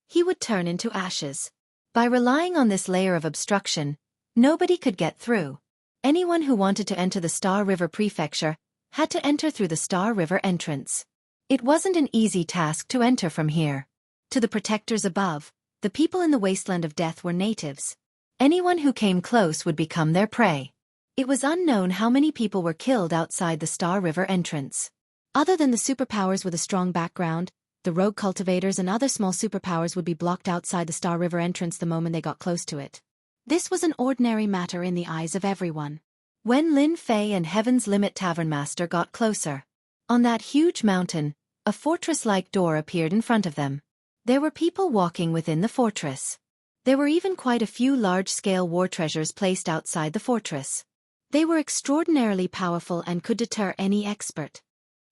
he would turn into ashes. By relying on this layer of obstruction, nobody could get through. Anyone who wanted to enter the Star River Prefecture had to enter through the Star River entrance. It wasn't an easy task to enter from here. To the protectors above, the people in the wasteland of death were natives. Anyone who came close would become their prey. It was unknown how many people were killed outside the Star River entrance. Other than the superpowers with a strong background, the rogue cultivators and other small superpowers would be blocked outside the Star River entrance the moment they got close to it. This was an ordinary matter in the eyes of everyone. When Lin Fei and Heaven's Limit Tavern Master got closer, on that huge mountain, a fortress-like door appeared in front of them. There were people walking within the fortress. There were even quite a few large-scale war treasures placed outside the fortress. They were extraordinarily powerful and could deter any expert.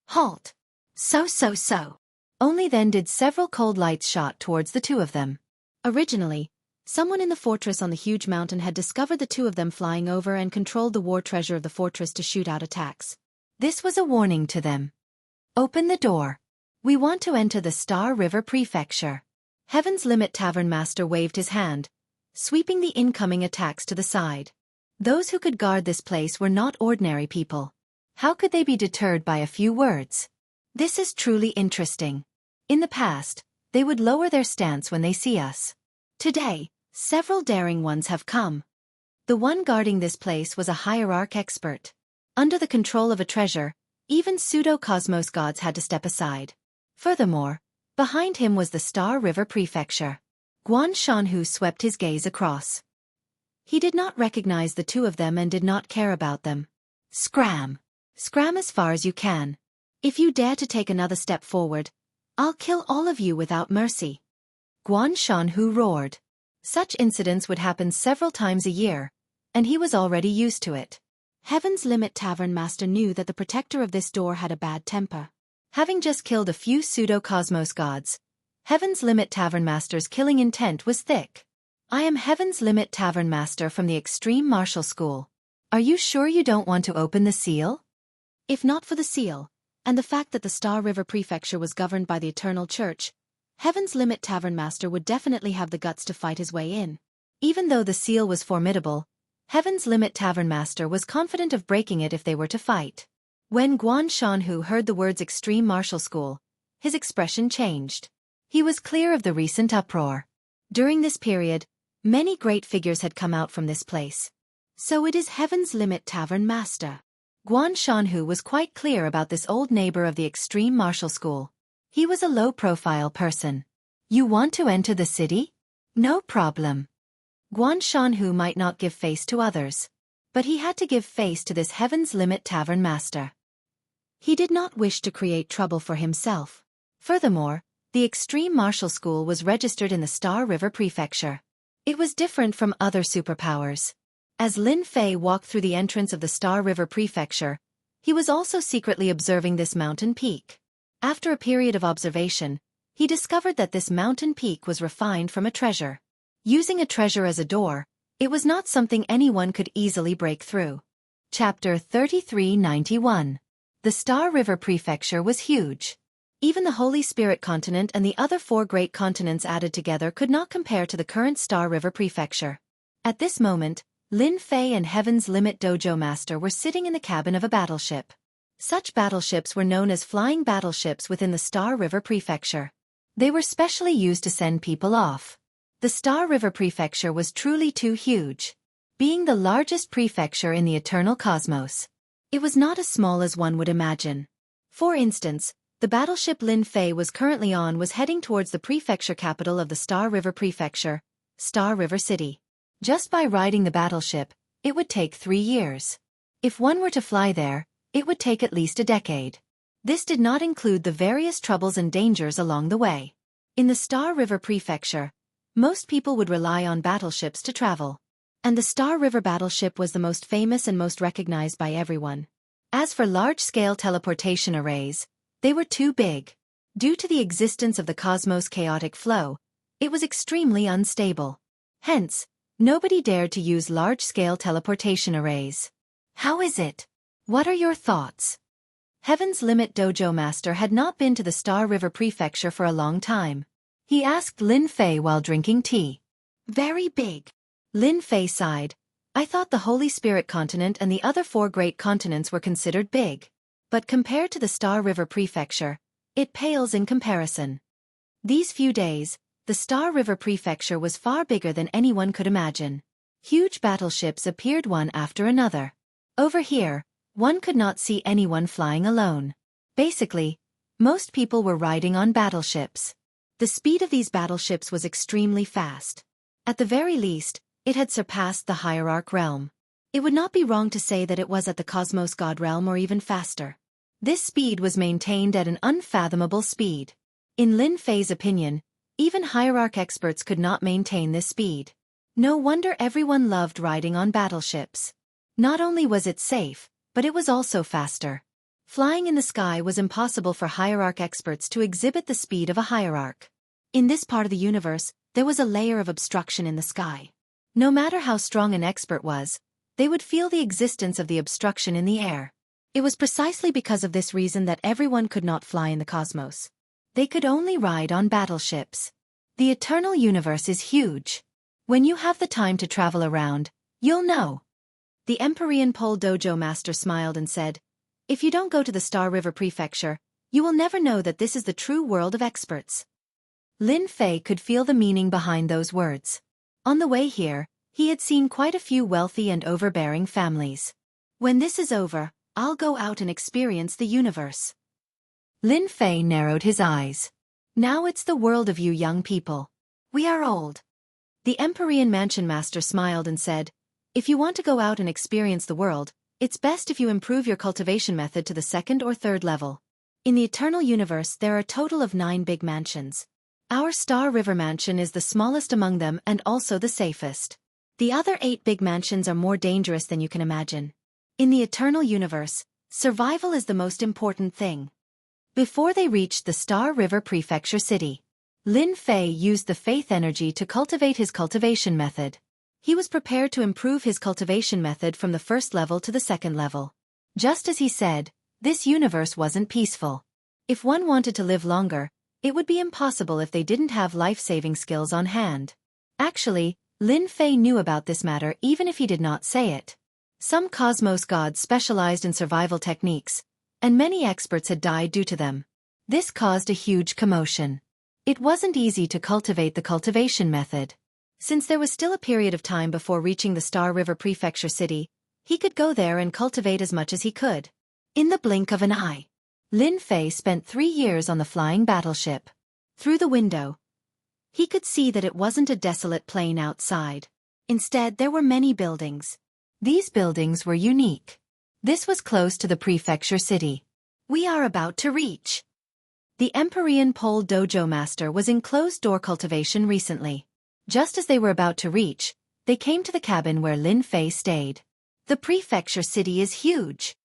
Halt! So. Only then did several cold lights shot towards the two of them. Originally, someone in the fortress on the huge mountain had discovered the two of them flying over and controlled the war treasure of the fortress to shoot out attacks. This was a warning to them. Open the door. We want to enter the Star River Prefecture. Heaven's Limit Tavern Master waved his hand, sweeping the incoming attacks to the side. Those who could guard this place were not ordinary people. How could they be deterred by a few words? This is truly interesting. In the past, they would lower their stance when they see us. Today, several daring ones have come. The one guarding this place was a hierarch expert. Under the control of a treasure, even pseudo-cosmos gods had to step aside. Furthermore, behind him was the Star River Prefecture. Guan Shanhu swept his gaze across. He did not recognize the two of them and did not care about them. Scram! Scram as far as you can. If you dare to take another step forward, I'll kill all of you without mercy. Guan Shanhu roared. Such incidents would happen several times a year, and he was already used to it. Heaven's Limit Tavern Master knew that the protector of this door had a bad temper. Having just killed a few pseudo-cosmos gods, Heaven's Limit Tavern Master's killing intent was thick. I am Heaven's Limit Tavern Master from the Extreme Martial School. Are you sure you don't want to open the seal? If not for the seal, and the fact that the Star River Prefecture was governed by the Eternal Church, Heaven's Limit Tavern Master would definitely have the guts to fight his way in. Even though the seal was formidable, Heaven's Limit Tavern Master was confident of breaking it if they were to fight. When Guan Shanhu heard the words Extreme Martial School, his expression changed. He was clear of the recent uproar. During this period, many great figures had come out from this place. So it is Heaven's Limit Tavern Master. Guan Shanhu was quite clear about this old neighbor of the extreme martial school. He was a low-profile person. You want to enter the city? No problem. Guan Shanhu might not give face to others, but he had to give face to this Heaven's Limit Tavern Master. He did not wish to create trouble for himself. Furthermore, the extreme martial school was registered in the Star River Prefecture. It was different from other superpowers. As Lin Fei walked through the entrance of the Star River Prefecture, he was also secretly observing this mountain peak. After a period of observation, he discovered that this mountain peak was refined from a treasure. Using a treasure as a door, it was not something anyone could easily break through. Chapter 3391. The Star River Prefecture was huge. Even the Holy Spirit continent and the other 4 great continents added together could not compare to the current Star River Prefecture. At this moment, Lin Fei and Heaven's Limit Dojo Master were sitting in the cabin of a battleship. Such battleships were known as flying battleships within the Star River Prefecture. They were specially used to send people off. The Star River Prefecture was truly too huge. Being the largest prefecture in the eternal cosmos, it was not as small as one would imagine. For instance, the battleship Lin Fei was currently on was heading towards the prefecture capital of the Star River Prefecture, Star River City. Just by riding the battleship, it would take 3 years. If one were to fly there, it would take at least a decade. This did not include the various troubles and dangers along the way. In the Star River Prefecture, most people would rely on battleships to travel. And the Star River battleship was the most famous and most recognized by everyone. As for large-scale teleportation arrays, they were too big. Due to the existence of the cosmos' chaotic flow, it was extremely unstable. Hence, nobody dared to use large-scale teleportation arrays. How is it? What are your thoughts? Heaven's Limit Dojo Master had not been to the Star River Prefecture for a long time. He asked Lin Fei while drinking tea. Very big. Lin Fei sighed. I thought the Holy Spirit continent and the other 4 great continents were considered big. But compared to the Star River Prefecture, it pales in comparison. These few days, the Star River Prefecture was far bigger than anyone could imagine. Huge battleships appeared one after another. Over here, one could not see anyone flying alone. Basically, most people were riding on battleships. The speed of these battleships was extremely fast. At the very least, it had surpassed the Hierarch realm. It would not be wrong to say that it was at the Cosmos God realm or even faster. This speed was maintained at an unfathomable speed. In Lin Fei's opinion, even Hierarch experts could not maintain this speed. No wonder everyone loved riding on battleships. Not only was it safe, but it was also faster. Flying in the sky was impossible for Hierarch experts to exhibit the speed of a Hierarch. In this part of the universe, there was a layer of obstruction in the sky. No matter how strong an expert was, they would feel the existence of the obstruction in the air. It was precisely because of this reason that everyone could not fly in the cosmos. They could only ride on battleships. The eternal universe is huge. When you have the time to travel around, you'll know. The Empyrean Pole Dojo Master smiled and said, If you don't go to the Star River Prefecture, you will never know that this is the true world of experts. Lin Fei could feel the meaning behind those words. On the way here, he had seen quite a few wealthy and overbearing families. When this is over, I'll go out and experience the universe. Lin Fei narrowed his eyes. Now it's the world of you young people. We are old. The Empyrean Mansion Master smiled and said, If you want to go out and experience the world, it's best if you improve your cultivation method to the 2nd or 3rd level. In the Eternal Universe there are a total of 9 big mansions. Our Star River Mansion is the smallest among them and also the safest. The other 8 big mansions are more dangerous than you can imagine. In the Eternal Universe, survival is the most important thing. Before they reached the Star River Prefecture City, Lin Fei used the faith energy to cultivate his cultivation method. He was prepared to improve his cultivation method from the 1st level to the 2nd level. Just as he said, this universe wasn't peaceful. If one wanted to live longer, it would be impossible if they didn't have life-saving skills on hand. Actually, Lin Fei knew about this matter even if he did not say it. Some cosmos gods specialized in survival techniques, and many experts had died due to them. This caused a huge commotion. It wasn't easy to cultivate the cultivation method. Since there was still a period of time before reaching the Star River Prefecture City, he could go there and cultivate as much as he could. In the blink of an eye, Lin Fei spent 3 years on the flying battleship. Through the window, he could see that it wasn't a desolate plain outside. Instead, there were many buildings. These buildings were unique. This was close to the prefecture city. We are about to reach. The Empyrean Pole Dojo Master was in closed-door cultivation recently. Just as they were about to reach, they came to the cabin where Lin Fei stayed. The prefecture city is huge.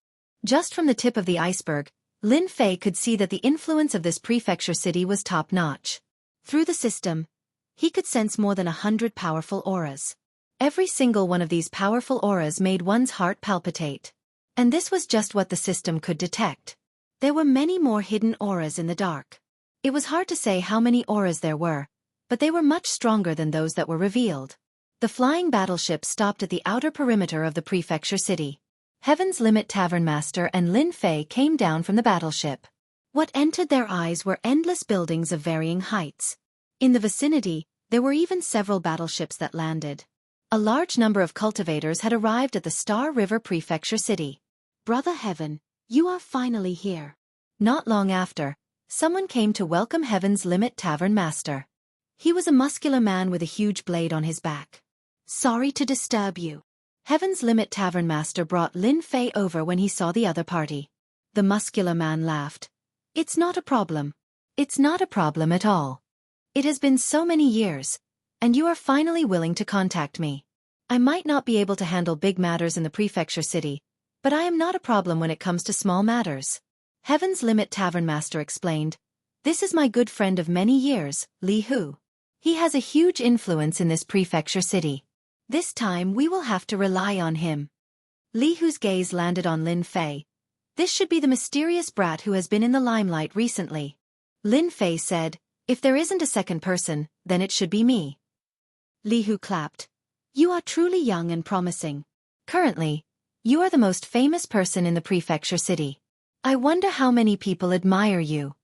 Just from the tip of the iceberg, Lin Fei could see that the influence of this prefecture city was top-notch. Through the system, he could sense more than 100 powerful auras. Every single one of these powerful auras made one's heart palpitate. And this was just what the system could detect. There were many more hidden auras in the dark. It was hard to say how many auras there were, but they were much stronger than those that were revealed. The flying battleship stopped at the outer perimeter of the prefecture city. Heaven's Limit Tavern Master and Lin Fei came down from the battleship. What entered their eyes were endless buildings of varying heights. In the vicinity, there were even several battleships that landed. A large number of cultivators had arrived at the Star River Prefecture City. Brother Heaven, you are finally here. Not long after, someone came to welcome Heaven's Limit Tavern Master. He was a muscular man with a huge blade on his back. Sorry to disturb you. Heaven's Limit Tavern Master brought Lin Fei over when he saw the other party. The muscular man laughed. It's not a problem. It's not a problem at all. It has been so many years, and you are finally willing to contact me. I might not be able to handle big matters in the prefecture city, but I am not a problem when it comes to small matters. Heaven's Limit Tavern Master explained. This is my good friend of many years, Li Hu. He has a huge influence in this prefecture city. This time we will have to rely on him. Li Hu's gaze landed on Lin Fei. This should be the mysterious brat who has been in the limelight recently. Lin Fei said, if there isn't a second person, then it should be me. Li Hu clapped. You are truly young and promising. Currently, you are the most famous person in the prefecture city. I wonder how many people admire you.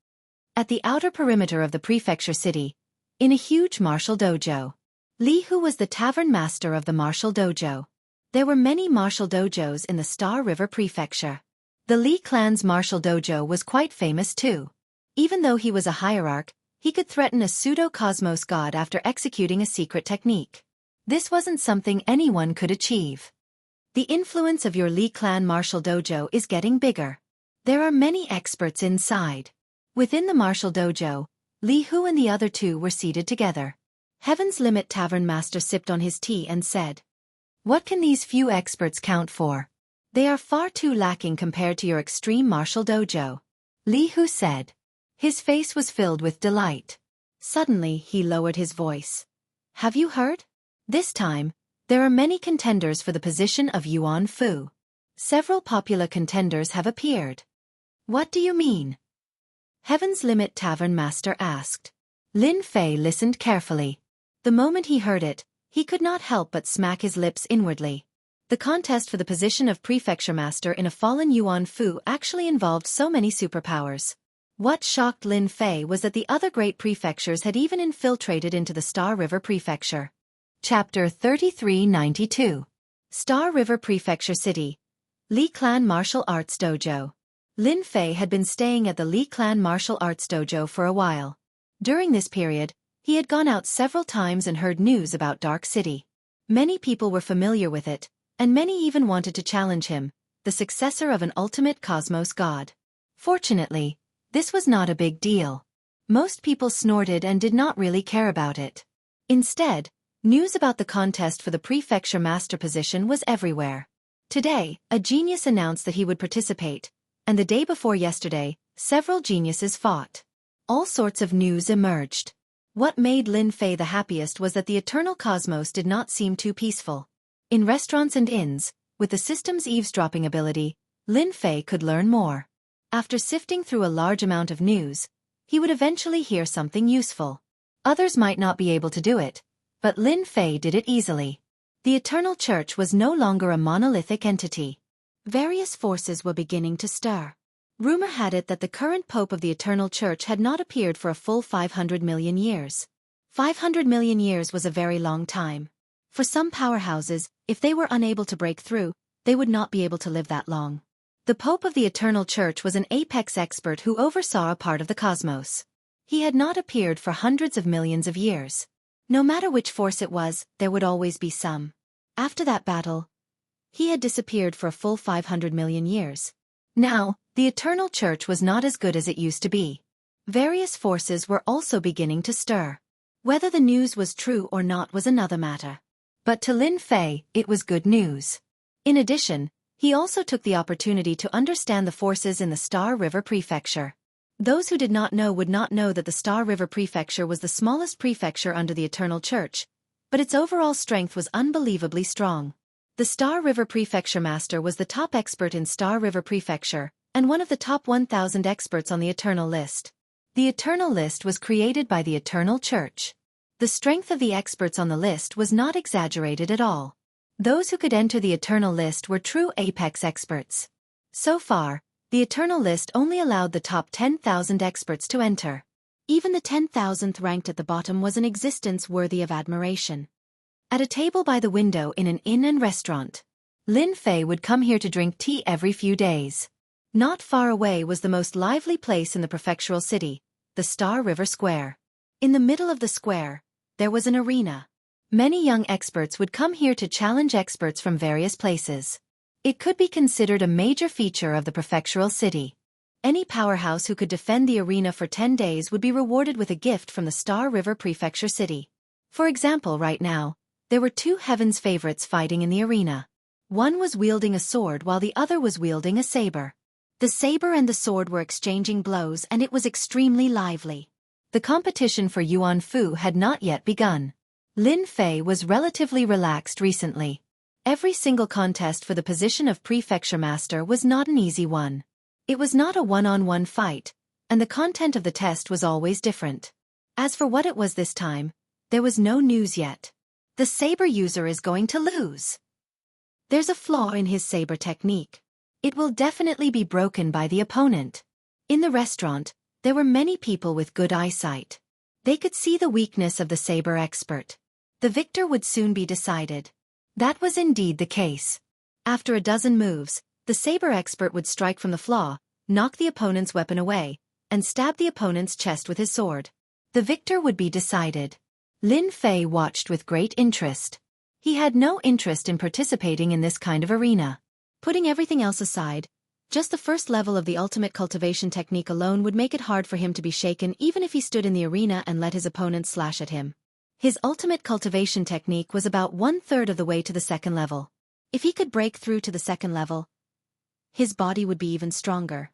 At the outer perimeter of the prefecture city, in a huge martial dojo, Li Hu was the tavern master of the martial dojo. There were many martial dojos in the Star River Prefecture. The Li clan's martial dojo was quite famous too. Even though he was a hierarch, he could threaten a pseudo-cosmos god after executing a secret technique. This wasn't something anyone could achieve. The influence of your Li clan martial dojo is getting bigger. There are many experts inside. Within the martial dojo, Li Hu and the other two were seated together. Heaven's Limit Tavern Master sipped on his tea and said, what can these few experts count for? They are far too lacking compared to your extreme martial dojo. Li Hu said. His face was filled with delight. Suddenly he lowered his voice. Have you heard? This time, there are many contenders for the position of Yuan Fu. Several popular contenders have appeared. What do you mean? Heaven's Limit Tavern Master asked. Lin Fei listened carefully. The moment he heard it, he could not help but smack his lips inwardly. The contest for the position of Prefecture Master in a fallen Yuan Fu actually involved so many superpowers. What shocked Lin Fei was that the other great prefectures had even infiltrated into the Star River Prefecture. Chapter 3392. Star River Prefecture City. Li Clan Martial Arts Dojo. Lin Fei had been staying at the Li Clan Martial Arts Dojo for a while. During this period, he had gone out several times and heard news about Dark City. Many people were familiar with it, and many even wanted to challenge him, the successor of an ultimate cosmos god. Fortunately, this was not a big deal. Most people snorted and did not really care about it. Instead, news about the contest for the prefecture master position was everywhere. Today, a genius announced that he would participate, and the day before yesterday, several geniuses fought. All sorts of news emerged. What made Lin Fei the happiest was that the eternal cosmos did not seem too peaceful. In restaurants and inns, with the system's eavesdropping ability, Lin Fei could learn more. After sifting through a large amount of news, he would eventually hear something useful. Others might not be able to do it, but Lin Fei did it easily. The Eternal Church was no longer a monolithic entity. Various forces were beginning to stir. Rumor had it that the current Pope of the Eternal Church had not appeared for a full 500 million years. 500 million years was a very long time. For some powerhouses, if they were unable to break through, they would not be able to live that long. The Pope of the Eternal Church was an apex expert who oversaw a part of the cosmos. He had not appeared for hundreds of millions of years. No matter which force it was, there would always be some. After that battle, he had disappeared for a full 500 million years. Now, the Eternal Church was not as good as it used to be. Various forces were also beginning to stir. Whether the news was true or not was another matter. But to Lin Fei, it was good news. In addition, he also took the opportunity to understand the forces in the Star River Prefecture. Those who did not know would not know that the Star River Prefecture was the smallest prefecture under the Eternal Church, but its overall strength was unbelievably strong. The Star River Prefecture Master was the top expert in Star River Prefecture, and one of the top 1,000 experts on the Eternal List. The Eternal List was created by the Eternal Church. The strength of the experts on the list was not exaggerated at all. Those who could enter the Eternal List were true apex experts. So far, the Eternal List only allowed the top 10,000 experts to enter. Even the 10,000th ranked at the bottom was an existence worthy of admiration. At a table by the window in an inn and restaurant, Lin Fei would come here to drink tea every few days. Not far away was the most lively place in the prefectural city, the Star River Square. In the middle of the square, there was an arena. Many young experts would come here to challenge experts from various places. It could be considered a major feature of the prefectural city. Any powerhouse who could defend the arena for 10 days would be rewarded with a gift from the Star River Prefecture City. For example, right now, there were two Heaven's favorites fighting in the arena. One was wielding a sword while the other was wielding a saber. The saber and the sword were exchanging blows and it was extremely lively. The competition for Yuan Fu had not yet begun. Lin Fei was relatively relaxed recently. Every single contest for the position of Prefecture Master was not an easy one. It was not a one-on-one fight, and the content of the test was always different. As for what it was this time, there was no news yet. The saber user is going to lose. There's a flaw in his saber technique. It will definitely be broken by the opponent. In the restaurant, there were many people with good eyesight. They could see the weakness of the saber expert. The victor would soon be decided. That was indeed the case. After a dozen moves, the saber expert would strike from the flaw, knock the opponent's weapon away, and stab the opponent's chest with his sword. The victor would be decided. Lin Fei watched with great interest. He had no interest in participating in this kind of arena. Putting everything else aside, just the first level of the ultimate cultivation technique alone would make it hard for him to be shaken even if he stood in the arena and let his opponent slash at him. His ultimate cultivation technique was about 1/3 of the way to the second level. If he could break through to the second level, his body would be even stronger.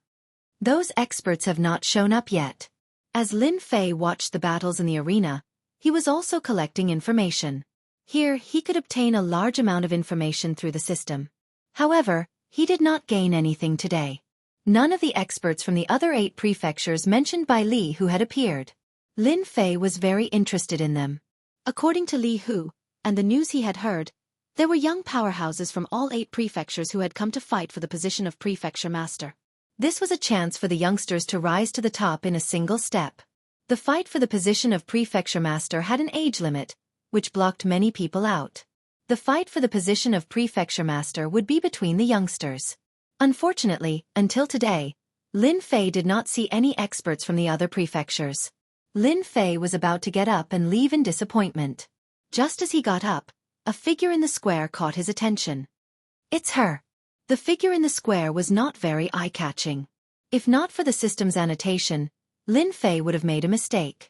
Those experts have not shown up yet. As Lin Fei watched the battles in the arena, he was also collecting information. Here, he could obtain a large amount of information through the system. However, he did not gain anything today. None of the experts from the other 8 prefectures mentioned by Li Hu had appeared. Lin Fei was very interested in them. According to Li Hu, and the news he had heard, there were young powerhouses from all 8 prefectures who had come to fight for the position of Prefecture Master. This was a chance for the youngsters to rise to the top in a single step. The fight for the position of Prefecture Master had an age limit, which blocked many people out. The fight for the position of Prefecture Master would be between the youngsters. Unfortunately, until today, Lin Fei did not see any experts from the other prefectures. Lin Fei was about to get up and leave in disappointment. Just as he got up, a figure in the square caught his attention. It's her. The figure in the square was not very eye-catching. If not for the system's annotation, Lin Fei would have made a mistake.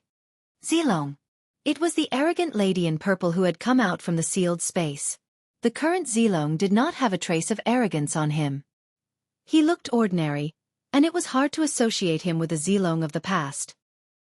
Zilong. It was the arrogant lady in purple who had come out from the sealed space. The current Zilong did not have a trace of arrogance on him. He looked ordinary, and it was hard to associate him with the Zilong of the past.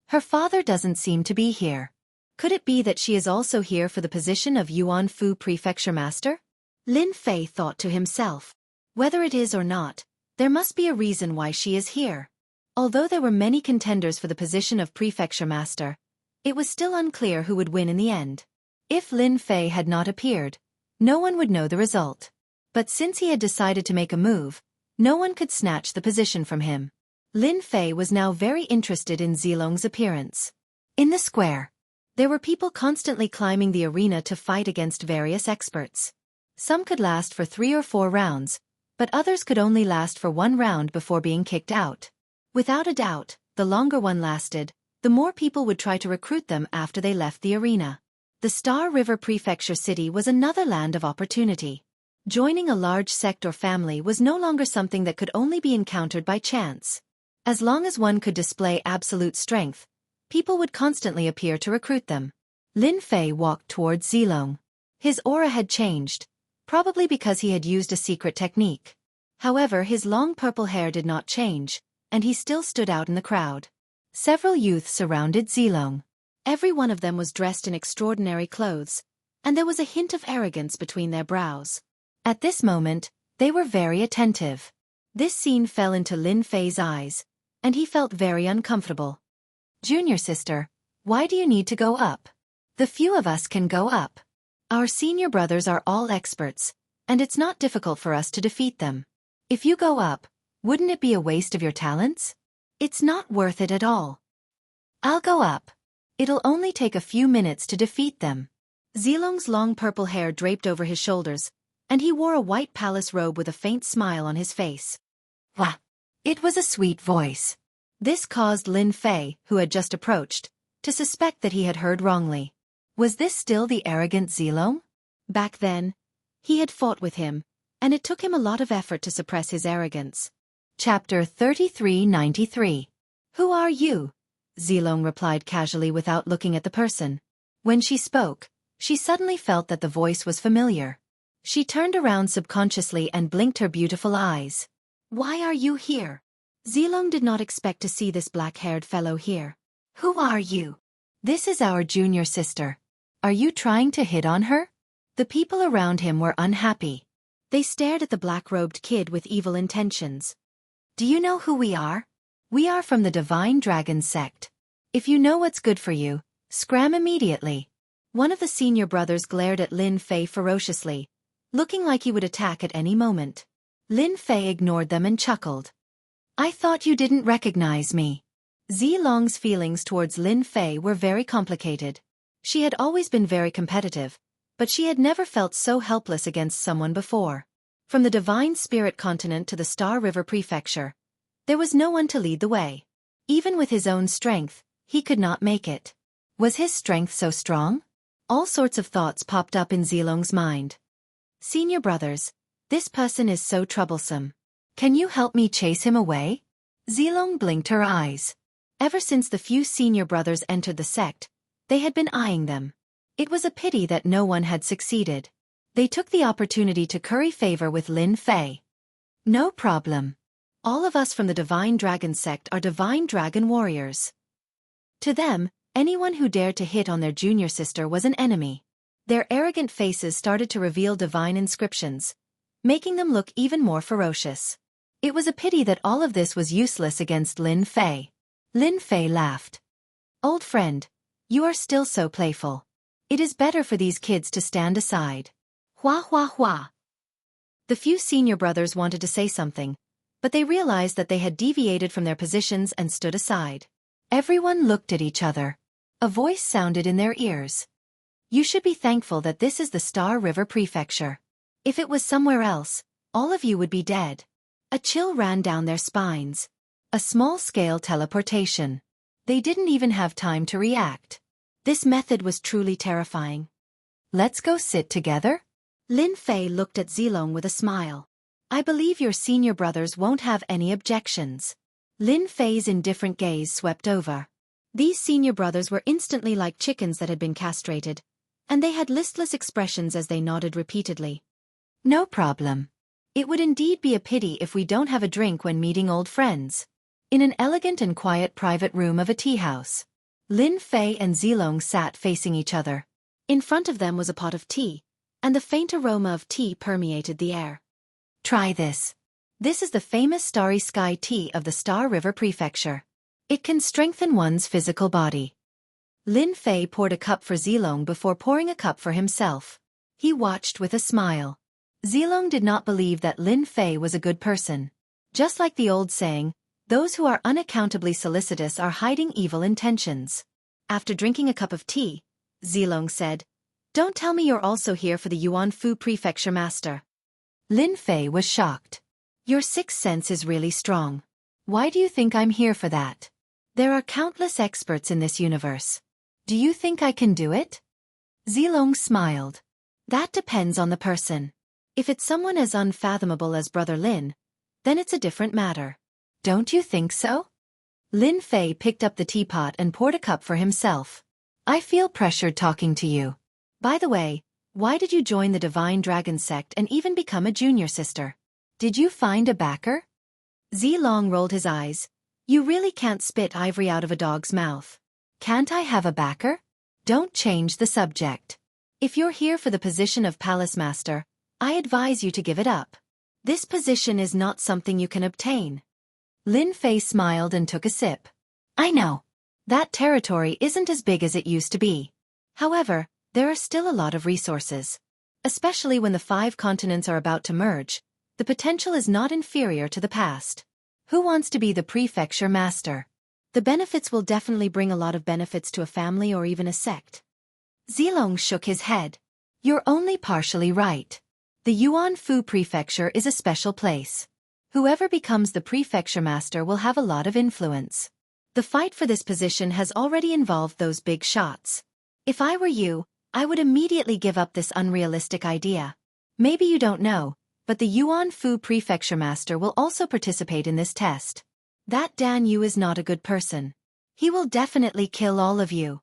Her father doesn't seem to be here. Could it be that she is also here for the position of Yuan Fu Prefecture Master? Lin Fei thought to himself. Whether it is or not, there must be a reason why she is here. Although there were many contenders for the position of Prefecture Master, it was still unclear who would win in the end. If Lin Fei had not appeared, no one would know the result. But since he had decided to make a move, no one could snatch the position from him. Lin Fei was now very interested in Zilong's appearance. In the square, there were people constantly climbing the arena to fight against various experts. Some could last for 3 or 4 rounds, but others could only last for 1 round before being kicked out. Without a doubt, the longer one lasted, the more people would try to recruit them after they left the arena. The Star River Prefecture City was another land of opportunity. Joining a large sect or family was no longer something that could only be encountered by chance. As long as one could display absolute strength, people would constantly appear to recruit them. Lin Fei walked towards Zilong. His aura had changed, probably because he had used a secret technique. However, his long purple hair did not change, and he still stood out in the crowd. Several youths surrounded Zilong. Every one of them was dressed in extraordinary clothes, and there was a hint of arrogance between their brows. At this moment, they were very attentive. This scene fell into Lin Fei's eyes, and he felt very uncomfortable. "Junior sister, why do you need to go up? The few of us can go up. Our senior brothers are all experts, and it's not difficult for us to defeat them. If you go up, wouldn't it be a waste of your talents? It's not worth it at all. I'll go up. It'll only take a few minutes to defeat them." Zilong's long purple hair draped over his shoulders, and he wore a white palace robe with a faint smile on his face. Wah! It was a sweet voice. This caused Lin Fei, who had just approached, to suspect that he had heard wrongly. Was this still the arrogant Zilong? Back then, he had fought with him, and it took him a lot of effort to suppress his arrogance. Chapter 3393. "Who are you?" Zilong replied casually without looking at the person. When she spoke, she suddenly felt that the voice was familiar. She turned around subconsciously and blinked her beautiful eyes. "Why are you here?" Zilong did not expect to see this black-haired fellow here. "Who are you?" "This is our junior sister. Are you trying to hit on her?" The people around him were unhappy. They stared at the black-robed kid with evil intentions. "Do you know who we are? We are from the Divine Dragon sect. If you know what's good for you, scram immediately." One of the senior brothers glared at Lin Fei ferociously, looking like he would attack at any moment. Lin Fei ignored them and chuckled. "I thought you didn't recognize me." Zilong's feelings towards Lin Fei were very complicated. She had always been very competitive, but she had never felt so helpless against someone before. From the Divine Spirit Continent to the Star River Prefecture, there was no one to lead the way. Even with his own strength, he could not make it. Was his strength so strong? All sorts of thoughts popped up in Zilong's mind. "Senior brothers, this person is so troublesome. Can you help me chase him away?" Zilong blinked her eyes. Ever since the few senior brothers entered the sect, they had been eyeing them. It was a pity that no one had succeeded. They took the opportunity to curry favor with Lin Fei. "No problem. All of us from the Divine Dragon sect are Divine Dragon warriors." To them, anyone who dared to hit on their junior sister was an enemy. Their arrogant faces started to reveal divine inscriptions, making them look even more ferocious. It was a pity that all of this was useless against Lin Fei. Lin Fei laughed. "Old friend, you are still so playful. It is better for these kids to stand aside." Hua hua hua. The few senior brothers wanted to say something, but they realized that they had deviated from their positions and stood aside. Everyone looked at each other. A voice sounded in their ears. "You should be thankful that this is the Star River Prefecture. If it was somewhere else, all of you would be dead." A chill ran down their spines. A small-scale teleportation. They didn't even have time to react. This method was truly terrifying. "Let's go sit together?" Lin Fei looked at Zilong with a smile. "I believe your senior brothers won't have any objections." Lin Fei's indifferent gaze swept over. These senior brothers were instantly like chickens that had been castrated, and they had listless expressions as they nodded repeatedly. "No problem. It would indeed be a pity if we don't have a drink when meeting old friends." In an elegant and quiet private room of a tea house, Lin Fei and Zilong sat facing each other. In front of them was a pot of tea, and the faint aroma of tea permeated the air. "Try this. This is the famous Starry Sky tea of the Star River Prefecture. It can strengthen one's physical body." Lin Fei poured a cup for Zilong before pouring a cup for himself. He watched with a smile. Zilong did not believe that Lin Fei was a good person. Just like the old saying, Those who are unaccountably solicitous are hiding evil intentions. After drinking a cup of tea, Zilong said, "Don't tell me you're also here for the Yuan Fu Prefecture Master." Lin Fei was shocked. "Your sixth sense is really strong. Why do you think I'm here for that? There are countless experts in this universe. Do you think I can do it?" Zilong smiled. "That depends on the person. If it's someone as unfathomable as Brother Lin, then it's a different matter. Don't you think so?" Lin Fei picked up the teapot and poured a cup for himself. "I feel pressured talking to you. By the way, why did you join the Divine Dragon sect and even become a junior sister? Did you find a backer?" Zilong rolled his eyes. "You really can't spit ivory out of a dog's mouth. Can't I have a backer? Don't change the subject. If you're here for the position of Palace Master, I advise you to give it up. This position is not something you can obtain." Lin Fei smiled and took a sip. "I know. That territory isn't as big as it used to be. However, there are still a lot of resources. Especially when the 5 continents are about to merge, the potential is not inferior to the past. Who wants to be the prefecture master? The benefits will definitely bring a lot of benefits to a family or even a sect." Zilong shook his head. "You're only partially right. The Yuan Fu Prefecture is a special place. Whoever becomes the prefecture master will have a lot of influence. The fight for this position has already involved those big shots. If I were you, I would immediately give up this unrealistic idea. Maybe you don't know, but the Yuan Fu Prefecture Master will also participate in this test. That Dan Yu is not a good person. He will definitely kill all of you."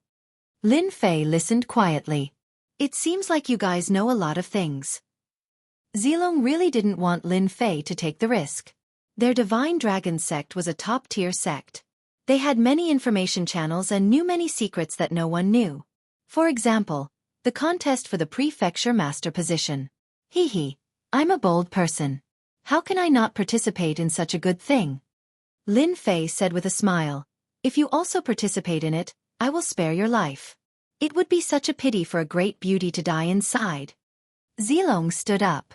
Lin Fei listened quietly. "It seems like you guys know a lot of things." Zilong really didn't want Lin Fei to take the risk. Their Divine Dragon sect was a top-tier sect. They had many information channels and knew many secrets that no one knew. For example, the contest for the prefecture master position. Hee, I'm a bold person. How can I not participate in such a good thing?" Lin Fei said with a smile, "If you also participate in it, I will spare your life. It would be such a pity for a great beauty to die inside." Zilong stood up.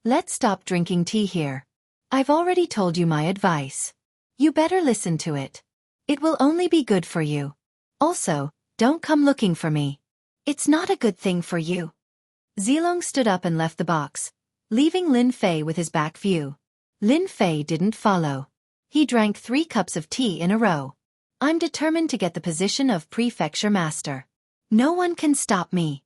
"Let's stop drinking tea here. I've already told you my advice. You better listen to it. It will only be good for you. Also, don't come looking for me. It's not a good thing for you." Zilong stood up and left the box, leaving Lin Fei with his back view. Lin Fei didn't follow. He drank 3 cups of tea in a row. "I'm determined to get the position of prefecture master. No one can stop me."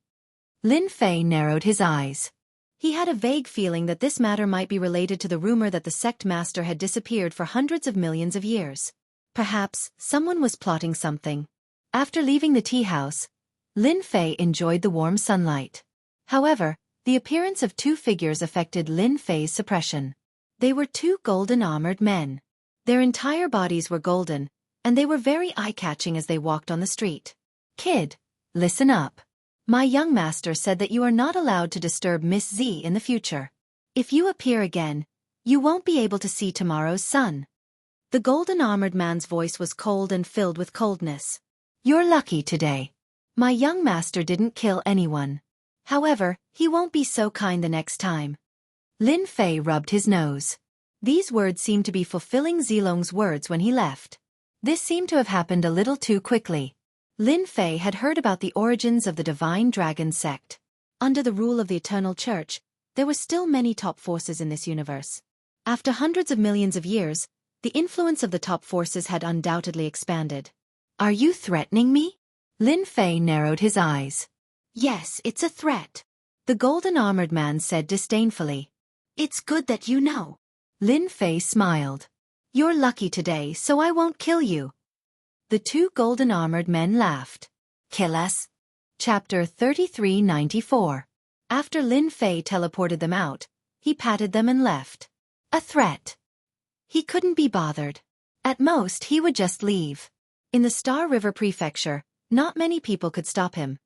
Lin Fei narrowed his eyes. He had a vague feeling that this matter might be related to the rumor that the sect master had disappeared for hundreds of millions of years. Perhaps someone was plotting something. After leaving the tea house, Lin Fei enjoyed the warm sunlight. However, the appearance of 2 figures affected Lin Fei's suppression. They were 2 golden-armored men. Their entire bodies were golden, and they were very eye-catching as they walked on the street. "Kid, listen up. My young master said that you are not allowed to disturb Miss Z in the future. If you appear again, you won't be able to see tomorrow's sun." The golden-armored man's voice was cold and filled with coldness. "You're lucky today. My young master didn't kill anyone. However, he won't be so kind the next time." Lin Fei rubbed his nose. These words seemed to be fulfilling Zilong's words when he left. This seemed to have happened a little too quickly. Lin Fei had heard about the origins of the Divine Dragon sect. Under the rule of the Eternal Church, there were still many top forces in this universe. After hundreds of millions of years, the influence of the top forces had undoubtedly expanded. "Are you threatening me?" Lin Fei narrowed his eyes. "Yes, it's a threat," the golden-armored man said disdainfully. "It's good that you know." Lin Fei smiled. "You're lucky today, so I won't kill you." The 2 golden-armored men laughed. "Kill us?" Chapter 3394. After Lin Fei teleported them out, he patted them and left. A threat. He couldn't be bothered. At most, he would just leave. In the Star River Prefecture, not many people could stop him.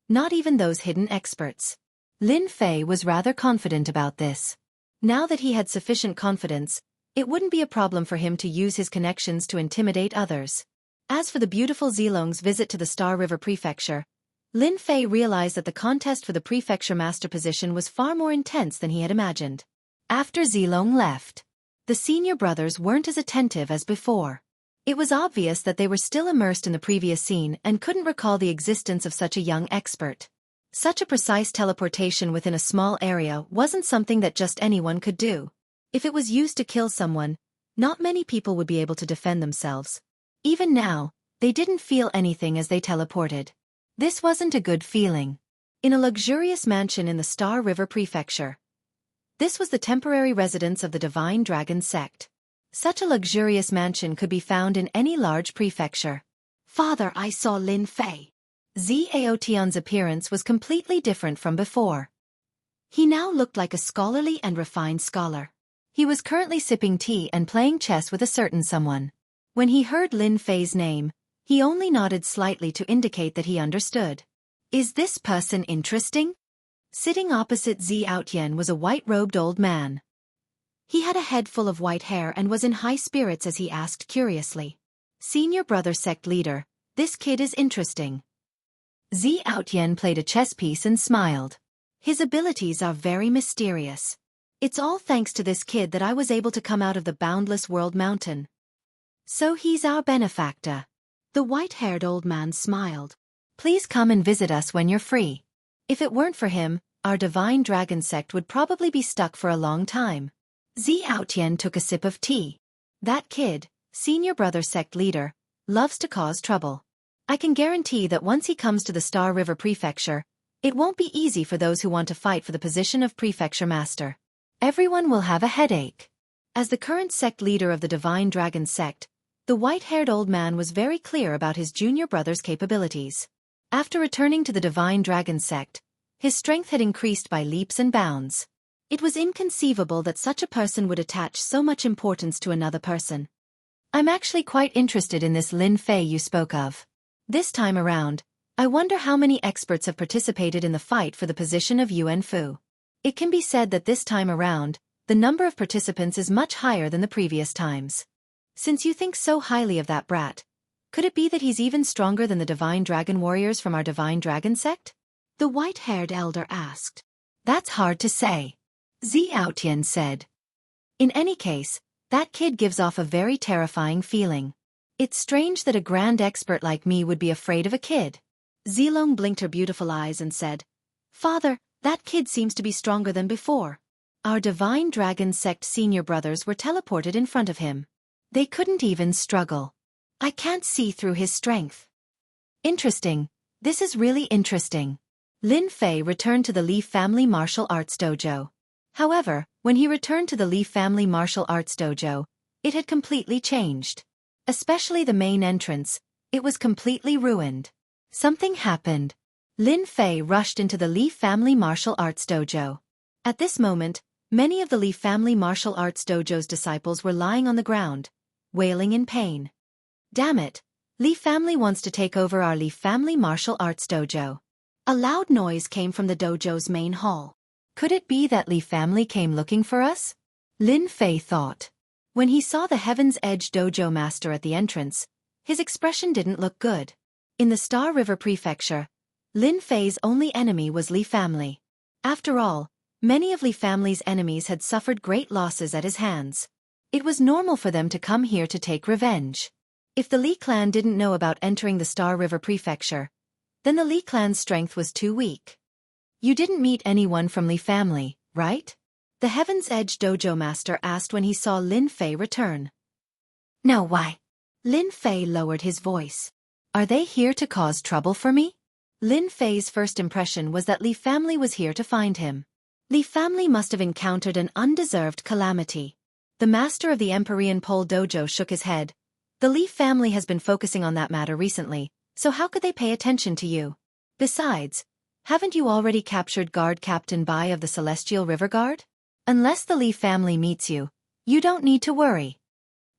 Not even those hidden experts. Lin Fei was rather confident about this. Now that he had sufficient confidence, it wouldn't be a problem for him to use his connections to intimidate others. As for the beautiful Zilong's visit to the Star River Prefecture, Lin Fei realized that the contest for the prefecture master position was far more intense than he had imagined. After Zilong left, the senior brothers weren't as attentive as before. It was obvious that they were still immersed in the previous scene and couldn't recall the existence of such a young expert. Such a precise teleportation within a small area wasn't something that just anyone could do. If it was used to kill someone, not many people would be able to defend themselves. Even now, they didn't feel anything as they teleported. This wasn't a good feeling. In a luxurious mansion in the Star River Prefecture. This was the temporary residence of the Divine Dragon sect. Such a luxurious mansion could be found in any large prefecture. Father, I saw Lin Fei. Zhaotian's appearance was completely different from before. He now looked like a scholarly and refined scholar. He was currently sipping tea and playing chess with a certain someone. When he heard Lin Fei's name, he only nodded slightly to indicate that he understood. Is this person interesting? Sitting opposite Zhaotian was a white-robed old man. He had a head full of white hair and was in high spirits as he asked curiously. Senior brother sect leader, this kid is interesting. Zhaotian played a chess piece and smiled. His abilities are very mysterious. It's all thanks to this kid that I was able to come out of the boundless world mountain. So he's our benefactor. The white-haired old man smiled. Please come and visit us when you're free. If it weren't for him, our Divine Dragon sect would probably be stuck for a long time. Zhaotian took a sip of tea. That kid, senior brother sect leader, loves to cause trouble. I can guarantee that once he comes to the Star River Prefecture, it won't be easy for those who want to fight for the position of Prefecture Master. Everyone will have a headache. As the current sect leader of the Divine Dragon sect, the white-haired old man was very clear about his junior brother's capabilities. After returning to the Divine Dragon sect, his strength had increased by leaps and bounds. It was inconceivable that such a person would attach so much importance to another person. I'm actually quite interested in this Lin Fei you spoke of. This time around, I wonder how many experts have participated in the fight for the position of Yuan Fu. It can be said that this time around, the number of participants is much higher than the previous times. Since you think so highly of that brat, could it be that he's even stronger than the Divine Dragon warriors from our Divine Dragon sect? The white-haired elder asked. That's hard to say. Zhaotian said. In any case, that kid gives off a very terrifying feeling. It's strange that a grand expert like me would be afraid of a kid. Zilong blinked her beautiful eyes and said, Father, that kid seems to be stronger than before. Our Divine Dragon sect senior brothers were teleported in front of him. They couldn't even struggle. I can't see through his strength. Interesting. This is really interesting. Lin Fei returned to the Li family martial arts dojo. However, when he returned to the Li family martial arts dojo, it had completely changed. Especially the main entrance, it was completely ruined. Something happened. Lin Fei rushed into the Li family martial arts dojo. At this moment, many of the Li family martial arts dojo's disciples were lying on the ground, wailing in pain. Damn it, Li family wants to take over our Li family martial arts dojo. A loud noise came from the dojo's main hall. Could it be that Li family came looking for us? Lin Fei thought. When he saw the Heaven's Edge dojo master at the entrance, his expression didn't look good. In the Star River Prefecture, Lin Fei's only enemy was Li family. After all, many of Li family's enemies had suffered great losses at his hands. It was normal for them to come here to take revenge. If the Li clan didn't know about entering the Star River Prefecture, then the Li clan's strength was too weak. You didn't meet anyone from Li family, right? The Heaven's Edge dojo master asked when he saw Lin Fei return. No, why? Lin Fei lowered his voice. Are they here to cause trouble for me? Lin Fei's first impression was that Li family was here to find him. Li family must have encountered an undeserved calamity. The master of the Empyrean Pole dojo shook his head. The Li family has been focusing on that matter recently, so how could they pay attention to you? Besides, haven't you already captured Guard Captain Bai of the Celestial River Guard? Unless the Li family meets you, you don't need to worry.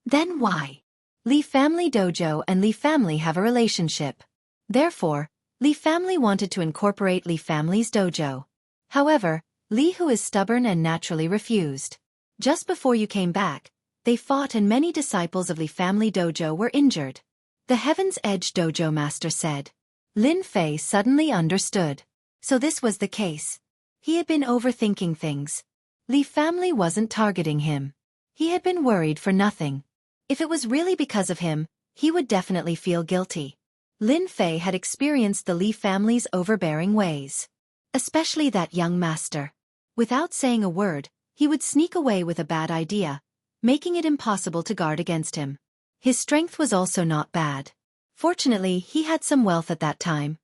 Then why? Li family dojo and Li family have a relationship. Therefore, Li family wanted to incorporate Li family's dojo. However, Li Hu is stubborn and naturally refused. Just before you came back, they fought and many disciples of Li family dojo were injured. The Heaven's Edge dojo master said. Lin Fei suddenly understood. So this was the case. He had been overthinking things. Li family wasn't targeting him. He had been worried for nothing. If it was really because of him, he would definitely feel guilty. Lin Fei had experienced the Li family's overbearing ways. Especially that young master. Without saying a word, he would sneak away with a bad idea, making it impossible to guard against him. His strength was also not bad. Fortunately, he had some wealth at that time.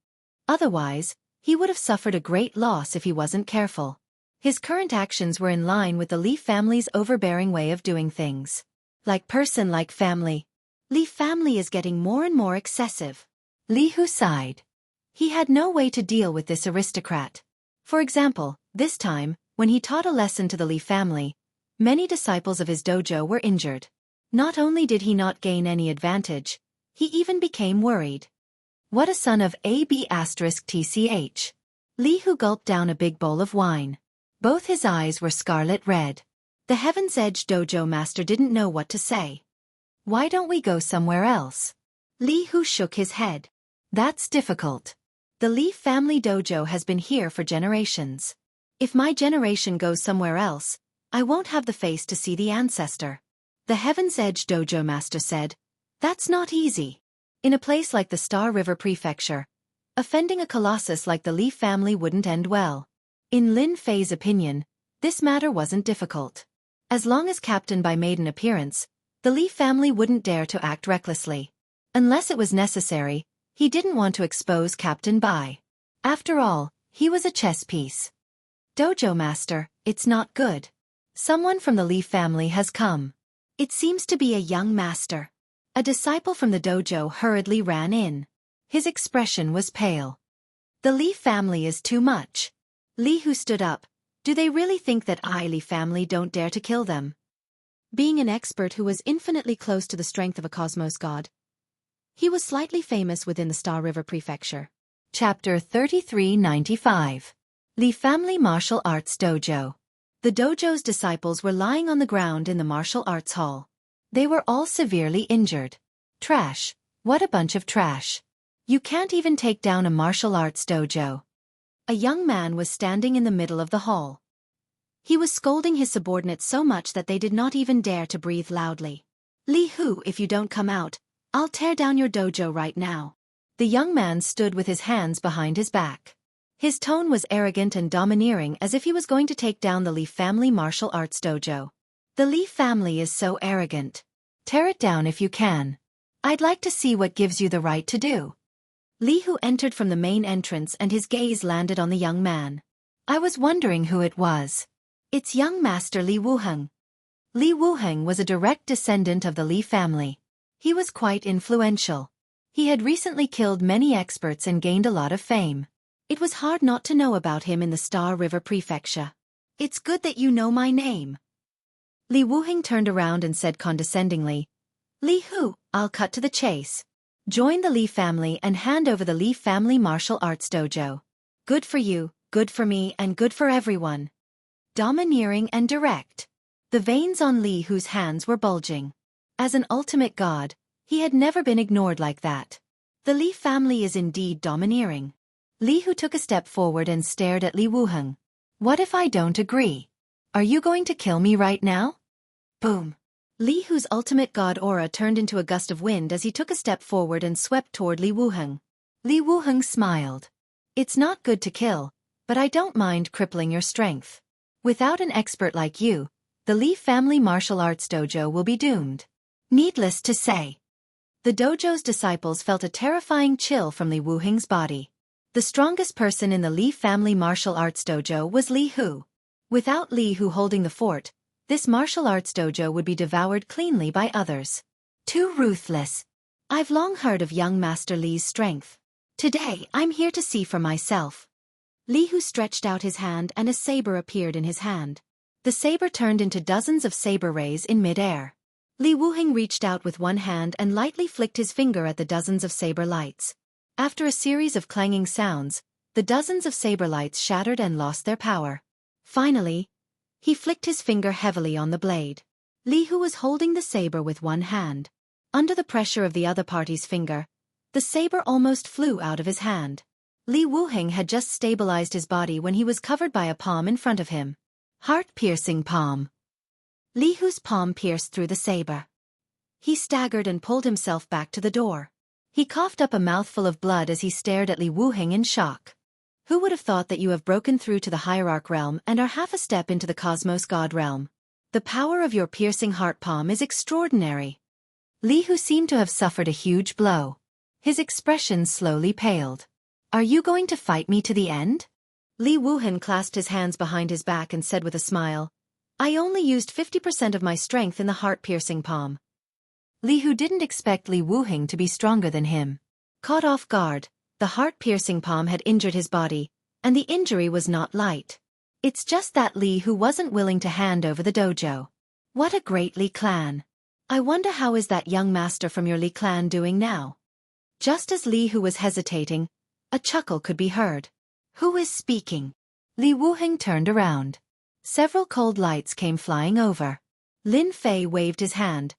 Otherwise, he would have suffered a great loss if he wasn't careful. His current actions were in line with the Li family's overbearing way of doing things. Like person like family. Li family is getting more and more excessive. Li Hu sighed. He had no way to deal with this aristocrat. For example, this time, when he taught a lesson to the Li family, many disciples of his dojo were injured. Not only did he not gain any advantage, he even became worried. What a son of AB*TCH. Li Hu gulped down a big bowl of wine. Both his eyes were scarlet red. The Heaven's Edge dojo master didn't know what to say. Why don't we go somewhere else? Li Hu shook his head. That's difficult. The Li family dojo has been here for generations. If my generation goes somewhere else, I won't have the face to see the ancestor. The Heaven's Edge dojo master said, that's not easy. In a place like the Star River Prefecture, offending a colossus like the Li family wouldn't end well. In Lin Fei's opinion, this matter wasn't difficult. As long as Captain Bai made an appearance, the Li family wouldn't dare to act recklessly. Unless it was necessary, he didn't want to expose Captain Bai. After all, he was a chess piece. Dojo master, it's not good. Someone from the Li family has come. It seems to be a young master. A disciple from the dojo hurriedly ran in. His expression was pale. The Li family is too much. Li Hu stood up. Do they really think that Li family don't dare to kill them? Being an expert who was infinitely close to the strength of a cosmos god, he was slightly famous within the Star River Prefecture. Chapter 3395. Li Family Martial Arts Dojo. The dojo's disciples were lying on the ground in the martial arts hall. They were all severely injured. Trash. What a bunch of trash. You can't even take down a martial arts dojo. A young man was standing in the middle of the hall. He was scolding his subordinates so much that they did not even dare to breathe loudly. Li Hu, if you don't come out, I'll tear down your dojo right now. The young man stood with his hands behind his back. His tone was arrogant and domineering, as if he was going to take down the Li family martial arts dojo. The Li family is so arrogant. Tear it down if you can. I'd like to see what gives you the right to do. Li Hu entered from the main entrance and his gaze landed on the young man. I was wondering who it was. It's young master Li Wuheng. Li Wuheng was a direct descendant of the Li family. He was quite influential. He had recently killed many experts and gained a lot of fame. It was hard not to know about him in the Star River Prefecture. It's good that you know my name. Li Wuheng turned around and said condescendingly, Li Hu, I'll cut to the chase. Join the Li family and hand over the Li family martial arts dojo. Good for you, good for me, and good for everyone. Domineering and direct. The veins on Li Hu's hands were bulging. As an ultimate god, he had never been ignored like that. The Li family is indeed domineering. Li Hu took a step forward and stared at Li Wuheng. What if I don't agree? Are you going to kill me right now? Boom. Li Hu's ultimate god aura turned into a gust of wind as he took a step forward and swept toward Li Wuheng. Li Wuheng smiled. It's not good to kill, but I don't mind crippling your strength. Without an expert like you, the Li family martial arts dojo will be doomed. Needless to say, the dojo's disciples felt a terrifying chill from Li Wuheng's body. The strongest person in the Li family martial arts dojo was Li Hu. Without Li Hu holding the fort, this martial arts dojo would be devoured cleanly by others. Too ruthless. I've long heard of young Master Li's strength. Today, I'm here to see for myself. Li Hu stretched out his hand and a saber appeared in his hand. The saber turned into dozens of saber rays in mid-air. Li Wuheng reached out with one hand and lightly flicked his finger at the dozens of saber lights. After a series of clanging sounds, the dozens of saber lights shattered and lost their power. Finally, he flicked his finger heavily on the blade. Li Hu was holding the saber with one hand. Under the pressure of the other party's finger, the saber almost flew out of his hand. Li Wuheng had just stabilized his body when he was covered by a palm in front of him. Heart-piercing palm. Li Hu's palm pierced through the saber. He staggered and pulled himself back to the door. He coughed up a mouthful of blood as he stared at Li Wuheng in shock. Who would have thought that you have broken through to the hierarch realm and are half a step into the cosmos god realm? The power of your piercing heart palm is extraordinary. Li Hu seemed to have suffered a huge blow. His expression slowly paled. Are you going to fight me to the end? Li Wuheng clasped his hands behind his back and said with a smile, I only used 50% of my strength in the heart-piercing palm. Li Hu didn't expect Li Wuheng to be stronger than him. Caught off guard, the heart-piercing palm had injured his body, and the injury was not light. It's just that Li Hu wasn't willing to hand over the dojo. What a great Li clan. I wonder how is that young master from your Li clan doing now? Just as Li Hu was hesitating, a chuckle could be heard. Who is speaking? Li Wuheng turned around. Several cold lights came flying over. Lin Fei waved his hand,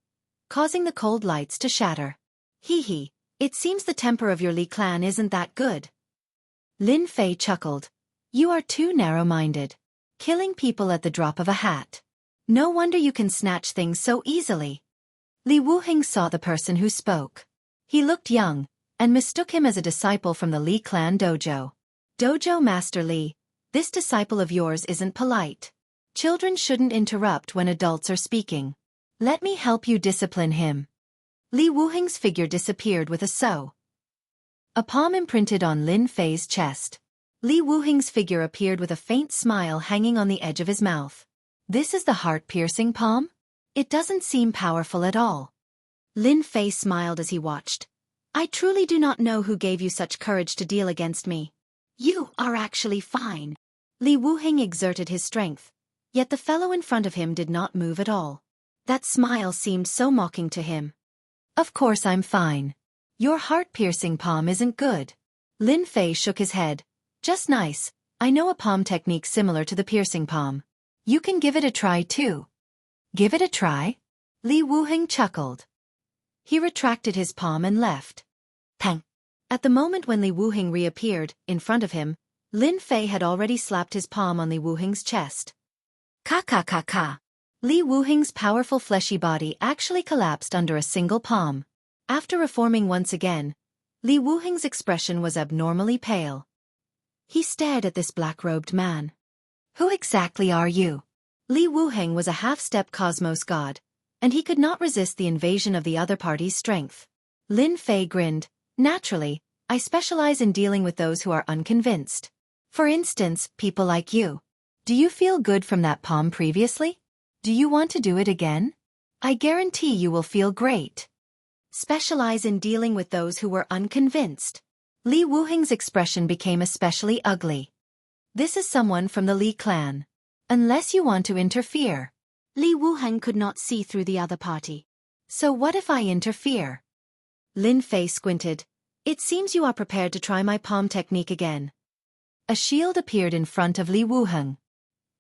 causing the cold lights to shatter. Hee hee, it seems the temper of your Li clan isn't that good. Lin Fei chuckled. You are too narrow-minded. Killing people at the drop of a hat. No wonder you can snatch things so easily. Li Wuheng saw the person who spoke. He looked young, and mistook him as a disciple from the Li clan dojo. Dojo Master Li, this disciple of yours isn't polite. Children shouldn't interrupt when adults are speaking. Let me help you discipline him. Li Wuheng's figure disappeared with a so. A palm imprinted on Lin Fei's chest. Li Wuheng's figure appeared with a faint smile hanging on the edge of his mouth. This is the heart-piercing palm? It doesn't seem powerful at all. Lin Fei smiled as he watched. I truly do not know who gave you such courage to deal against me. You are actually fine. Li Wuheng exerted his strength, yet the fellow in front of him did not move at all. That smile seemed so mocking to him. Of course I'm fine. Your heart-piercing palm isn't good. Lin Fei shook his head. Just nice, I know a palm technique similar to the piercing palm. You can give it a try too. Give it a try? Li Wuheng chuckled. He retracted his palm and left. Pang! At the moment when Li Wuheng reappeared, in front of him, Lin Fei had already slapped his palm on Li Wuheng's chest. Ka. Li Wuheng's powerful fleshy body actually collapsed under a single palm. After reforming once again, Li Wuheng's expression was abnormally pale. He stared at this black-robed man. Who exactly are you? Li Wuheng was a half-step cosmos god, and he could not resist the invasion of the other party's strength. Lin Fei grinned. Naturally, I specialize in dealing with those who are unconvinced. For instance, people like you. Do you feel good from that palm previously? Do you want to do it again? I guarantee you will feel great. Specialize in dealing with those who were unconvinced. Li Wuheng's expression became especially ugly. This is someone from the Li clan. Unless you want to interfere. Li Wuheng could not see through the other party. So what if I interfere? Lin Fei squinted. It seems you are prepared to try my palm technique again. A shield appeared in front of Li Wuheng.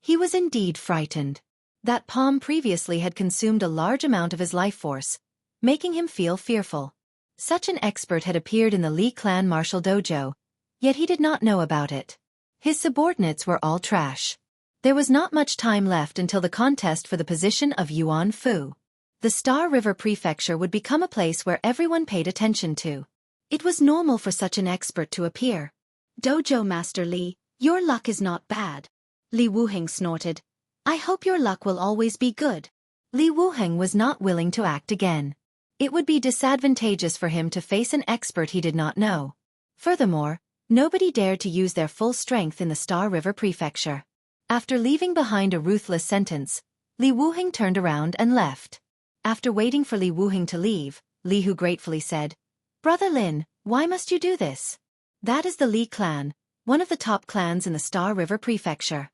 He was indeed frightened. That palm previously had consumed a large amount of his life force, making him feel fearful. Such an expert had appeared in the Li clan martial dojo, yet he did not know about it. His subordinates were all trash. There was not much time left until the contest for the position of Yuan Fu. The Star River Prefecture would become a place where everyone paid attention to. It was normal for such an expert to appear. Dojo Master Li, your luck is not bad. Li Wuheng snorted. I hope your luck will always be good. Li Wuheng was not willing to act again. It would be disadvantageous for him to face an expert he did not know. Furthermore, nobody dared to use their full strength in the Star River Prefecture. After leaving behind a ruthless sentence, Li Wuheng turned around and left. After waiting for Li Wuheng to leave, Li Hu gratefully said, Brother Lin, why must you do this? That is the Li clan, one of the top clans in the Star River Prefecture.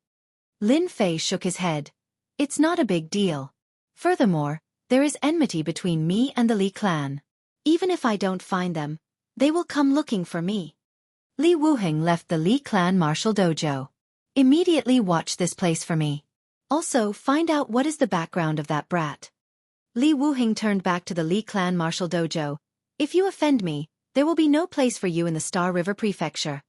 Lin Fei shook his head. It's not a big deal. Furthermore, there is enmity between me and the Li clan. Even if I don't find them, they will come looking for me. Li Wuheng left the Li clan martial dojo. Immediately watch this place for me. Also, find out what is the background of that brat. Li Wuheng turned back to the Li clan martial dojo. If you offend me, there will be no place for you in the Star River Prefecture.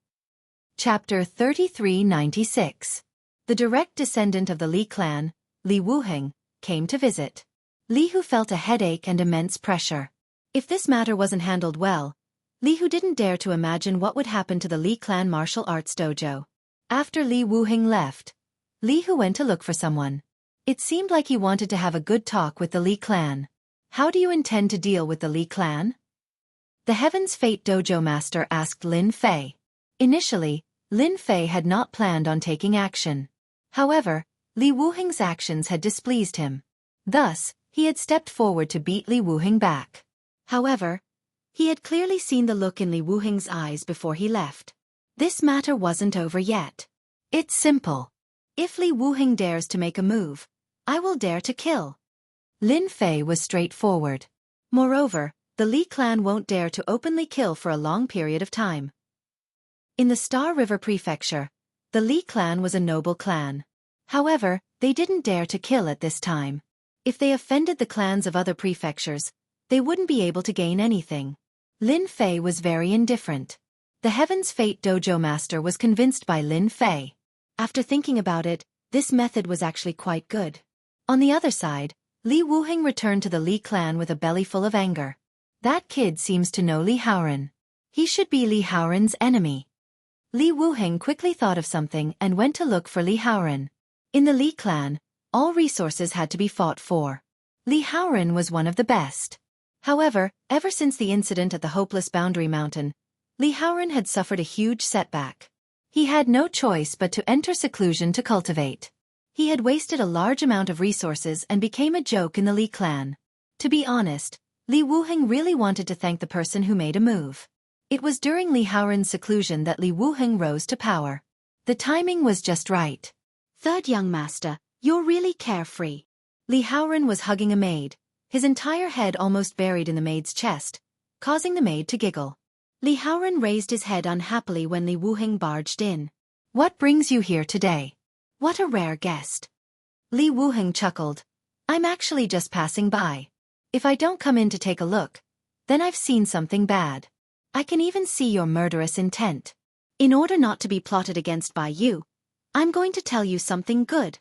Chapter 3396. The direct descendant of the Li clan, Li Wuheng, came to visit. Li Hu felt a headache and immense pressure. If this matter wasn't handled well, Li Hu didn't dare to imagine what would happen to the Li clan martial arts dojo. After Li Wuheng left, Li Hu went to look for someone. It seemed like he wanted to have a good talk with the Li clan. How do you intend to deal with the Li clan? The Heaven's Fate dojo master asked Lin Fei. Initially, Lin Fei had not planned on taking action. However, Li Wuheng's actions had displeased him. Thus, he had stepped forward to beat Li Wuheng back. However, he had clearly seen the look in Li Wuheng's eyes before he left. This matter wasn't over yet. It's simple. If Li Wuheng dares to make a move, I will dare to kill. Lin Fei was straightforward. Moreover, the Li clan won't dare to openly kill for a long period of time. In the Star River Prefecture, the Li clan was a noble clan. However, they didn't dare to kill at this time. If they offended the clans of other prefectures, they wouldn't be able to gain anything. Lin Fei was very indifferent. The Heaven's Fate dojo master was convinced by Lin Fei. After thinking about it, this method was actually quite good. On the other side, Li Wuheng returned to the Li clan with a belly full of anger. That kid seems to know Li Haoren. He should be Li Haoren's enemy. Li Wuheng quickly thought of something and went to look for Li Haoren. In the Li clan, all resources had to be fought for. Li Haoren was one of the best. However, ever since the incident at the Hopeless Boundary Mountain, Li Haoren had suffered a huge setback. He had no choice but to enter seclusion to cultivate. He had wasted a large amount of resources and became a joke in the Li clan. To be honest, Li Wuheng really wanted to thank the person who made a move. It was during Li Haoren's seclusion that Li Wuheng rose to power. The timing was just right. Third young master, you're really carefree. Li Haoren was hugging a maid, his entire head almost buried in the maid's chest, causing the maid to giggle. Li Haoren raised his head unhappily when Li Wuheng barged in. What brings you here today? What a rare guest. Li Wuheng chuckled. I'm actually just passing by. If I don't come in to take a look, then I've seen something bad. I can even see your murderous intent. In order not to be plotted against by you, I'm going to tell you something good.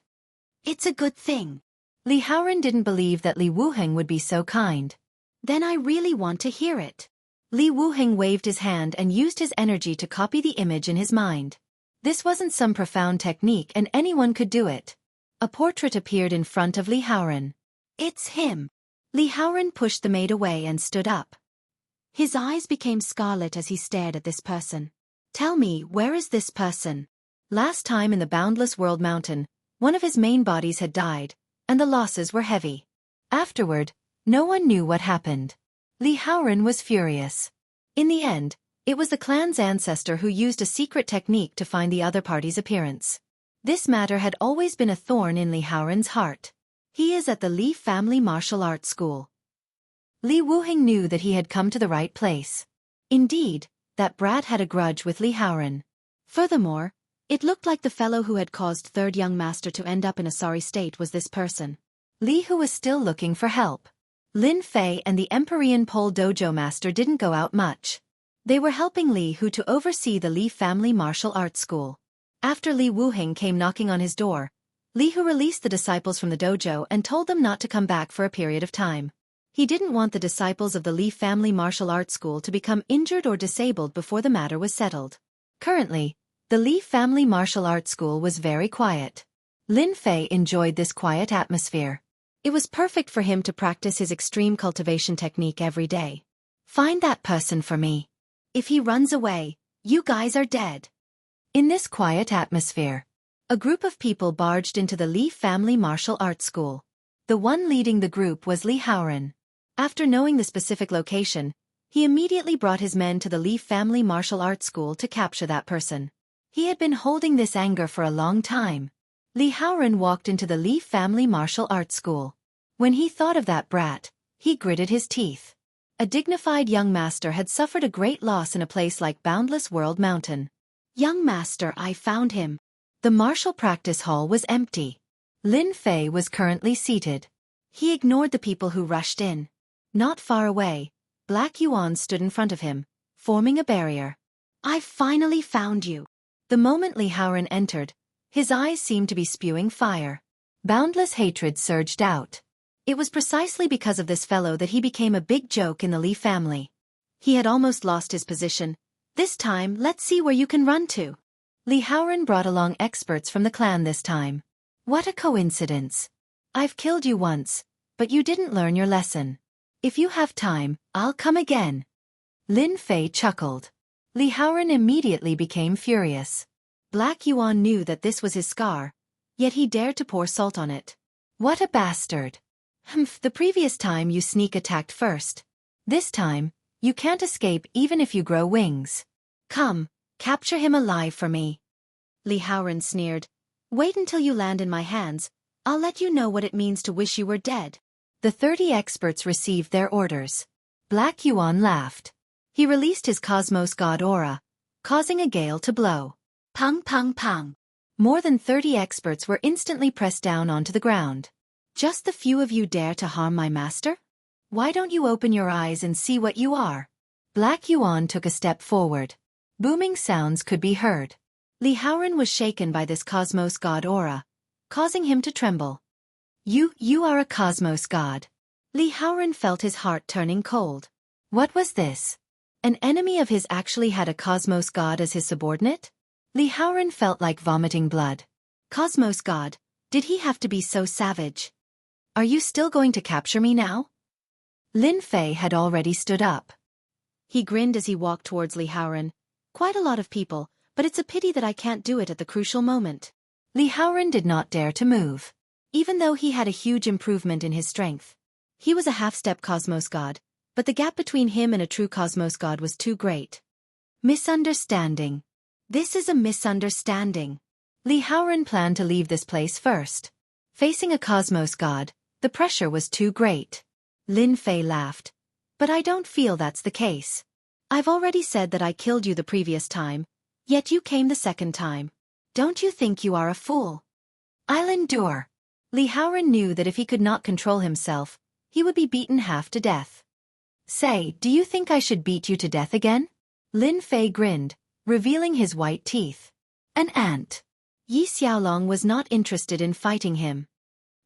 It's a good thing. Li Haoren didn't believe that Li Wuheng would be so kind. Then I really want to hear it. Li Wuheng waved his hand and used his energy to copy the image in his mind. This wasn't some profound technique and anyone could do it. A portrait appeared in front of Li Haoren. It's him. Li Haoren pushed the maid away and stood up. His eyes became scarlet as he stared at this person. Tell me, where is this person? Last time in the Boundless World Mountain, one of his main bodies had died, and the losses were heavy. Afterward, no one knew what happened. Li Haoren was furious. In the end, it was the clan's ancestor who used a secret technique to find the other party's appearance. This matter had always been a thorn in Li Haoren's heart. He is at the Li family martial arts school. Li Wuheng knew that he had come to the right place. Indeed, that brat had a grudge with Li Haoren. Furthermore, it looked like the fellow who had caused third young master to end up in a sorry state was this person. Li Hu was still looking for help. Lin Fei and the Empyrean Pole dojo master didn't go out much. They were helping Li Hu to oversee the Li family martial arts school. After Li Wuheng came knocking on his door, Li Hu released the disciples from the dojo and told them not to come back for a period of time. He didn't want the disciples of the Li family martial arts school to become injured or disabled before the matter was settled. Currently, the Li family martial arts school was very quiet. Lin Fei enjoyed this quiet atmosphere. It was perfect for him to practice his extreme cultivation technique every day. Find that person for me. If he runs away, you guys are dead. In this quiet atmosphere, a group of people barged into the Li family martial arts school. The one leading the group was Li Haoren. After knowing the specific location, he immediately brought his men to the Li family martial arts school to capture that person. He had been holding this anger for a long time. Li Haoren walked into the Li family martial arts school. When he thought of that brat, he gritted his teeth. A dignified young master had suffered a great loss in a place like Boundless World Mountain. Young master, I found him. The martial practice hall was empty. Lin Fei was currently seated. He ignored the people who rushed in. Not far away, Black Yuan stood in front of him, forming a barrier. I finally found you. The moment Li Haoren entered, his eyes seemed to be spewing fire. Boundless hatred surged out. It was precisely because of this fellow that he became a big joke in the Lee family. He had almost lost his position. This time, let's see where you can run to. Lee Howren brought along experts from the clan this time. What a coincidence. I've killed you once, but you didn't learn your lesson. If you have time, I'll come again. Lin Fei chuckled. Lee Howren immediately became furious. Black Yuan knew that this was his scar, yet he dared to pour salt on it. What a bastard. Humph, the previous time you sneak attacked first. This time, you can't escape even if you grow wings. Come, capture him alive for me. Lee Howren sneered. Wait until you land in my hands, I'll let you know what it means to wish you were dead. The 30 experts received their orders. Black Yuan laughed. He released his Cosmos God aura, causing a gale to blow. Pang pang pang. More than 30 experts were instantly pressed down onto the ground. Just the few of you dare to harm my master? Why don't you open your eyes and see what you are? Black Yuan took a step forward. Booming sounds could be heard. Lee Howren was shaken by this Cosmos God aura, causing him to tremble. You are a Cosmos God. Lee Howren felt his heart turning cold. What was this? An enemy of his actually had a Cosmos God as his subordinate? Lee Howren felt like vomiting blood. Cosmos God, did he have to be so savage? Are you still going to capture me now? Lin Fei had already stood up. He grinned as he walked towards Lee Howren. Quite a lot of people, but it's a pity that I can't do it at the crucial moment. Lee Howren did not dare to move. Even though he had a huge improvement in his strength. He was a half-step Cosmos God, but the gap between him and a true Cosmos God was too great. Misunderstanding. This is a misunderstanding. Lee Howren planned to leave this place first. Facing a Cosmos God, the pressure was too great. Lin Fei laughed. But I don't feel that's the case. I've already said that I killed you the previous time, yet you came the second time. Don't you think you are a fool? I'll endure. Lee Howren knew that if he could not control himself, he would be beaten half to death. Say, do you think I should beat you to death again? Lin Fei grinned, revealing his white teeth. An ant. Yi Xiaolong was not interested in fighting him.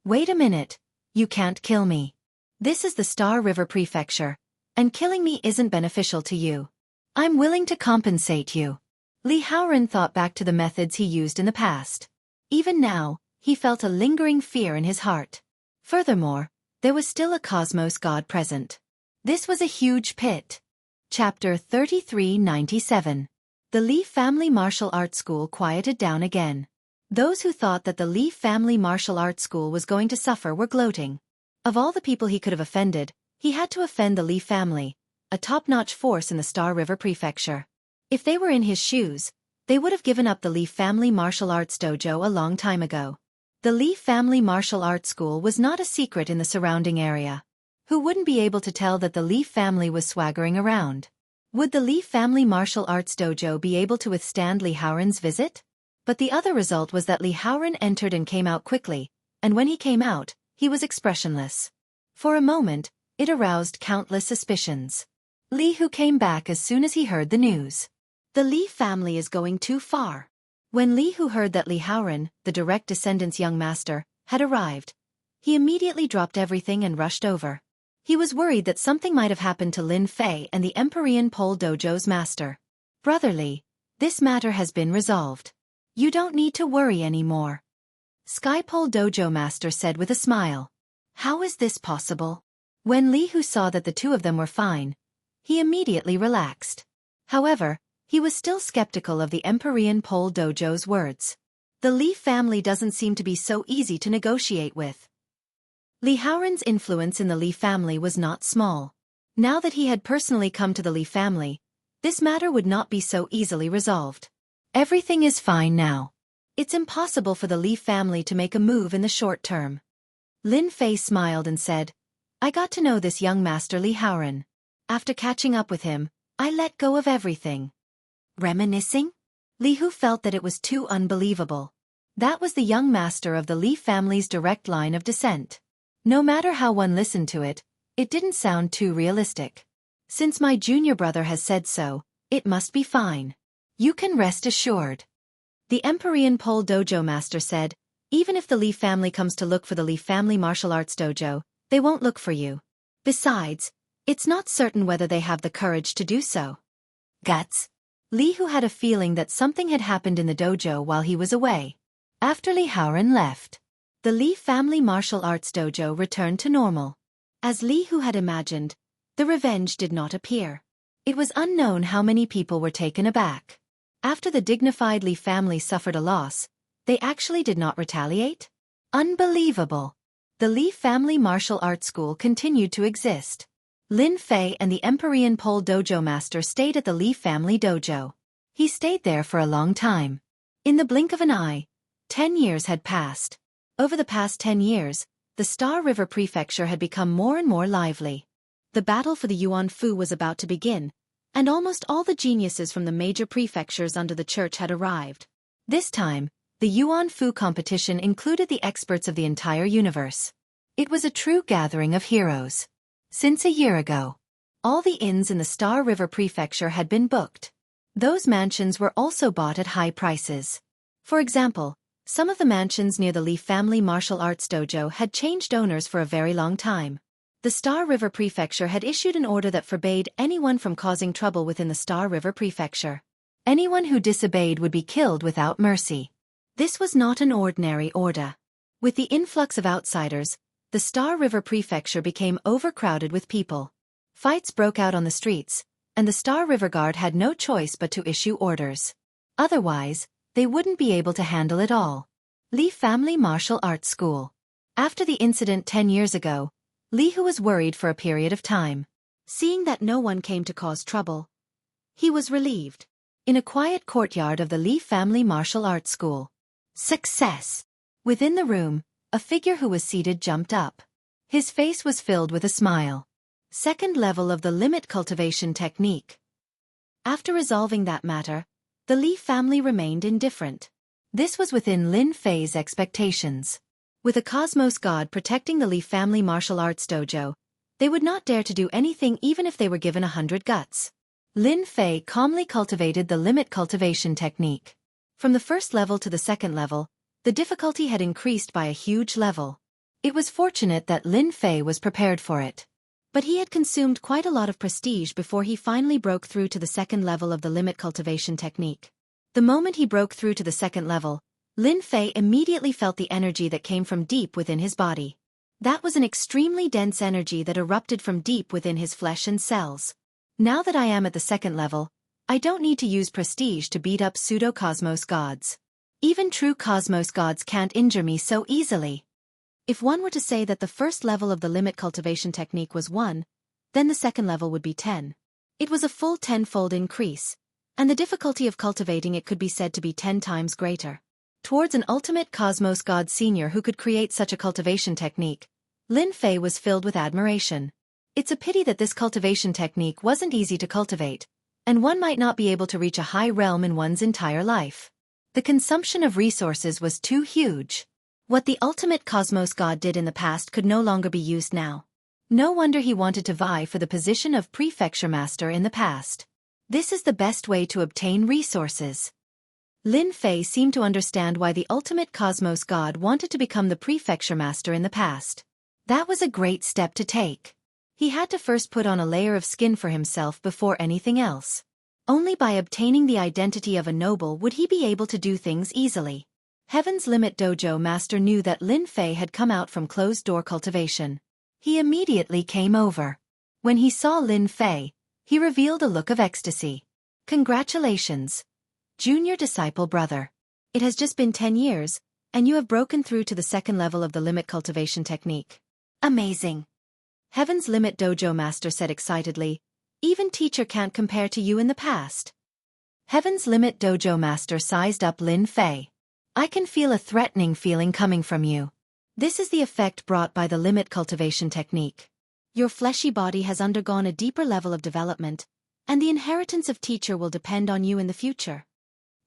Wait a minute, you can't kill me. This is the Star River Prefecture, and killing me isn't beneficial to you. I'm willing to compensate you. Lee Howren thought back to the methods he used in the past. Even now, he felt a lingering fear in his heart. Furthermore, there was still a Cosmos God present. This was a huge pit. Chapter 3397. The Lee Family Martial Arts School quieted down again. Those who thought that the Lee Family Martial Arts School was going to suffer were gloating. Of all the people he could have offended, he had to offend the Lee family, a top-notch force in the Star River Prefecture. If they were in his shoes, they would have given up the Lee Family Martial Arts Dojo a long time ago. The Lee Family Martial Arts School was not a secret in the surrounding area. Who wouldn't be able to tell that the Lee family was swaggering around? Would the Lee Family Martial Arts Dojo be able to withstand Lee Howren's visit? But the other result was that Lee Howren entered and came out quickly, and when he came out, he was expressionless. For a moment, it aroused countless suspicions. Lee who came back as soon as he heard the news. The Lee family is going too far. When Lee who heard that Lee Howren, the direct descendant's young master, had arrived, he immediately dropped everything and rushed over. He was worried that something might have happened to Lin Fei and the Empyrean Pole Dojo's master. Brother Lee, this matter has been resolved. You don't need to worry anymore. Skypole Dojo Master said with a smile. How is this possible? When Lee Hu saw that the two of them were fine, he immediately relaxed. However, he was still skeptical of the Empyrean Pole Dojo's words. The Lee family doesn't seem to be so easy to negotiate with. Lee Howren's influence in the Lee family was not small. Now that he had personally come to the Lee family, this matter would not be so easily resolved. Everything is fine now. It's impossible for the Lee family to make a move in the short term. Lin Fei smiled and said, I got to know this young master Lee Howren. After catching up with him, I let go of everything. Reminiscing? Lee Hu felt that it was too unbelievable. That was the young master of the Lee family's direct line of descent. No matter how one listened to it, it didn't sound too realistic. Since my junior brother has said so, it must be fine. You can rest assured. The Empyrean Pole Dojo Master said, Even if the Lee family comes to look for the Lee family martial arts dojo, they won't look for you. Besides, it's not certain whether they have the courage to do so. Guts. Lee, who had a feeling that something had happened in the dojo while he was away. After Lee Howren left, the Lee family martial arts dojo returned to normal. As Lee, who had imagined, the revenge did not appear. It was unknown how many people were taken aback. After the dignified Lee family suffered a loss, they actually did not retaliate? Unbelievable. The Lee family martial arts school continued to exist. Lin Fei and the Empyrean Pole dojo master stayed at the Lee family dojo. He stayed there for a long time. In the blink of an eye, 10 years had passed. Over the past 10 years, the Star River Prefecture had become more and more lively. The battle for the Yuan Fu was about to begin, and almost all the geniuses from the major prefectures under the church had arrived. This time, the Yuan Fu competition included the experts of the entire universe. It was a true gathering of heroes. Since a year ago, all the inns in the Star River Prefecture had been booked. Those mansions were also bought at high prices. For example, some of the mansions near the Lee family martial arts dojo had changed owners for a very long time. The Star River Prefecture had issued an order that forbade anyone from causing trouble within the Star River Prefecture. Anyone who disobeyed would be killed without mercy. This was not an ordinary order. With the influx of outsiders, the Star River Prefecture became overcrowded with people. Fights broke out on the streets, and the Star River Guard had no choice but to issue orders. Otherwise, they wouldn't be able to handle it all. Lee Family Martial Arts School. After the incident 10 years ago, Lee, who was worried for a period of time, seeing that no one came to cause trouble, he was relieved. In a quiet courtyard of the Lee Family Martial Arts School. Success! Within the room, a figure who was seated jumped up. His face was filled with a smile. Second level of the limit cultivation technique. After resolving that matter, the Lee family remained indifferent. This was within Lin Fei's expectations. With a cosmos god protecting the Lee family martial arts dojo, they would not dare to do anything even if they were given 100 guts. Lin Fei calmly cultivated the limit cultivation technique. From the first level to the second level, the difficulty had increased by a huge level. It was fortunate that Lin Fei was prepared for it. But he had consumed quite a lot of prestige before he finally broke through to the second level of the limit cultivation technique. The moment he broke through to the second level, Lin Fei immediately felt the energy that came from deep within his body. That was an extremely dense energy that erupted from deep within his flesh and cells. Now that I am at the second level, I don't need to use prestige to beat up pseudo-cosmos gods. Even true cosmos gods can't injure me so easily. If one were to say that the first level of the limit cultivation technique was 1, then the second level would be 10. It was a full 10-fold increase, and the difficulty of cultivating it could be said to be 10 times greater. Towards an ultimate cosmos god senior who could create such a cultivation technique, Lin Fei was filled with admiration. It's a pity that this cultivation technique wasn't easy to cultivate, and one might not be able to reach a high realm in one's entire life. The consumption of resources was too huge. What the ultimate cosmos god did in the past could no longer be used now. No wonder he wanted to vie for the position of prefecture master in the past. This is the best way to obtain resources. Lin Fei seemed to understand why the ultimate cosmos god wanted to become the prefecture master in the past. That was a great step to take. He had to first put on a layer of skin for himself before anything else. Only by obtaining the identity of a noble would he be able to do things easily. Heaven's Limit Dojo Master knew that Lin Fei had come out from closed-door cultivation. He immediately came over. When he saw Lin Fei, he revealed a look of ecstasy. Congratulations, junior disciple brother. It has just been 10 years, and you have broken through to the second level of the limit cultivation technique. Amazing. Heaven's Limit Dojo Master said excitedly. Even teacher can't compare to you in the past. Heaven's Limit Dojo Master sized up Lin Fei. I can feel a threatening feeling coming from you. This is the effect brought by the limit cultivation technique. Your fleshy body has undergone a deeper level of development, and the inheritance of teacher will depend on you in the future.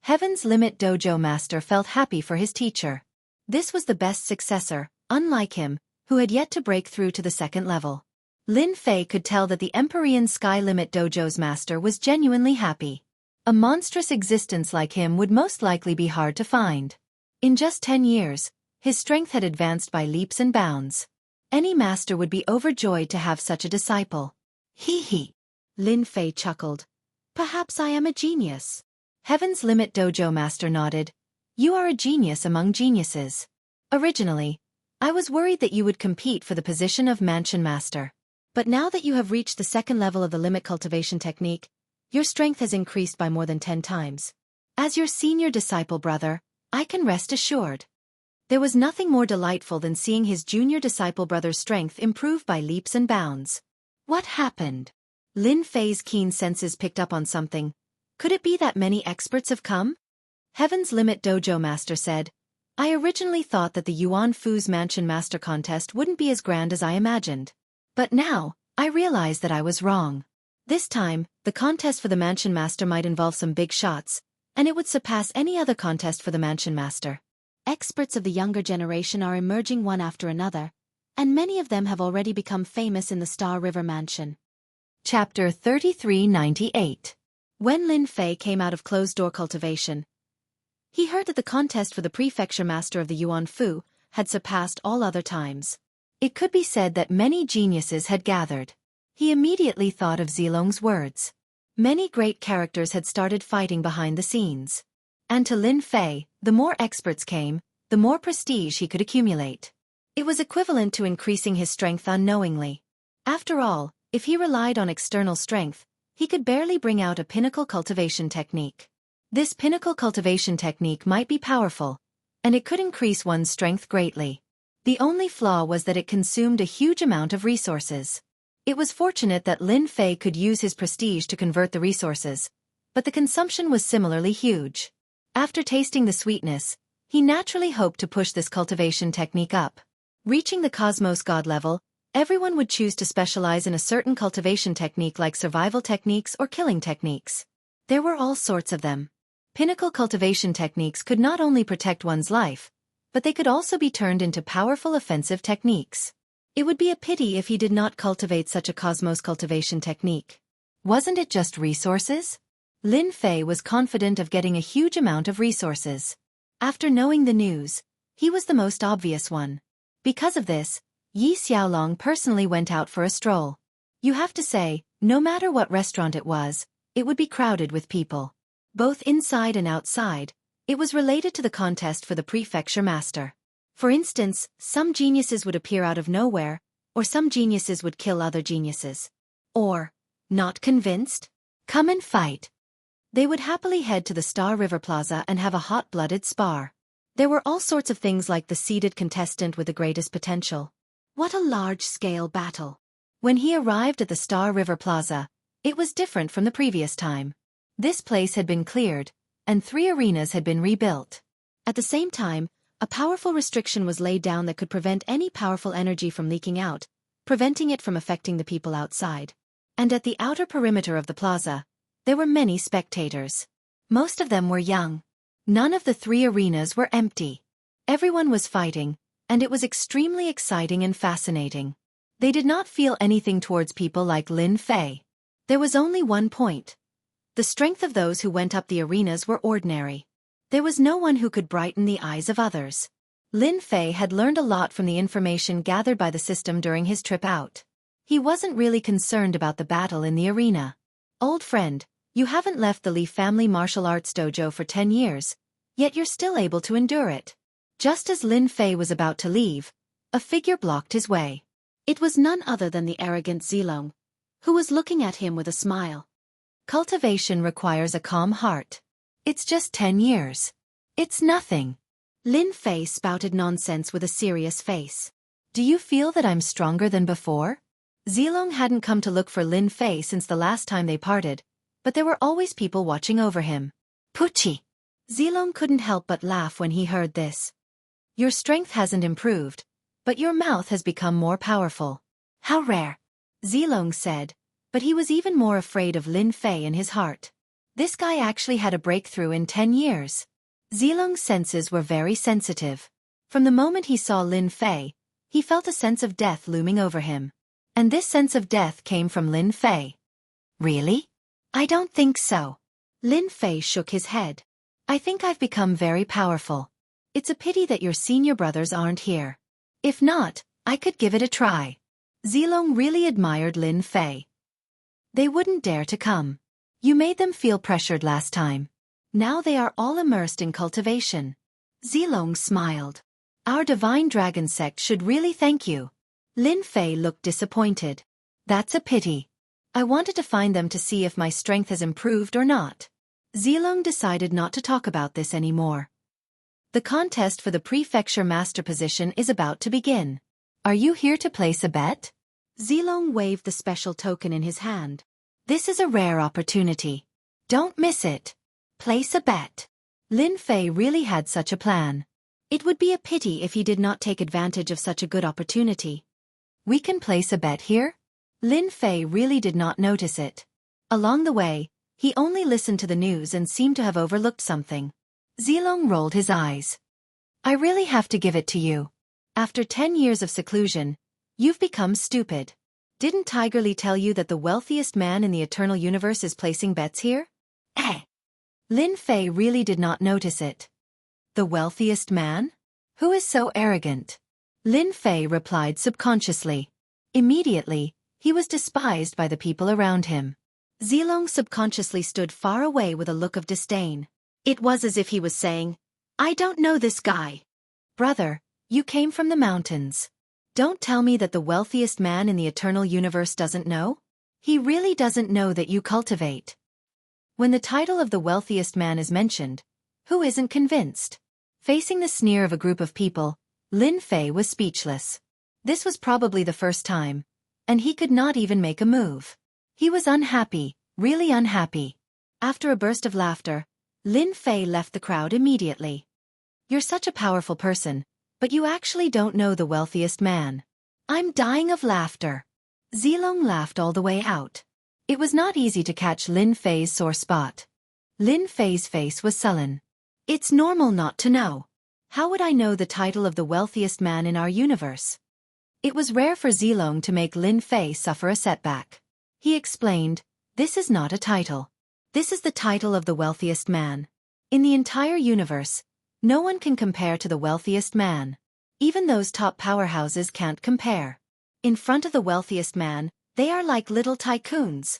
Heaven's Limit Dojo Master felt happy for his teacher. This was the best successor, unlike him, who had yet to break through to the second level. Lin Fei could tell that the Empyrean Sky Limit Dojo's master was genuinely happy. A monstrous existence like him would most likely be hard to find. In just 10 years, His strength had advanced by leaps and bounds. Any master would be overjoyed to have such a disciple. Hee hee. Lin Fei chuckled. Perhaps I am a genius. Heaven's Limit Dojo master nodded. You are a genius among geniuses. Originally, I was worried that you would compete for the position of mansion master. But now that you have reached the second level of the limit cultivation technique, your strength has increased by more than 10 times. As your senior disciple brother, I can rest assured. There was nothing more delightful than seeing his junior disciple brother's strength improve by leaps and bounds. What happened? Lin Fei's keen senses picked up on something. Could it be that many experts have come? Heaven's Limit Dojo master said, I originally thought that the Yuan Fu's Mansion Master Contest wouldn't be as grand as I imagined. But now, I realize that I was wrong. This time, the contest for the Mansion Master might involve some big shots, and it would surpass any other contest for the Mansion Master. Experts of the younger generation are emerging one after another, and many of them have already become famous in the Star River Mansion. Chapter 3398. When Lin Fei came out of closed-door cultivation, he heard that the contest for the Prefecture Master of the Yuan Fu had surpassed all other times. It could be said that many geniuses had gathered. He immediately thought of Zilong's words. Many great characters had started fighting behind the scenes. And to Lin Fei, the more experts came, the more prestige he could accumulate. It was equivalent to increasing his strength unknowingly. After all, if he relied on external strength, he could barely bring out a pinnacle cultivation technique. This pinnacle cultivation technique might be powerful, and it could increase one's strength greatly. The only flaw was that it consumed a huge amount of resources. It was fortunate that Lin Fei could use his prestige to convert the resources, but the consumption was similarly huge. After tasting the sweetness, he naturally hoped to push this cultivation technique up. Reaching the Cosmos God level, everyone would choose to specialize in a certain cultivation technique like survival techniques or killing techniques. There were all sorts of them. Pinnacle cultivation techniques could not only protect one's life, but they could also be turned into powerful offensive techniques. It would be a pity if he did not cultivate such a Cosmos cultivation technique. Wasn't it just resources? Lin Fei was confident of getting a huge amount of resources. After knowing the news, he was the most obvious one. Because of this, Yi Xiaolong personally went out for a stroll. You have to say, no matter what restaurant it was, it would be crowded with people. Both inside and outside, it was related to the contest for the Prefecture Master. For instance, some geniuses would appear out of nowhere, or some geniuses would kill other geniuses. Or, not convinced? Come and fight. They would happily head to the Star River Plaza and have a hot-blooded spar. There were all sorts of things like the seeded contestant with the greatest potential. What a large-scale battle. When he arrived at the Star River Plaza, it was different from the previous time. This place had been cleared, and 3 arenas had been rebuilt. At the same time, a powerful restriction was laid down that could prevent any powerful energy from leaking out, preventing it from affecting the people outside. And at the outer perimeter of the plaza, there were many spectators. Most of them were young. None of the 3 arenas were empty. Everyone was fighting, and it was extremely exciting and fascinating. They did not feel anything towards people like Lin Fei. There was only one point. The strength of those who went up the arenas were ordinary. There was no one who could brighten the eyes of others. Lin Fei had learned a lot from the information gathered by the system during his trip out. He wasn't really concerned about the battle in the arena. Old friend, you haven't left the Li family martial arts dojo for 10 years, yet you're still able to endure it. Just as Lin Fei was about to leave, a figure blocked his way. It was none other than the arrogant Zilong, who was looking at him with a smile. Cultivation requires a calm heart. It's just 10 years. It's nothing. Lin Fei spouted nonsense with a serious face. Do you feel that I'm stronger than before? Zilong hadn't come to look for Lin Fei since the last time they parted, but there were always people watching over him. Puchi! Zilong couldn't help but laugh when he heard this. Your strength hasn't improved, but your mouth has become more powerful. How rare! Zilong said, but he was even more afraid of Lin Fei in his heart. This guy actually had a breakthrough in 10 years. Zilong's senses were very sensitive. From the moment he saw Lin Fei, he felt a sense of death looming over him. And this sense of death came from Lin Fei. Really? I don't think so. Lin Fei shook his head. I think I've become very powerful. It's a pity that your senior brothers aren't here. If not, I could give it a try. Zilong really admired Lin Fei. They wouldn't dare to come. You made them feel pressured last time. Now they are all immersed in cultivation. Zilong smiled. Our divine dragon sect should really thank you. Lin Fei looked disappointed. That's a pity. I wanted to find them to see if my strength has improved or not. Zilong decided not to talk about this anymore. The contest for the prefecture master position is about to begin. Are you here to place a bet? Zilong waved the special token in his hand. This is a rare opportunity. Don't miss it. Place a bet. Lin Fei really had such a plan. It would be a pity if he did not take advantage of such a good opportunity. We can place a bet here? Lin Fei really did not notice it. Along the way, he only listened to the news and seemed to have overlooked something. Zilong rolled his eyes. I really have to give it to you. After 10 years of seclusion, you've become stupid. Didn't Tigerly tell you that the wealthiest man in the eternal universe is placing bets here? Lin Fei really did not notice it. The wealthiest man? Who is so arrogant? Lin Fei replied subconsciously. Immediately, he was despised by the people around him. Zilong subconsciously stood far away with a look of disdain. It was as if he was saying, I don't know this guy. Brother, you came from the mountains. Don't tell me that the wealthiest man in the eternal universe doesn't know? He really doesn't know that you cultivate. When the title of the wealthiest man is mentioned, who isn't convinced? Facing the sneer of a group of people, Lin Fei was speechless. This was probably the first time, and he could not even make a move. He was unhappy, really unhappy. After a burst of laughter, Lin Fei left the crowd immediately. You're such a powerful person, but you actually don't know the wealthiest man. I'm dying of laughter. Zilong laughed all the way out. It was not easy to catch Lin Fei's sore spot. Lin Fei's face was sullen. It's normal not to know. How would I know the title of the wealthiest man in our universe? It was rare for Zilong to make Lin Fei suffer a setback. He explained, this is not a title. This is the title of the wealthiest man. In the entire universe, no one can compare to the wealthiest man. Even those top powerhouses can't compare. In front of the wealthiest man, they are like little tycoons.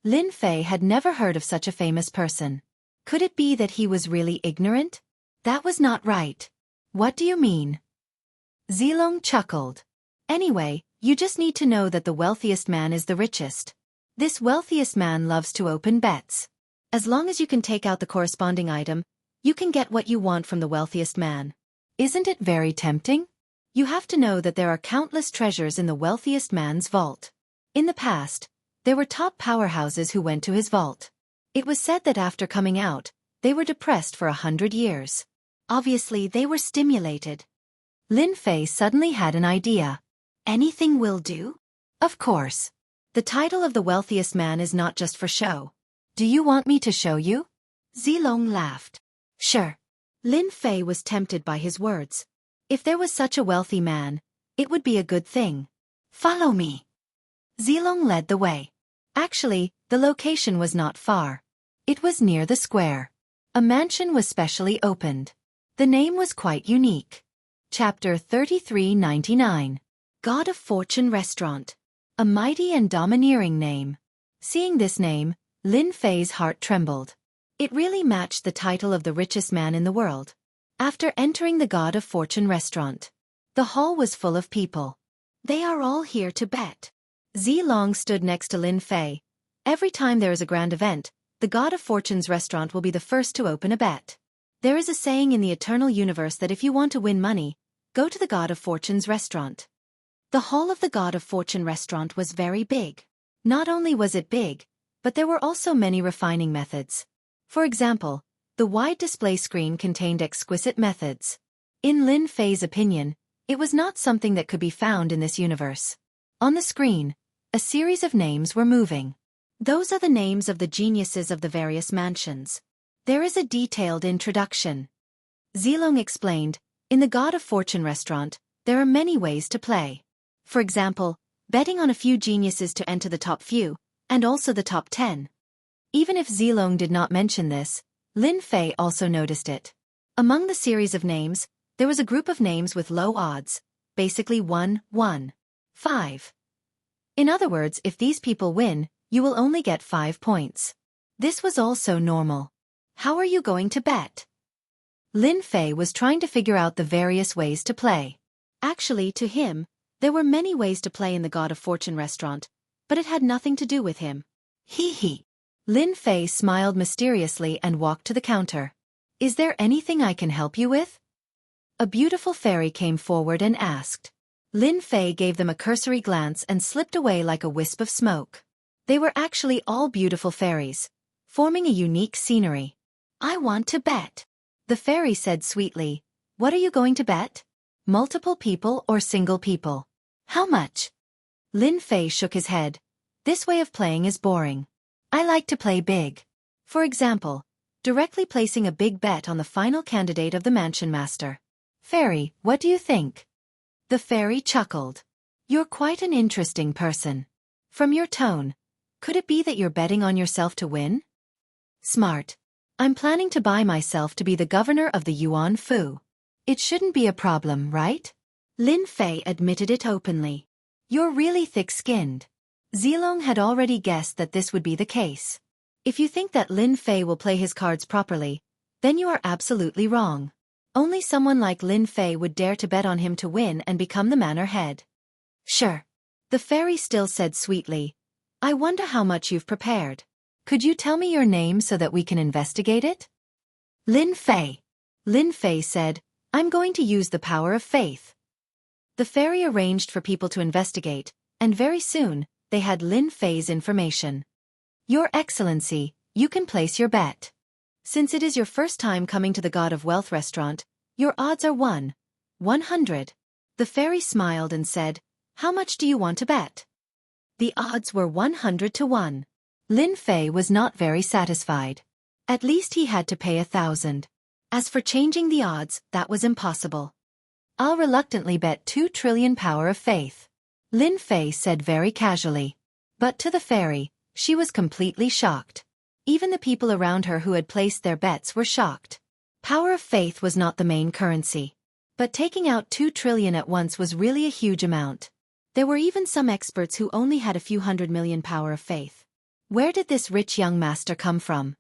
Lin Fei had never heard of such a famous person. Could it be that he was really ignorant? That was not right. What do you mean? Zilong chuckled. Anyway, you just need to know that the wealthiest man is the richest. This wealthiest man loves to open bets. As long as you can take out the corresponding item, you can get what you want from the wealthiest man. Isn't it very tempting? You have to know that there are countless treasures in the wealthiest man's vault. In the past, there were top powerhouses who went to his vault. It was said that after coming out, they were depressed for 100 years. Obviously, they were stimulated. Lin Fei suddenly had an idea. Anything will do? Of course. The title of the wealthiest man is not just for show. Do you want me to show you? Zilong laughed. Sure. Lin Fei was tempted by his words. If there was such a wealthy man, it would be a good thing. Follow me. Zilong led the way. Actually, the location was not far. It was near the square. A mansion was specially opened. The name was quite unique. Chapter 3399. God of Fortune Restaurant. A mighty and domineering name. Seeing this name, Lin Fei's heart trembled. It really matched the title of the richest man in the world. After entering the God of Fortune restaurant, the hall was full of people. They are all here to bet. Zilong stood next to Lin Fei. Every time there is a grand event, the God of Fortune's restaurant will be the first to open a bet. There is a saying in the eternal universe that if you want to win money, go to the God of Fortune's restaurant. The hall of the God of Fortune restaurant was very big. Not only was it big, but there were also many refining methods. For example, the wide display screen contained exquisite methods. In Lin Fei's opinion, it was not something that could be found in this universe. On the screen, a series of names were moving. Those are the names of the geniuses of the various mansions. There is a detailed introduction. Zilong explained, in the God of Fortune restaurant, there are many ways to play. For example, betting on a few geniuses to enter the top few, and also the top 10. Even if Zilong did not mention this, Lin Fei also noticed it. Among the series of names, there was a group of names with low odds, basically 1, 1, 5. In other words, if these people win, you will only get 5 points. This was also normal. How are you going to bet? Lin Fei was trying to figure out the various ways to play. Actually, to him, there were many ways to play in the God of Fortune restaurant, but it had nothing to do with him. Hee hee. Lin Fei smiled mysteriously and walked to the counter. Is there anything I can help you with? A beautiful fairy came forward and asked. Lin Fei gave them a cursory glance and slipped away like a wisp of smoke. They were actually all beautiful fairies, forming a unique scenery. I want to bet. The fairy said sweetly. What are you going to bet? Multiple people or single people? How much? Lin Fei shook his head. This way of playing is boring. I like to play big. For example, directly placing a big bet on the final candidate of the mansion master. Fairy, what do you think? The fairy chuckled. You're quite an interesting person. From your tone, could it be that you're betting on yourself to win? Smart. I'm planning to buy myself to be the governor of the Yuan Fu. It shouldn't be a problem, right? Lin Fei admitted it openly. You're really thick-skinned. Zilong had already guessed that this would be the case. If you think that Lin Fei will play his cards properly, then you are absolutely wrong. Only someone like Lin Fei would dare to bet on him to win and become the manor head. Sure. The fairy still said sweetly, I wonder how much you've prepared. Could you tell me your name so that we can investigate it? Lin Fei. Lin Fei said, I'm going to use the power of faith. The fairy arranged for people to investigate, and very soon, they had Lin Fei's information. Your Excellency, you can place your bet. Since it is your first time coming to the God of Wealth restaurant, your odds are 100. The fairy smiled and said, How much do you want to bet? The odds were 100 to 1. Lin Fei was not very satisfied. At least he had to pay 1,000. As for changing the odds, that was impossible. I'll reluctantly bet 2 trillion power of faith. Lin Fei said very casually. But to the fairy, she was completely shocked. Even the people around her who had placed their bets were shocked. Power of faith was not the main currency. But taking out 2 trillion at once was really a huge amount. There were even some experts who only had a few 100 million power of faith. Where did this rich young master come from?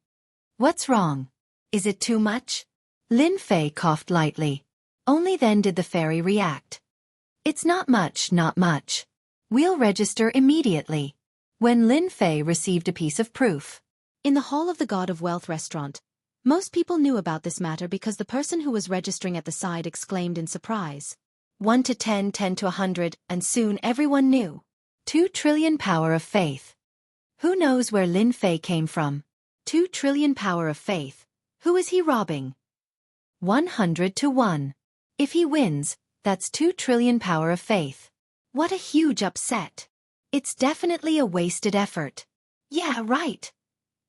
What's wrong? Is it too much? Lin Fei coughed lightly. Only then did the fairy react. It's not much, not much. We'll register immediately. When Lin Fei received a piece of proof. In the hall of the God of Wealth restaurant, most people knew about this matter because the person who was registering at the side exclaimed in surprise. 1 to 10, 10 to 100, and soon everyone knew. 2 trillion power of faith. Who knows where Lin Fei came from? 2 trillion power of faith. Who is he robbing? 100 to 1. If he wins, that's 2 trillion power of faith. What a huge upset. It's definitely a wasted effort. Yeah, right.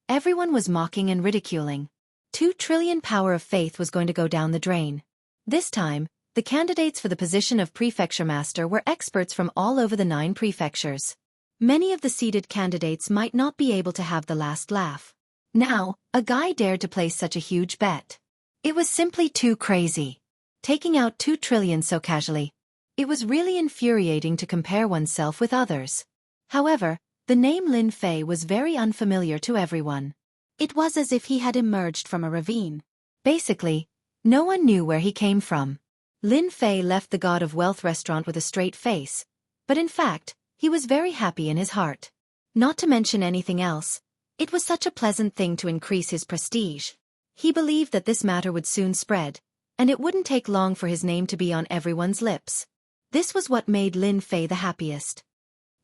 Everyone was mocking and ridiculing. 2 trillion power of faith was going to go down the drain. This time, the candidates for the position of prefecture master were experts from all over the 9 prefectures. Many of the seated candidates might not be able to have the last laugh. Now, a guy dared to place such a huge bet. It was simply too crazy. Taking out 2 trillion so casually. It was really infuriating to compare oneself with others. However, the name Lin Fei was very unfamiliar to everyone. It was as if he had emerged from a ravine. Basically, no one knew where he came from. Lin Fei left the God of Wealth restaurant with a straight face, but in fact, he was very happy in his heart. Not to mention anything else, it was such a pleasant thing to increase his prestige. He believed that this matter would soon spread, and it wouldn't take long for his name to be on everyone's lips. This was what made Lin Fei the happiest.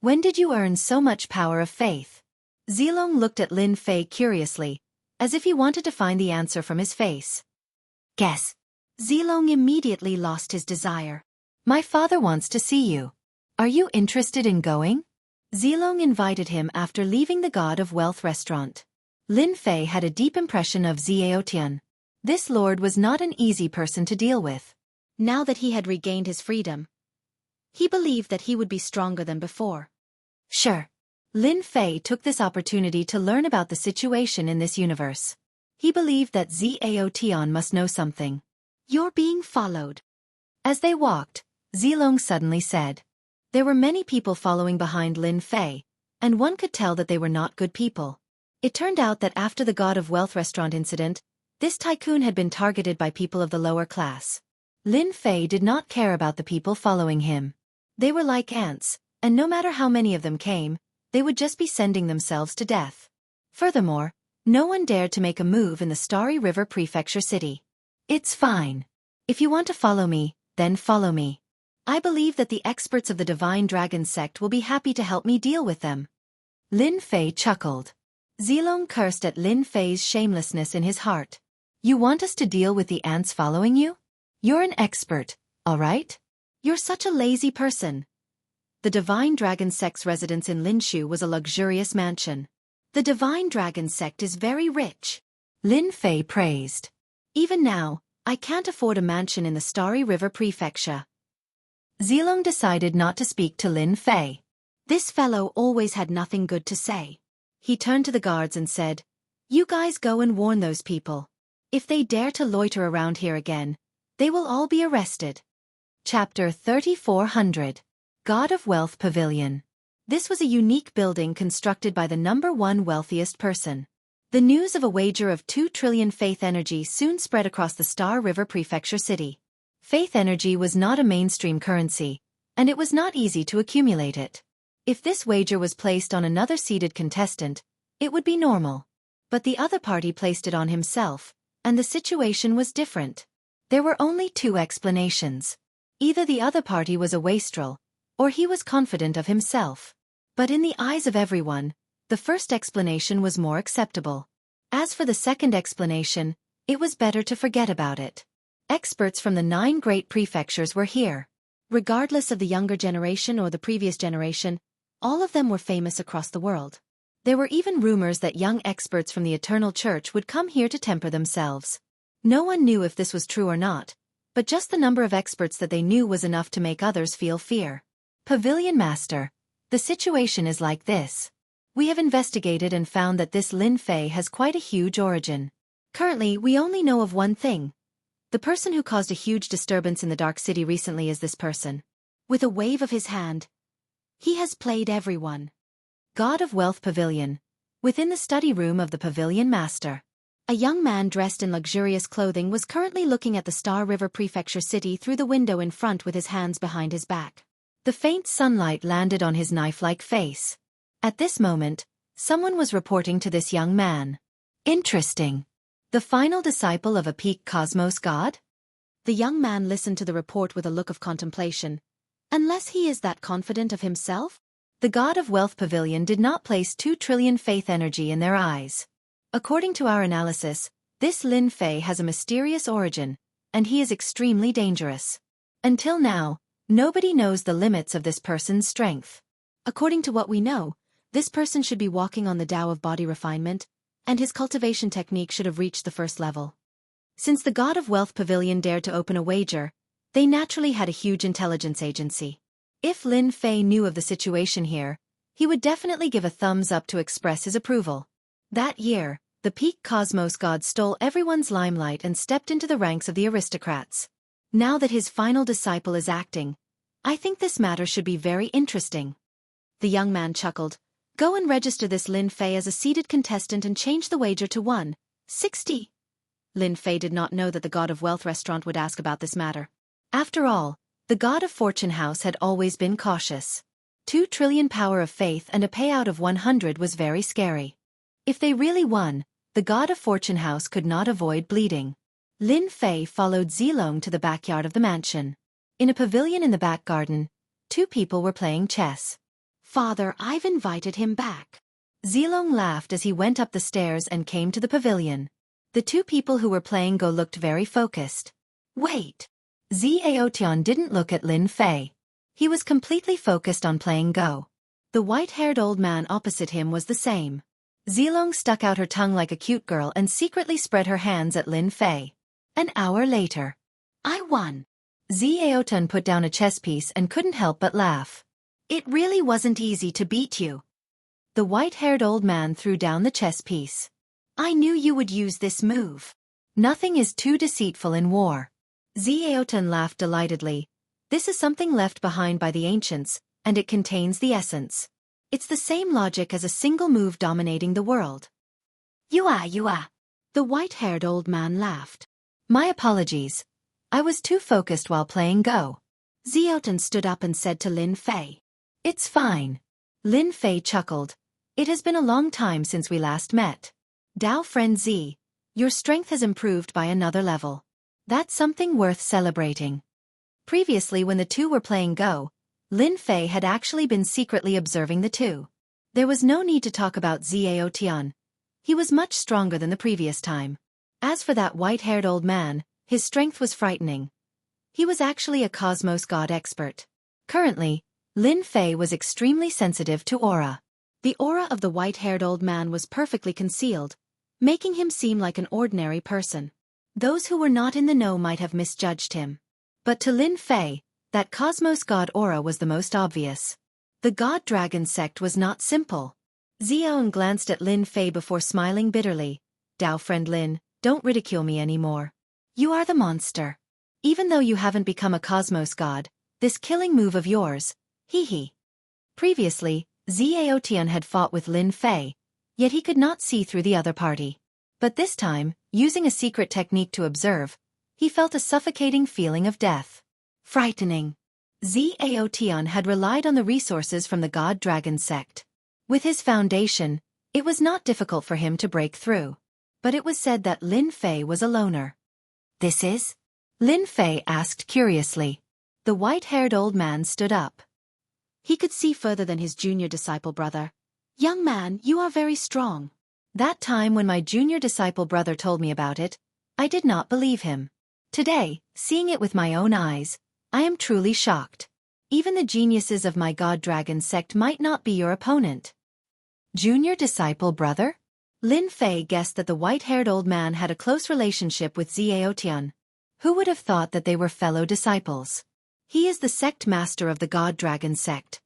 When did you earn so much power of faith? Zilong looked at Lin Fei curiously, as if he wanted to find the answer from his face. Guess. Zilong immediately lost his desire. My father wants to see you. Are you interested in going? Zilong invited him after leaving the God of Wealth restaurant. Lin Fei had a deep impression of Xiaotian. This lord was not an easy person to deal with. Now that he had regained his freedom, he believed that he would be stronger than before. Sure. Lin Fei took this opportunity to learn about the situation in this universe. He believed that Xiaotian must know something. You're being followed. As they walked, Zilong suddenly said. There were many people following behind Lin Fei, and one could tell that they were not good people. It turned out that after the God of Wealth restaurant incident, this tycoon had been targeted by people of the lower class. Lin Fei did not care about the people following him. They were like ants, and no matter how many of them came, they would just be sending themselves to death. Furthermore, no one dared to make a move in the Starry River Prefecture city. It's fine. If you want to follow me, then follow me. I believe that the experts of the Divine Dragon sect will be happy to help me deal with them. Lin Fei chuckled. Zilong cursed at Lin Fei's shamelessness in his heart. You want us to deal with the ants following you? You're an expert, all right? You're such a lazy person. The Divine Dragon sect's residence in Linshu was a luxurious mansion. The Divine Dragon sect is very rich. Lin Fei praised. Even now, I can't afford a mansion in the Starry River Prefecture. Zilong decided not to speak to Lin Fei. This fellow always had nothing good to say. He turned to the guards and said, You guys go and warn those people. If they dare to loiter around here again, they will all be arrested. Chapter 3400. God of Wealth Pavilion. This was a unique building constructed by the #1 wealthiest person. The news of a wager of 2 trillion faith energy soon spread across the Star River Prefecture city. Faith energy was not a mainstream currency, and it was not easy to accumulate it. If this wager was placed on another seeded contestant, it would be normal. But the other party placed it on himself, and the situation was different. There were only 2 explanations. Either the other party was a wastrel, or he was confident of himself. But in the eyes of everyone, the first explanation was more acceptable. As for the second explanation, it was better to forget about it. Experts from the 9 great prefectures were here. Regardless of the younger generation or the previous generation, all of them were famous across the world. There were even rumors that young experts from the Eternal Church would come here to temper themselves. No one knew if this was true or not, but just the number of experts that they knew was enough to make others feel fear. Pavilion Master, the situation is like this. We have investigated and found that this Lin Fei has quite a huge origin. Currently, we only know of one thing. The person who caused a huge disturbance in the Dark City recently is this person. With a wave of his hand, he has played everyone. God of Wealth Pavilion. Within the study room of the Pavilion Master. A young man dressed in luxurious clothing was currently looking at the Star River Prefecture city through the window in front with his hands behind his back. The faint sunlight landed on his knife-like face. At this moment, someone was reporting to this young man. Interesting. The final disciple of a peak cosmos god? The young man listened to the report with a look of contemplation. Unless he is that confident of himself? The God of Wealth Pavilion did not place 2 trillion faith energy in their eyes. According to our analysis, this Lin Fei has a mysterious origin, and he is extremely dangerous. Until now, nobody knows the limits of this person's strength. According to what we know, this person should be walking on the Tao of body refinement, and his cultivation technique should have reached the first level. Since the God of Wealth Pavilion dared to open a wager, they naturally had a huge intelligence agency. If Lin Fei knew of the situation here, he would definitely give a thumbs up to express his approval. That year, the peak cosmos god stole everyone's limelight and stepped into the ranks of the aristocrats. Now that his final disciple is acting, I think this matter should be very interesting. The young man chuckled. Go and register this Lin Fei as a seeded contestant and change the wager to 160. Lin Fei did not know that the God of Wealth restaurant would ask about this matter. After all, the God of Fortune House had always been cautious. 2 trillion power of faith and a payout of 100 was very scary. If they really won, the God of Fortune House could not avoid bleeding. Lin Fei followed Zilong to the backyard of the mansion. In a pavilion in the back garden, 2 people were playing chess. Father, I've invited him back. Zilong laughed as he went up the stairs and came to the pavilion. The 2 people who were playing Go looked very focused. Wait. Zhao didn't look at Lin Fei. He was completely focused on playing Go. The white-haired old man opposite him was the same. Zilong stuck out her tongue like a cute girl and secretly spread her hands at Lin Fei. An hour later. I won. Zhao put down a chess piece and couldn't help but laugh. It really wasn't easy to beat you. The white-haired old man threw down the chess piece. I knew you would use this move. Nothing is too deceitful in war. Zhaotan laughed delightedly. This is something left behind by the ancients, and it contains the essence. It's the same logic as a single move dominating the world. You are. The white-haired old man laughed. My apologies. I was too focused while playing Go. Zhaotan stood up and said to Lin Fei. It's fine. Lin Fei chuckled. It has been a long time since we last met. Dao friend Z, your strength has improved by another level. That's something worth celebrating. Previously when the two were playing Go, Lin Fei had actually been secretly observing the two. There was no need to talk about Zhaotan. He was much stronger than the previous time. As for that white-haired old man, his strength was frightening. He was actually a cosmos god expert. Currently, Lin Fei was extremely sensitive to aura. The aura of the white-haired old man was perfectly concealed, making him seem like an ordinary person. Those who were not in the know might have misjudged him. But to Lin Fei, that cosmos god aura was the most obvious. The god-dragon sect was not simple. Zhaotan glanced at Lin Fei before smiling bitterly. Dao friend Lin, don't ridicule me anymore. You are the monster. Even though you haven't become a cosmos god, this killing move of yours, hee. Previously, Zhaotan had fought with Lin Fei, yet he could not see through the other party. But this time, using a secret technique to observe, he felt a suffocating feeling of death. Frightening. Zhaotan had relied on the resources from the god-dragon sect. With his foundation, it was not difficult for him to break through. But it was said that Lin Fei was a loner. This is? Lin Fei asked curiously. The white-haired old man stood up. He could see further than his junior disciple brother. Young man, you are very strong. That time when my junior disciple brother told me about it, I did not believe him. Today, seeing it with my own eyes, I am truly shocked. Even the geniuses of my god-dragon sect might not be your opponent. Junior disciple brother? Lin Fei guessed that the white-haired old man had a close relationship with Zhaotan. Who would have thought that they were fellow disciples? He is the sect master of the god-dragon sect.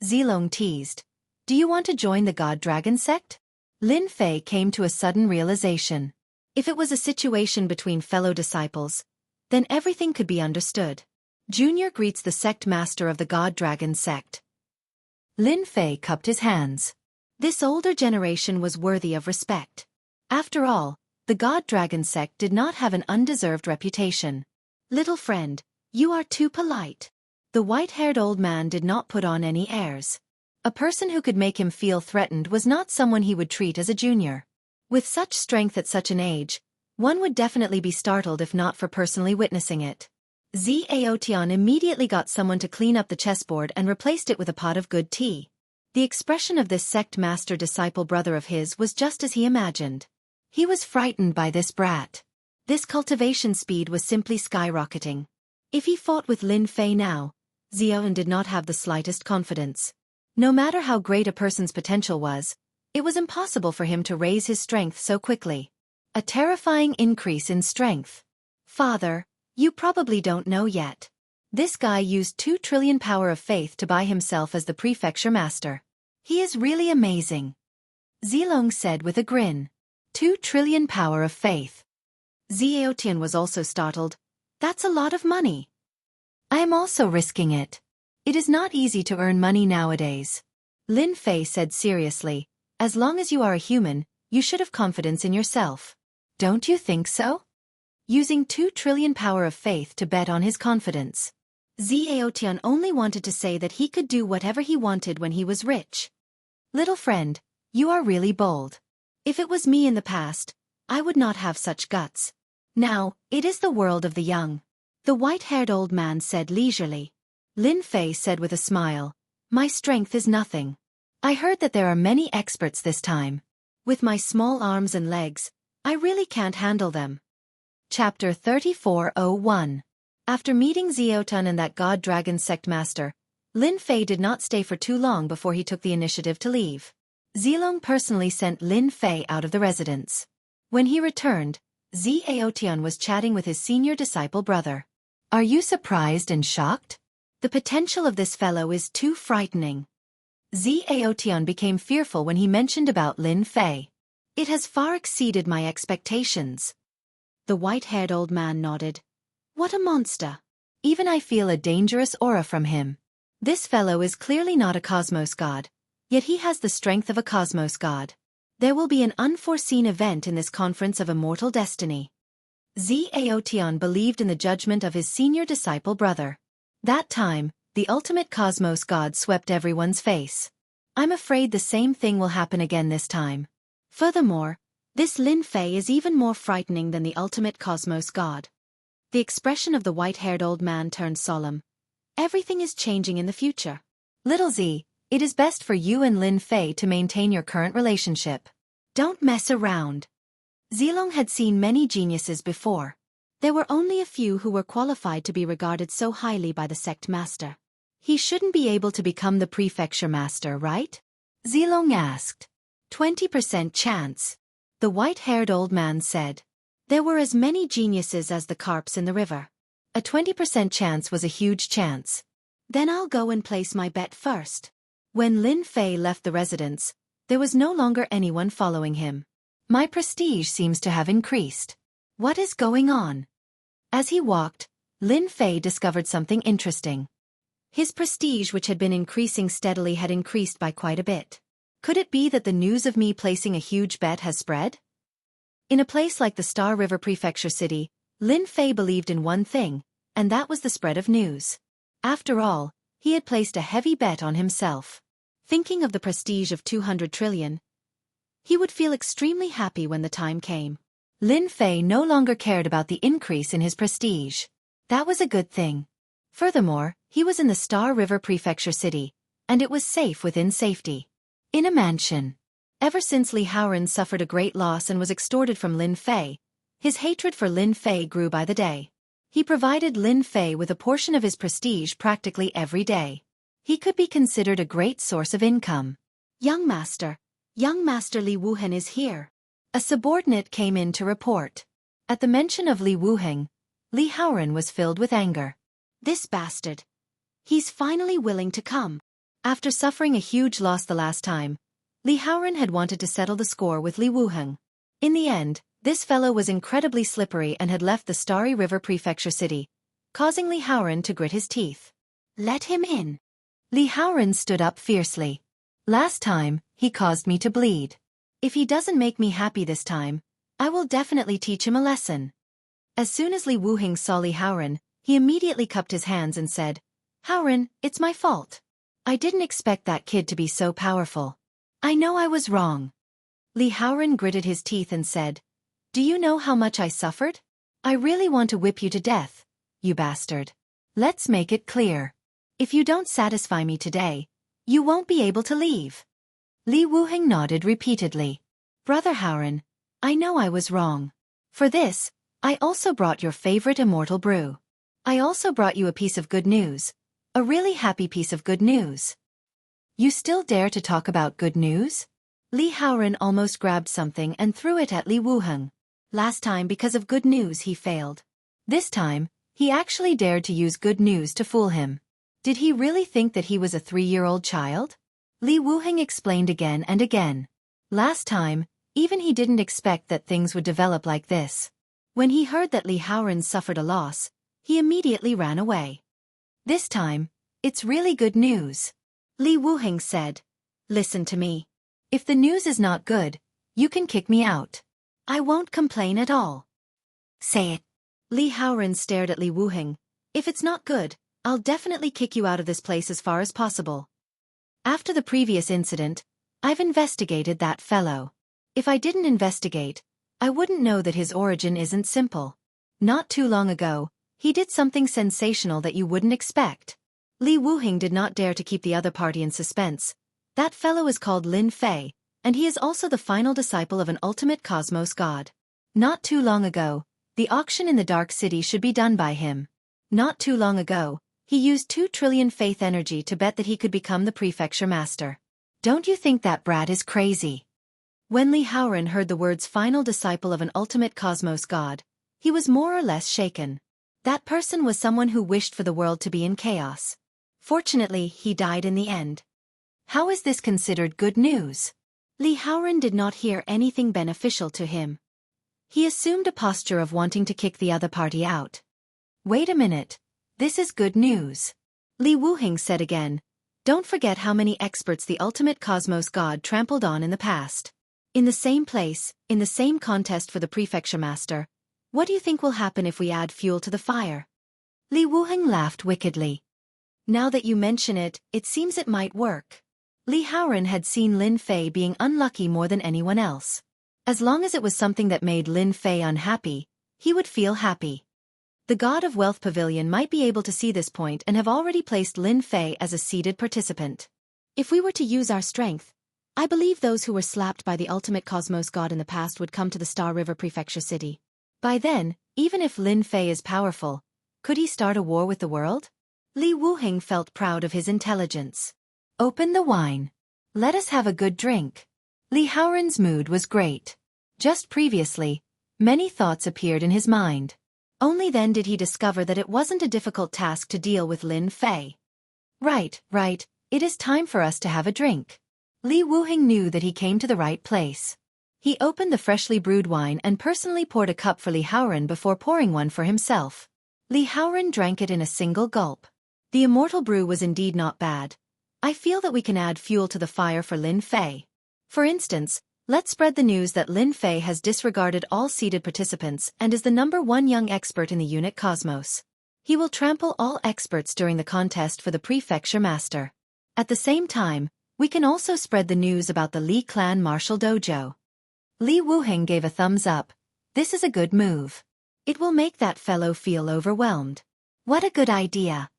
Zilong teased. Do you want to join the god-dragon sect? Lin Fei came to a sudden realization. If it was a situation between fellow disciples, then everything could be understood. Junior greets the sect master of the god-dragon sect. Lin Fei cupped his hands. This older generation was worthy of respect. After all, the god-dragon sect did not have an undeserved reputation. Little friend, you are too polite. The white-haired old man did not put on any airs. A person who could make him feel threatened was not someone he would treat as a junior. With such strength at such an age, one would definitely be startled if not for personally witnessing it. Zhaotan immediately got someone to clean up the chessboard and replaced it with a pot of good tea. The expression of this sect master disciple brother of his was just as he imagined. He was frightened by this brat. This cultivation speed was simply skyrocketing. If he fought with Lin Fei now, Zhaotan did not have the slightest confidence. No matter how great a person's potential was, it was impossible for him to raise his strength so quickly. A terrifying increase in strength. Father, you probably don't know yet. This guy used 2 trillion power of faith to buy himself as the prefecture master. He is really amazing. Zilong said with a grin. 2 trillion power of faith. Zhaotan was also startled. That's a lot of money. I am also risking it. It is not easy to earn money nowadays. Lin Fei said seriously, as long as you are a human, you should have confidence in yourself. Don't you think so? Using 2 trillion power of faith to bet on his confidence. Zhaotan only wanted to say that he could do whatever he wanted when he was rich. Little friend, you are really bold. If it was me in the past, I would not have such guts. Now, it is the world of the young. The white-haired old man said leisurely. Lin Fei said with a smile, my strength is nothing. I heard that there are many experts this time. With my small arms and legs, I really can't handle them. Chapter 3401. After meeting Zhaotan and that god-dragon sect master, Lin Fei did not stay for too long before he took the initiative to leave. Zilong personally sent Lin Fei out of the residence. When he returned, Zhaotan was chatting with his senior disciple brother. Are you surprised and shocked? The potential of this fellow is too frightening. Zhaotan became fearful when he mentioned about Lin Fei. It has far exceeded my expectations. The white-haired old man nodded. What a monster. Even I feel a dangerous aura from him. This fellow is clearly not a cosmos god, yet he has the strength of a cosmos god. There will be an unforeseen event in this conference of immortal destiny. Aotion believed in the judgment of his senior disciple brother. That time, the ultimate cosmos god swept everyone's face. I'm afraid the same thing will happen again this time. Furthermore, this Lin Fei is even more frightening than the ultimate cosmos god. The expression of the white-haired old man turned solemn. Everything is changing in the future. Little Z, it is best for you and Lin Fei to maintain your current relationship. Don't mess around. Zilong had seen many geniuses before. There were only a few who were qualified to be regarded so highly by the sect master. He shouldn't be able to become the prefecture master, right? Zilong asked. 20% chance. The white-haired old man said. There were as many geniuses as the carps in the river. A 20% chance was a huge chance. Then I'll go and place my bet first. When Lin Fei left the residence, there was no longer anyone following him. My prestige seems to have increased. What is going on? As he walked, Lin Fei discovered something interesting. His prestige, which had been increasing steadily, had increased by quite a bit. Could it be that the news of me placing a huge bet has spread? In a place like the Star River Prefecture City, Lin Fei believed in one thing, and that was the spread of news. After all, he had placed a heavy bet on himself. Thinking of the prestige of 200 trillion, he would feel extremely happy when the time came. Lin Fei no longer cared about the increase in his prestige. That was a good thing. Furthermore, he was in the Star River Prefecture City, and it was safe within safety. In a mansion. Ever since Li Haoran suffered a great loss and was extorted from Lin Fei, his hatred for Lin Fei grew by the day. He provided Lin Fei with a portion of his prestige practically every day. He could be considered a great source of income. Young Master Li Wuhen is here. A subordinate came in to report. At the mention of Li Wuheng, Li Haoran was filled with anger. This bastard. He's finally willing to come. After suffering a huge loss the last time, Li Haoran had wanted to settle the score with Li Wuheng. In the end, this fellow was incredibly slippery and had left the Starry River Prefecture City, causing Li Haoran to grit his teeth. Let him in. Li Haoran stood up fiercely. Last time, he caused me to bleed. If he doesn't make me happy this time, I will definitely teach him a lesson. As soon as Li Wuheng saw Li Haoran, he immediately cupped his hands and said, Haoran, it's my fault. I didn't expect that kid to be so powerful. I know I was wrong. Li Haoran gritted his teeth and said, Do you know how much I suffered? I really want to whip you to death, you bastard. Let's make it clear. If you don't satisfy me today, you won't be able to leave. Li Wuheng nodded repeatedly. Brother Haoran, I know I was wrong. For this, I also brought your favorite immortal brew. I also brought you a piece of good news. A really happy piece of good news. You still dare to talk about good news? Li Haoran almost grabbed something and threw it at Li Wuheng. Last time because of good news he failed. This time, he actually dared to use good news to fool him. Did he really think that he was a 3-year-old child? Li Wuheng explained again and again. Last time, even he didn't expect that things would develop like this. When he heard that Li Haoran suffered a loss, he immediately ran away. This time, it's really good news. Li Wuheng said, Listen to me. If the news is not good, you can kick me out. I won't complain at all. Say it. Li Haoran stared at Li Wuheng. If it's not good, I'll definitely kick you out of this place as far as possible. After the previous incident, I've investigated that fellow. If I didn't investigate, I wouldn't know that his origin isn't simple. Not too long ago, he did something sensational that you wouldn't expect. Li Wuheng did not dare to keep the other party in suspense. That fellow is called Lin Fei, and he is also the final disciple of an ultimate cosmos god. Not too long ago, the auction in the Dark City should be done by him. Not too long ago, he used 2 trillion faith energy to bet that he could become the prefecture master. Don't you think that brat is crazy? When Li Haoran heard the words final disciple of an ultimate cosmos god, he was more or less shaken. That person was someone who wished for the world to be in chaos. Fortunately, he died in the end. How is this considered good news? Li Haoran did not hear anything beneficial to him. He assumed a posture of wanting to kick the other party out. Wait a minute. This is good news. Li Wuheng said again. Don't forget how many experts the ultimate cosmos god trampled on in the past. In the same place, in the same contest for the prefecture master. What do you think will happen if we add fuel to the fire? Li Wuheng laughed wickedly. Now that you mention it, it seems it might work. Li Haoren had seen Lin Fei being unlucky more than anyone else. As long as it was something that made Lin Fei unhappy, he would feel happy. The God of Wealth Pavilion might be able to see this point and have already placed Lin Fei as a seeded participant. If we were to use our strength, I believe those who were slapped by the ultimate cosmos god in the past would come to the Star River Prefecture City. By then, even if Lin Fei is powerful, could he start a war with the world? Li Wuheng felt proud of his intelligence. Open the wine. Let us have a good drink. Li Haoren's mood was great. Just previously, many thoughts appeared in his mind. Only then did he discover that it wasn't a difficult task to deal with Lin Fei. Right, it is time for us to have a drink. Li Wuheng knew that he came to the right place. He opened the freshly brewed wine and personally poured a cup for Li Haoren before pouring one for himself. Li Haoren drank it in a single gulp. The immortal brew was indeed not bad. I feel that we can add fuel to the fire for Lin Fei. For instance, let's spread the news that Lin Fei has disregarded all seeded participants and is the #1 young expert in the unit Cosmos. He will trample all experts during the contest for the prefecture master. At the same time, we can also spread the news about the Li clan martial dojo. Li Wuheng gave a thumbs up. This is a good move. It will make that fellow feel overwhelmed. What a good idea.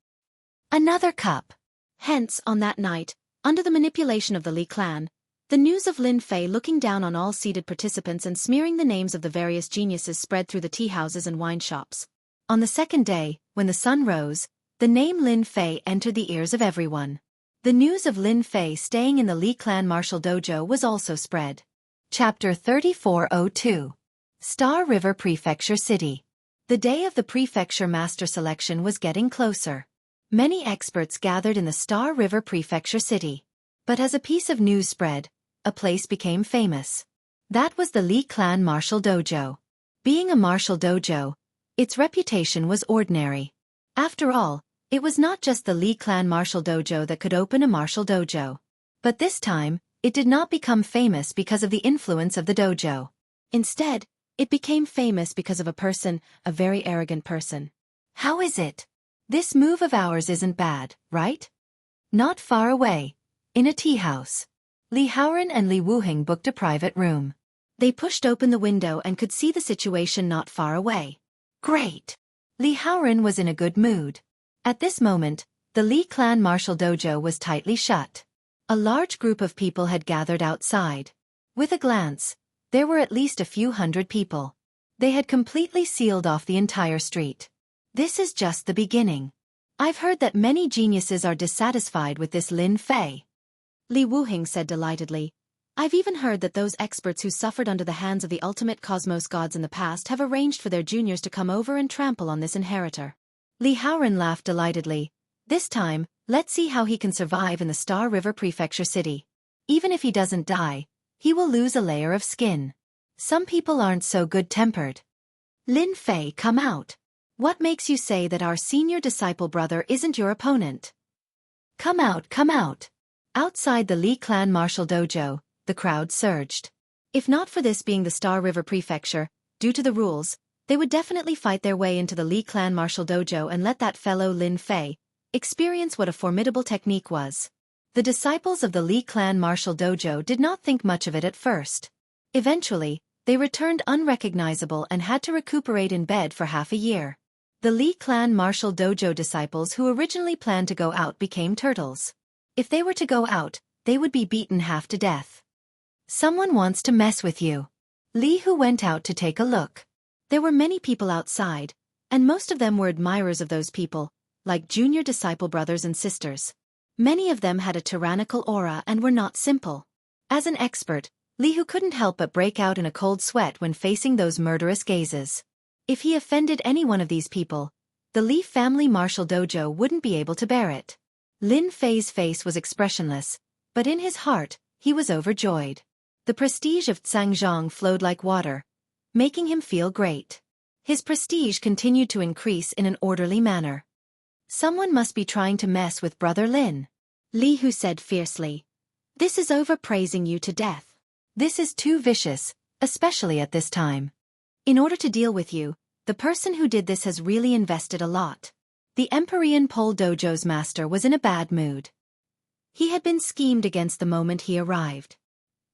Another cup. Hence, on that night, under the manipulation of the Li clan, the news of Lin Fei looking down on all seated participants and smearing the names of the various geniuses spread through the tea houses and wine shops. On the second day, when the sun rose, the name Lin Fei entered the ears of everyone. The news of Lin Fei staying in the Li clan martial dojo was also spread. Chapter 3402. Star River Prefecture City. The day of the prefecture master selection was getting closer. Many experts gathered in the Star River Prefecture City. But as a piece of news spread, a place became famous. That was the Li clan martial dojo. Being a martial dojo, its reputation was ordinary. After all, it was not just the Li clan martial dojo that could open a martial dojo. But this time, it did not become famous because of the influence of the dojo. Instead, it became famous because of a person, a very arrogant person. How is it? This move of ours isn't bad, right? Not far away, in a tea house. Li Haoren and Li Wuheng booked a private room. They pushed open the window and could see the situation not far away. Great! Li Haoren was in a good mood. At this moment, the Li clan martial dojo was tightly shut. A large group of people had gathered outside. With a glance, there were at least a few hundred people. They had completely sealed off the entire street. This is just the beginning. I've heard that many geniuses are dissatisfied with this Lin Fei. Li Wuheng said delightedly. I've even heard that those experts who suffered under the hands of the ultimate cosmos gods in the past have arranged for their juniors to come over and trample on this inheritor. Li Haoren laughed delightedly. This time, let's see how he can survive in the Star River Prefecture City. Even if he doesn't die, he will lose a layer of skin. Some people aren't so good-tempered. Lin Fei, come out. What makes you say that our senior disciple brother isn't your opponent? Come out, come out. Outside the Li clan martial dojo, the crowd surged. If not for this being the Star River Prefecture, due to the rules, they would definitely fight their way into the Li clan martial dojo and let that fellow Lin Fei experience what a formidable technique was. The disciples of the Li clan martial dojo did not think much of it at first. Eventually, they returned unrecognizable and had to recuperate in bed for half a year. The Li clan martial dojo disciples who originally planned to go out became turtles. If they were to go out, they would be beaten half to death. Someone wants to mess with you. Li Hu went out to take a look. There were many people outside, and most of them were admirers of those people, like junior disciple brothers and sisters. Many of them had a tyrannical aura and were not simple. As an expert, Li Hu couldn't help but break out in a cold sweat when facing those murderous gazes. If he offended any one of these people, the Li family martial dojo wouldn't be able to bear it. Lin Fei's face was expressionless, but in his heart, he was overjoyed. The prestige of Zhang flowed like water, making him feel great. His prestige continued to increase in an orderly manner. Someone must be trying to mess with Brother Lin. Li Hu said fiercely. This is overpraising you to death. This is too vicious, especially at this time. In order to deal with you, the person who did this has really invested a lot. The Empyrean Pole Dojo's master was in a bad mood. He had been schemed against the moment he arrived.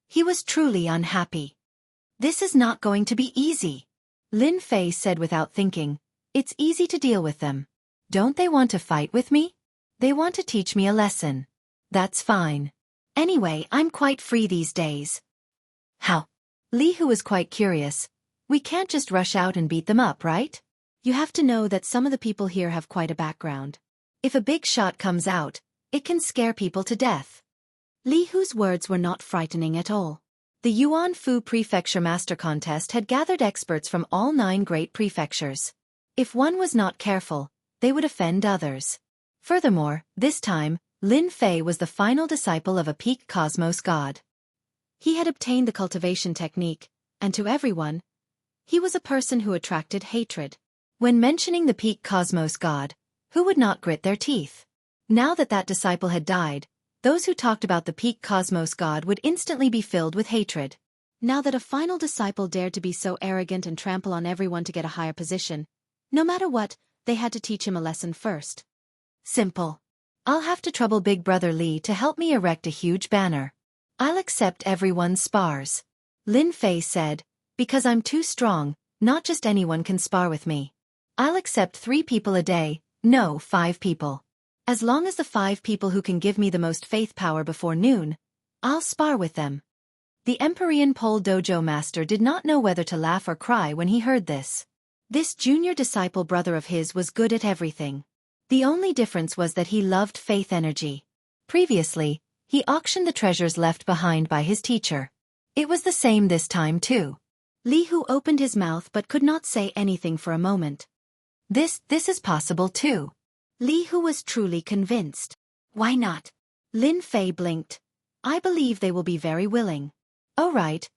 He was truly unhappy. This is not going to be easy. Lin Fei said without thinking. It's easy to deal with them. Don't they want to fight with me? They want to teach me a lesson. That's fine. Anyway, I'm quite free these days. How? Li Hu was quite curious. We can't just rush out and beat them up, right? You have to know that some of the people here have quite a background. If a big shot comes out, it can scare people to death. Li Hu's words were not frightening at all. The Yuan Fu Prefecture Master Contest had gathered experts from all 9 great prefectures. If one was not careful, they would offend others. Furthermore, this time, Lin Fei was the final disciple of a peak cosmos god. He had obtained the cultivation technique, and to everyone, he was a person who attracted hatred. When mentioning the peak cosmos god, who would not grit their teeth? Now that that disciple had died, those who talked about the peak cosmos god would instantly be filled with hatred. Now that a final disciple dared to be so arrogant and trample on everyone to get a higher position, no matter what, they had to teach him a lesson first. Simple. I'll have to trouble Big Brother Li to help me erect a huge banner. I'll accept everyone's spars. Lin Fei said, because I'm too strong, not just anyone can spar with me. I'll accept 3 people a day, no 5 people. As long as the 5 people who can give me the most faith power before noon, I'll spar with them. The Empyrean Pole Dojo master did not know whether to laugh or cry when he heard this. This junior disciple brother of his was good at everything. The only difference was that he loved faith energy. Previously, he auctioned the treasures left behind by his teacher. It was the same this time too. Li Hu opened his mouth but could not say anything for a moment. This is possible too. Li Hu was truly convinced. Why not? Lin Fei blinked. I believe they will be very willing. Oh right,